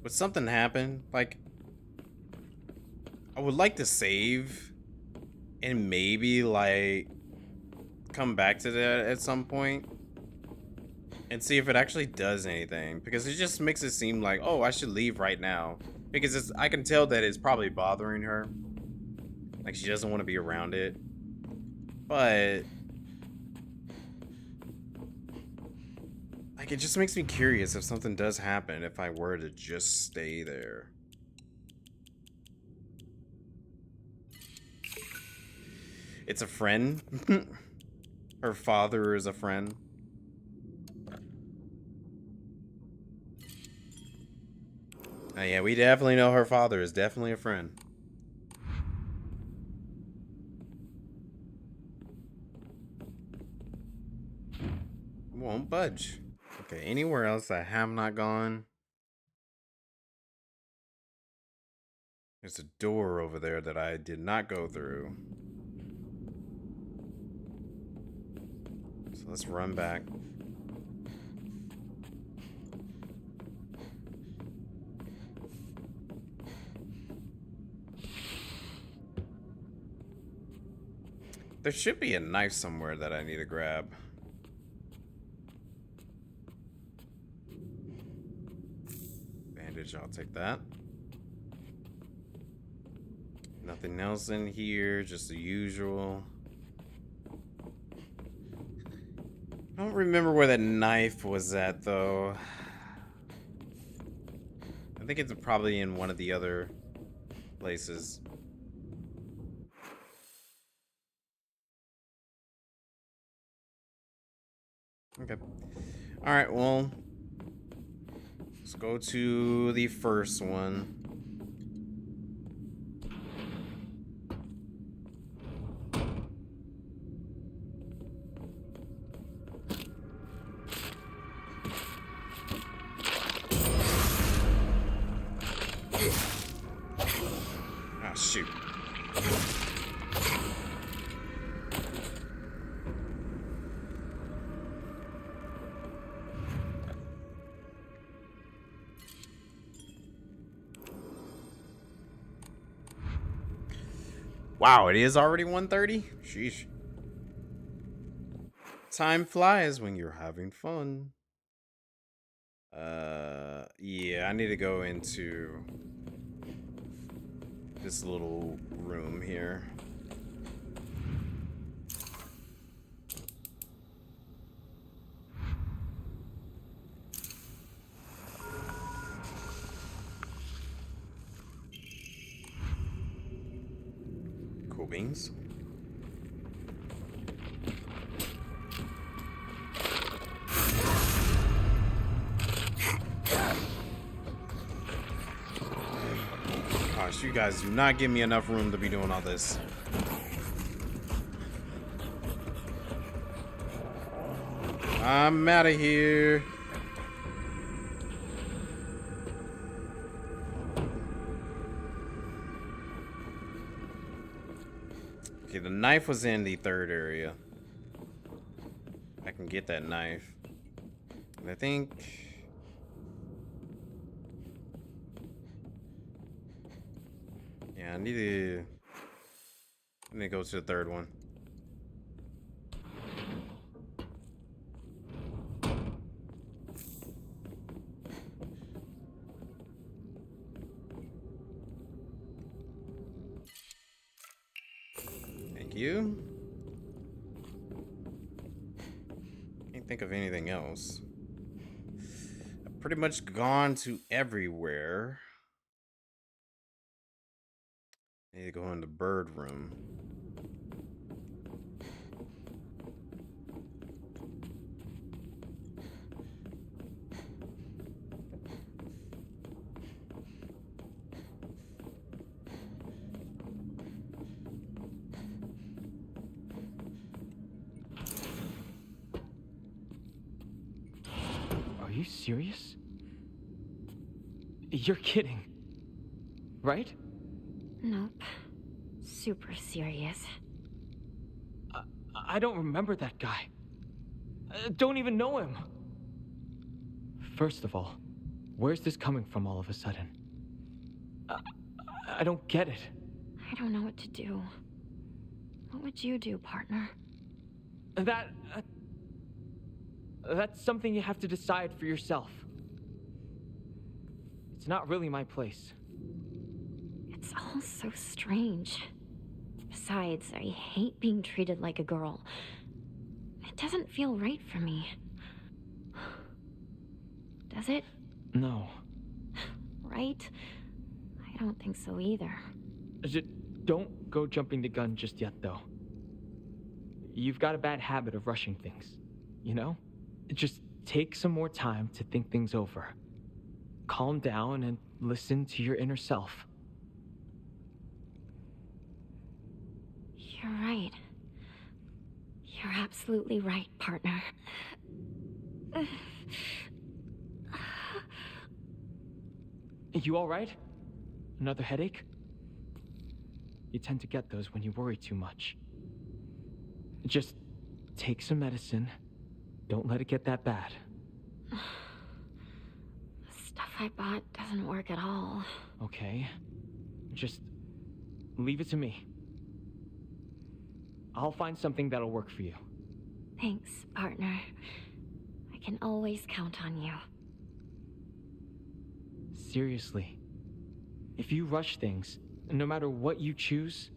S1: would something happen? Like, I would like to save and maybe, like, come back to that at some point and see if it actually does anything, because it just makes it seem like, oh, I should leave right now, because I can tell that it's probably bothering her, like she doesn't want to be around it. But like, it just makes me curious if something does happen if I were to just stay there. It's a friend. Her father is a friend. Oh, yeah, we definitely know her father is definitely a friend. Won't budge. Okay, anywhere else I have not gone? There's a door over there that I did not go through. So let's run back. There should be a knife somewhere that I need to grab. Bandage, I'll take that. Nothing else in here, just the usual. I don't remember where that knife was at, though. I think it's probably in one of the other places. Okay. Alright, well, let's go to the first one. Ah, shoot. Wow, it is already 1:30? Sheesh. Time flies when you're having fun. Yeah, I need to go into this little room here. Cool beans. Gosh, you guys do not give me enough room to be doing all this. I'm out of here. Okay, the knife was in the third area. I can get that knife. And I think... yeah, I need to go to the third one. Thank you. Can't think of anything else. I've pretty much gone to everywhere. I need to go in the bird room.
S5: serious? You're kidding, right?
S3: Nope. Super serious.
S5: I don't remember that guy. Don't even know him. First of all, where's this coming from all of a sudden? I don't get it.
S3: I don't know what to do. What would you do, partner?
S5: That's something you have to decide for yourself. It's not really my place.
S3: It's all so strange. Besides, I hate being treated like a girl. It doesn't feel right for me. Does it?
S5: No.
S3: Right? I don't think so either.
S5: Don't go jumping the gun just yet, though. You've got a bad habit of rushing things, you know? Just take some more time to think things over. Calm down and listen to your inner self.
S3: You're right. You're absolutely right, partner.
S5: You all right? Another headache? You tend to get those when you worry too much. Just take some medicine. Don't let it get that bad.
S3: The stuff I bought doesn't work at all.
S5: Okay. Just leave it to me. I'll find something that'll work for you.
S3: Thanks, partner. I can always count on you.
S5: Seriously. If you rush things, no matter what you choose,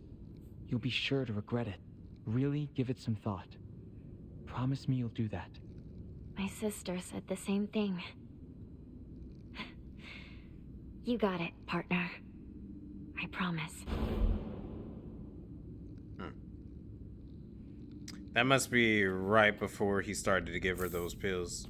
S5: you'll be sure to regret it. Really give it some thought. Promise me you'll do that.
S3: My sister said the same thing. You got it, partner. I promise.
S1: That must be right before he started to give her those pills.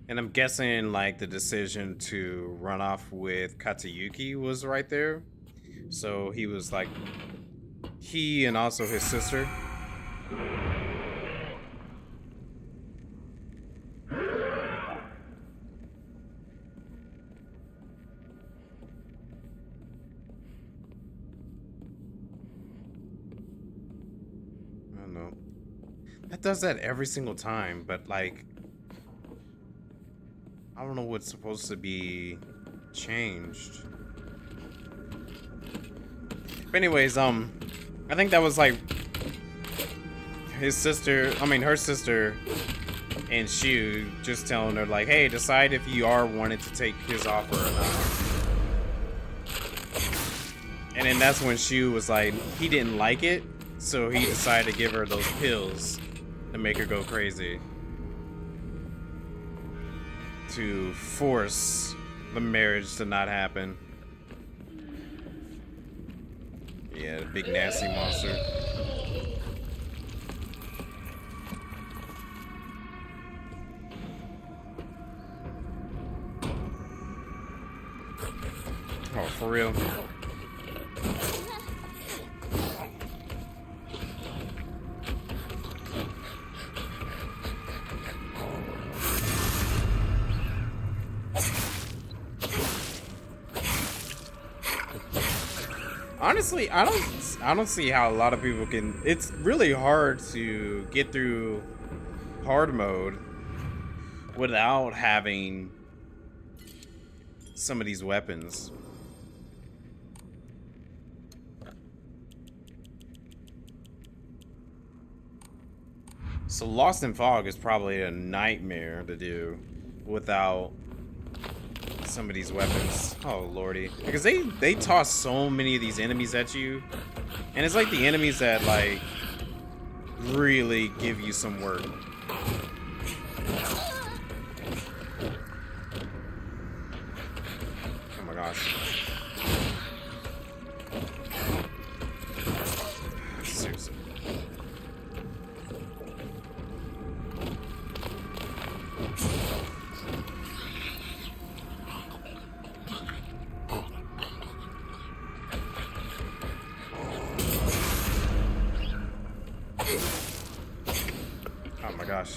S1: And I'm guessing like the decision to run off with Katsuyuki was right there. So he was like, he and also his sister. I don't know. That does that every single time, but like, I don't know what's supposed to be changed. But anyways, I think that was like her sister and Shu just telling her like, hey, decide if you are wanting to take his offer or not. And then that's when Shu was like, he didn't like it, so he decided to give her those pills to make her go crazy. To force the marriage to not happen. Yeah, the big nasty monster. Oh, for real? Honestly, I don't see how a lot of people can. It's really hard to get through hard mode without having some of these weapons. So Lost in Fog is probably a nightmare to do without some of these weapons. Oh lordy, because they toss so many of these enemies at you, and it's like the enemies that like really give you some work. Oh my gosh. Seriously. gosh.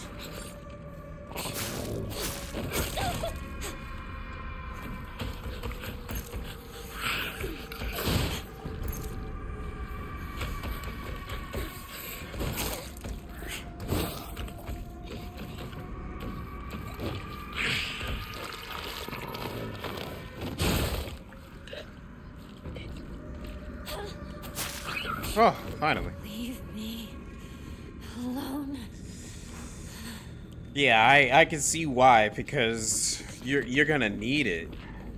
S1: Oh, finally.
S3: Leave me alone.
S1: Yeah, I can see why, because you're gonna need it.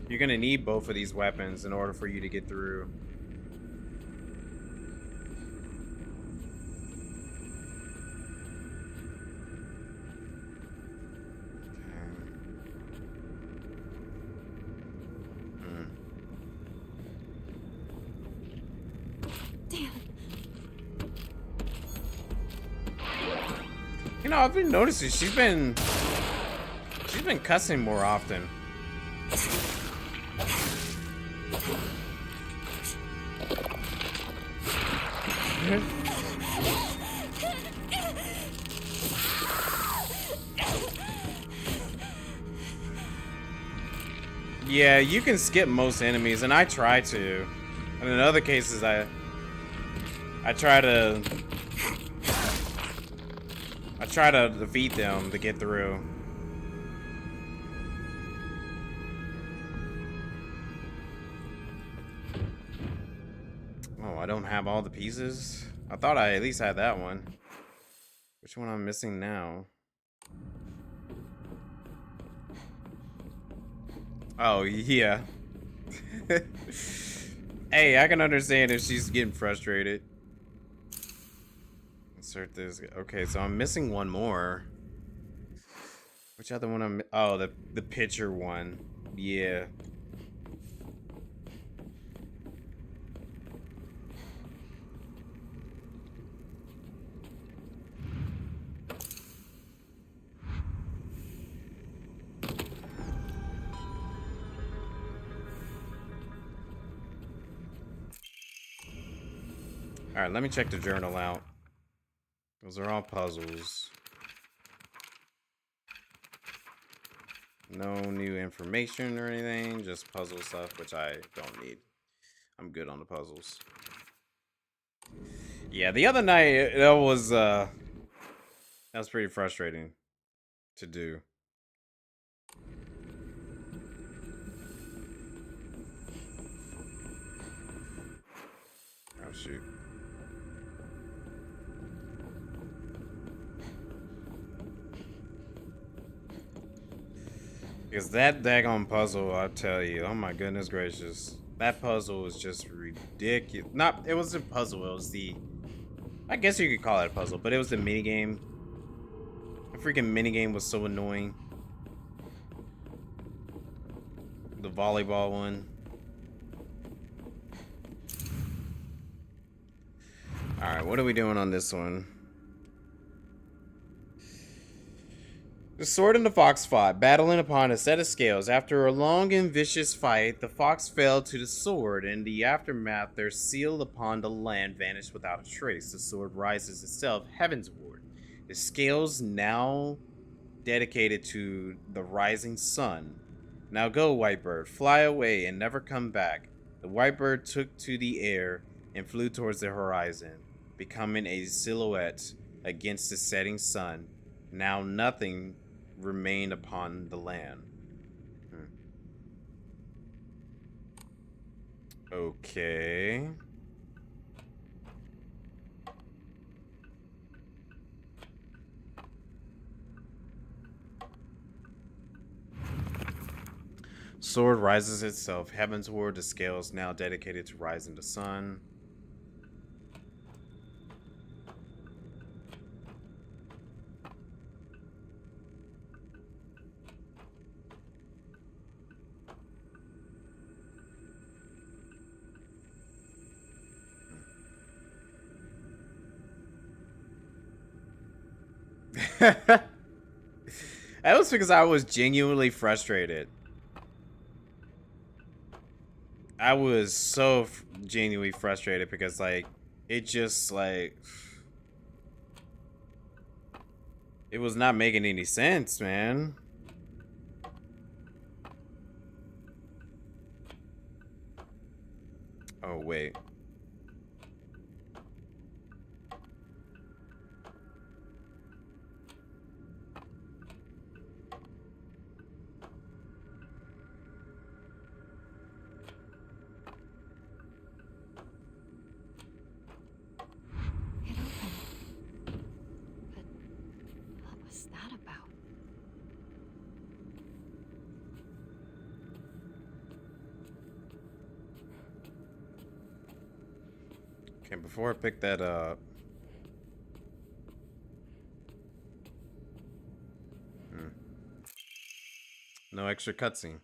S1: You're gonna need both of these weapons in order for you to get through.
S3: Damn.
S1: You know, I've been noticing she's been cussing more often. Yeah, you can skip most enemies, and I try to. And in other cases, I try to defeat them to get through. Oh, I don't have all the pieces? I thought I at least had that one. Which one I'm missing now? Oh, yeah. Hey, I can understand if she's getting frustrated. Insert this. Okay, so I'm missing one more. Which other one oh, the picture one. Yeah. All right, let me check the journal out. Those are all puzzles. No new information or anything, just puzzle stuff, which I don't need. I'm good on the puzzles. Yeah, the other night that was pretty frustrating to do. Oh shoot. Because that daggone puzzle, I tell you, oh my goodness gracious. That puzzle was just ridiculous. It wasn't a puzzle, it was I guess you could call it a puzzle, but it was the minigame. The freaking minigame was so annoying. The volleyball one. Alright, what are we doing on this one? The sword and the fox fought, battling upon a set of scales. After a long and vicious fight, the fox fell to the sword. In the aftermath, their seal upon the land vanished without a trace. The sword rises itself heavensward. The scales now dedicated to the rising sun. Now go, white bird, fly away and never come back. The white bird took to the air and flew towards the horizon, becoming a silhouette against the setting sun. Now nothing remained upon the land. Okay. Sword rises itself heavensward. The scales now dedicated to rising the sun. That was because I was genuinely frustrated. I was so genuinely frustrated because, like, it just, like... It was not making any sense, man. Oh, wait.
S3: It opened. But what was that about?
S1: Okay, before I pick that up. Hmm. No extra cutscene.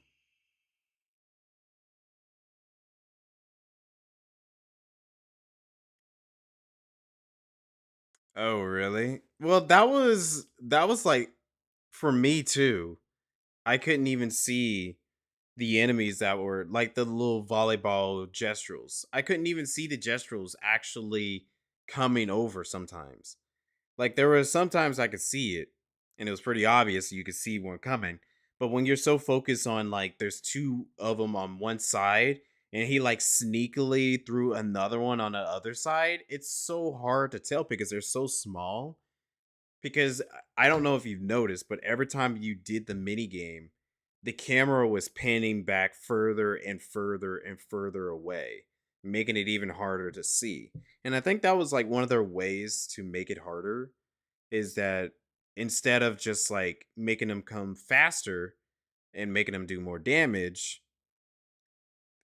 S1: Oh, really? Well, that was like for me too. I couldn't even see the enemies that were like the little volleyball gestrels. I couldn't even see the gestrels actually coming over sometimes. Like there was sometimes I could see it and it was pretty obvious you could see one coming. But when you're so focused on like there's two of them on one side and he like sneakily threw another one on the other side, it's so hard to tell because they're so small. Because I don't know if you've noticed, but every time you did the mini game, the camera was panning back further and further and further away, making it even harder to see. And I think that was like one of their ways to make it harder is that instead of just like making them come faster and making them do more damage,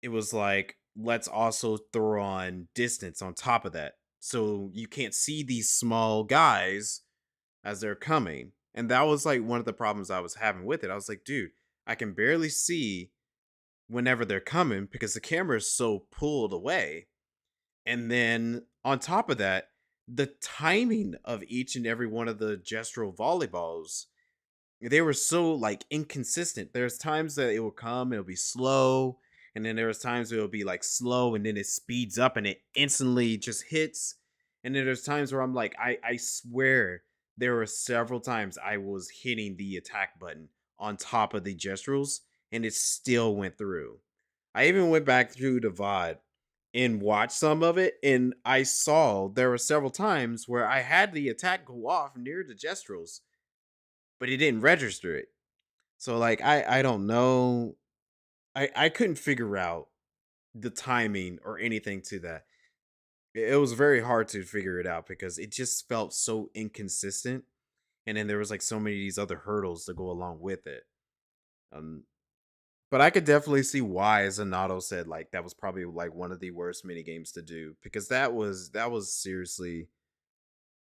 S1: it was like let's also throw on distance on top of that. So you can't see these small guys as they're coming. And that was like one of the problems I was having with it. I was like, dude, I can barely see whenever they're coming because the camera is so pulled away. And then on top of that, the timing of each and every one of the gestural volleyballs, they were so like inconsistent. There's times that it will come, it'll be slow, and then there was times it'll be like slow and then it speeds up and it instantly just hits. And then there's times where I'm like, I swear there were several times I was hitting the attack button on top of the gesturals and it still went through. I even went back through the VOD and watched some of it, and I saw there were several times where I had the attack go off near the gesturals, but it didn't register it. So like I don't know. I couldn't figure out the timing or anything to that. It was very hard to figure it out because it just felt so inconsistent. And then there was like so many of these other hurdles to go along with it. Um but I could definitely see why Zanato said like that was probably like one of the worst mini games to do because that was seriously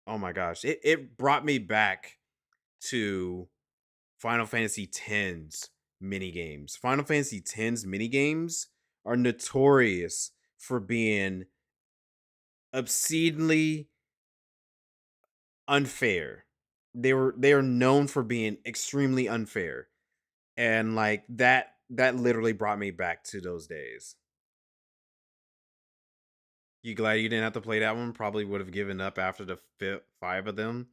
S1: oh my gosh. It brought me back to Final Fantasy X's mini games. Final Fantasy X's mini games are notorious for being obscenely unfair. They are known for being extremely unfair. And like that literally brought me back to those days. You glad you didn't have to play that one? Probably would have given up after the five of them.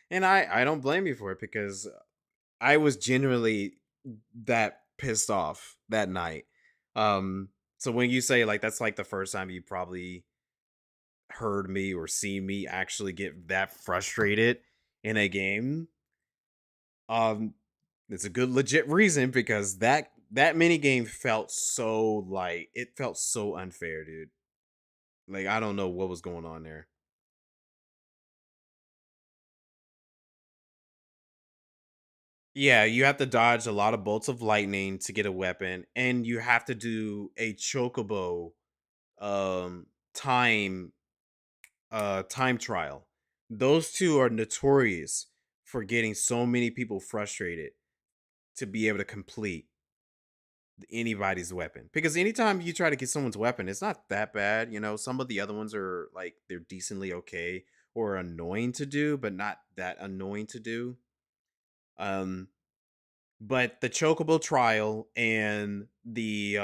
S1: And I don't blame you for it because I was genuinely that pissed off that night. So when you say like that's like the first time you probably heard me or seen me actually get that frustrated in a game, um, it's a good legit reason because that mini game felt so like it felt so unfair, dude. Like I don't know what was going on there. Yeah, you have to dodge a lot of bolts of lightning to get a weapon, and you have to do a chocobo um time time trial. Those two are notorious for getting so many people frustrated to be able to complete anybody's weapon. Because anytime you try to get someone's weapon, it's not that bad. You know, some of the other ones are like they're decently okay or annoying to do, but not that annoying to do. Um, but the chocobo trial and the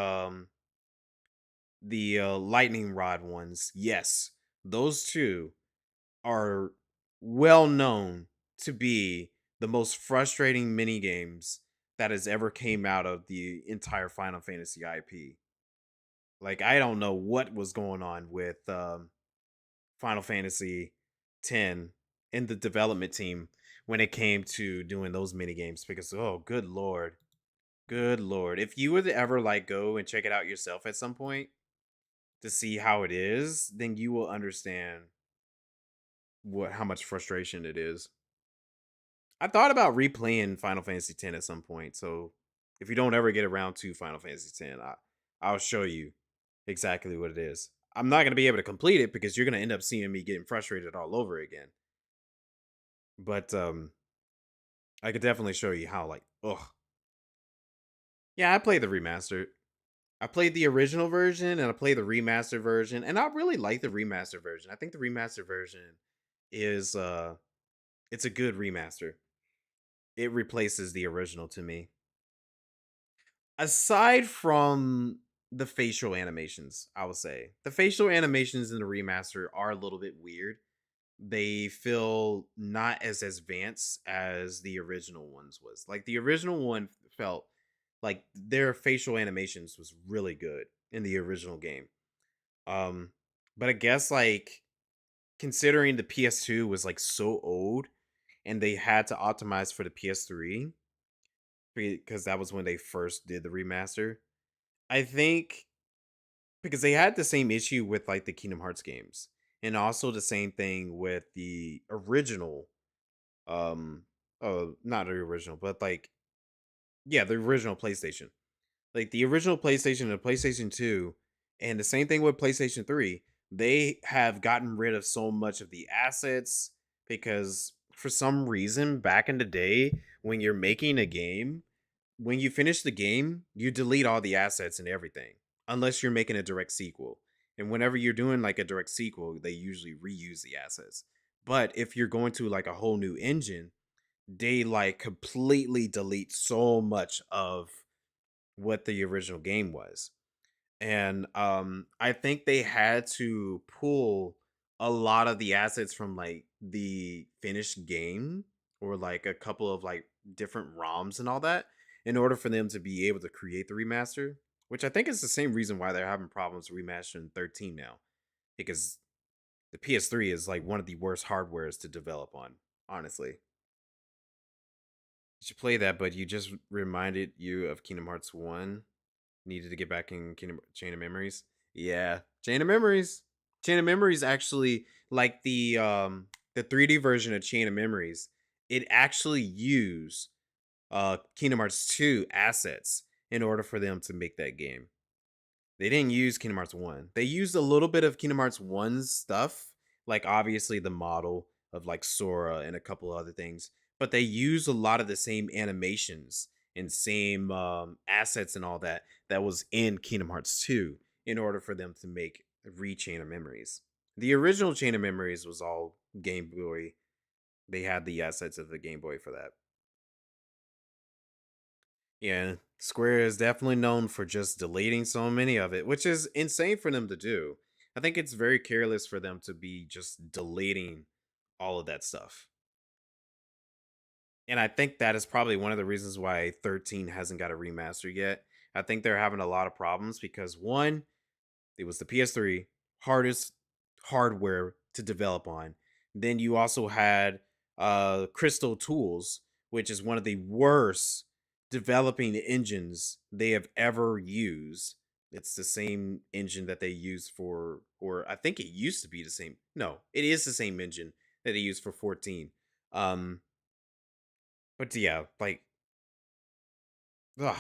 S1: lightning rod ones, yes, those two are well known to be the most frustrating mini games that has ever came out of the entire Final Fantasy IP. Like I don't know what was going on with Final Fantasy 10 and the development team when it came to doing those mini games because oh good lord. Good lord. If you were to ever like go and check it out yourself at some point to see how it is, then you will understand what how much frustration it is. I thought about replaying Final Fantasy X at some point. So if you don't ever get around to Final Fantasy X, I'll show you exactly what it is. I'm not gonna be able to complete it because you're gonna end up seeing me getting frustrated all over again. But I could definitely show you how like ugh. Yeah, I played the remastered. I played the original version and I played the remastered version, and I really like the remastered version. I think the remastered version is it's a good remaster. It replaces the original to me. Aside from the facial animations, I would say. The facial animations in the remaster are a little bit weird. They feel not as advanced as the original ones was. Like the original one felt like their facial animations was really good in the original game. Um, but I guess like considering the PS2 was like so old and they had to optimize for the PS3 because that was when they first did the remaster. I think because they had the same issue with like the Kingdom Hearts games and also the same thing with the original not the original but like yeah, the original PlayStation. Like the original PlayStation and the PlayStation 2, and the same thing with PlayStation 3, they have gotten rid of so much of the assets because for some reason back in the day when you're making a game, when you finish the game, you delete all the assets and everything unless you're making a direct sequel. And whenever you're doing like a direct sequel, they usually reuse the assets. But if you're going to like a whole new engine, they like completely delete so much of what the original game was. And I think they had to pull a lot of the assets from like the finished game or like a couple of like different ROMs and all that in order for them to be able to create the remaster, which I think is the same reason why they're having problems remastering 13 now because the PS3 is like one of the worst hardwares to develop on, honestly. You should play that, but you just reminded you of Kingdom Hearts 1. Needed to get back in Kingdom Chain of Memories. Yeah, Chain of Memories. Chain of Memories actually like the 3D version of Chain of Memories. It actually used Kingdom Hearts 2 assets in order for them to make that game. They didn't use Kingdom Hearts 1. They used a little bit of Kingdom Hearts 1's stuff, like obviously the model of like Sora and a couple other things, but they used a lot of the same animations and same assets and all that that was in Kingdom Hearts 2 in order for them to make Chain of Memories. The original Chain of Memories was all Game Boy. They had the assets of the Game Boy for that. Yeah, Square is definitely known for just deleting so many of it, which is insane for them to do. I think it's very careless for them to be just deleting all of that stuff. And I think that is probably one of the reasons why 13 hasn't got a remaster yet. I think they're having a lot of problems because one, it was the PS3, hardest hardware to develop on. Then you also had Crystal Tools, which is one of the worst developing engines they have ever used. It's the same engine that they use for, or I think it used to be the same. No, it is the same engine that they used for 14. Um, but yeah, like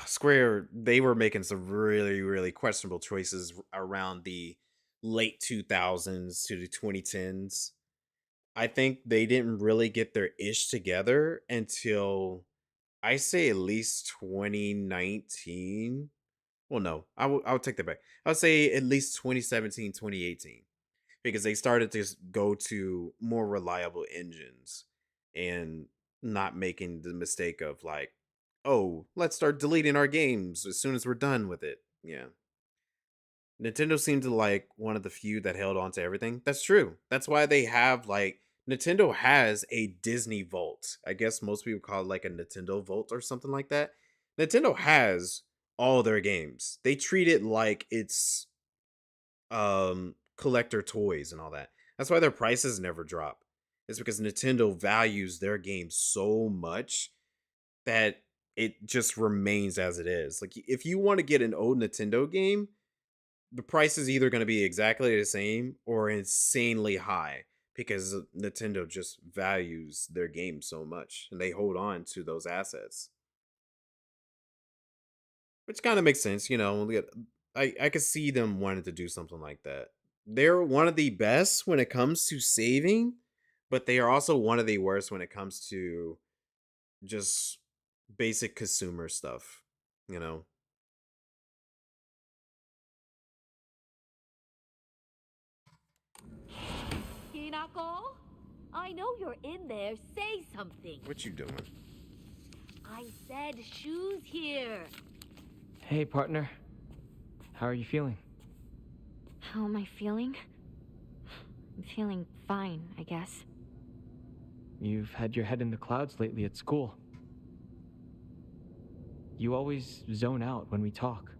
S1: Square, they were making some really, really questionable choices around the late 2000s to the 2010s. I think they didn't really get their ish together until I say at least 2019. Well, no, I'll take that back. I'll say at least 2017, 2018 because they started to go to more reliable engines and not making the mistake of like, oh, let's start deleting our games as soon as we're done with it. Yeah. Nintendo seemed to like one of the few that held on to everything. That's true. That's why they have like Nintendo has a Disney Vault. I guess most people call it like a Nintendo Vault or something like that. Nintendo has all their games. They treat it like it's collector toys and all that. That's why their prices never drop. It's because Nintendo values their games so much that it just remains as it is. Like if you want to get an old Nintendo game, the price is either going to be exactly the same or insanely high because Nintendo just values their games so much and they hold on to those assets. Which kind of makes sense, you know. I could see them wanting to do something like that. They're one of the best when it comes to saving, but they are also one of the worst when it comes to just basic consumer stuff, you know.
S4: Hinako? I know you're in there. Say something.
S1: What you doing?
S4: I said shoes here.
S5: Hey, partner. How are you feeling?
S3: How am I feeling? I'm feeling fine, I guess.
S5: You've had your head in the clouds lately at school. You always zone out when we talk.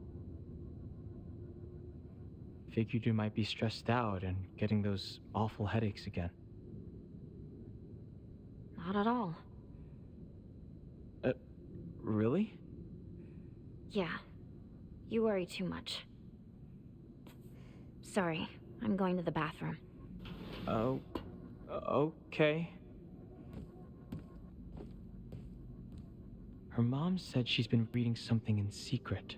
S5: Figured you might be stressed out and getting those awful headaches again.
S3: Not at all.
S5: Really?
S3: Yeah. You worry too much. Sorry, I'm going to the bathroom.
S5: Oh, okay. Her mom said she's been reading something in secret.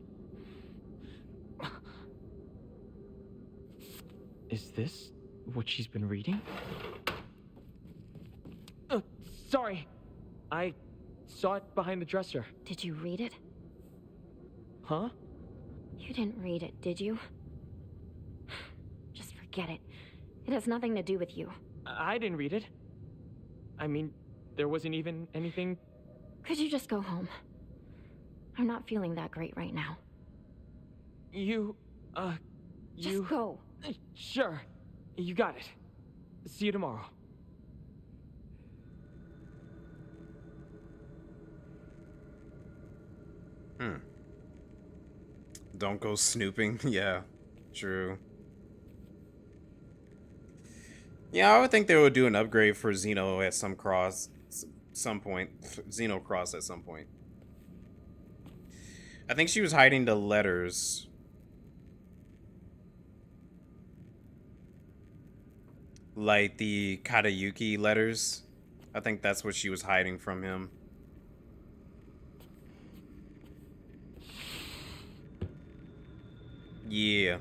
S5: Is this what she's been reading? Sorry. I saw it behind the dresser.
S3: Did you read it?
S5: Huh?
S3: You didn't read it, did you? Just forget it. It has nothing to do with you.
S5: I didn't read it. I mean, there wasn't even anything...
S3: Could you just go home? I'm not feeling that great right now. Just go.
S5: Sure. You got it. See you tomorrow.
S1: Don't go snooping. Yeah, true. Yeah, I would think they would do an upgrade for Xeno at some point. Xeno Cross at some point. I think she was hiding the letters. Like the Kadayuki letters. I think that's what she was hiding from him. Yeah.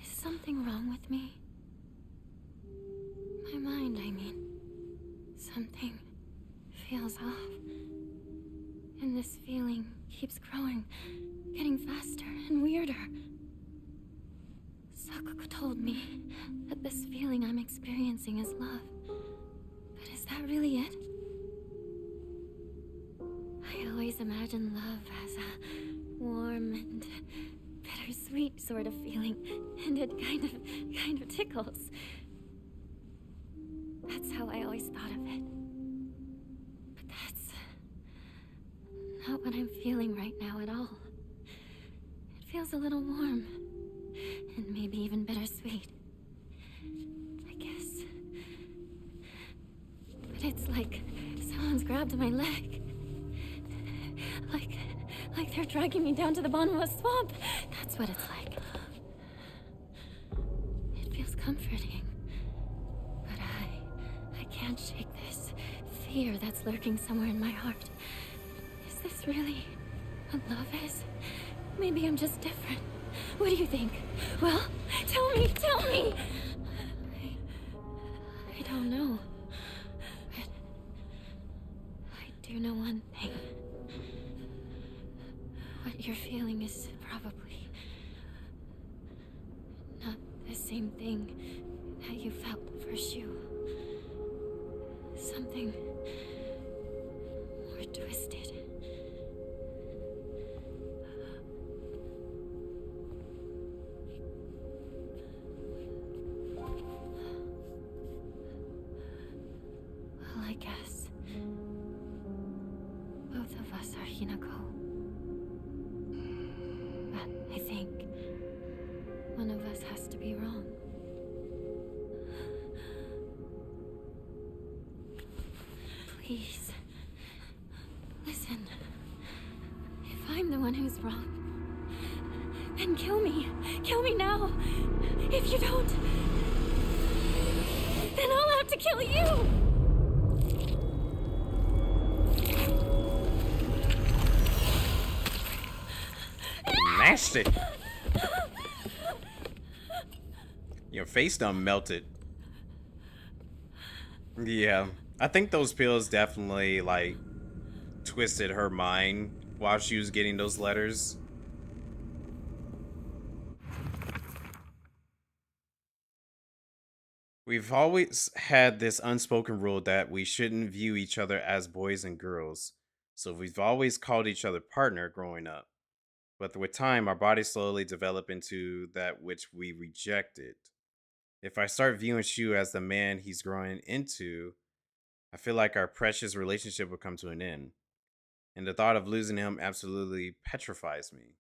S3: Is something wrong with me? My mind, I mean. Something feels off. And this feeling keeps growing, getting faster and weirder. Sakuko told me that this feeling I'm experiencing is love. But is that really it? I always imagined love as a warm and bittersweet sort of feeling, and it kind of tickles. That's how I always thought of it. But that's not what I'm feeling right now at all. It feels a little warm, and maybe even bittersweet. I guess. But it's like someone's grabbed my leg. Like they're dragging me down to the bottom of a swamp. That's what it's like. It feels comforting. But I can't shake this fear that's lurking somewhere in my heart. Is this really what love is? Maybe I'm just different. What do you think? Well, tell me! I don't know. But I do know one thing. What you're feeling is probably not the same thing that you felt for Shu. Something more twisted. of us are Hinako. But I think one of us has to be wrong. Please, listen. If I'm the one who's wrong, then kill me. Kill me now. If you don't, then I'll have to kill you.
S1: Nasty. Your face done melted. Yeah, I think those pills definitely like twisted her mind while she was getting those letters. We've always had this unspoken rule that we shouldn't view each other as boys and girls, so we've always called each other partner growing up. But with time, our bodies slowly develop into that which we rejected. If I start viewing Shu as the man he's growing into, I feel like our precious relationship will come to an end. And the thought of losing him absolutely petrifies me.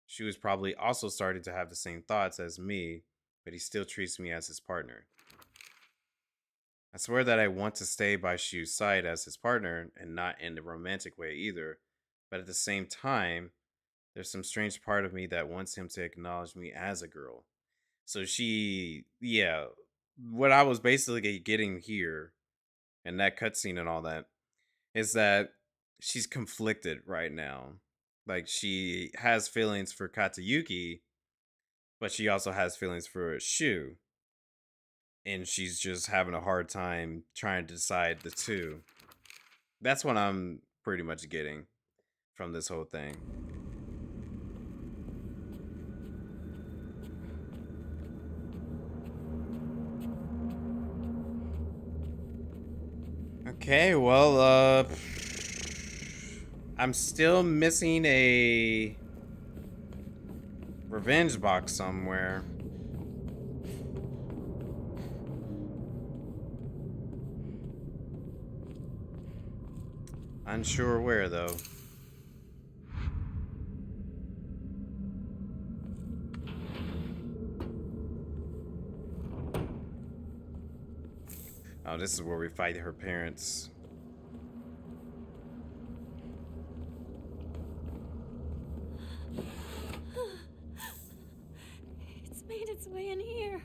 S1: Shu is probably also starting to have the same thoughts as me, but he still treats me as his partner. I swear that I want to stay by Shu's side as his partner and not in the romantic way either, but at the same time, there's some strange part of me that wants him to acknowledge me as a girl. So yeah, what I was basically getting here and that cutscene and all that is that she's conflicted right now. Like she has feelings for Katayuki, but she also has feelings for Shu. And she's just having a hard time trying to decide the two. That's what I'm pretty much getting from this whole thing. Okay, well, I'm still missing a revenge box somewhere. Unsure where, though. Oh, this is where we fight her parents.
S3: It's made its way in here.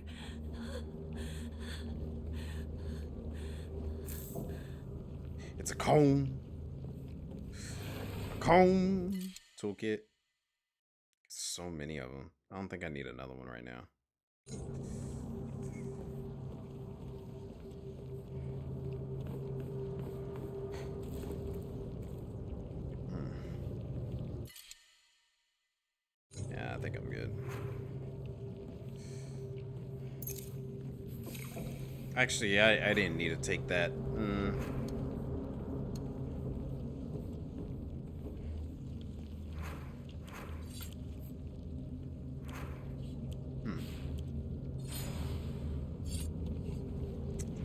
S1: It's a comb. Comb toolkit. So many of them. I don't think I need another one right now. Yeah, I think I'm good. Actually, I didn't need to take that.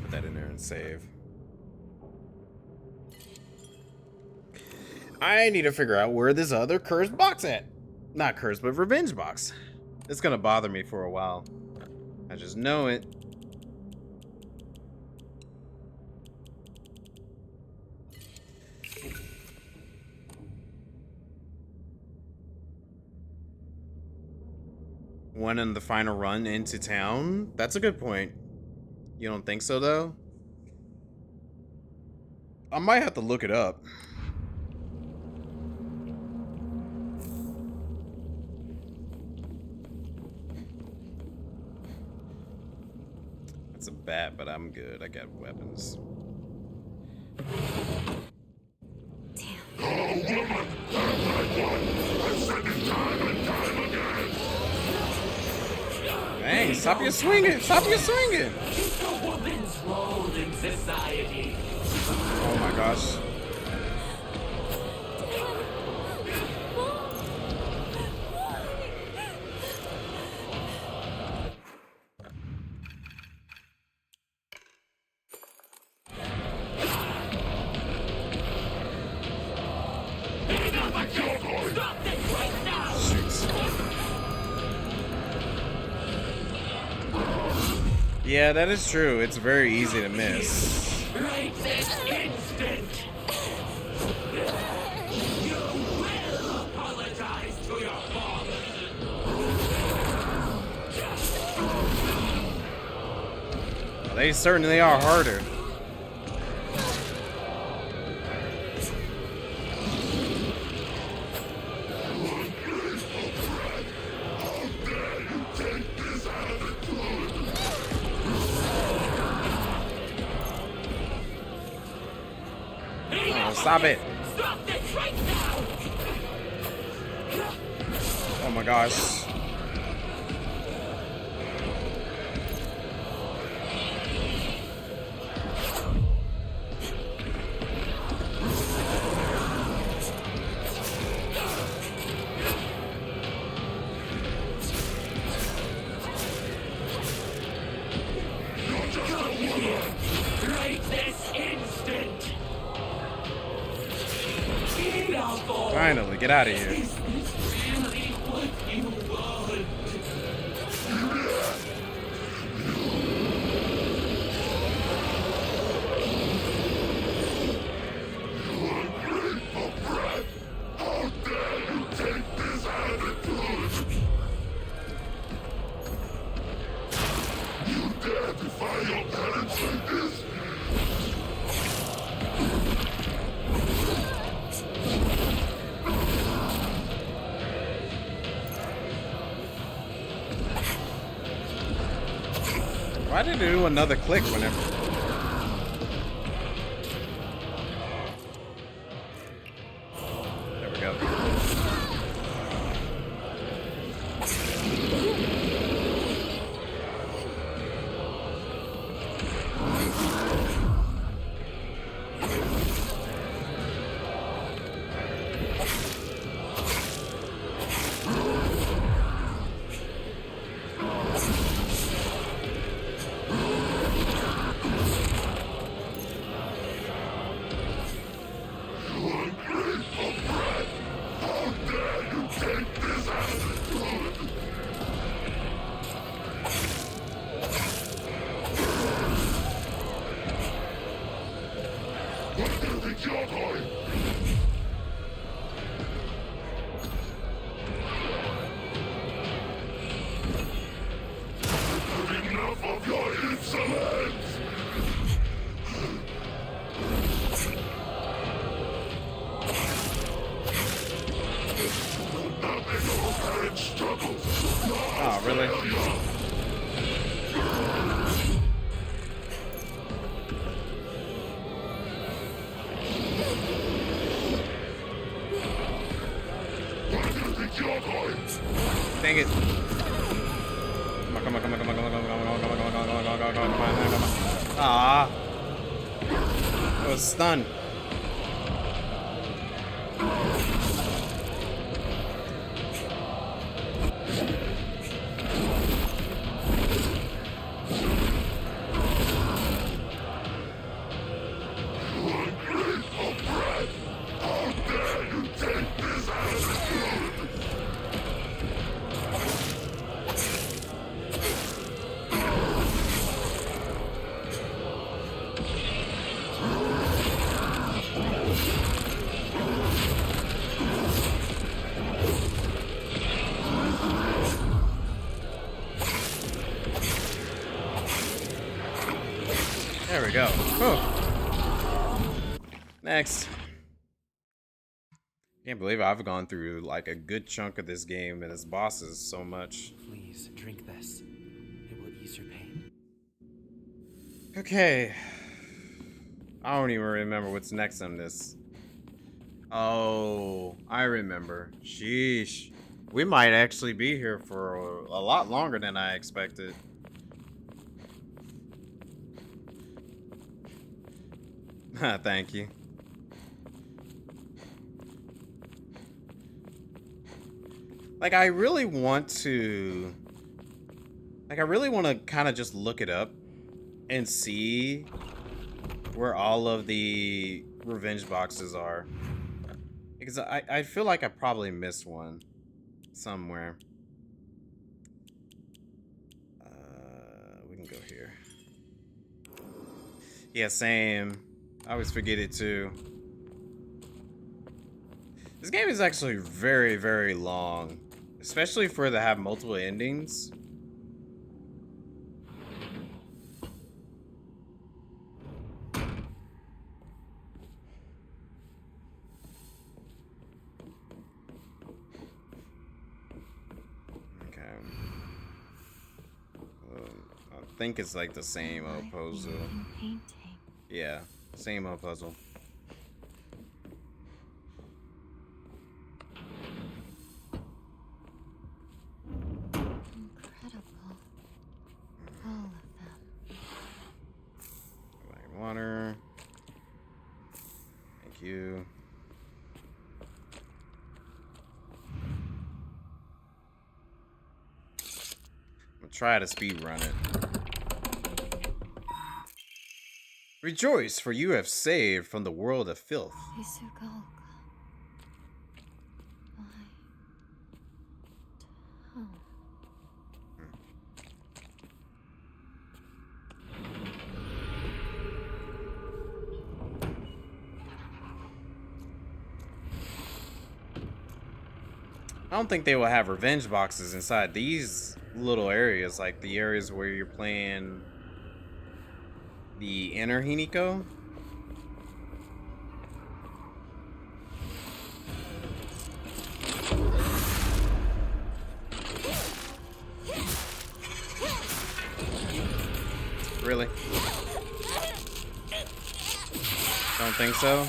S1: Put that in there and save. I need to figure out where this other cursed box at. Not cursed, but revenge box. It's gonna bother me for a while. I just know it. One in the final run into town? That's a good point. You don't think so, though? I might have to look it up. That's a bat, but I'm good. I got weapons. Dang, stop your swinging! Stop your swinging!
S2: It's a woman's role in society.
S1: Oh my gosh. Yeah, that is true. It's very easy to miss.
S2: Right this instant! You will apologize to your father!
S1: They certainly are harder. Oh, stop it.
S2: Stop this right now!
S1: Oh my gosh.
S2: Right this instant! Adolfo!
S1: Finally, get out of here.
S2: Is this really what you want?
S1: Why did it do another click whenever? There we go. Oh, really? Dang it. Come on, come on, come on, come on, come on, come on, come on, come on, come on, come on, come on, come on, come on. Ah. I was stunned. There we go. Oh. Next. Can't believe I've gone through like a good chunk of this game and its bosses so much.
S9: Please drink this. It will ease your pain.
S1: Okay. I don't even remember what's next on this. Oh, I remember. Sheesh. We might actually be here for a lot longer than I expected. Thank you. Like, I really want to kind of just look it up and see where all of the revenge boxes are. Because I feel like I probably missed one somewhere. We can can go here. Yeah, same. I always forget it too. This game is actually very, very long, especially for it to have multiple endings. Okay. I think it's like the same old puzzle. Yeah, same old puzzle.
S3: Incredible. All of them.
S1: Like water. Thank you. I'm gonna try to speed run it. Rejoice, for you have saved from the world of filth. I don't think they will have revenge boxes inside these little areas, like the areas where you're playing the inner Hiniko. Really? Don't think so?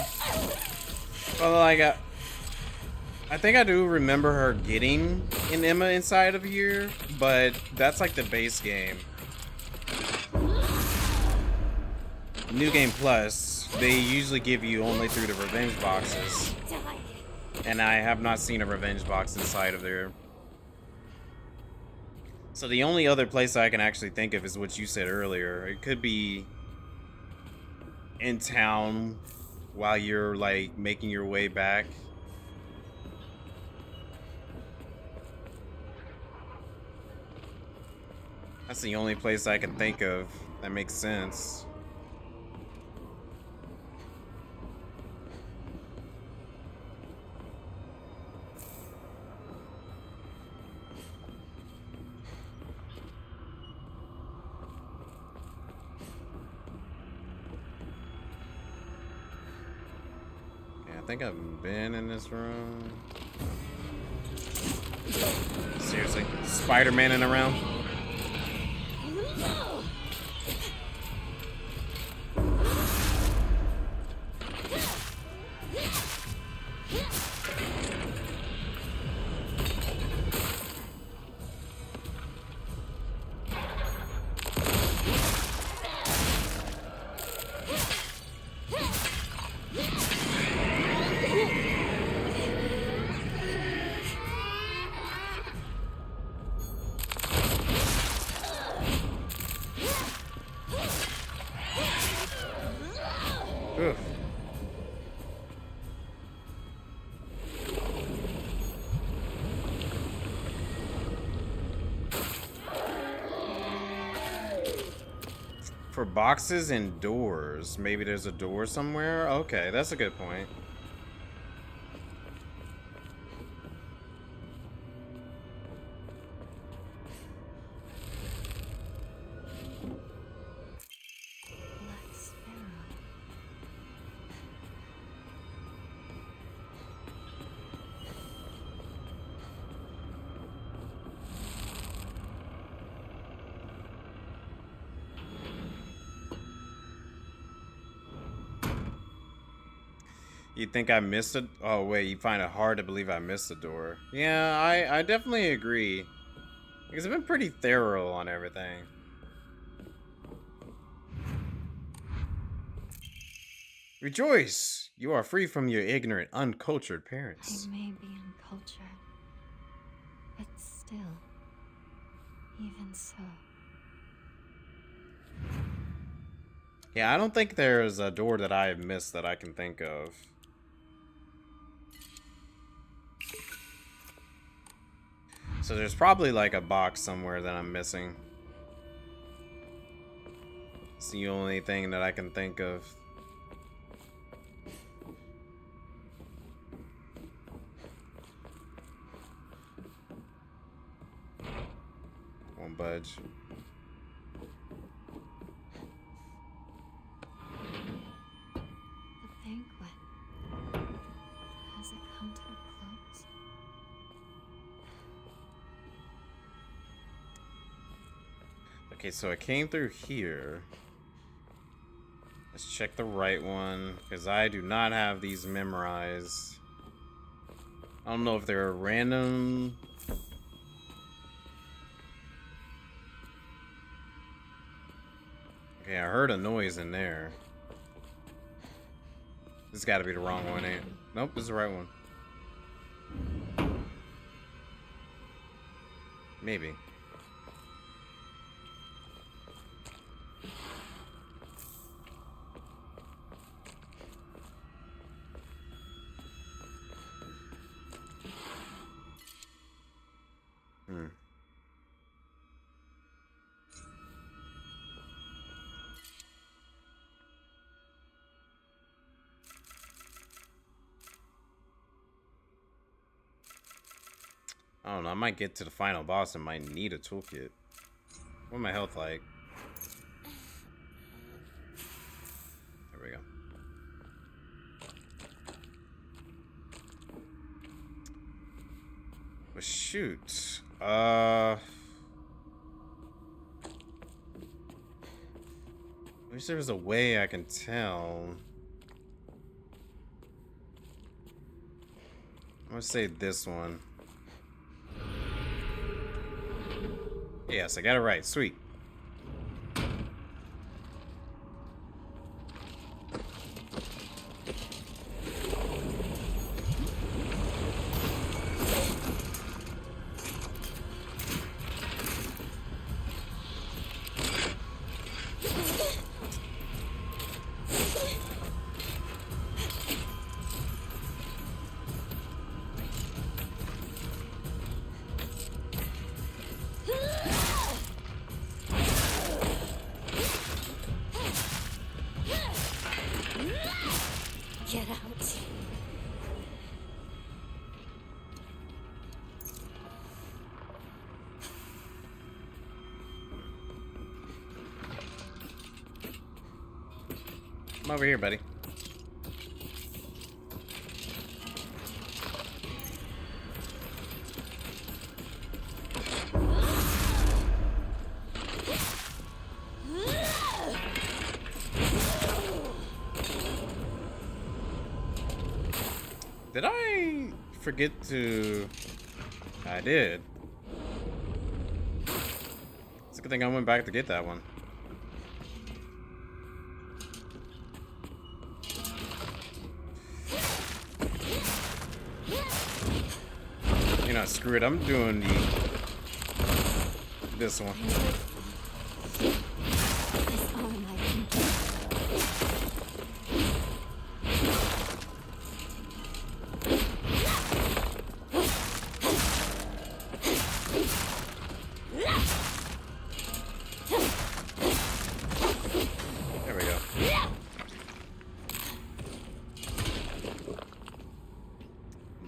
S1: Well, I think I do remember her getting an Emma inside of here, but that's like the base game. New Game Plus, they usually give you only through the revenge boxes. And I have not seen a revenge box inside of there. So the only other place I can actually think of is what you said earlier. It could be in town while you're like making your way back. That's the only place I can think of that makes sense. Yeah, I think I've been in this room. Seriously, Spider-Man-ing around? Ugh. For boxes and doors, maybe there's a door somewhere? Okay, that's a good point. You think I missed it? Oh wait, you find it hard to believe I missed the door. Yeah, I definitely agree. Because I've been pretty thorough on everything. Rejoice! You are free from your ignorant, uncultured parents.
S3: I may be uncultured, but still, even so.
S1: Yeah, I don't think there's a door that I have missed that I can think of. So there's probably like a box somewhere that I'm missing. It's the only thing that I can think of. Won't budge.
S3: The banquet. Has it come to a close?
S1: Okay, so I came through here. Let's check the right one, because I do not have these memorized. I don't know if they're random. Okay, I heard a noise in there. This has got to be the wrong one, ain't it? Nope, this is the right one. Maybe. I don't know, I might get to the final boss and might need a toolkit. What's my health like? There we go. Well, shoot. I wish there was a way I can tell. I'm gonna say this one. Yes, I got it right. Sweet.
S3: Get out.
S1: Come over here, buddy. Did I forget to... I did. It's a good thing I went back to get that one. You know, screw it. I'm doing this one.
S3: This arm I can get.
S1: There we go.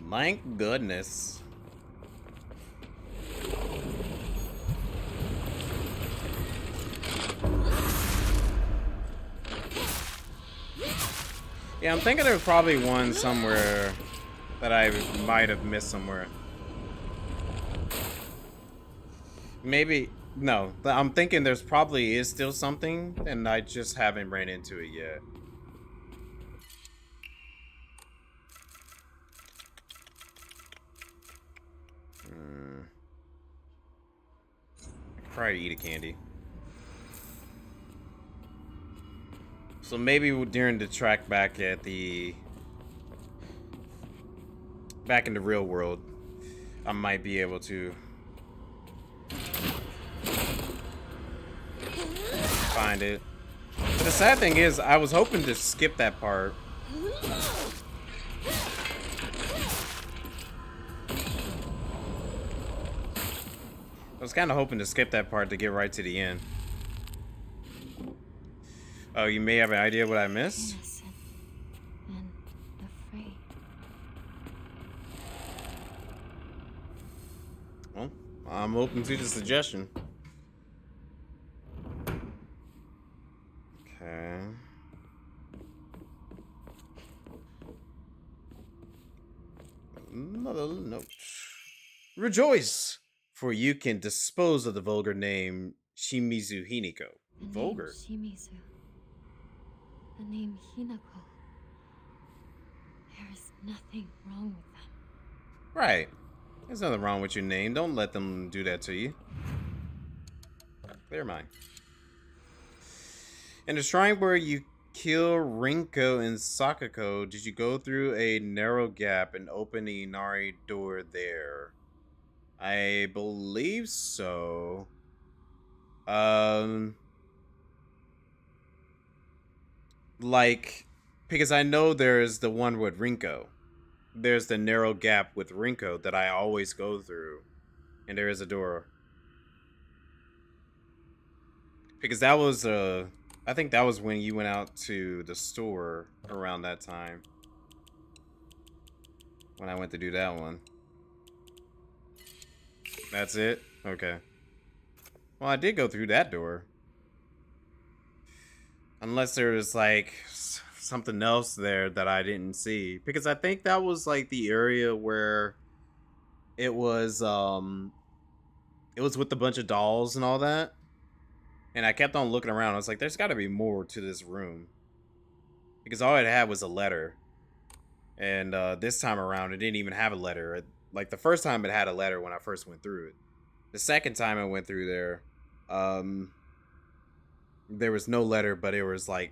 S1: My goodness. Yeah, I'm thinking there's probably one somewhere that I might have missed somewhere. Maybe, no, I'm thinking there's probably is still something and I just haven't ran into it yet. I could probably eat a candy. So maybe during the track back at the... back in the real world, I might be able to find it. But the sad thing is, I was hoping to skip that part. I was kind of hoping to skip that part to get right to the end. Oh, you may have an idea what I missed?
S3: Innocent and afraid.
S1: Well, I'm open to the suggestion. Okay. Another note. Rejoice, for you can dispose of the vulgar name Shimizu Hiniko.
S3: The
S1: Vulgar.
S3: name Shimizu. The name Hinako. There is nothing wrong with them.
S1: Right. There's nothing wrong with your name. Don't let them do that to you. Clear mind. In the shrine where you kill Rinko and Sakako, did you go through a narrow gap and open the Inari door there? I believe so. Like, because I know there's the one with Rinko. There's the narrow gap with Rinko that I always go through. And there is a door. Because that was, I think that was when you went out to the store around that time. When I went to do that one. That's it? Okay. Well, I did go through that door. Unless there was, like, something else there that I didn't see. Because I think that was, like, the area where it was with a bunch of dolls and all that. And I kept on looking around. I was like, there's got to be more to this room. Because all it had was a letter. And this time around, it didn't even have a letter. Like, the first time it had a letter when I first went through it. The second time I went through there, there was no letter, but it was like,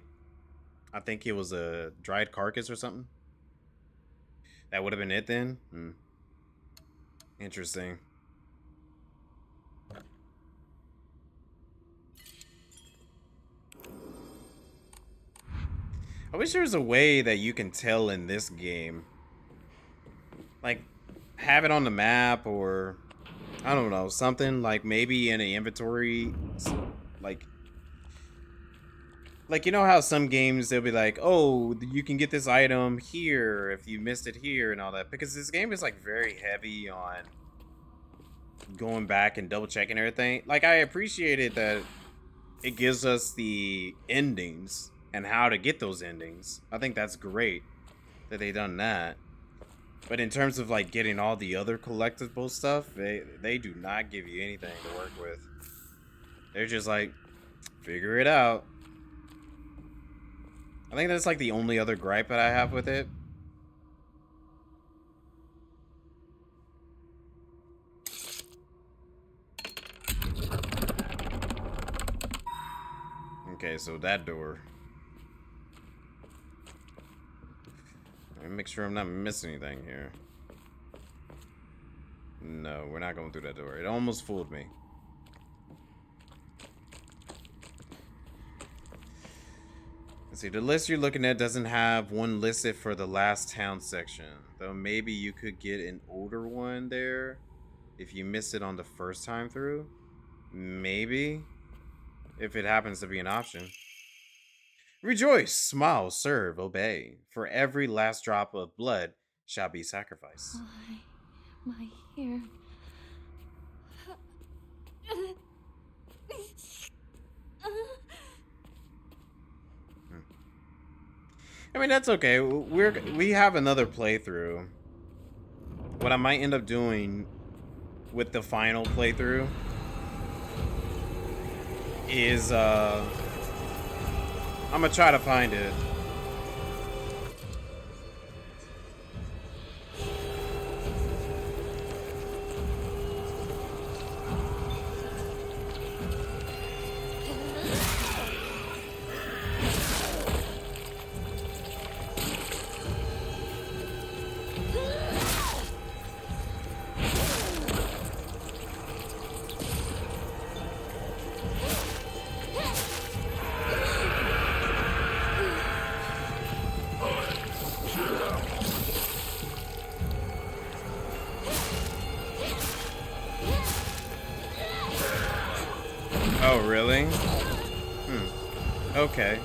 S1: I think it was a dried carcass or something. That would have been it then? Interesting. I wish there was a way that you can tell in this game. Like, have it on the map or, I don't know, something like maybe in an inventory, like you know how some games they'll be like, oh, you can get this item here if you missed it here and all that, because this game is like very heavy on going back and double checking everything. Like, I appreciated that it gives us the endings and how to get those endings. I think that's great that they done that. But in terms of like getting all the other collectible stuff, they do not give you anything to work with. They're just like, figure it out. I think that's like the only other gripe that I have with it. Okay, so that door. Let me make sure I'm not missing anything here. No, we're not going through that door. It almost fooled me. Let's see, the list you're looking at doesn't have one listed for the last town section. Though maybe you could get an older one there if you missed it on the first time through. Maybe. If it happens to be an option. Rejoice, smile, serve, obey. For every last drop of blood shall be sacrificed.
S3: Why am I here?
S1: I mean, that's okay. We have another playthrough. What I might end up doing with the final playthrough is I'm gonna try to find it. Oh, really? Okay.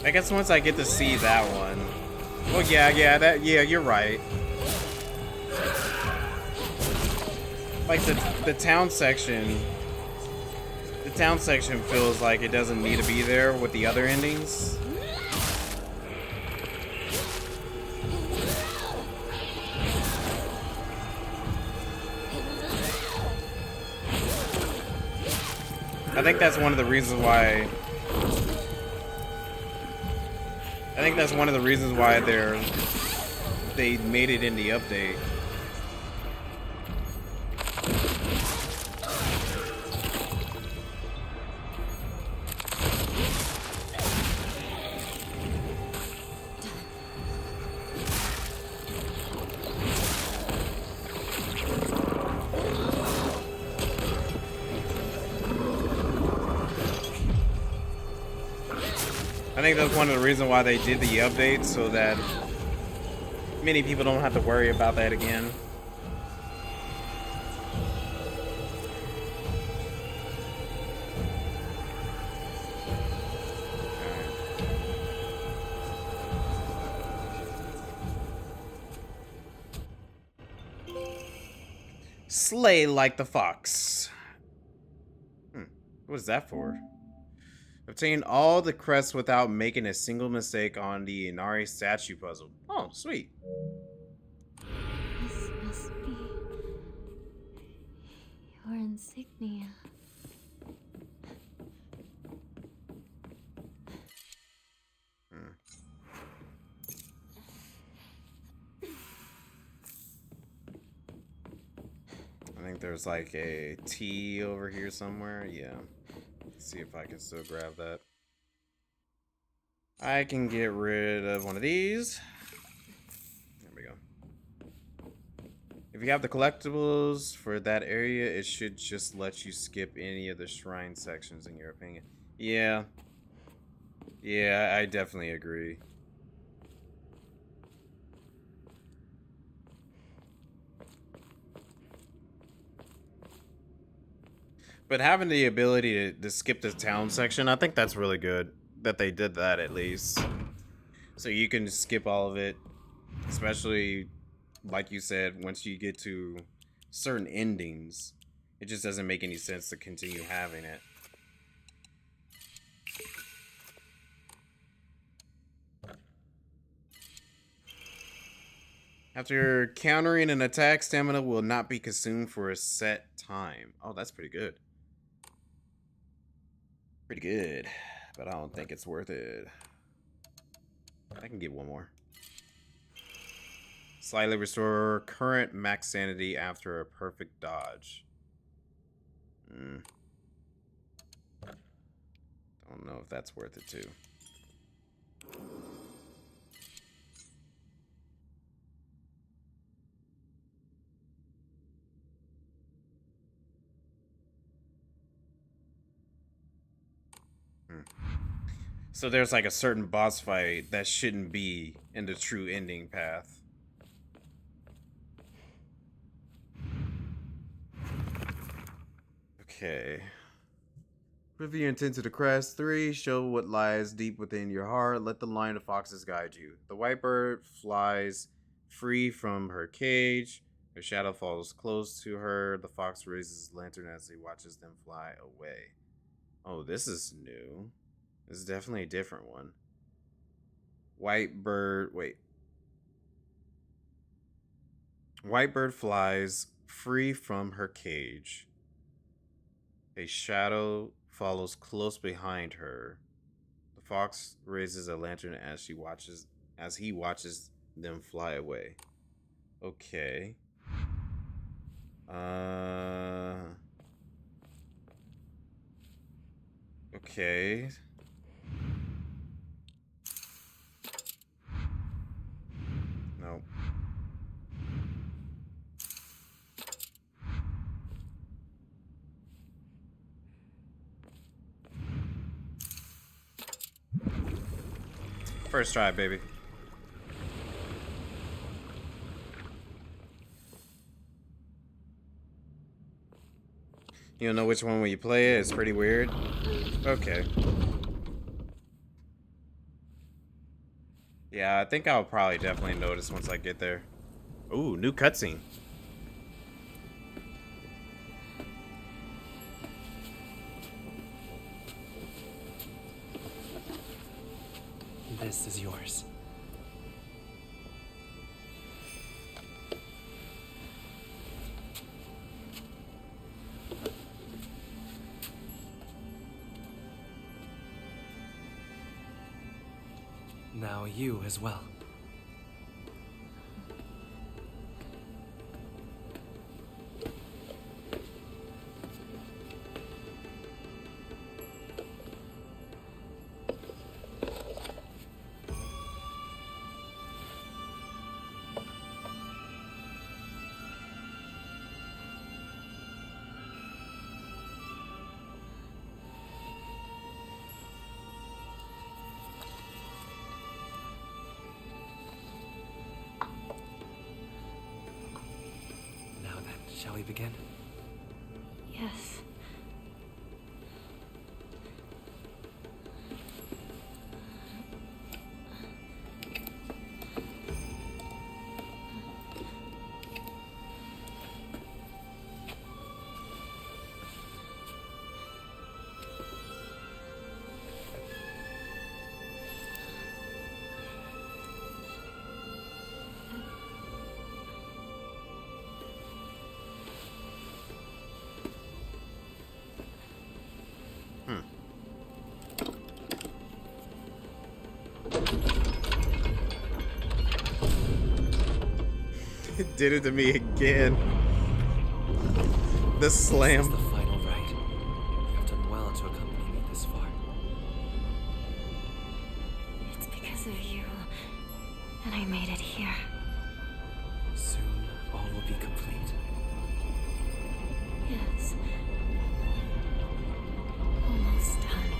S1: I guess once I get to see that one. Well, yeah, you're right. Like the town section. The town section feels like it doesn't need to be there with the other endings. I think that's one of the reasons why. I think that's one of the reasons why they made it in the update. I think that's one of the reasons why they did the update, so that many people don't have to worry about that again. Slay like the fox. What is that for? Obtain all the crests without making a single mistake on the Inari statue puzzle. Oh, sweet.
S3: This must be your insignia.
S1: I think there's like a T over here somewhere. Yeah. Let's see if I can still grab that. I can get rid of one of these. There we go. If you have the collectibles for that area, it should just let you skip any of the shrine sections, in your opinion. Yeah. Yeah, I definitely agree. But having the ability to skip the town section, I think that's really good that they did that at least. So you can skip all of it, especially like you said, once you get to certain endings, it just doesn't make any sense to continue having it. After countering an attack, stamina will not be consumed for a set time. Oh, that's pretty good. Pretty good, but I don't think it's worth it. I can get one more. Slightly restore current max sanity after a perfect dodge. Don't know if that's worth it too. So there's like a certain boss fight that shouldn't be in the true ending path. Okay. Prove your intent to the crest. 3. Show what lies deep within your heart. Let the line of foxes guide you. The white bird flies free from her cage. Her shadow falls close to her. The fox raises his lantern as he watches them fly away. Oh, this is new. This is definitely a different one. White bird, wait. White bird flies free from her cage. A shadow follows close behind her. The fox raises a lantern as he watches them fly away. Okay. Okay. No. First try, baby. You don't know which one when you play it? It's pretty weird. Okay. Yeah, I think I'll probably definitely notice once I get there. Ooh, new cutscene.
S9: This is yours. Now you as well. Now then, shall we begin?
S3: Yes.
S1: It did it to me again. The slam.
S9: This is the final rite. You have done well to accompany me this far.
S3: It's because of you that I made it here.
S9: Soon, all will be complete.
S3: Yes. Almost done.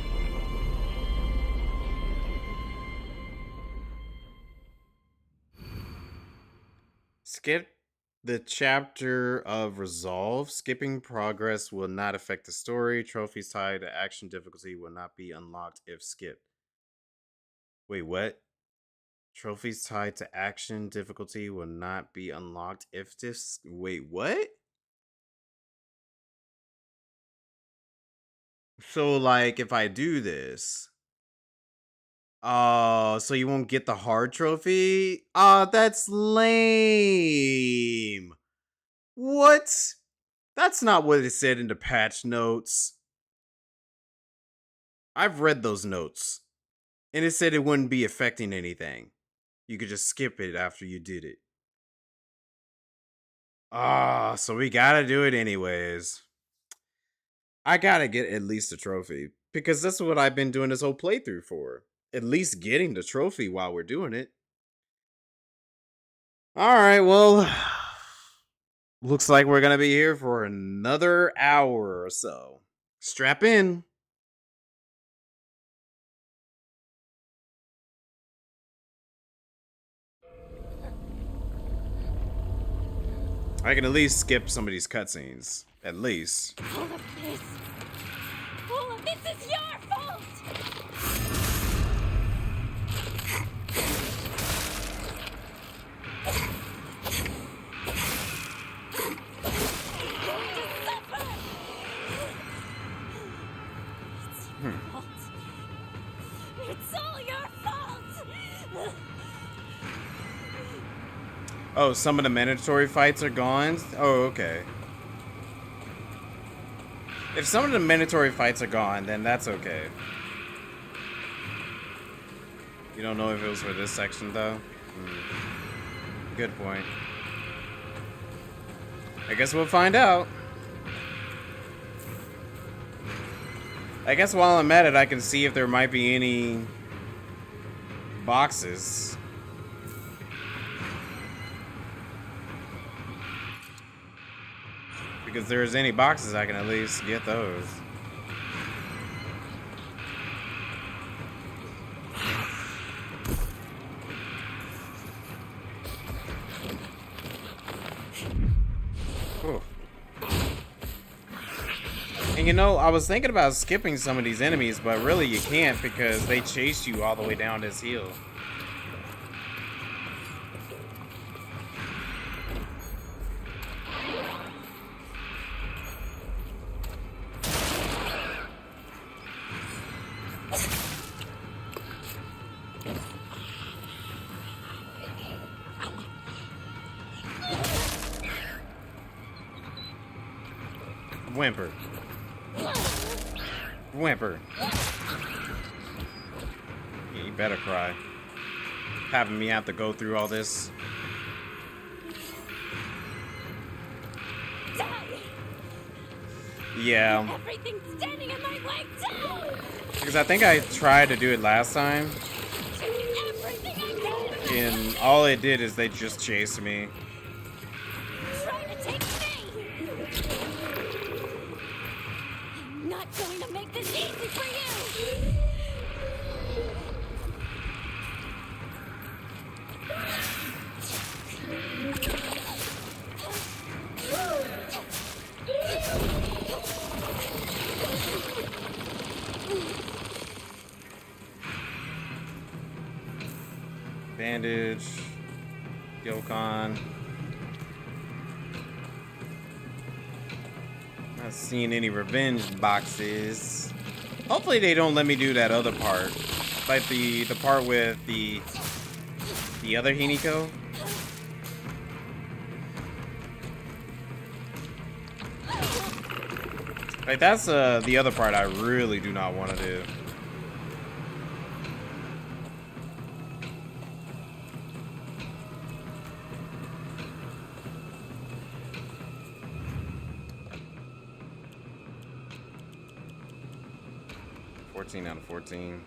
S1: Skip the chapter of resolve. Skipping progress will not affect the story. Trophies tied to action difficulty will not be unlocked if skipped. Wait, what? Trophies tied to action difficulty will not be unlocked if this. Wait, what? So, like, if I do this. Oh, so you won't get the hard trophy? Ah, that's lame. What? That's not what it said in the patch notes. I've read those notes. And it said it wouldn't be affecting anything. You could just skip it after you did it. Ah, so we gotta do it anyways. I gotta get at least a trophy. Because that's what I've been doing this whole playthrough for. At least getting the trophy while we're doing it. Alright, well. Looks like we're gonna be here for another hour or so. Strap in. I can at least skip some of these cutscenes. At least.
S8: All of this is your fault! It's all your fault!
S1: Oh, some of the mandatory fights are gone? Oh, okay. If some of the mandatory fights are gone, then that's okay. You don't know if it was for this section, though? Good point. I guess we'll find out. I guess while I'm at it, I can see if there might be any boxes. Because if there's any boxes, I can at least get those. Whew. And you know, I was thinking about skipping some of these enemies, but really you can't because they chase you all the way down this hill. Whimper. Whimper. Yeah, you better cry. Having me have to go through all this.
S8: Die!
S1: Yeah.
S8: Everything's standing in my way. Die!
S1: Because I think I tried to do it last time.
S8: Everything I can.
S1: And all it did is they just chased me.
S8: Trying to take me. I'm not going to make this easy for you.
S1: Bandage. Yokon. Not seeing any revenge boxes. Hopefully they don't let me do that other part. Like the part with the other Hiniko. Like that's the other part I really do not want to do. Out of 14.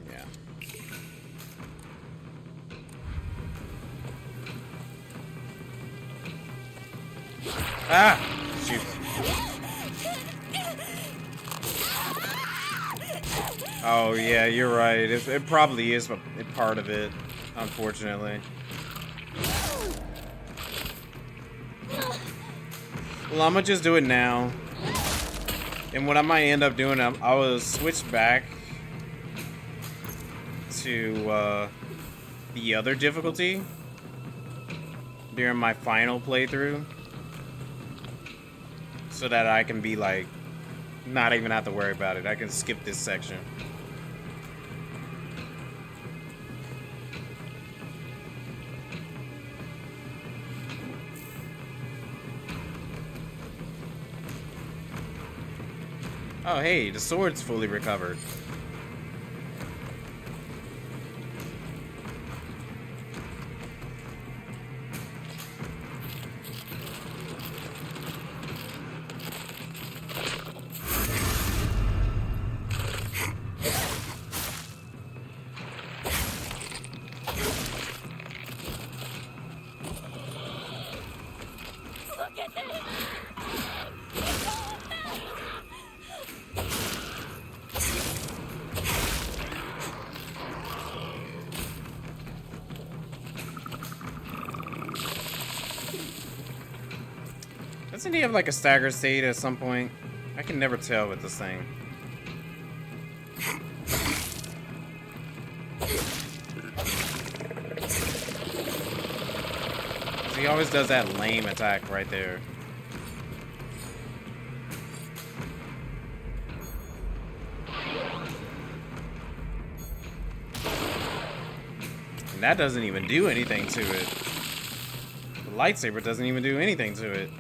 S1: Yeah. Ah! Shoot. Oh yeah, you're right. It probably is a part of it, unfortunately. Well, I'm gonna just do it now. And what I might end up doing, I will switch back to the other difficulty during my final playthrough. So that I can be like, not even have to worry about it. I can skip this section. Oh, hey, the sword's fully recovered.
S8: Look at this.
S1: Doesn't he have like a staggered state at some point? I can never tell with this thing. He always does that lame attack right there. And that doesn't even do anything to it. The lightsaber doesn't even do anything to it.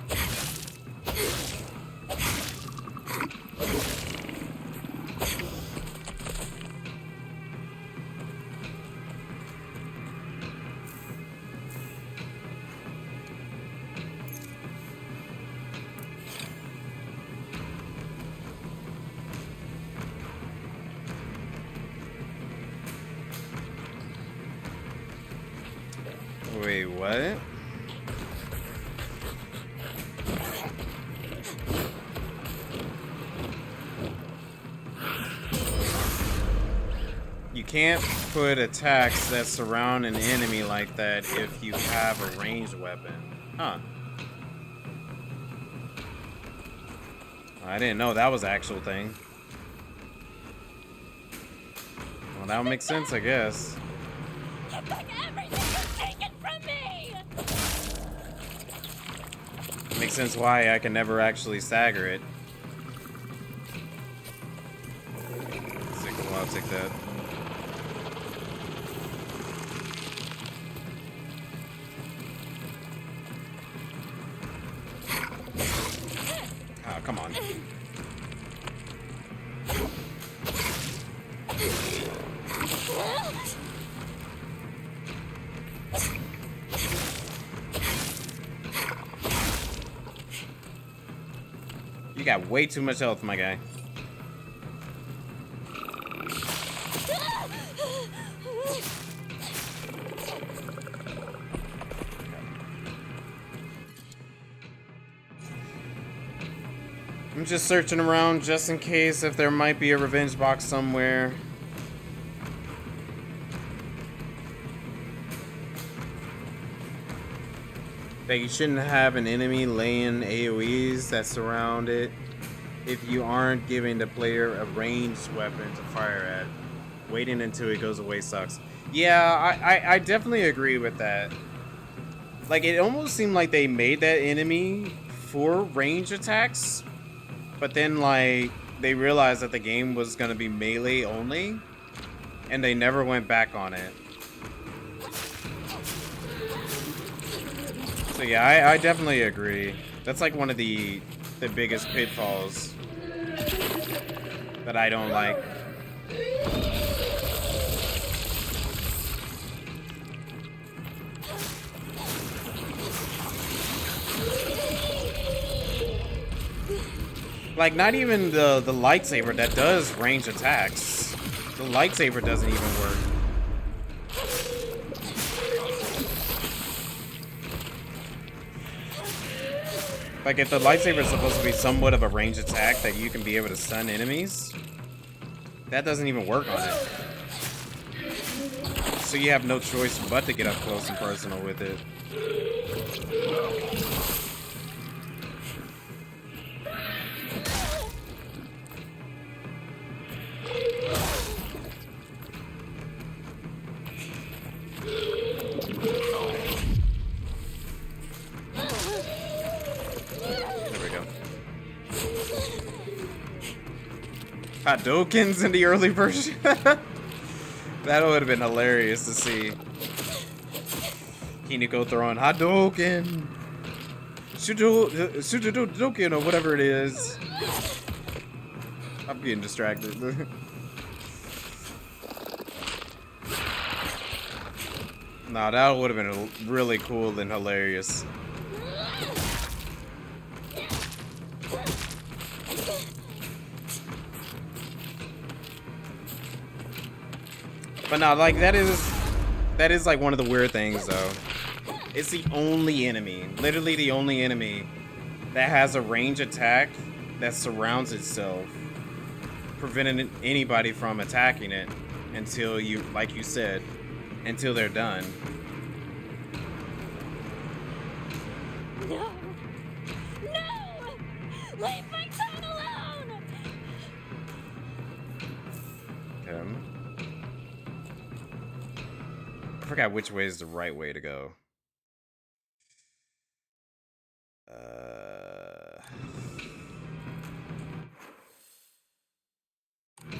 S1: Wait, what? You can't put attacks that surround an enemy like that if you have a ranged weapon. Huh. I didn't know that was an actual thing. Well, that would make sense, I guess.
S8: Get back everything you've taken from me!
S1: Makes sense why I can never actually stagger it. I'll take that. come on. You got way too much health, my guy. I'm just searching around just in case if there might be a revenge box somewhere. That you shouldn't have an enemy laying AoEs that surround it if you aren't giving the player a ranged weapon to fire at. Waiting until it goes away sucks. Yeah, I definitely agree with that. Like, it almost seemed like they made that enemy for range attacks, but then, like, they realized that the game was gonna be melee only, and they never went back on it. So yeah, I definitely agree. That's like one of the biggest pitfalls that I don't like. Like, not even the lightsaber that does range attacks. The lightsaber doesn't even work. Like, if the lightsaber is supposed to be somewhat of a range attack that you can be able to stun enemies, that doesn't even work on it. So you have no choice but to get up close and personal with it. Hadokens in the early version. That would have been hilarious to see. Hinako throwing Hadoken, Sudoken, or whatever it is. I'm getting distracted. Nah, that would have been really cool and hilarious. But no, like, that is like one of the weird things, though. It's the only enemy, literally the only enemy that has a range attack that surrounds itself, preventing anybody from attacking it until you, like you said, until they're done.
S8: No! No! Leave my son alone!
S1: I forgot which way is the right way to go. Okay.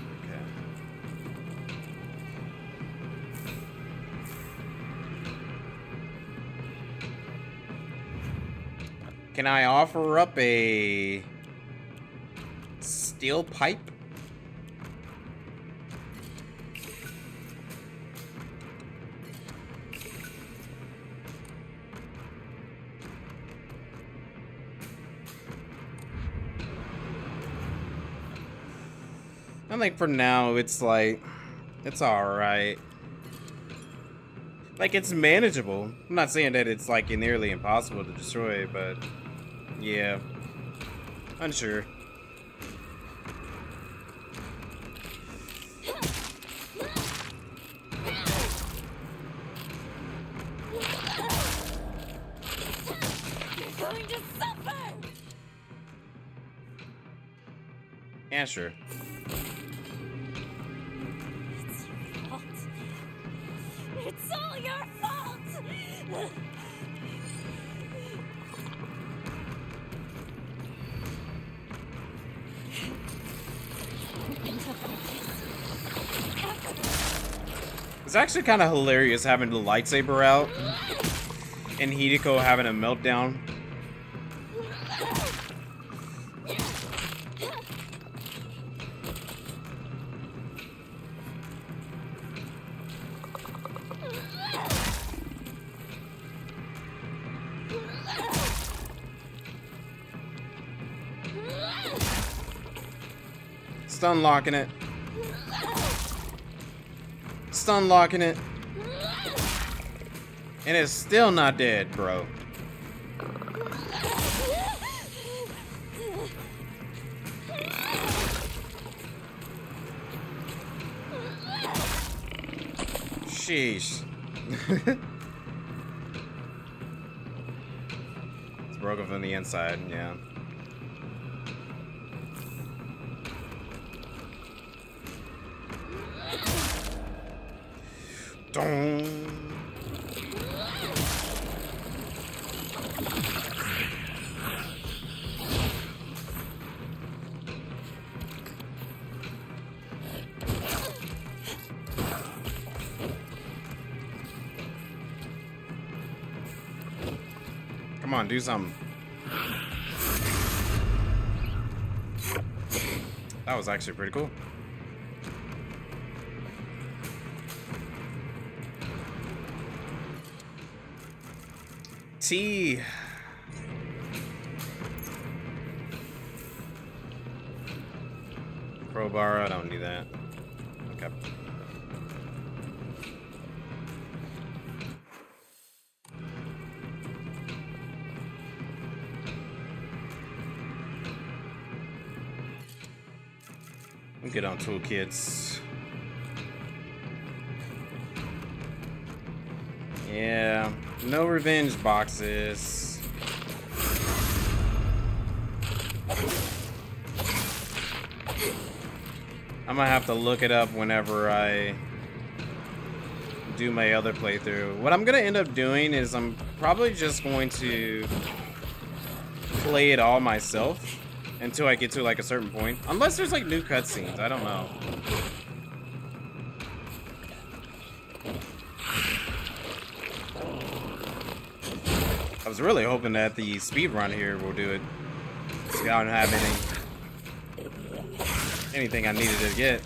S1: Can I offer up a steel pipe? I think for now, it's like, it's alright. Like, it's manageable. I'm not saying that it's like nearly impossible to destroy, but yeah. Unsure.
S8: You're going to suffer!
S1: Yeah, sure.
S8: It's your fault. It's all your fault!
S1: It's actually kind of hilarious having the lightsaber out and Hideko having a meltdown. Stun locking it. Stun locking it. And it's still not dead, bro. Sheesh. It's broken from the inside, yeah. Dong. Come on, do something. That was actually pretty cool. T. Crowbar, I don't need that. Okay. We'll get on toolkits. Yeah, no revenge boxes. I'm gonna have to look it up whenever I do my other playthrough. What I'm gonna end up doing is I'm probably just going to play it all myself until I get to like a certain point. Unless there's like new cutscenes, I don't know. I was really hoping that the speed run here will do it. See, I don't have anything I needed to get.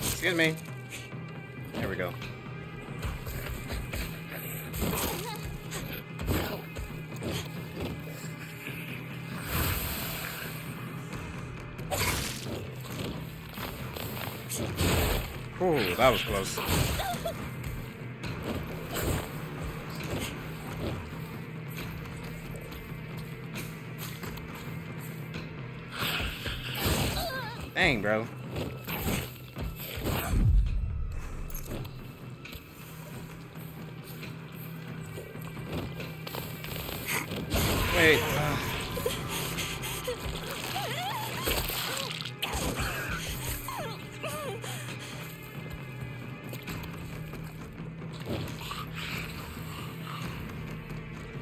S1: Excuse me. There we go. Ooh, that was close. Dang, bro. Wait.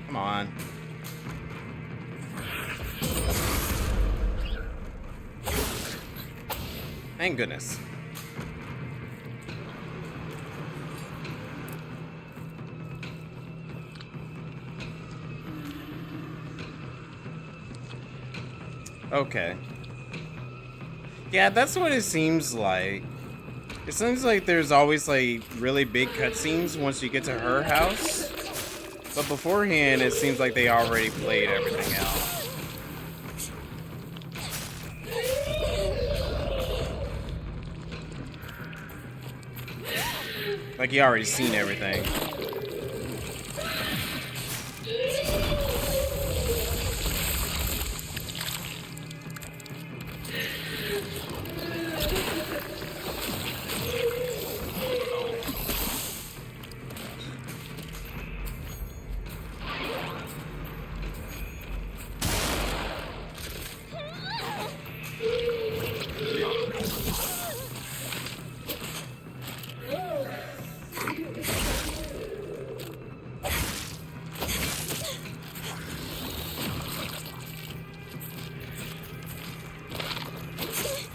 S1: Come on. Thank goodness. Okay. Yeah, that's what it seems like. It seems like there's always like really big cutscenes once you get to her house. But beforehand, it seems like they already played everything out. Like you already seen everything.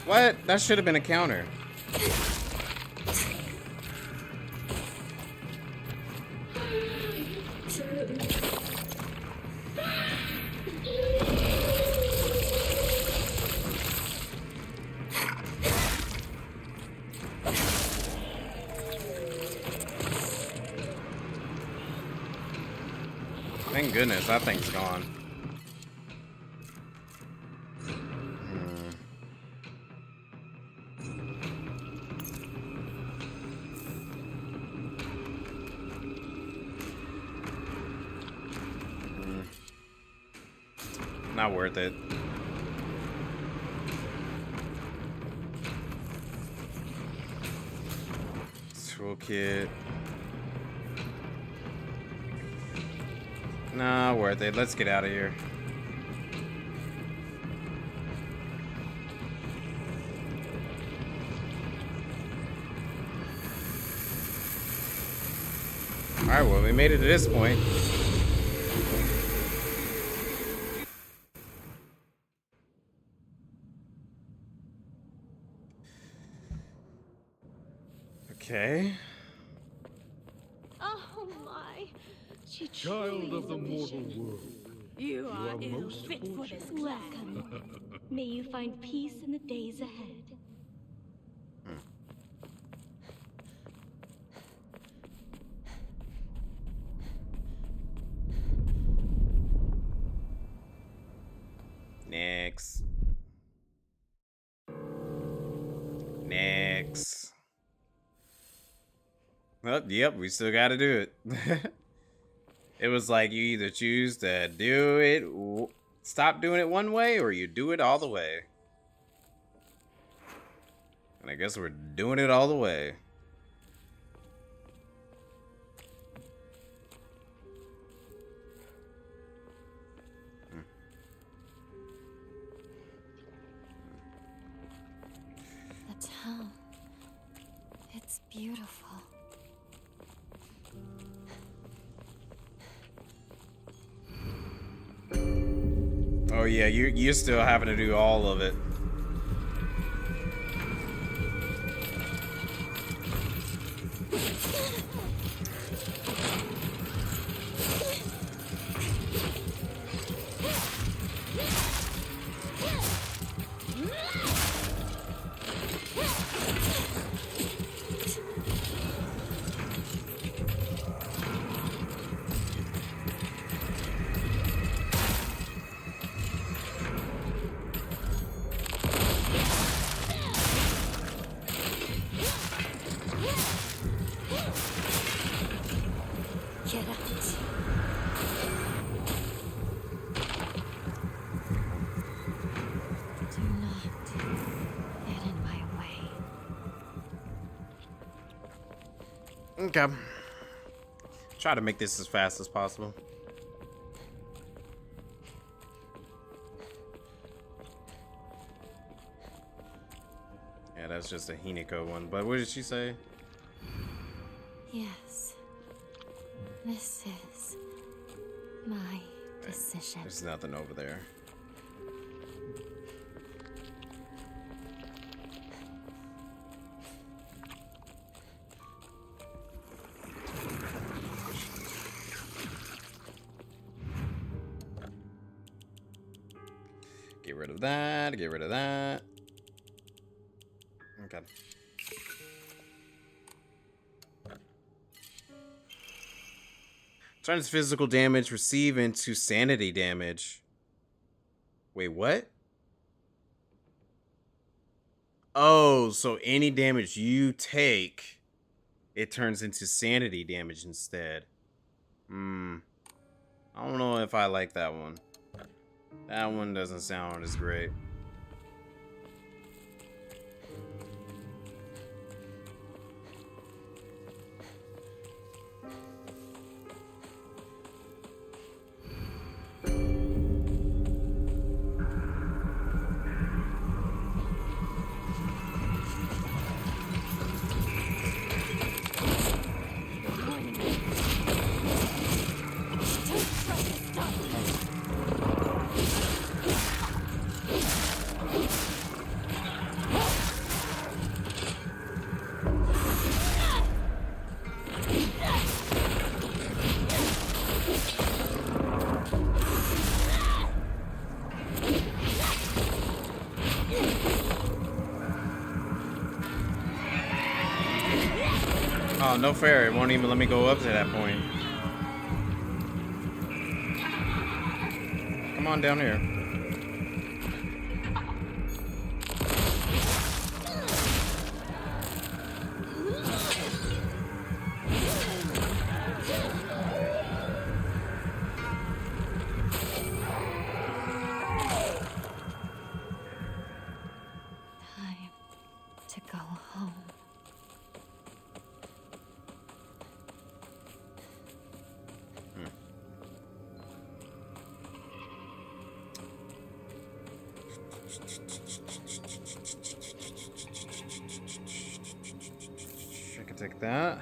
S1: What? That should have been a counter. thank goodness that thing's gone. Not worth it. Toolkit. Nah, worth it. Let's get out of here. Alright, well, we made it to this point. Okay.
S8: Oh my. She
S6: Child of the mortal world.
S2: You are
S6: are
S2: ill
S6: most
S2: fit for this
S7: Welcome. May you find peace in the days ahead.
S1: Next. Next. Oh, yep, we still gotta do it. It was like you either choose to do it, stop doing it one way, or you do it all the way. And I guess we're doing it all the way.
S3: The town. It's beautiful.
S1: Oh yeah, you're still having to do all of it.
S3: Get out. Do not get in my way.
S1: Okay. Try to make this as fast as possible. Yeah, that's just a Hinako one. But what did she say?
S3: Yes. This is my decision.
S1: There's nothing over there. Get rid of that. Get rid of that. Okay. Turns physical damage receive into sanity damage. Wait, what? Oh, so any damage you take, it turns into sanity damage instead. I don't know if I like that one. That one doesn't sound as great. Oh, no fair. It won't even let me go up to that point. Come on down here.
S3: Time to go home.
S1: I can take that.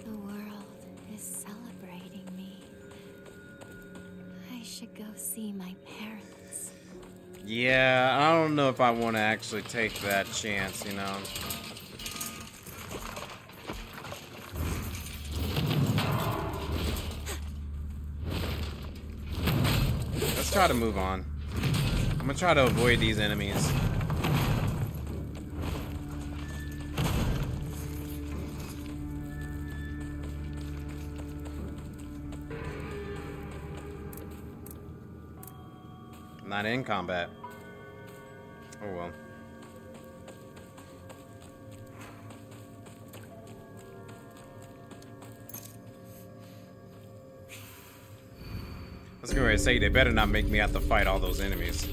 S3: The world is celebrating me. I should go see my parents.
S1: Yeah, I don't know if I want to actually take that chance, you know. Let's try to move on. I'm gonna try to avoid these enemies. Not in combat. Oh well. I was gonna say they better not make me have to fight all those enemies.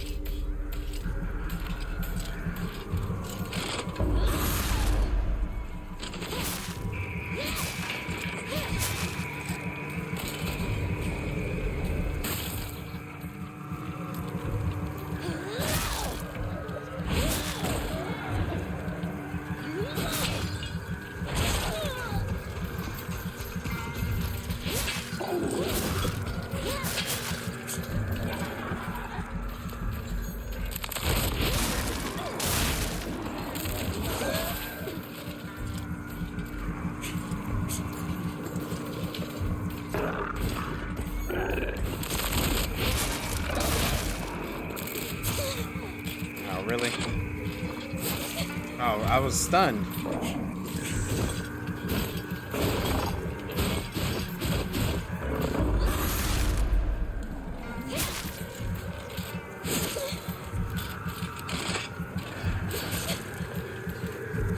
S1: Oh, really? Oh, I was stunned.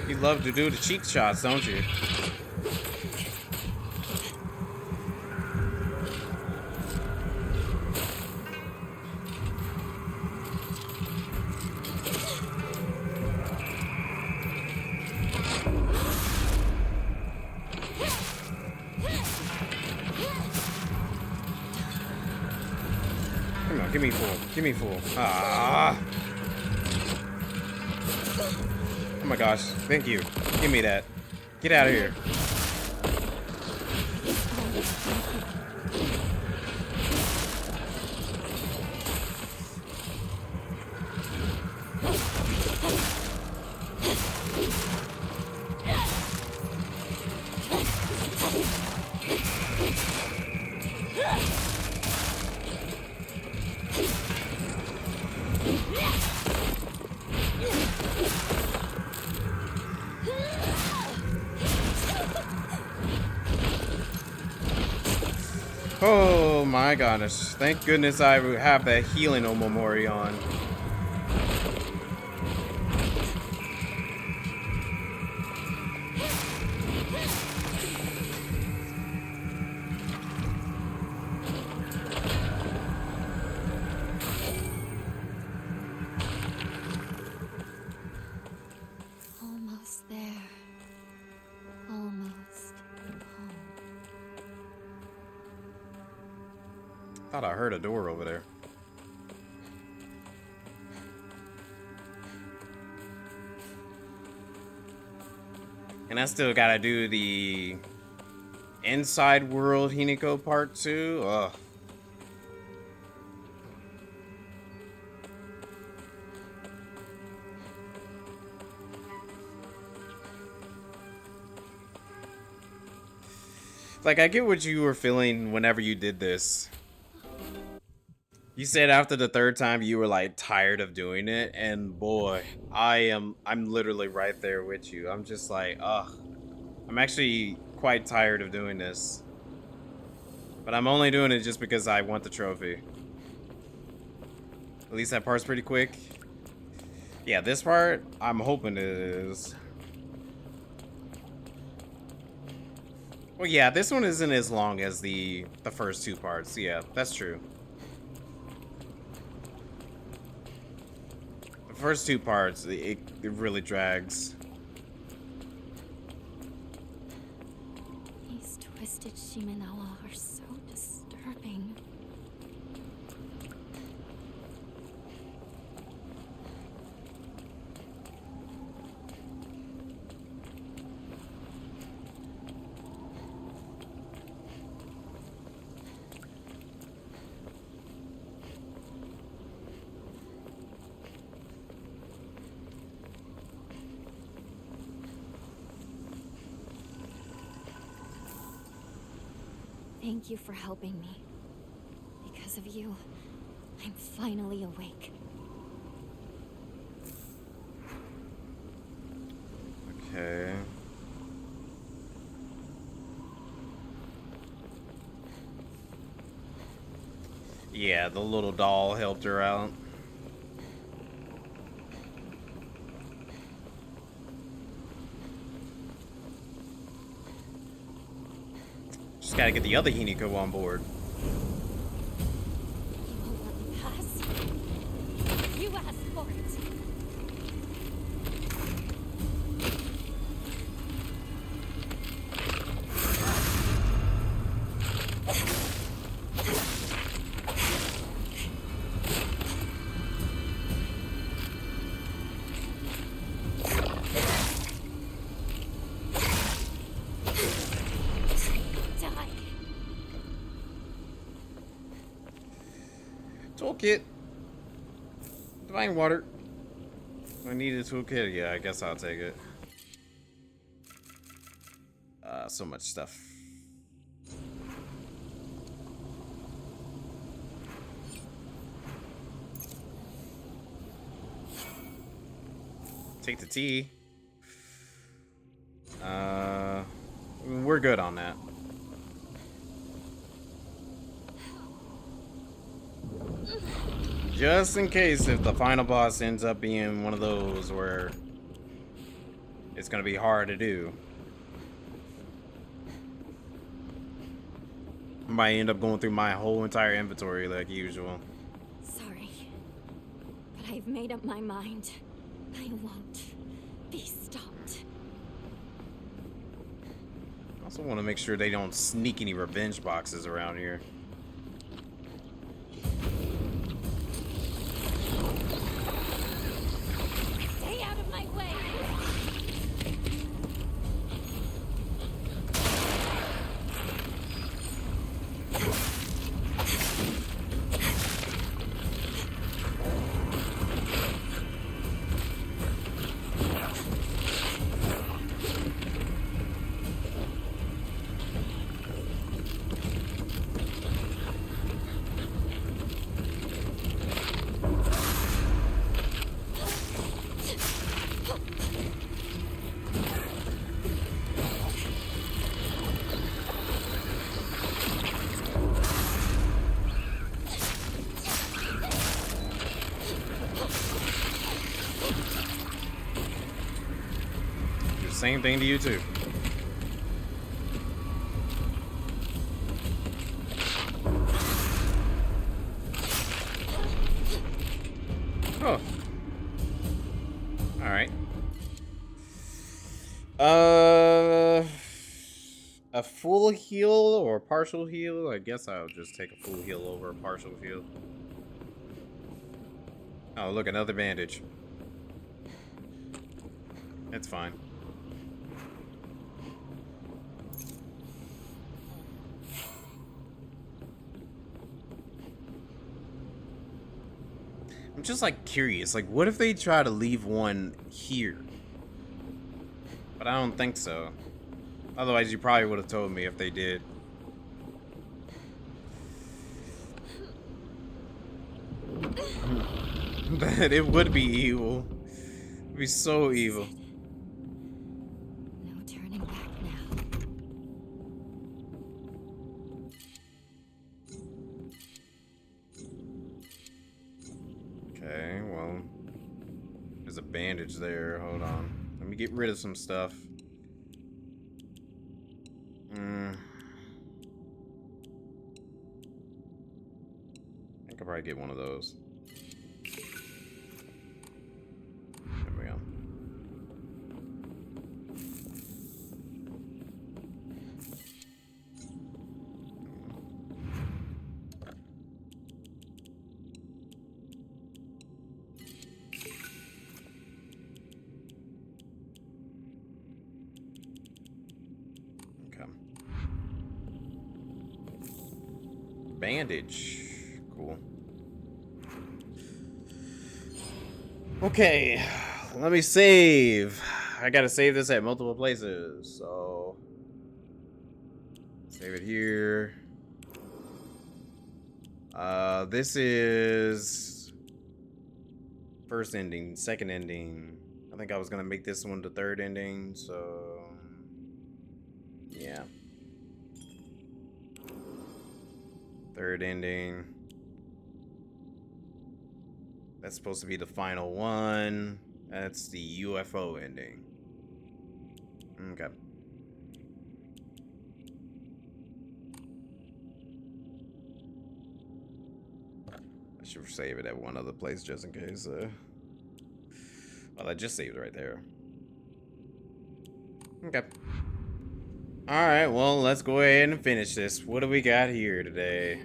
S1: You love to do the cheek shots, don't you? Come on, give me full. Give me full. Ah. Oh my gosh. Thank you. Give me that. Get out of here. Oh my goodness. Thank goodness I have that healing Omomori on.
S3: Almost there. Almost home.
S1: Thought I heard a door over there. And I still gotta do the Inside World Hiniko Part 2. Ugh. Like, I get what you were feeling whenever you did this. You said after the third time you were like tired of doing it, and boy, I'm literally right there with you. I'm just like, ugh. I'm actually quite tired of doing this. But I'm only doing it just because I want the trophy. At least that part's pretty quick. Yeah, this part, I'm hoping it is. Well, yeah, this one isn't as long as the first two parts. Yeah, that's true. The first two parts, it really drags.
S3: These twisted Shimenawa are so disturbing. Thank you for helping me. Because of you, I'm finally awake.
S1: Okay. Yeah, the little doll helped her out. Just gotta get the other Hiniko on board.
S3: You won't let me pass. You asked for it.
S1: Toolkit. Divine water. I need a toolkit. Yeah, I guess I'll take it. So much stuff. Take the tea. We're good on that. Just in case if the final boss ends up being one of those where it's gonna be hard to do. I might end up going through my whole entire inventory like usual.
S3: Sorry, but I've made up my mind. I won't be stopped.
S1: I also want to make sure they don't sneak any revenge boxes around here.
S3: Stay out of my way!
S1: Same thing to you too. Oh. All right. A full heal or partial heal? I guess I'll just take a full heal over a partial heal. Oh, look, another bandage. It's fine. I'm just like curious, like what if they try to leave one here? But I don't think so. Otherwise you probably would have told me if they did. But it would be evil. It would be so evil.
S3: No turning back now.
S1: a bandage there. Hold on. Let me get rid of some stuff. I think I'll probably get one of those. There we go. Bandage. Cool. Okay, let me save. I gotta save this at multiple places, so save it here. This is first ending, second ending. I think I was gonna make this one the third ending, so yeah. Third ending. That's supposed to be the final one. That's the UFO ending. Okay. I should save it at one other place just in case. Well, I just saved it right there. Okay. Alright, well, let's go ahead and finish this. What do we got here today?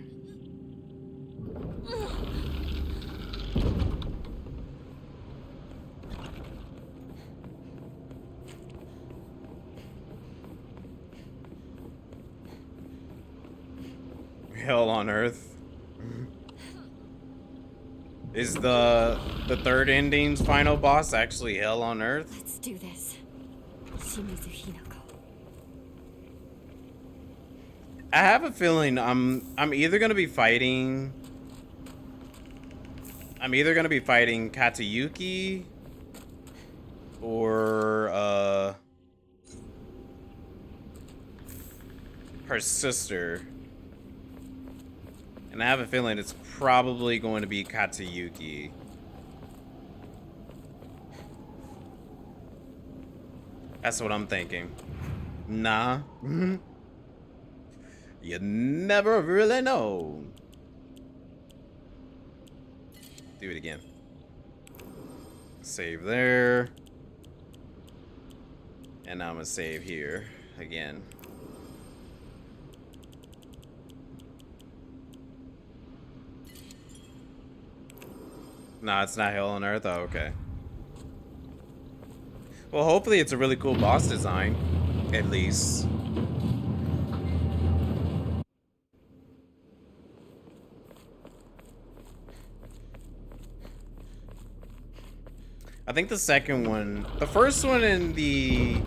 S1: Hell on Earth. Is the third ending's final boss actually Hell on Earth?
S3: Let's do this. Shimizu Hinako.
S1: I have a feeling I'm either gonna be fighting Katayuki or her sister. And I have a feeling it's probably going to be Katayuki. That's what I'm thinking. Nah. You never really know. Do it again. Save there. And now I'm gonna save here again. Nah, it's not Hell on Earth. Oh, okay. Well, hopefully it's a really cool boss design, at least. I think the second one, the first one and the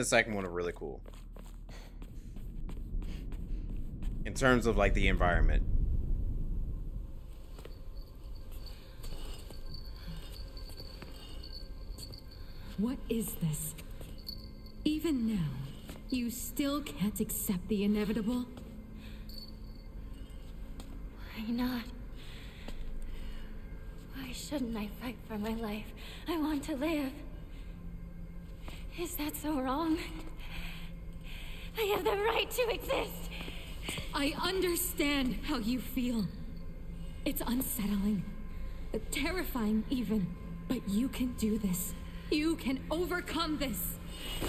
S1: second one are really cool. In terms of like the environment.
S2: What is this? Even now, you still can't accept the inevitable?
S3: Why not? Why shouldn't I fight for my life? I want to live. Is that so wrong? I have the right to exist.
S2: I understand how you feel. It's unsettling, terrifying even, but you can do this. You can overcome this.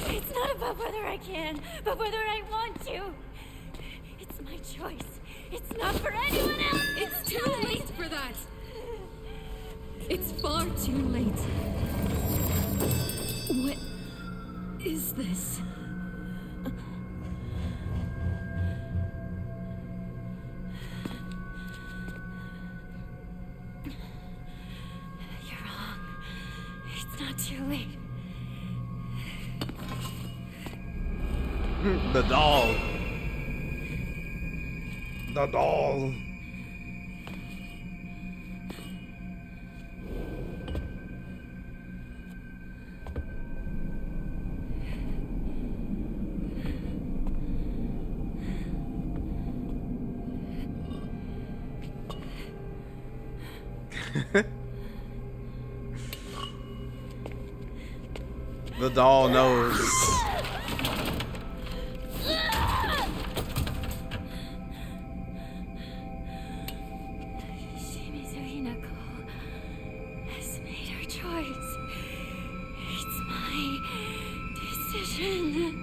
S3: It's not about whether I can, but whether I want to. It's my choice. It's not for anyone else.
S2: It's too late for that. It's far too late. What is this?
S3: You're wrong. It's not too late.
S1: The doll. The doll. The doll knows.
S3: Shimizu Hinako has made her choice. It's my decision.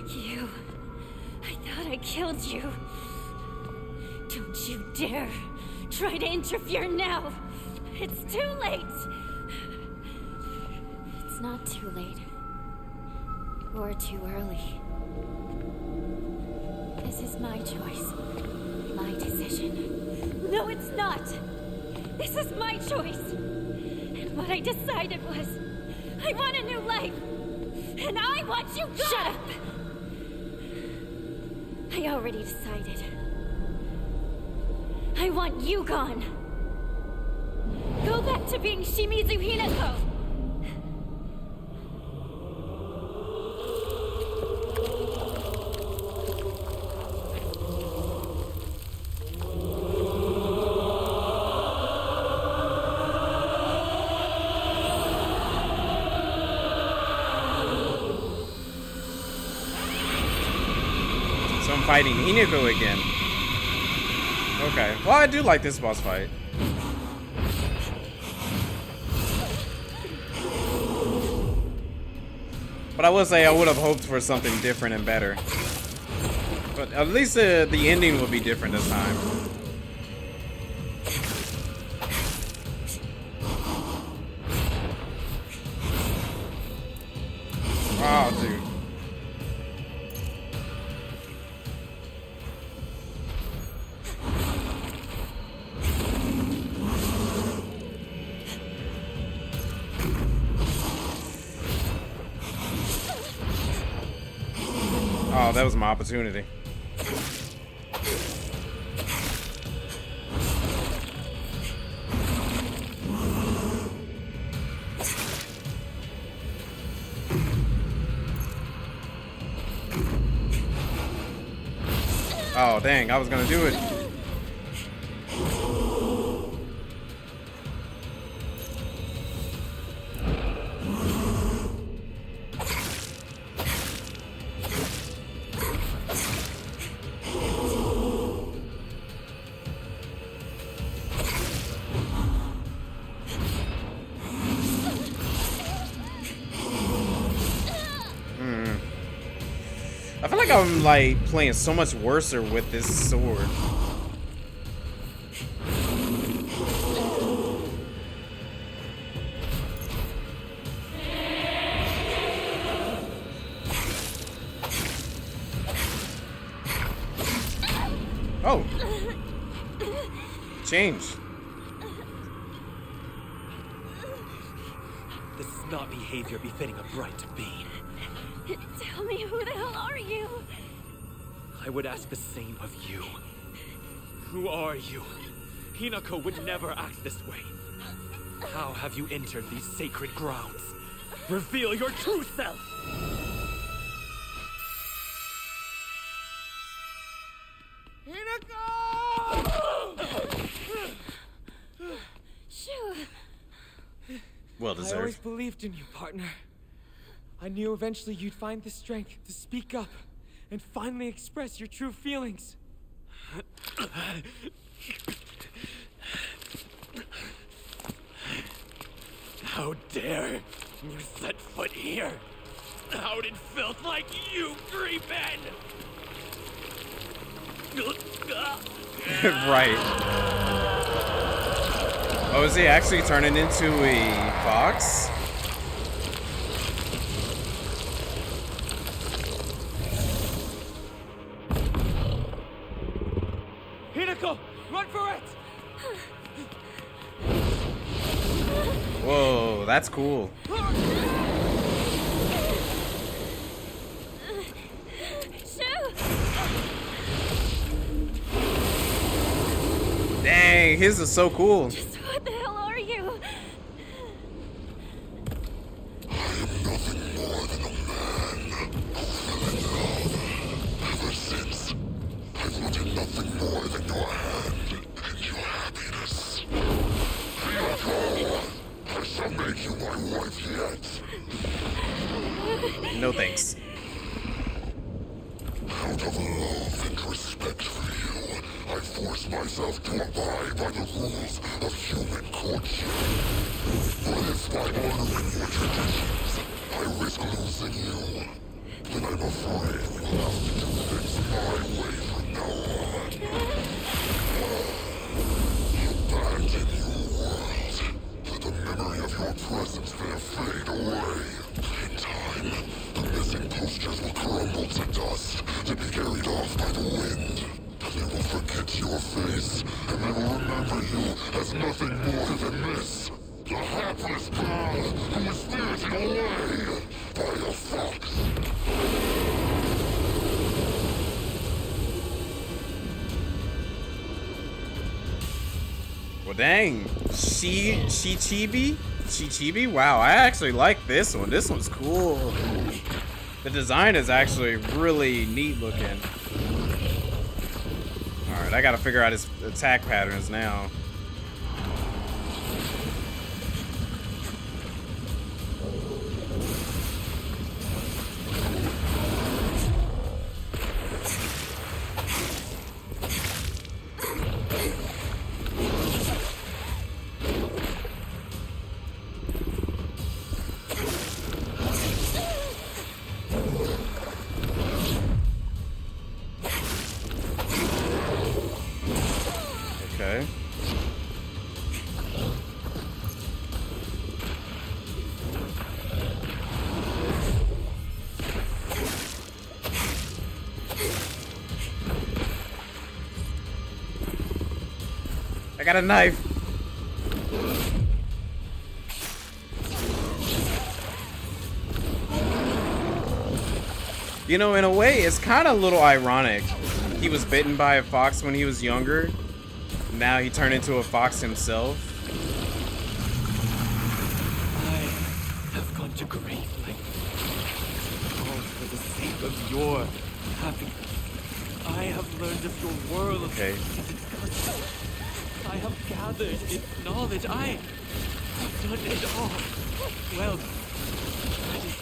S3: You. I thought I killed you. Don't you dare try to interfere now. It's too late. It's not too late. Or too early. This is my choice. My decision. No, it's not. This is my choice. And what I decided was, I want a new life. And I want you gone! Shut up! I already decided. I want you gone. Go back to being Shimizu Hinako.
S1: So I'm fighting Hinako again. Okay. Well, I do like this boss fight. But I will say I would have hoped for something different and better. But at least the ending will be different this time. Wow, dude. Oh, that was my opportunity. Oh, dang, I was gonna do it. I feel like I'm like playing so much worse with this sword. Oh. Change.
S9: This is not behavior befitting a bright being.
S3: Tell me, who the hell are you?
S9: I would ask the same of you. Who are you? Hinako would never act this way. How have you entered these sacred grounds? Reveal your true self!
S3: Shoo!
S1: Well
S5: I always
S1: deserved.
S5: believed in you, partner. I knew eventually you'd find the strength to speak up and finally express your true feelings.
S9: How dare you set foot here? How did filth like you creep in?
S1: Right. Oh, is he actually turning into a fox? Whoa, that's cool. Dang, his is so cool.
S2: Just what the hell are you?
S10: Ever since, I've wanted nothing more than your hand and your happiness. Hinako, I shall make you my wife yet.
S1: No thanks.
S10: Out of love and respect for you, I force myself to abide by the rules of human courtship. But if by honoring your traditions, I risk losing you, then I'm afraid we'll have to do things my way from now on. Abandon your world. Let the memory of your presence there fade away. In time, the missing posters will crumble to dust, to be carried off by the wind. They will forget your face, and they will remember you as nothing more than this. The hapless girl who was spirited away by a fox.
S1: Well, dang. Chichibi? Wow, I actually like this one. This one's cool. The design is actually really neat looking. Alright, I gotta figure out his attack patterns now. Okay. I got a knife. You know, in a way, it's kind of a little ironic. He was bitten by a fox when he was younger. Now he turned into a fox himself.
S9: I have gone to great lengths, all for the sake of your happiness. I have learned of your world.
S1: Okay.
S9: I have gathered its knowledge. I have done it all. Well, that is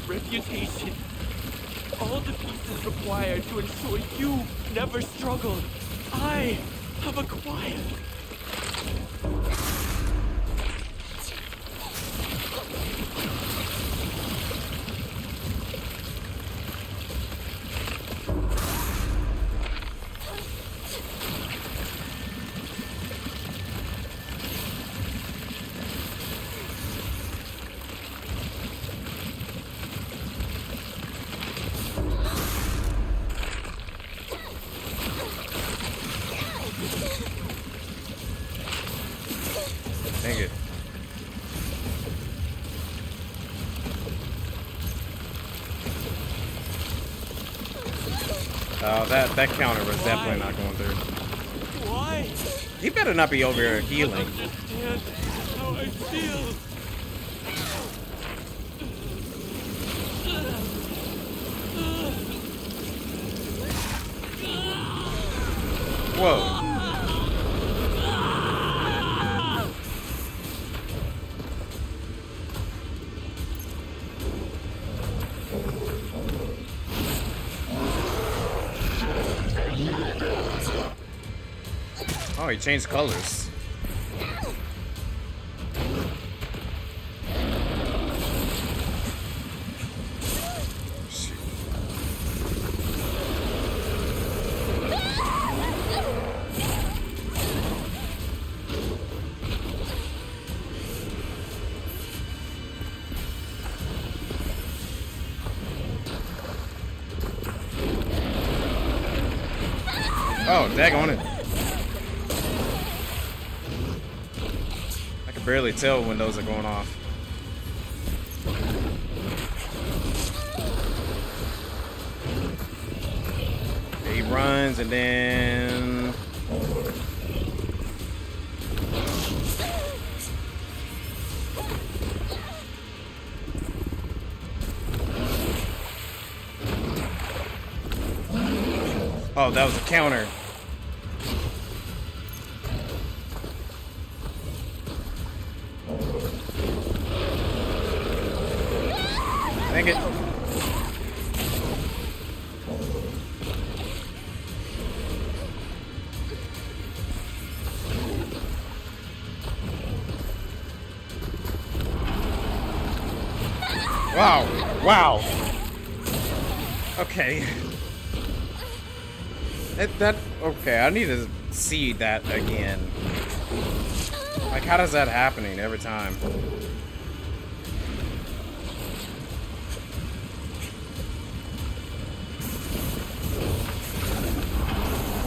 S9: reputation. All the pieces required to ensure you never struggled. I have acquired.
S1: Dang it. Oh, that counter was definitely not going through.
S9: Why?
S1: He better not be over here healing.
S9: Understand how I feel.
S1: Whoa. Oh, he changed colors. Shoot. Oh, daggone it. could barely tell when those are going off. He runs and then... Oh, that was a counter. Dang it. Wow. Wow. Okay. Okay, I need to see that again. Like, how does that happening every time?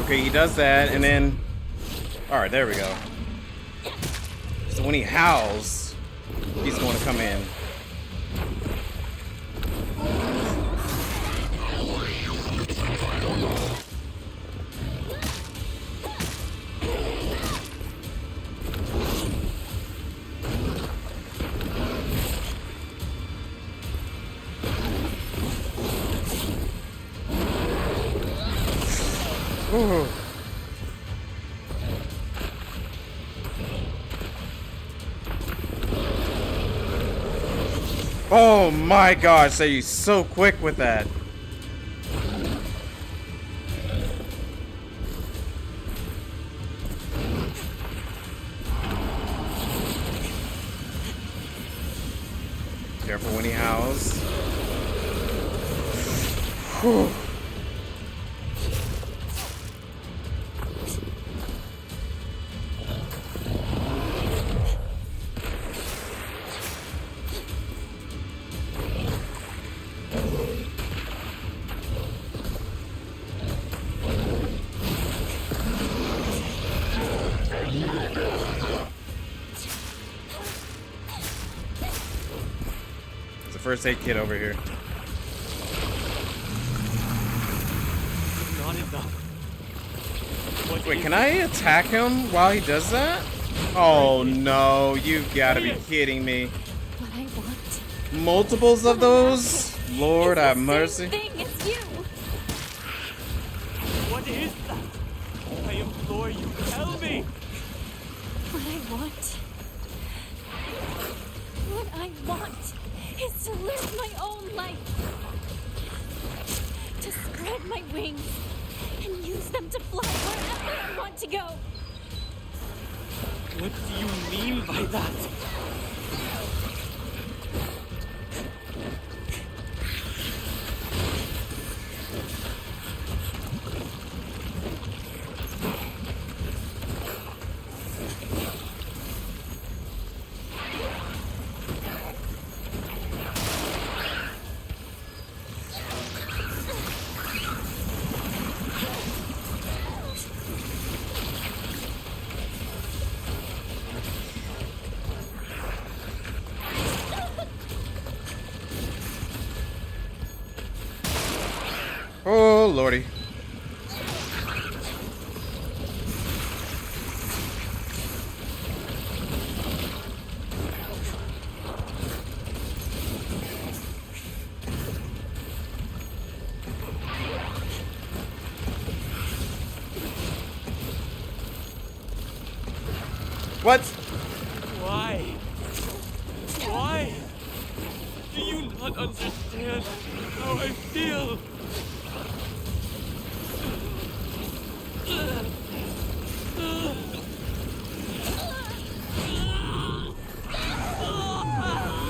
S1: Okay, he does that, and then... Alright, there we go. So when he howls, he's going to come in. Ooh. Oh my gosh, so you're so quick with that. Careful when he howls. Whew. There's a first aid kit over here.
S9: Not enough. What
S1: Wait,
S9: is
S1: can I attack him while he does that? Oh no, you've gotta be kidding me.
S2: What I want.
S1: Multiples of those? Lord have mercy.
S2: Thing is you.
S9: What is that? I implore you, tell me!
S2: What I want is to live my own life. To spread my wings and use them to fly wherever I want to go.
S9: What do you mean by that?
S1: Oh lordy. What?
S9: Why? Why? Do you not understand how I feel?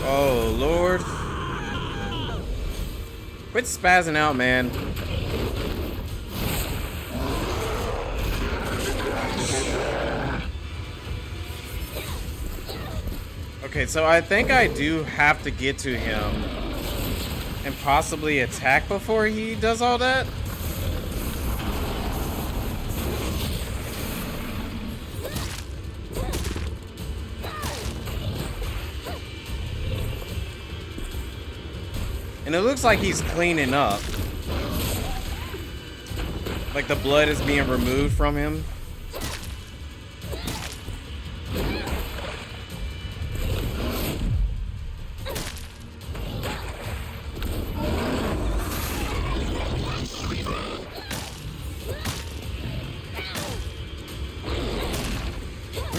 S1: Oh Lord. Quit spazzing out, man. Okay, so I think I do have to get to him and possibly attack before he does all that. And it looks like he's cleaning up. Like the blood is being removed from him.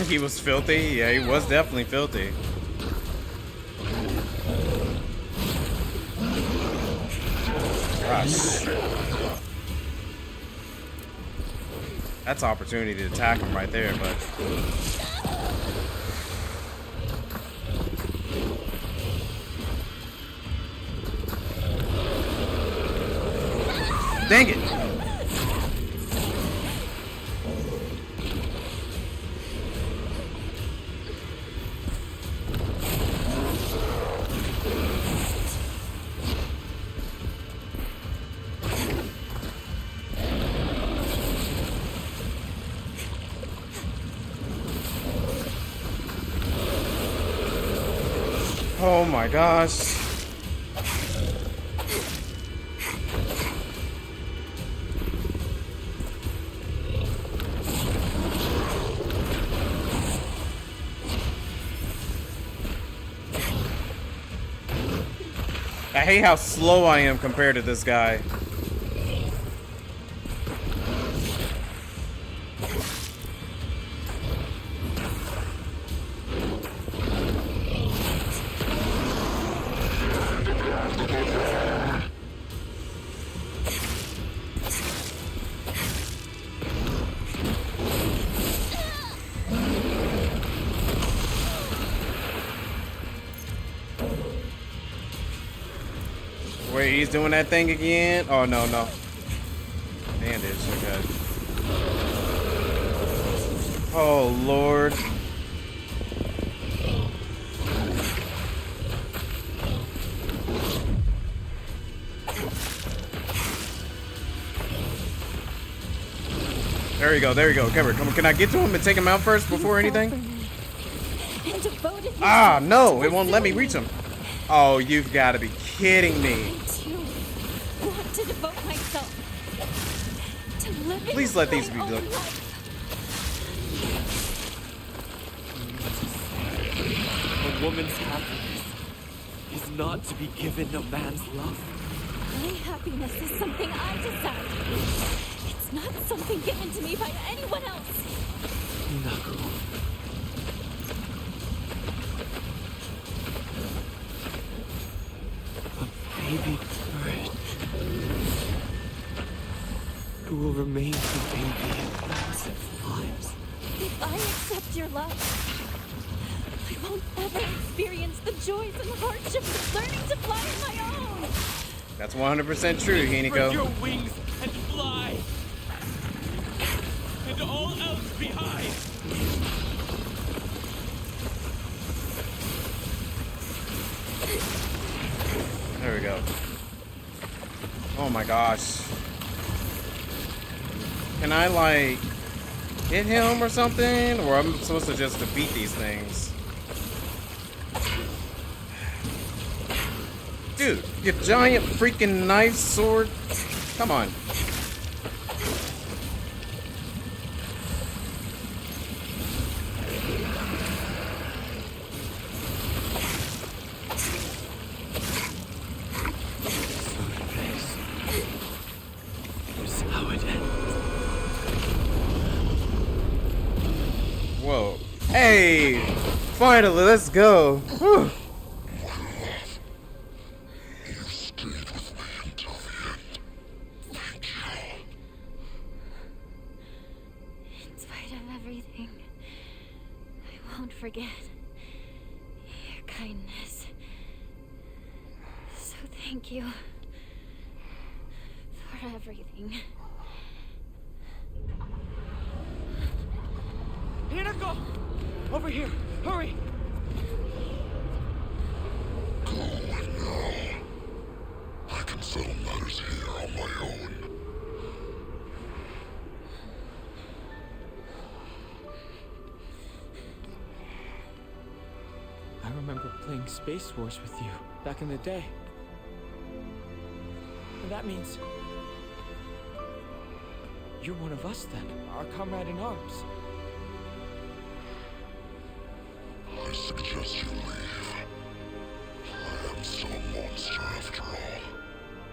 S1: He was filthy. Yeah, he was definitely filthy. Gosh. That's opportunity to attack him right there, but dang it. Oh my gosh. I hate how slow I am compared to this guy. Wait, he's doing that thing again? Oh, no, no. Bandage, okay. Oh, Lord. There you go, there you go. Come on, can I get to him and take him out first before anything? Ah, no, it won't let me reach him. Oh, you've got to be kidding me.
S2: To devote myself to living.
S1: Please let these be good.
S9: A woman's happiness is not to be given a man's love.
S2: My happiness is something I decide. It's not something given to me by anyone else.
S9: Hinako. A baby bird who will remain the baby in thousands of lives.
S2: If I accept your love, I won't ever experience the joys and hardships of learning to fly on my own.
S1: That's 100% true,
S9: Spread
S1: Hinako.
S9: your wings and fly, and all else behind.
S1: There we go. Oh my gosh. Can I, like, hit him or something? Or I'm supposed to just defeat these things? Dude, you giant freaking knife sword. Come on. Whoa. Hey! Finally, let's go. Whew.
S3: In spite of everything, I won't forget your kindness. So thank you for everything.
S9: Hinako! Over here! Hurry!
S10: Go now. I can settle matters here on my own.
S5: I remember playing Space Wars with you back in the day. That means you're one of us then, our comrade in arms.
S10: I suggest you leave. I am some monster after all,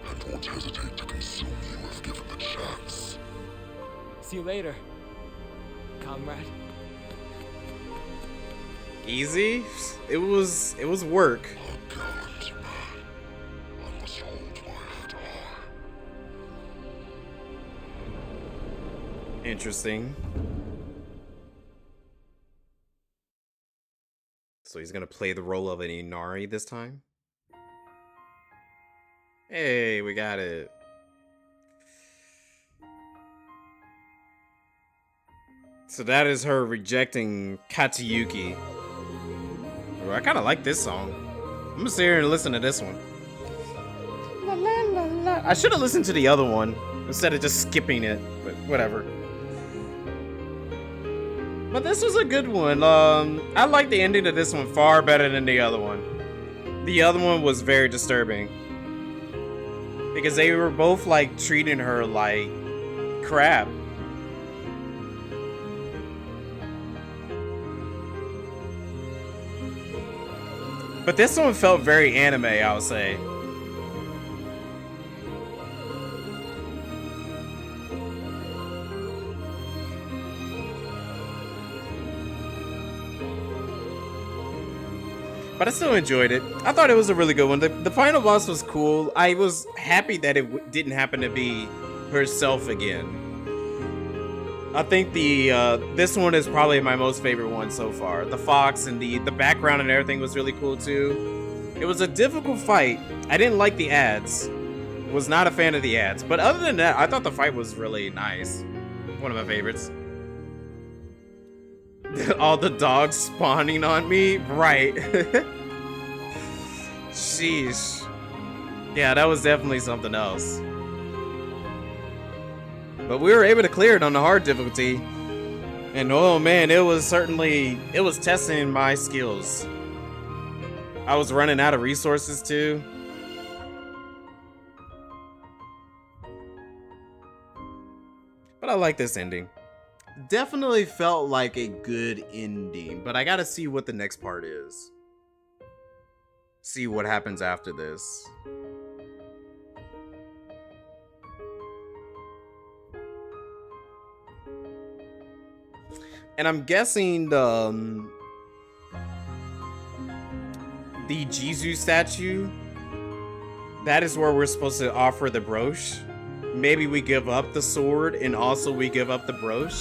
S10: and won't hesitate to consume you if given the chance.
S5: See you later, comrade.
S1: Easy? It was work.
S10: A gallant man. I must hold my head high.
S1: Interesting. So he's gonna play the role of an Inari this time? Hey, we got it. So that is her rejecting Katsuyuki. Ooh, I kind of like this song. I'm gonna sit here and listen to this one. La, la, la, la. I should have listened to the other one instead of just skipping it, but whatever. But this was a good one. I like the ending of this one far better than the other one. The other one was very disturbing. Because they were both like treating her like crap. But this one felt very anime, I would say. But I still enjoyed it. I thought it was a really good one. The final boss was cool. I was happy that it didn't happen to be herself again. I think this one is probably my most favorite one so far. The fox and the background and everything was really cool too. It was a difficult fight. I didn't like the ads. Was not a fan of the ads. But other than that, I thought the fight was really nice. One of my favorites. All the dogs spawning on me? Right. Sheesh. Yeah, that was definitely something else. But we were able to clear it on the hard difficulty. And oh man, it was testing my skills. I was running out of resources too. But I like this ending. Definitely felt like a good ending, but I gotta see what the next part is. See what happens after this. And I'm guessing the Jesus statue, that is where we're supposed to offer the brooch. Maybe we give up the sword and also we give up the brooch.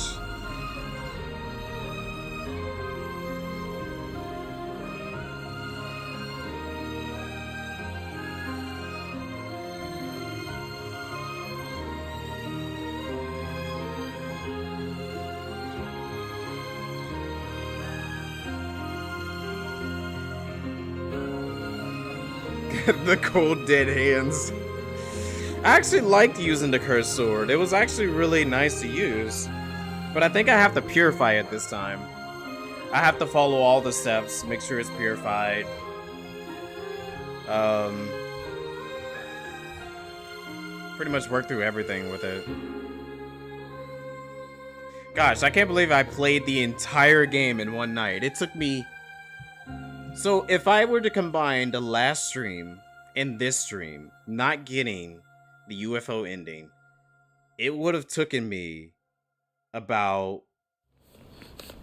S1: The cold dead hands. I actually liked using the cursed sword. It was actually really nice to use. But I think I have to purify it this time. I have to follow all the steps, make sure it's purified. Pretty much work through everything with it. Gosh, I can't believe I played the entire game in one night. It took me... So if I were to combine the last stream and this stream, not getting the UFO ending, it would have taken me about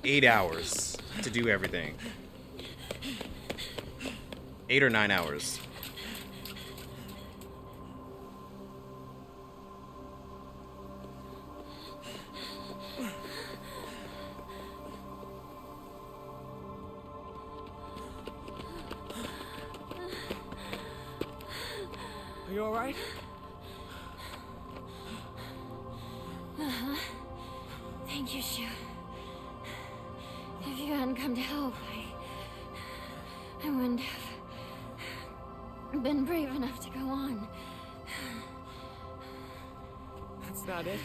S1: 8 hours to do everything. 8 or 9 hours.
S5: Are you alright?
S3: Uh-huh. Thank you, Shu. If you hadn't come to help, I wouldn't have been brave enough to go on.
S5: That's not it.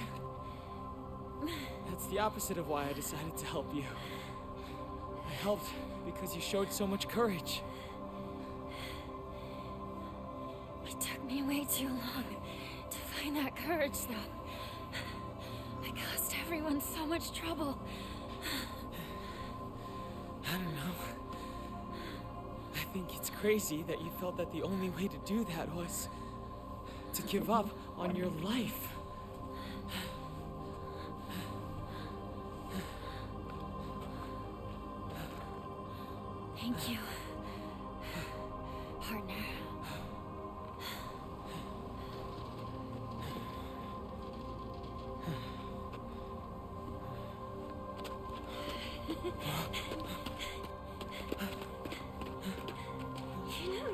S5: That's the opposite of why I decided to help you. I helped because you showed so much courage.
S3: It took me way too long
S2: find that courage, though. I caused everyone so much trouble.
S5: I don't know. I think it's crazy that you felt that the only way to do that was to give up on your life.
S2: Thank you, partner.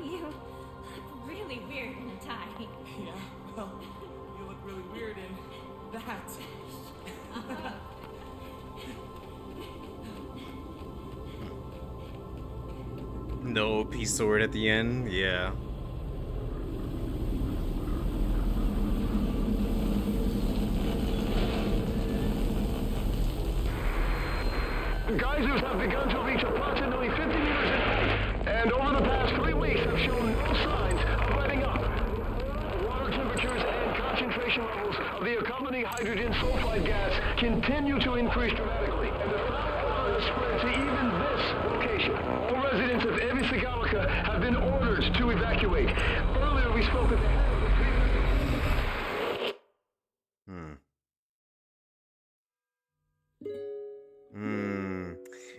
S3: You look really weird in a tie.
S5: Yeah, well, you look really weird in that.
S1: No peace sword at the end. Yeah.
S6: Geysers have begun to reach approximately 50 meters in height, and over the past 3 weeks have shown no signs of letting up. Water temperatures and concentration levels of the accompanying hydrogen sulfide gas continue to increase dramatically, and the fire has spread to even this location. All residents of Evisagalica have been ordered to evacuate. Earlier we spoke with the head of the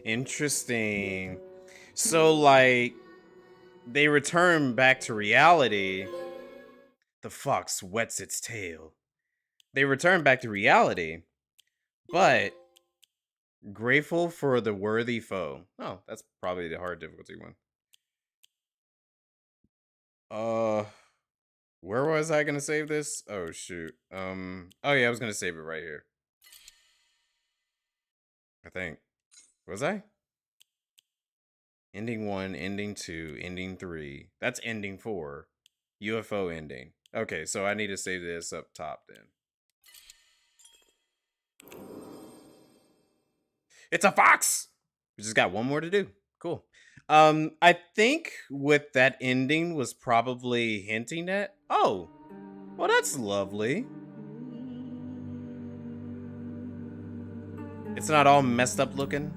S1: Interesting. So, like, they return back to reality. The fox wets its tail. They return back to reality, but grateful for the worthy foe. Oh, that's probably the hard difficulty one. Where was I gonna save this? Oh shoot. Oh yeah, I was gonna save it right here. I think. Was I? Ending 1, ending 2, ending 3. That's ending 4. UFO ending. Okay, so I need to save this up top then. It's a fox! We just got one more to do. Cool. I think what that ending was probably hinting at. Oh, well, that's lovely. It's not all messed up looking.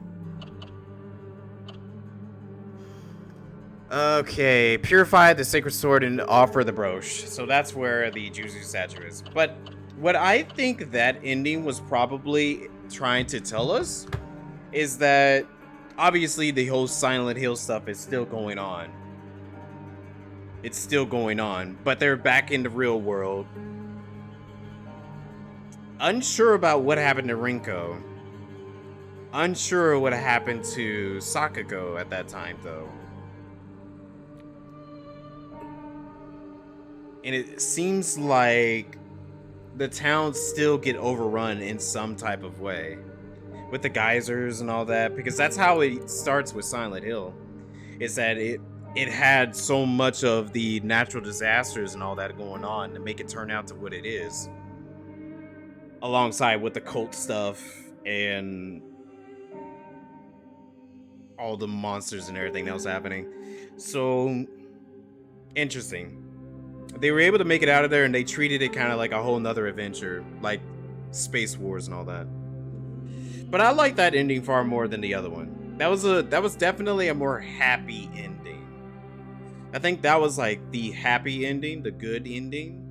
S1: Okay, purify the sacred sword and offer the brooch. So that's where the Juzu statue is. But what I think that ending was probably trying to tell us is that obviously the whole Silent Hill stuff is still going on. It's still going on, but they're back in the real world. Unsure about what happened to Rinko. Unsure what happened to Sakako at that time, though. And it seems like the towns still get overrun in some type of way. With the geysers and all that. Because that's how it starts with Silent Hill. Is that it had so much of the natural disasters and all that going on to make it turn out to what it is. Alongside with the cult stuff and all the monsters and everything that was happening. So, interesting. They were able to make it out of there and they treated it kind of like a whole nother adventure. Like Space Wars and all that. But I like that ending far more than the other one. That was definitely a more happy ending. I think that was like the happy ending, the good ending.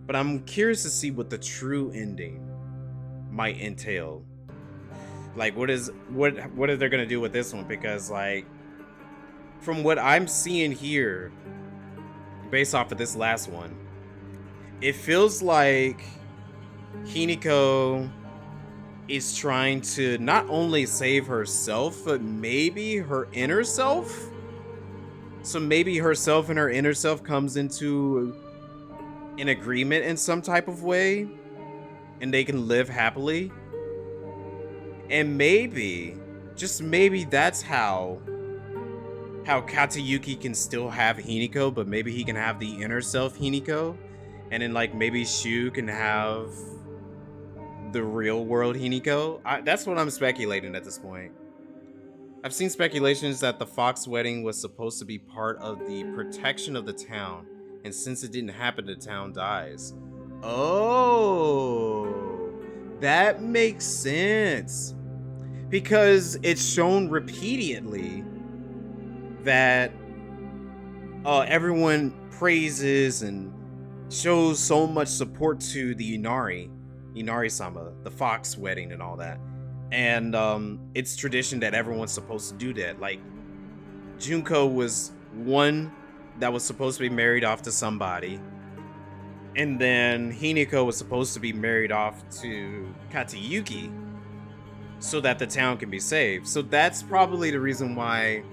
S1: But I'm curious to see what the true ending might entail. Like what are they gonna do with this one? Because like from what I'm seeing here, based off of this last one, it feels like Hinako is trying to not only save herself, but maybe her inner self. So maybe herself and her inner self comes into an agreement in some type of way, and they can live happily. And maybe, just maybe, that's how Katayuki can still have Hinako, but maybe he can have the inner self Hinako, and then like maybe Shu can have the real world Hinako. That's what I'm speculating at this point. I've seen speculations that the Fox wedding was supposed to be part of the protection of the town, and since it didn't happen, the town dies. Oh, that makes sense. Because it's shown repeatedly that everyone praises and shows so much support to the Inari-sama, the fox wedding and all that. And it's tradition that everyone's supposed to do that. Like, Junko was one that was supposed to be married off to somebody. And then Hinako was supposed to be married off to Katayuki so that the town can be saved. So that's probably the reason why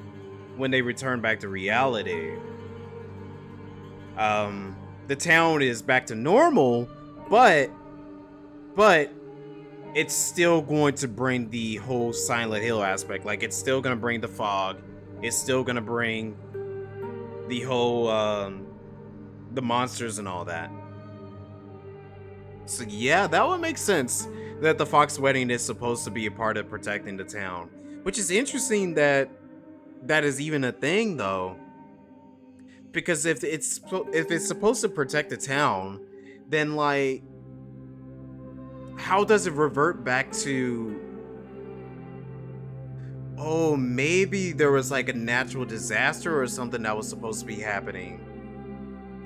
S1: when they return back to reality, the town is back to normal, but it's still going to bring the whole Silent Hill aspect. Like, it's still going to bring the fog. It's still going to bring the whole, the monsters and all that. So yeah, that would make sense that the Fox wedding is supposed to be a part of protecting the town. Which is interesting that that is even a thing, though. Because if it's supposed to protect the town, then, like, how does it revert back to... Oh, maybe there was like a natural disaster or something that was supposed to be happening.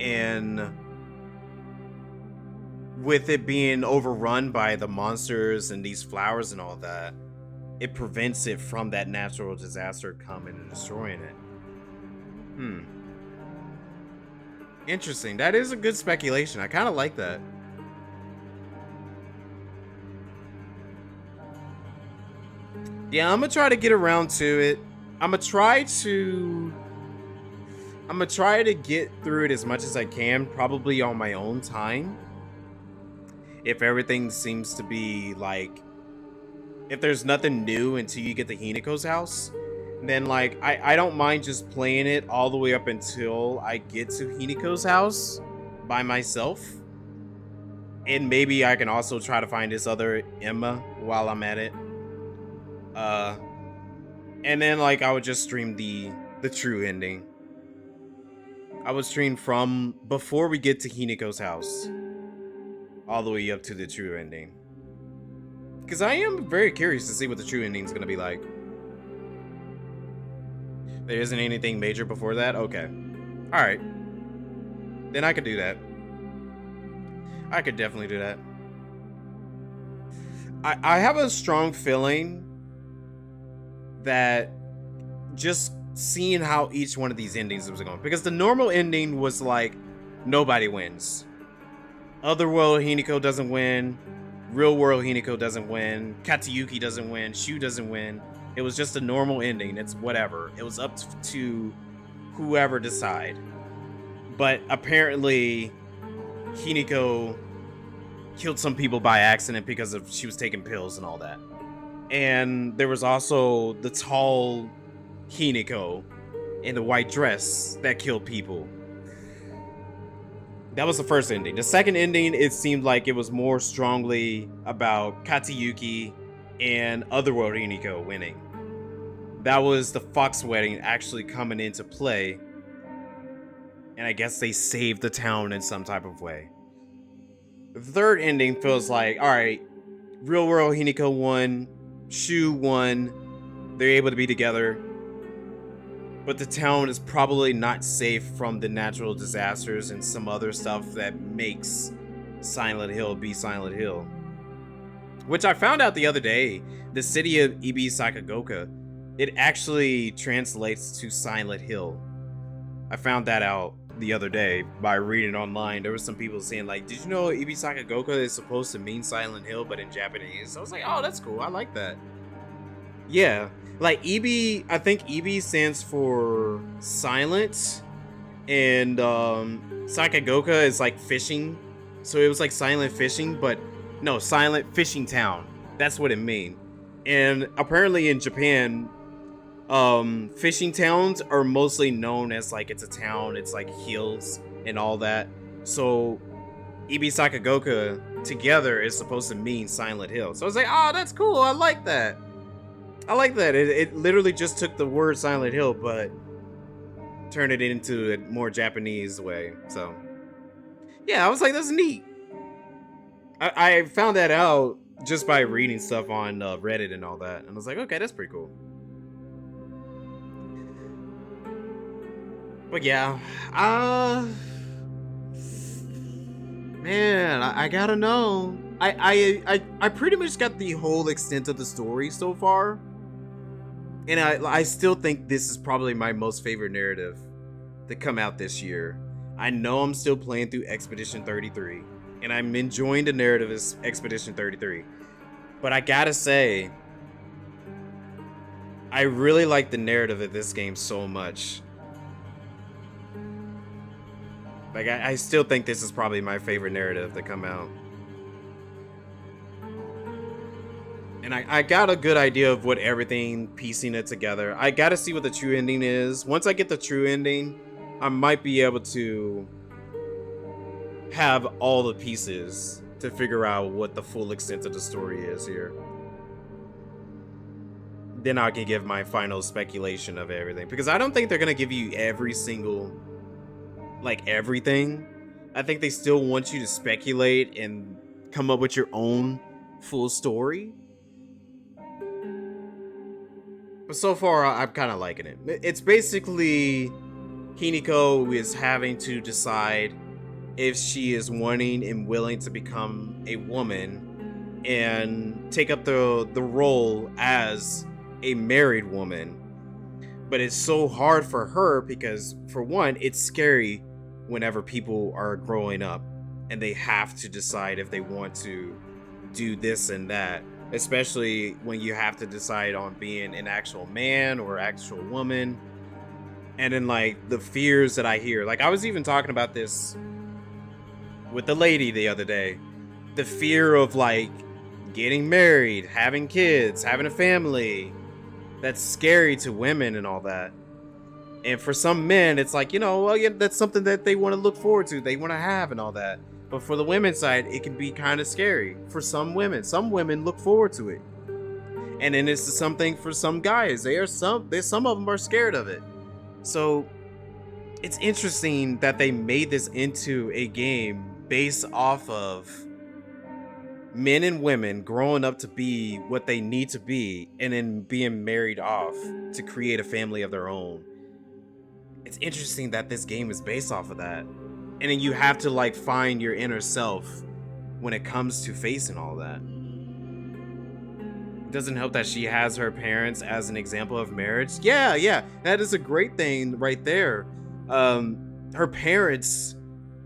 S1: And with it being overrun by the monsters and these flowers and all that, it prevents it from that natural disaster coming and destroying it. Interesting. That is a good speculation. I kind of like that. Yeah, I'm gonna try to get around to it. I'm gonna try to get through it as much as I can, probably on my own time. If everything seems to be like, if there's nothing new until you get to Hinako's house, then like I don't mind just playing it all the way up until I get to Hinako's house by myself. And maybe I can also try to find this other Emma while I'm at it. And then like I would just stream the true ending. I would stream from before we get to Hinako's house all the way up to the true ending. Because I am very curious to see what the true ending is going to be like. There isn't anything major before that? Okay. Alright. Then I could do that. I could definitely do that. I have a strong feeling that just seeing how each one of these endings was going. Because the normal ending was like, nobody wins. Otherworld Hinako doesn't win. Real world Hinako doesn't win. Katayuki doesn't win. Shu doesn't win. It was just a normal ending. It's whatever. It was up to whoever decide. But apparently, Hinako killed some people by accident because of she was taking pills and all that. And there was also the tall Hinako in the white dress that killed people. That was the first ending. The second ending, it seemed like it was more strongly about Katayuki and Otherworld Hinako winning. That was the Fox wedding actually coming into play. And I guess they saved the town in some type of way. The third ending feels like, alright, Real World Hinako won, Shu won, they're able to be together. But the town is probably not safe from the natural disasters and some other stuff that makes Silent Hill be Silent Hill. Which I found out the other day, the city of Ibi Sakagoka, it actually translates to Silent Hill. I found that out the other day by reading online. There were some people saying like, did you know Ibi Sakagoka is supposed to mean Silent Hill but in Japanese? I was like, oh, that's cool. I like that. Yeah. Like Ibi, I think Ibi stands for silent, and Sakagoka is like fishing, so it was like silent fishing, but no, silent fishing town. That's what it means. And apparently in Japan, fishing towns are mostly known as like it's a town, it's like hills and all that. So Ibi Sakagoka together is supposed to mean Silent Hill. So I was like, oh, that's cool. I like that. I like that. It literally just took the word Silent Hill, but turned it into a more Japanese way. So, yeah, I was like, that's neat. I found that out just by reading stuff on Reddit and all that, and I was like, okay, that's pretty cool. But yeah, man, I gotta know. I pretty much got the whole extent of the story so far, and I still think this is probably my most favorite narrative to come out this year. I know I'm still playing through Expedition 33, and I'm enjoying the narrative of Expedition 33, but I gotta say, I really like the narrative of this game so much. Like, I still think this is probably my favorite narrative to come out. And I got a good idea of what everything, piecing it together. I gotta see what the true ending is. Once I get the true ending, I might be able to have all the pieces to figure out what the full extent of the story is here. Then I can give my final speculation of everything. Because I don't think they're gonna give you every single, like, everything. I think they still want you to speculate and come up with your own full story. But so far, I'm kind of liking it. It's basically Hinako is having to decide if she is wanting and willing to become a woman and take up the role as a married woman. But it's so hard for her because, for one, it's scary whenever people are growing up and they have to decide if they want to do this and that, especially when you have to decide on being an actual man or actual woman. And then, like, the fears that I hear, like, I was even talking about this with the lady the other day, the fear of, like, getting married, having kids, having a family. That's scary to women and all that. And for some men, it's like, you know, well, yeah, that's something that they want to look forward to, they want to have and all that. But for the women's side, it can be kind of scary for some women. Some women look forward to it. And then it's something for some guys. Some of them are scared of it. So it's interesting that they made this into a game based off of men and women growing up to be what they need to be and then being married off to create a family of their own. It's interesting that this game is based off of that. And then you have to, like, find your inner self when it comes to facing all that. It doesn't help that she has her parents as an example of marriage. Yeah, that is a great thing right there. Her parents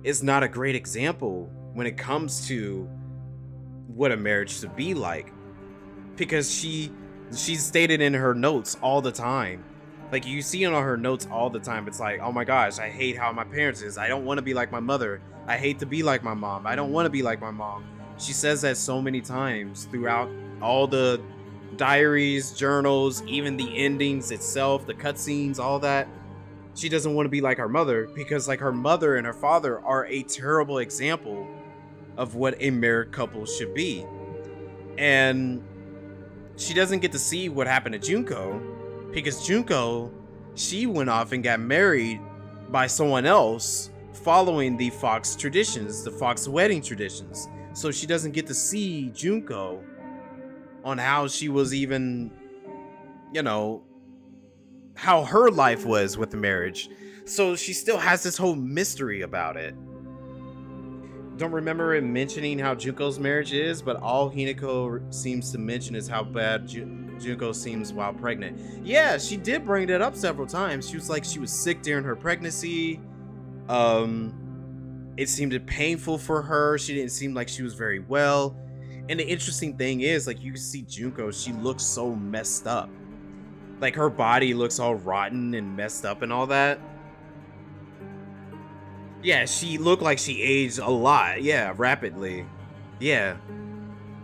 S1: is not a great example when it comes to what a marriage should be like, because she's stated in her notes all the time. Like, you see it on her notes all the time. It's like, oh my gosh, I hate how my parents is. I don't want to be like my mother. I hate to be like my mom. I don't want to be like my mom. She says that so many times throughout all the diaries, journals, even the endings itself, the cutscenes, all that. She doesn't want to be like her mother because, like, her mother and her father are a terrible example of what a married couple should be. And she doesn't get to see what happened to Junko, because Junko, she went off and got married by someone else following the Fox traditions, the Fox wedding traditions. So she doesn't get to see Junko on how she was even, you know, how her life was with the marriage. So she still has this whole mystery about it. Don't remember it mentioning how Junko's marriage is, but all Hinako seems to mention is how bad Junko seems while pregnant. Yeah, she did bring that up several times. She was like, she was sick during her pregnancy. It seemed painful for her. She didn't seem like she was very well. And the interesting thing is, like, you can see Junko, she looks so messed up. Like, her body looks all rotten and messed up and all that. Yeah, she looked like she aged a lot. Yeah, rapidly. Yeah.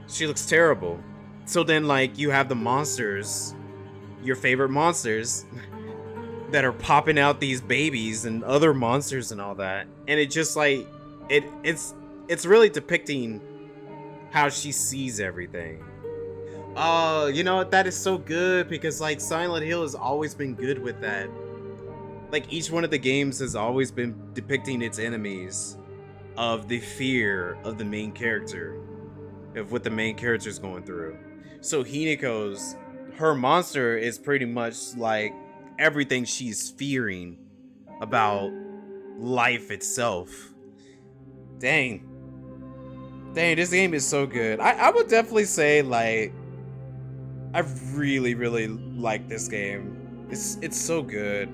S1: She looks terrible. So then, like, you have the monsters, your favorite monsters, that are popping out these babies and other monsters and all that. And it just, like, it's really depicting how she sees everything. Oh, you know what? That is so good, because, like, Silent Hill has always been good with that. Like, each one of the games has always been depicting its enemies of the fear of the main character. of what the main character's going through. So her monster is pretty much like everything she's fearing about life itself. Dang, this game is so good. I would definitely say, like, I really like this game. It's so good.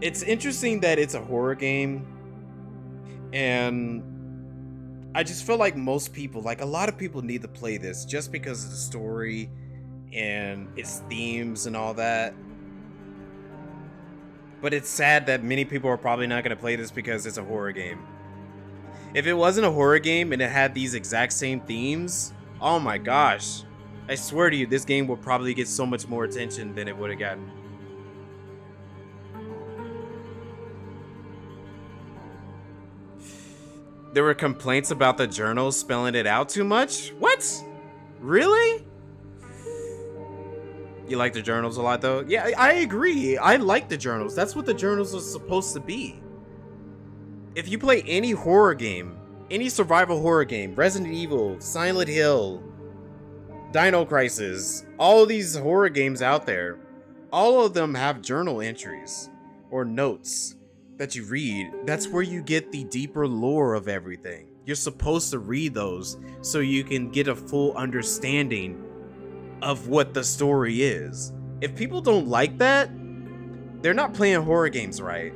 S1: It's interesting that it's a horror game, and I just feel like most people, like a lot of people, need to play this just because of the story and its themes and all that. But it's sad that many people are probably not going to play this because it's a horror game. If it wasn't a horror game and it had these exact same themes, oh my gosh, I swear to you, this game would probably get so much more attention than it would have gotten. There were complaints about the journals spelling it out too much? What? Really? You like the journals a lot, though? Yeah, I agree. I like the journals. That's what the journals are supposed to be. If you play any horror game, any survival horror game, Resident Evil, Silent Hill, Dino Crisis, all of these horror games out there, all of them have journal entries or notes that you read. That's where you get the deeper lore of everything. You're supposed to read those so you can get a full understanding of what the story is. If people don't like that, they're not playing horror games right.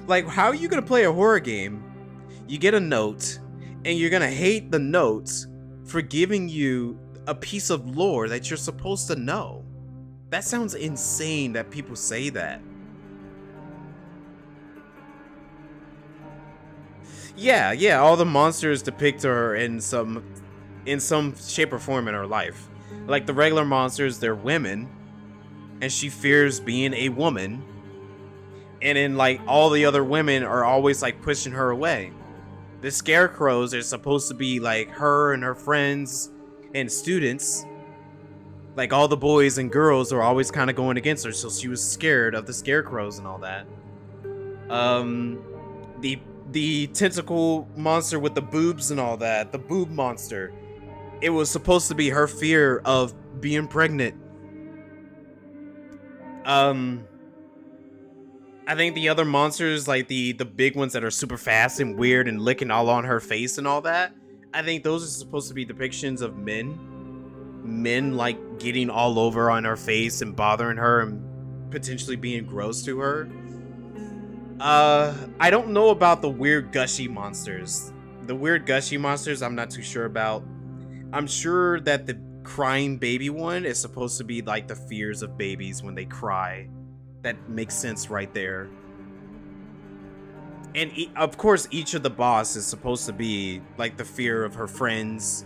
S1: Like, how are you gonna play a horror game? You get a note, and you're gonna hate the notes for giving you a piece of lore that you're supposed to know. That sounds insane that people say that. Yeah, all the monsters depict her in some shape or form in her life. Like the regular monsters, they're women, and she fears being a woman. And then, like, all the other women are always like pushing her away. The scarecrows are supposed to be like her and her friends and students. Like, all the boys and girls are always kind of going against her, so she was scared of the scarecrows and all that. The tentacle monster with the boobs and all that, the boob monster, it was supposed to be her fear of being pregnant. I think the other monsters, like the big ones that are super fast and weird and licking all on her face and all that, I think those are supposed to be depictions of men like getting all over on her face and bothering her and potentially being gross to her. I don't know about the weird gushy monsters. The weird gushy monsters I'm not too sure about. I'm sure that the crying baby one is supposed to be like the fears of babies when they cry. That makes sense right there. And of course, each of the boss is supposed to be like the fear of her friends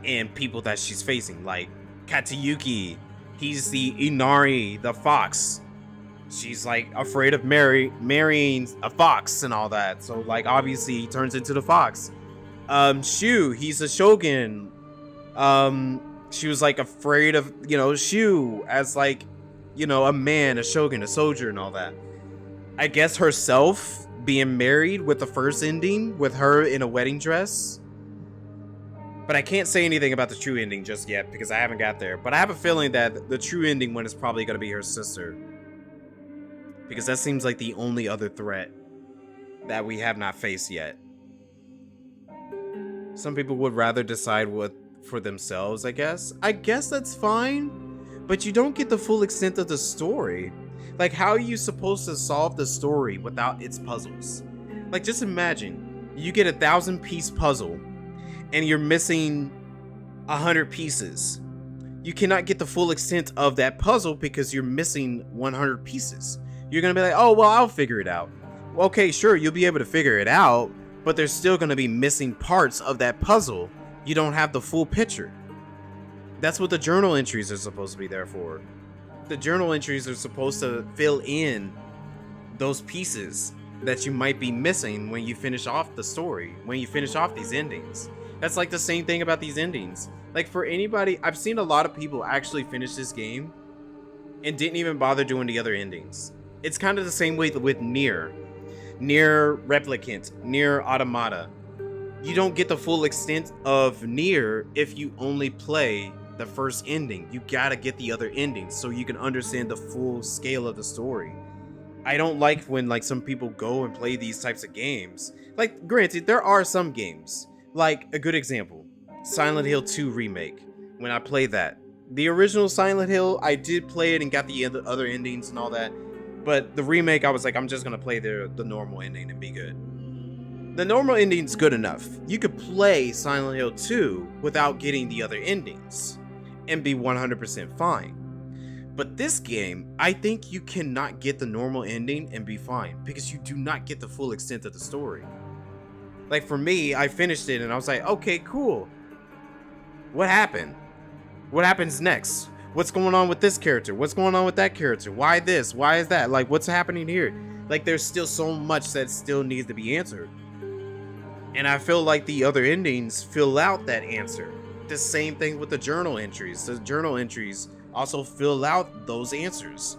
S1: and people that she's facing. Like Katayuki, he's the Inari, the fox. She's like afraid of marrying a fox and all that. So like obviously he turns into the fox. Shu, he's a shogun. She was like afraid of, Shu as like, a man, a shogun, a soldier and all that. I guess herself being married with the first ending with her in a wedding dress. But I can't say anything about the true ending just yet because I haven't got there. But I have a feeling that the true ending one is probably going to be her sister. Because that seems like the only other threat that we have not faced yet. Some people would rather decide what for themselves, I guess. I guess that's fine. But you don't get the full extent of the story. Like, how are you supposed to solve the story without its puzzles? Like, just imagine, you get a 1,000-piece puzzle, and you're missing 100 pieces. You cannot get the full extent of that puzzle because you're missing 100 pieces. You're gonna be like, oh, well, I'll figure it out. Well, okay, sure, you'll be able to figure it out, but there's still gonna be missing parts of that puzzle. You don't have the full picture. That's what the journal entries are supposed to be there for. The journal entries are supposed to fill in those pieces that you might be missing when you finish off the story, when you finish off these endings. That's like the same thing about these endings. Like, for anybody, I've seen a lot of people actually finish this game and didn't even bother doing the other endings. It's kind of the same way with Nier Replicant, Nier Automata. you don't get the full extent of Nier if you only play the first ending. You gotta get the other endings so you can understand the full scale of the story. I don't like when like some people go and play these types of games. Like, granted, there are some games, like a good example, Silent Hill 2 remake. When I played that, the original Silent Hill, I did play it and got the other endings and all that, but the remake, I was like, I'm just gonna play the normal ending and be good. The normal ending's good enough. You could play Silent Hill 2 without getting the other endings and be 100% fine. But this game, I think you cannot get the normal ending and be fine because you do not get the full extent of the story. Like for me, I finished it and I was like, okay, cool. What happened? What happens next? What's going on with this character? What's going on with that character? Why this? Why is that? Like, what's happening here? Like, there's still so much that still needs to be answered. And I feel like the other endings fill out that answer. The same thing with the journal entries. The journal entries also fill out those answers.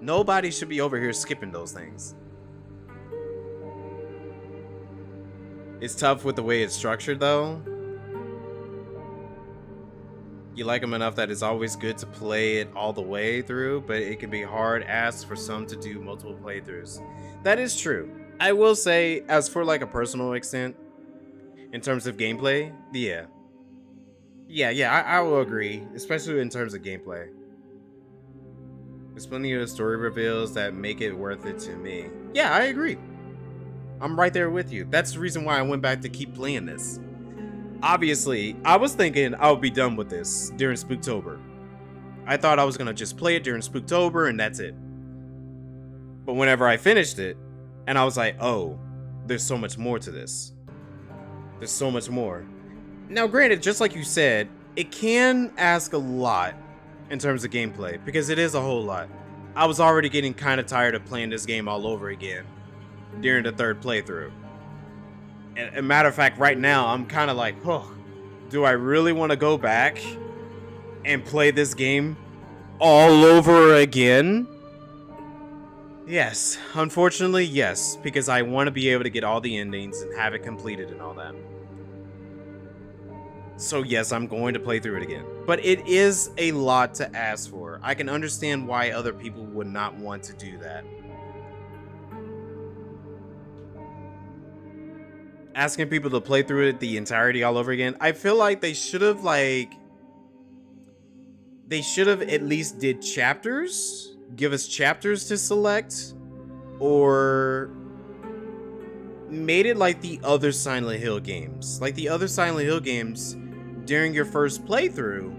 S1: Nobody should be over here skipping those things. It's tough with the way it's structured, though. You like them enough that it's always good to play it all the way through, but it can be hard ass for some to do multiple playthroughs. That is true. I will say, as for like a personal extent, in terms of gameplay, I will agree, especially in terms of gameplay. There's plenty of story reveals that make it worth it to me. Yeah, I agree. I'm right there with you. That's the reason why I went back to keep playing this. Obviously, I was thinking I would be done with this during Spooktober. I thought I was going to just play it during Spooktober and that's it. But whenever I finished it, and I was like, oh, there's so much more to this. There's so much more. Now, granted, just like you said, it can ask a lot in terms of gameplay, because it is a whole lot. I was already getting kind of tired of playing this game all over again during the third playthrough. And a matter of fact, right now, I'm kind of like, oh, do I really want to go back and play this game all over again? Yes, unfortunately, yes, because I want to be able to get all the endings and have it completed and all that. So yes, I'm going to play through it again. But it is a lot to ask for. I can understand why other people would not want to do that. Asking people to play through it the entirety all over again, I feel like they should have at least did chapters. Give us chapters to select, or made it like the other Silent Hill games. Like the other Silent Hill games, during your first playthrough,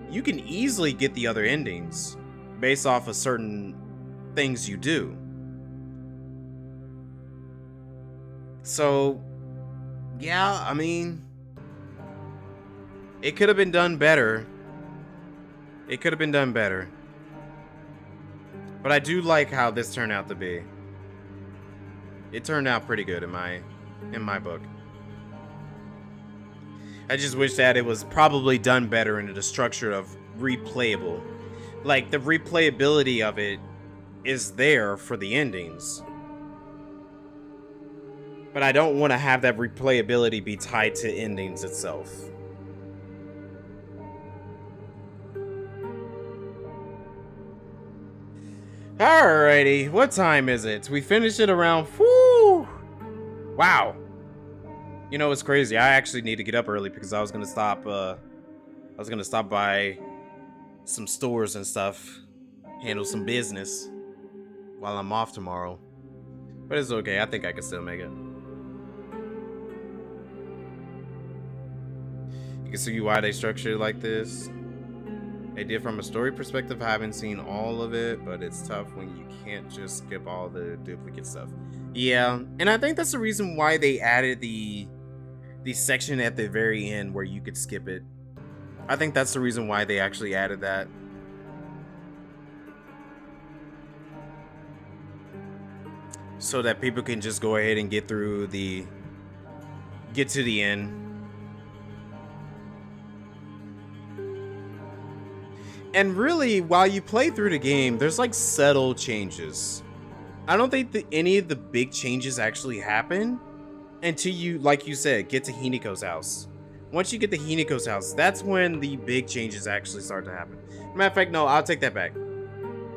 S1: you can easily get the other endings based off of certain things you do. So, yeah, I mean, it could have been done better. It could have been done better. But I do like how this turned out to be. It turned out pretty good in my book. I just wish that it was probably done better into the structure of replayable. Like, the replayability of it is there for the endings. But I don't want to have that replayability be tied to endings itself. Alrighty, what time is it? We finished it around, whoo! Wow. You know, it's crazy. I actually need to get up early because I was gonna stop by some stores and stuff, handle some business while I'm off tomorrow. But it's okay, I think I can still make it. You can see why they structure it like this. They did from a story perspective. I haven't seen all of it, but it's tough when you can't just skip all the duplicate stuff. Yeah, and I think that's the reason why they added the section at the very end where you could skip it. I think that's the reason why they actually added that. So that people can just go ahead and get to the end. And really, while you play through the game, there's like subtle changes. I don't think that any of the big changes actually happen until you, like you said, get to Hinako's house. Once you get to Hinako's house, that's when the big changes actually start to happen. Matter of fact, no, I'll take that back.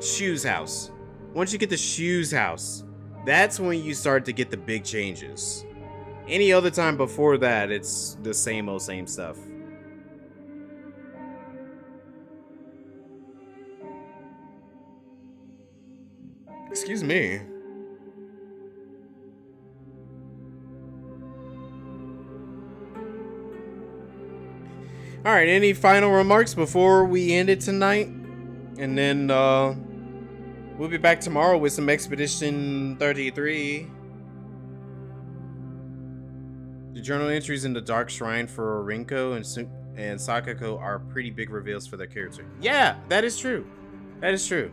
S1: Shu's house. Once you get to Shu's house, that's when you start to get the big changes. Any other time before that, it's the same old same stuff. Excuse me. All right, any final remarks before we end it tonight? And then we'll be back tomorrow with some Expedition 33. The journal entries in the Dark Shrine for Rinko and Sakako are pretty big reveals for their character. Yeah, that is true. That is true.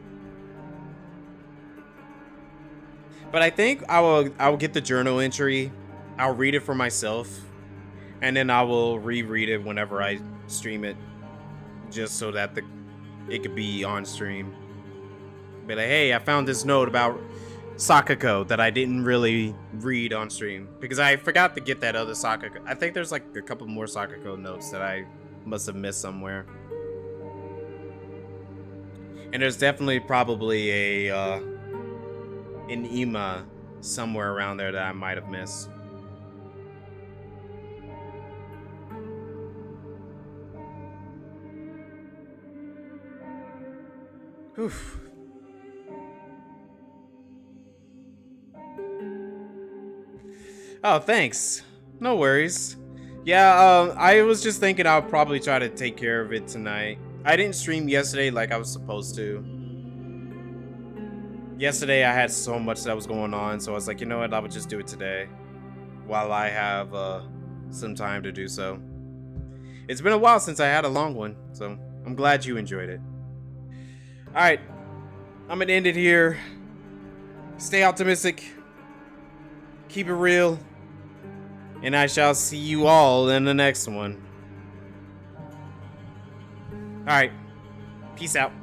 S1: But I think I will get the journal entry. I'll read it for myself, and then I will reread it whenever I stream it, just so that it could be on stream. Be like, hey, I found this note about Sakako that I didn't really read on stream because I forgot to get that other Sakako. I think there's like a couple more Sakako notes that I must have missed somewhere. And there's definitely probably an Ima somewhere around there that I might have missed. Oof. Oh, thanks. No worries. Yeah, I was just thinking I'll probably try to take care of it tonight. I didn't stream yesterday like I was supposed to. Yesterday I had so much that was going on, so I was like, you know what, I would just do it today while I have some time to do so. It's been a while since I had a long one, so I'm glad you enjoyed it. Alright, I'm gonna end it here. Stay optimistic. Keep it real. And I shall see you all in the next one. Alright, peace out.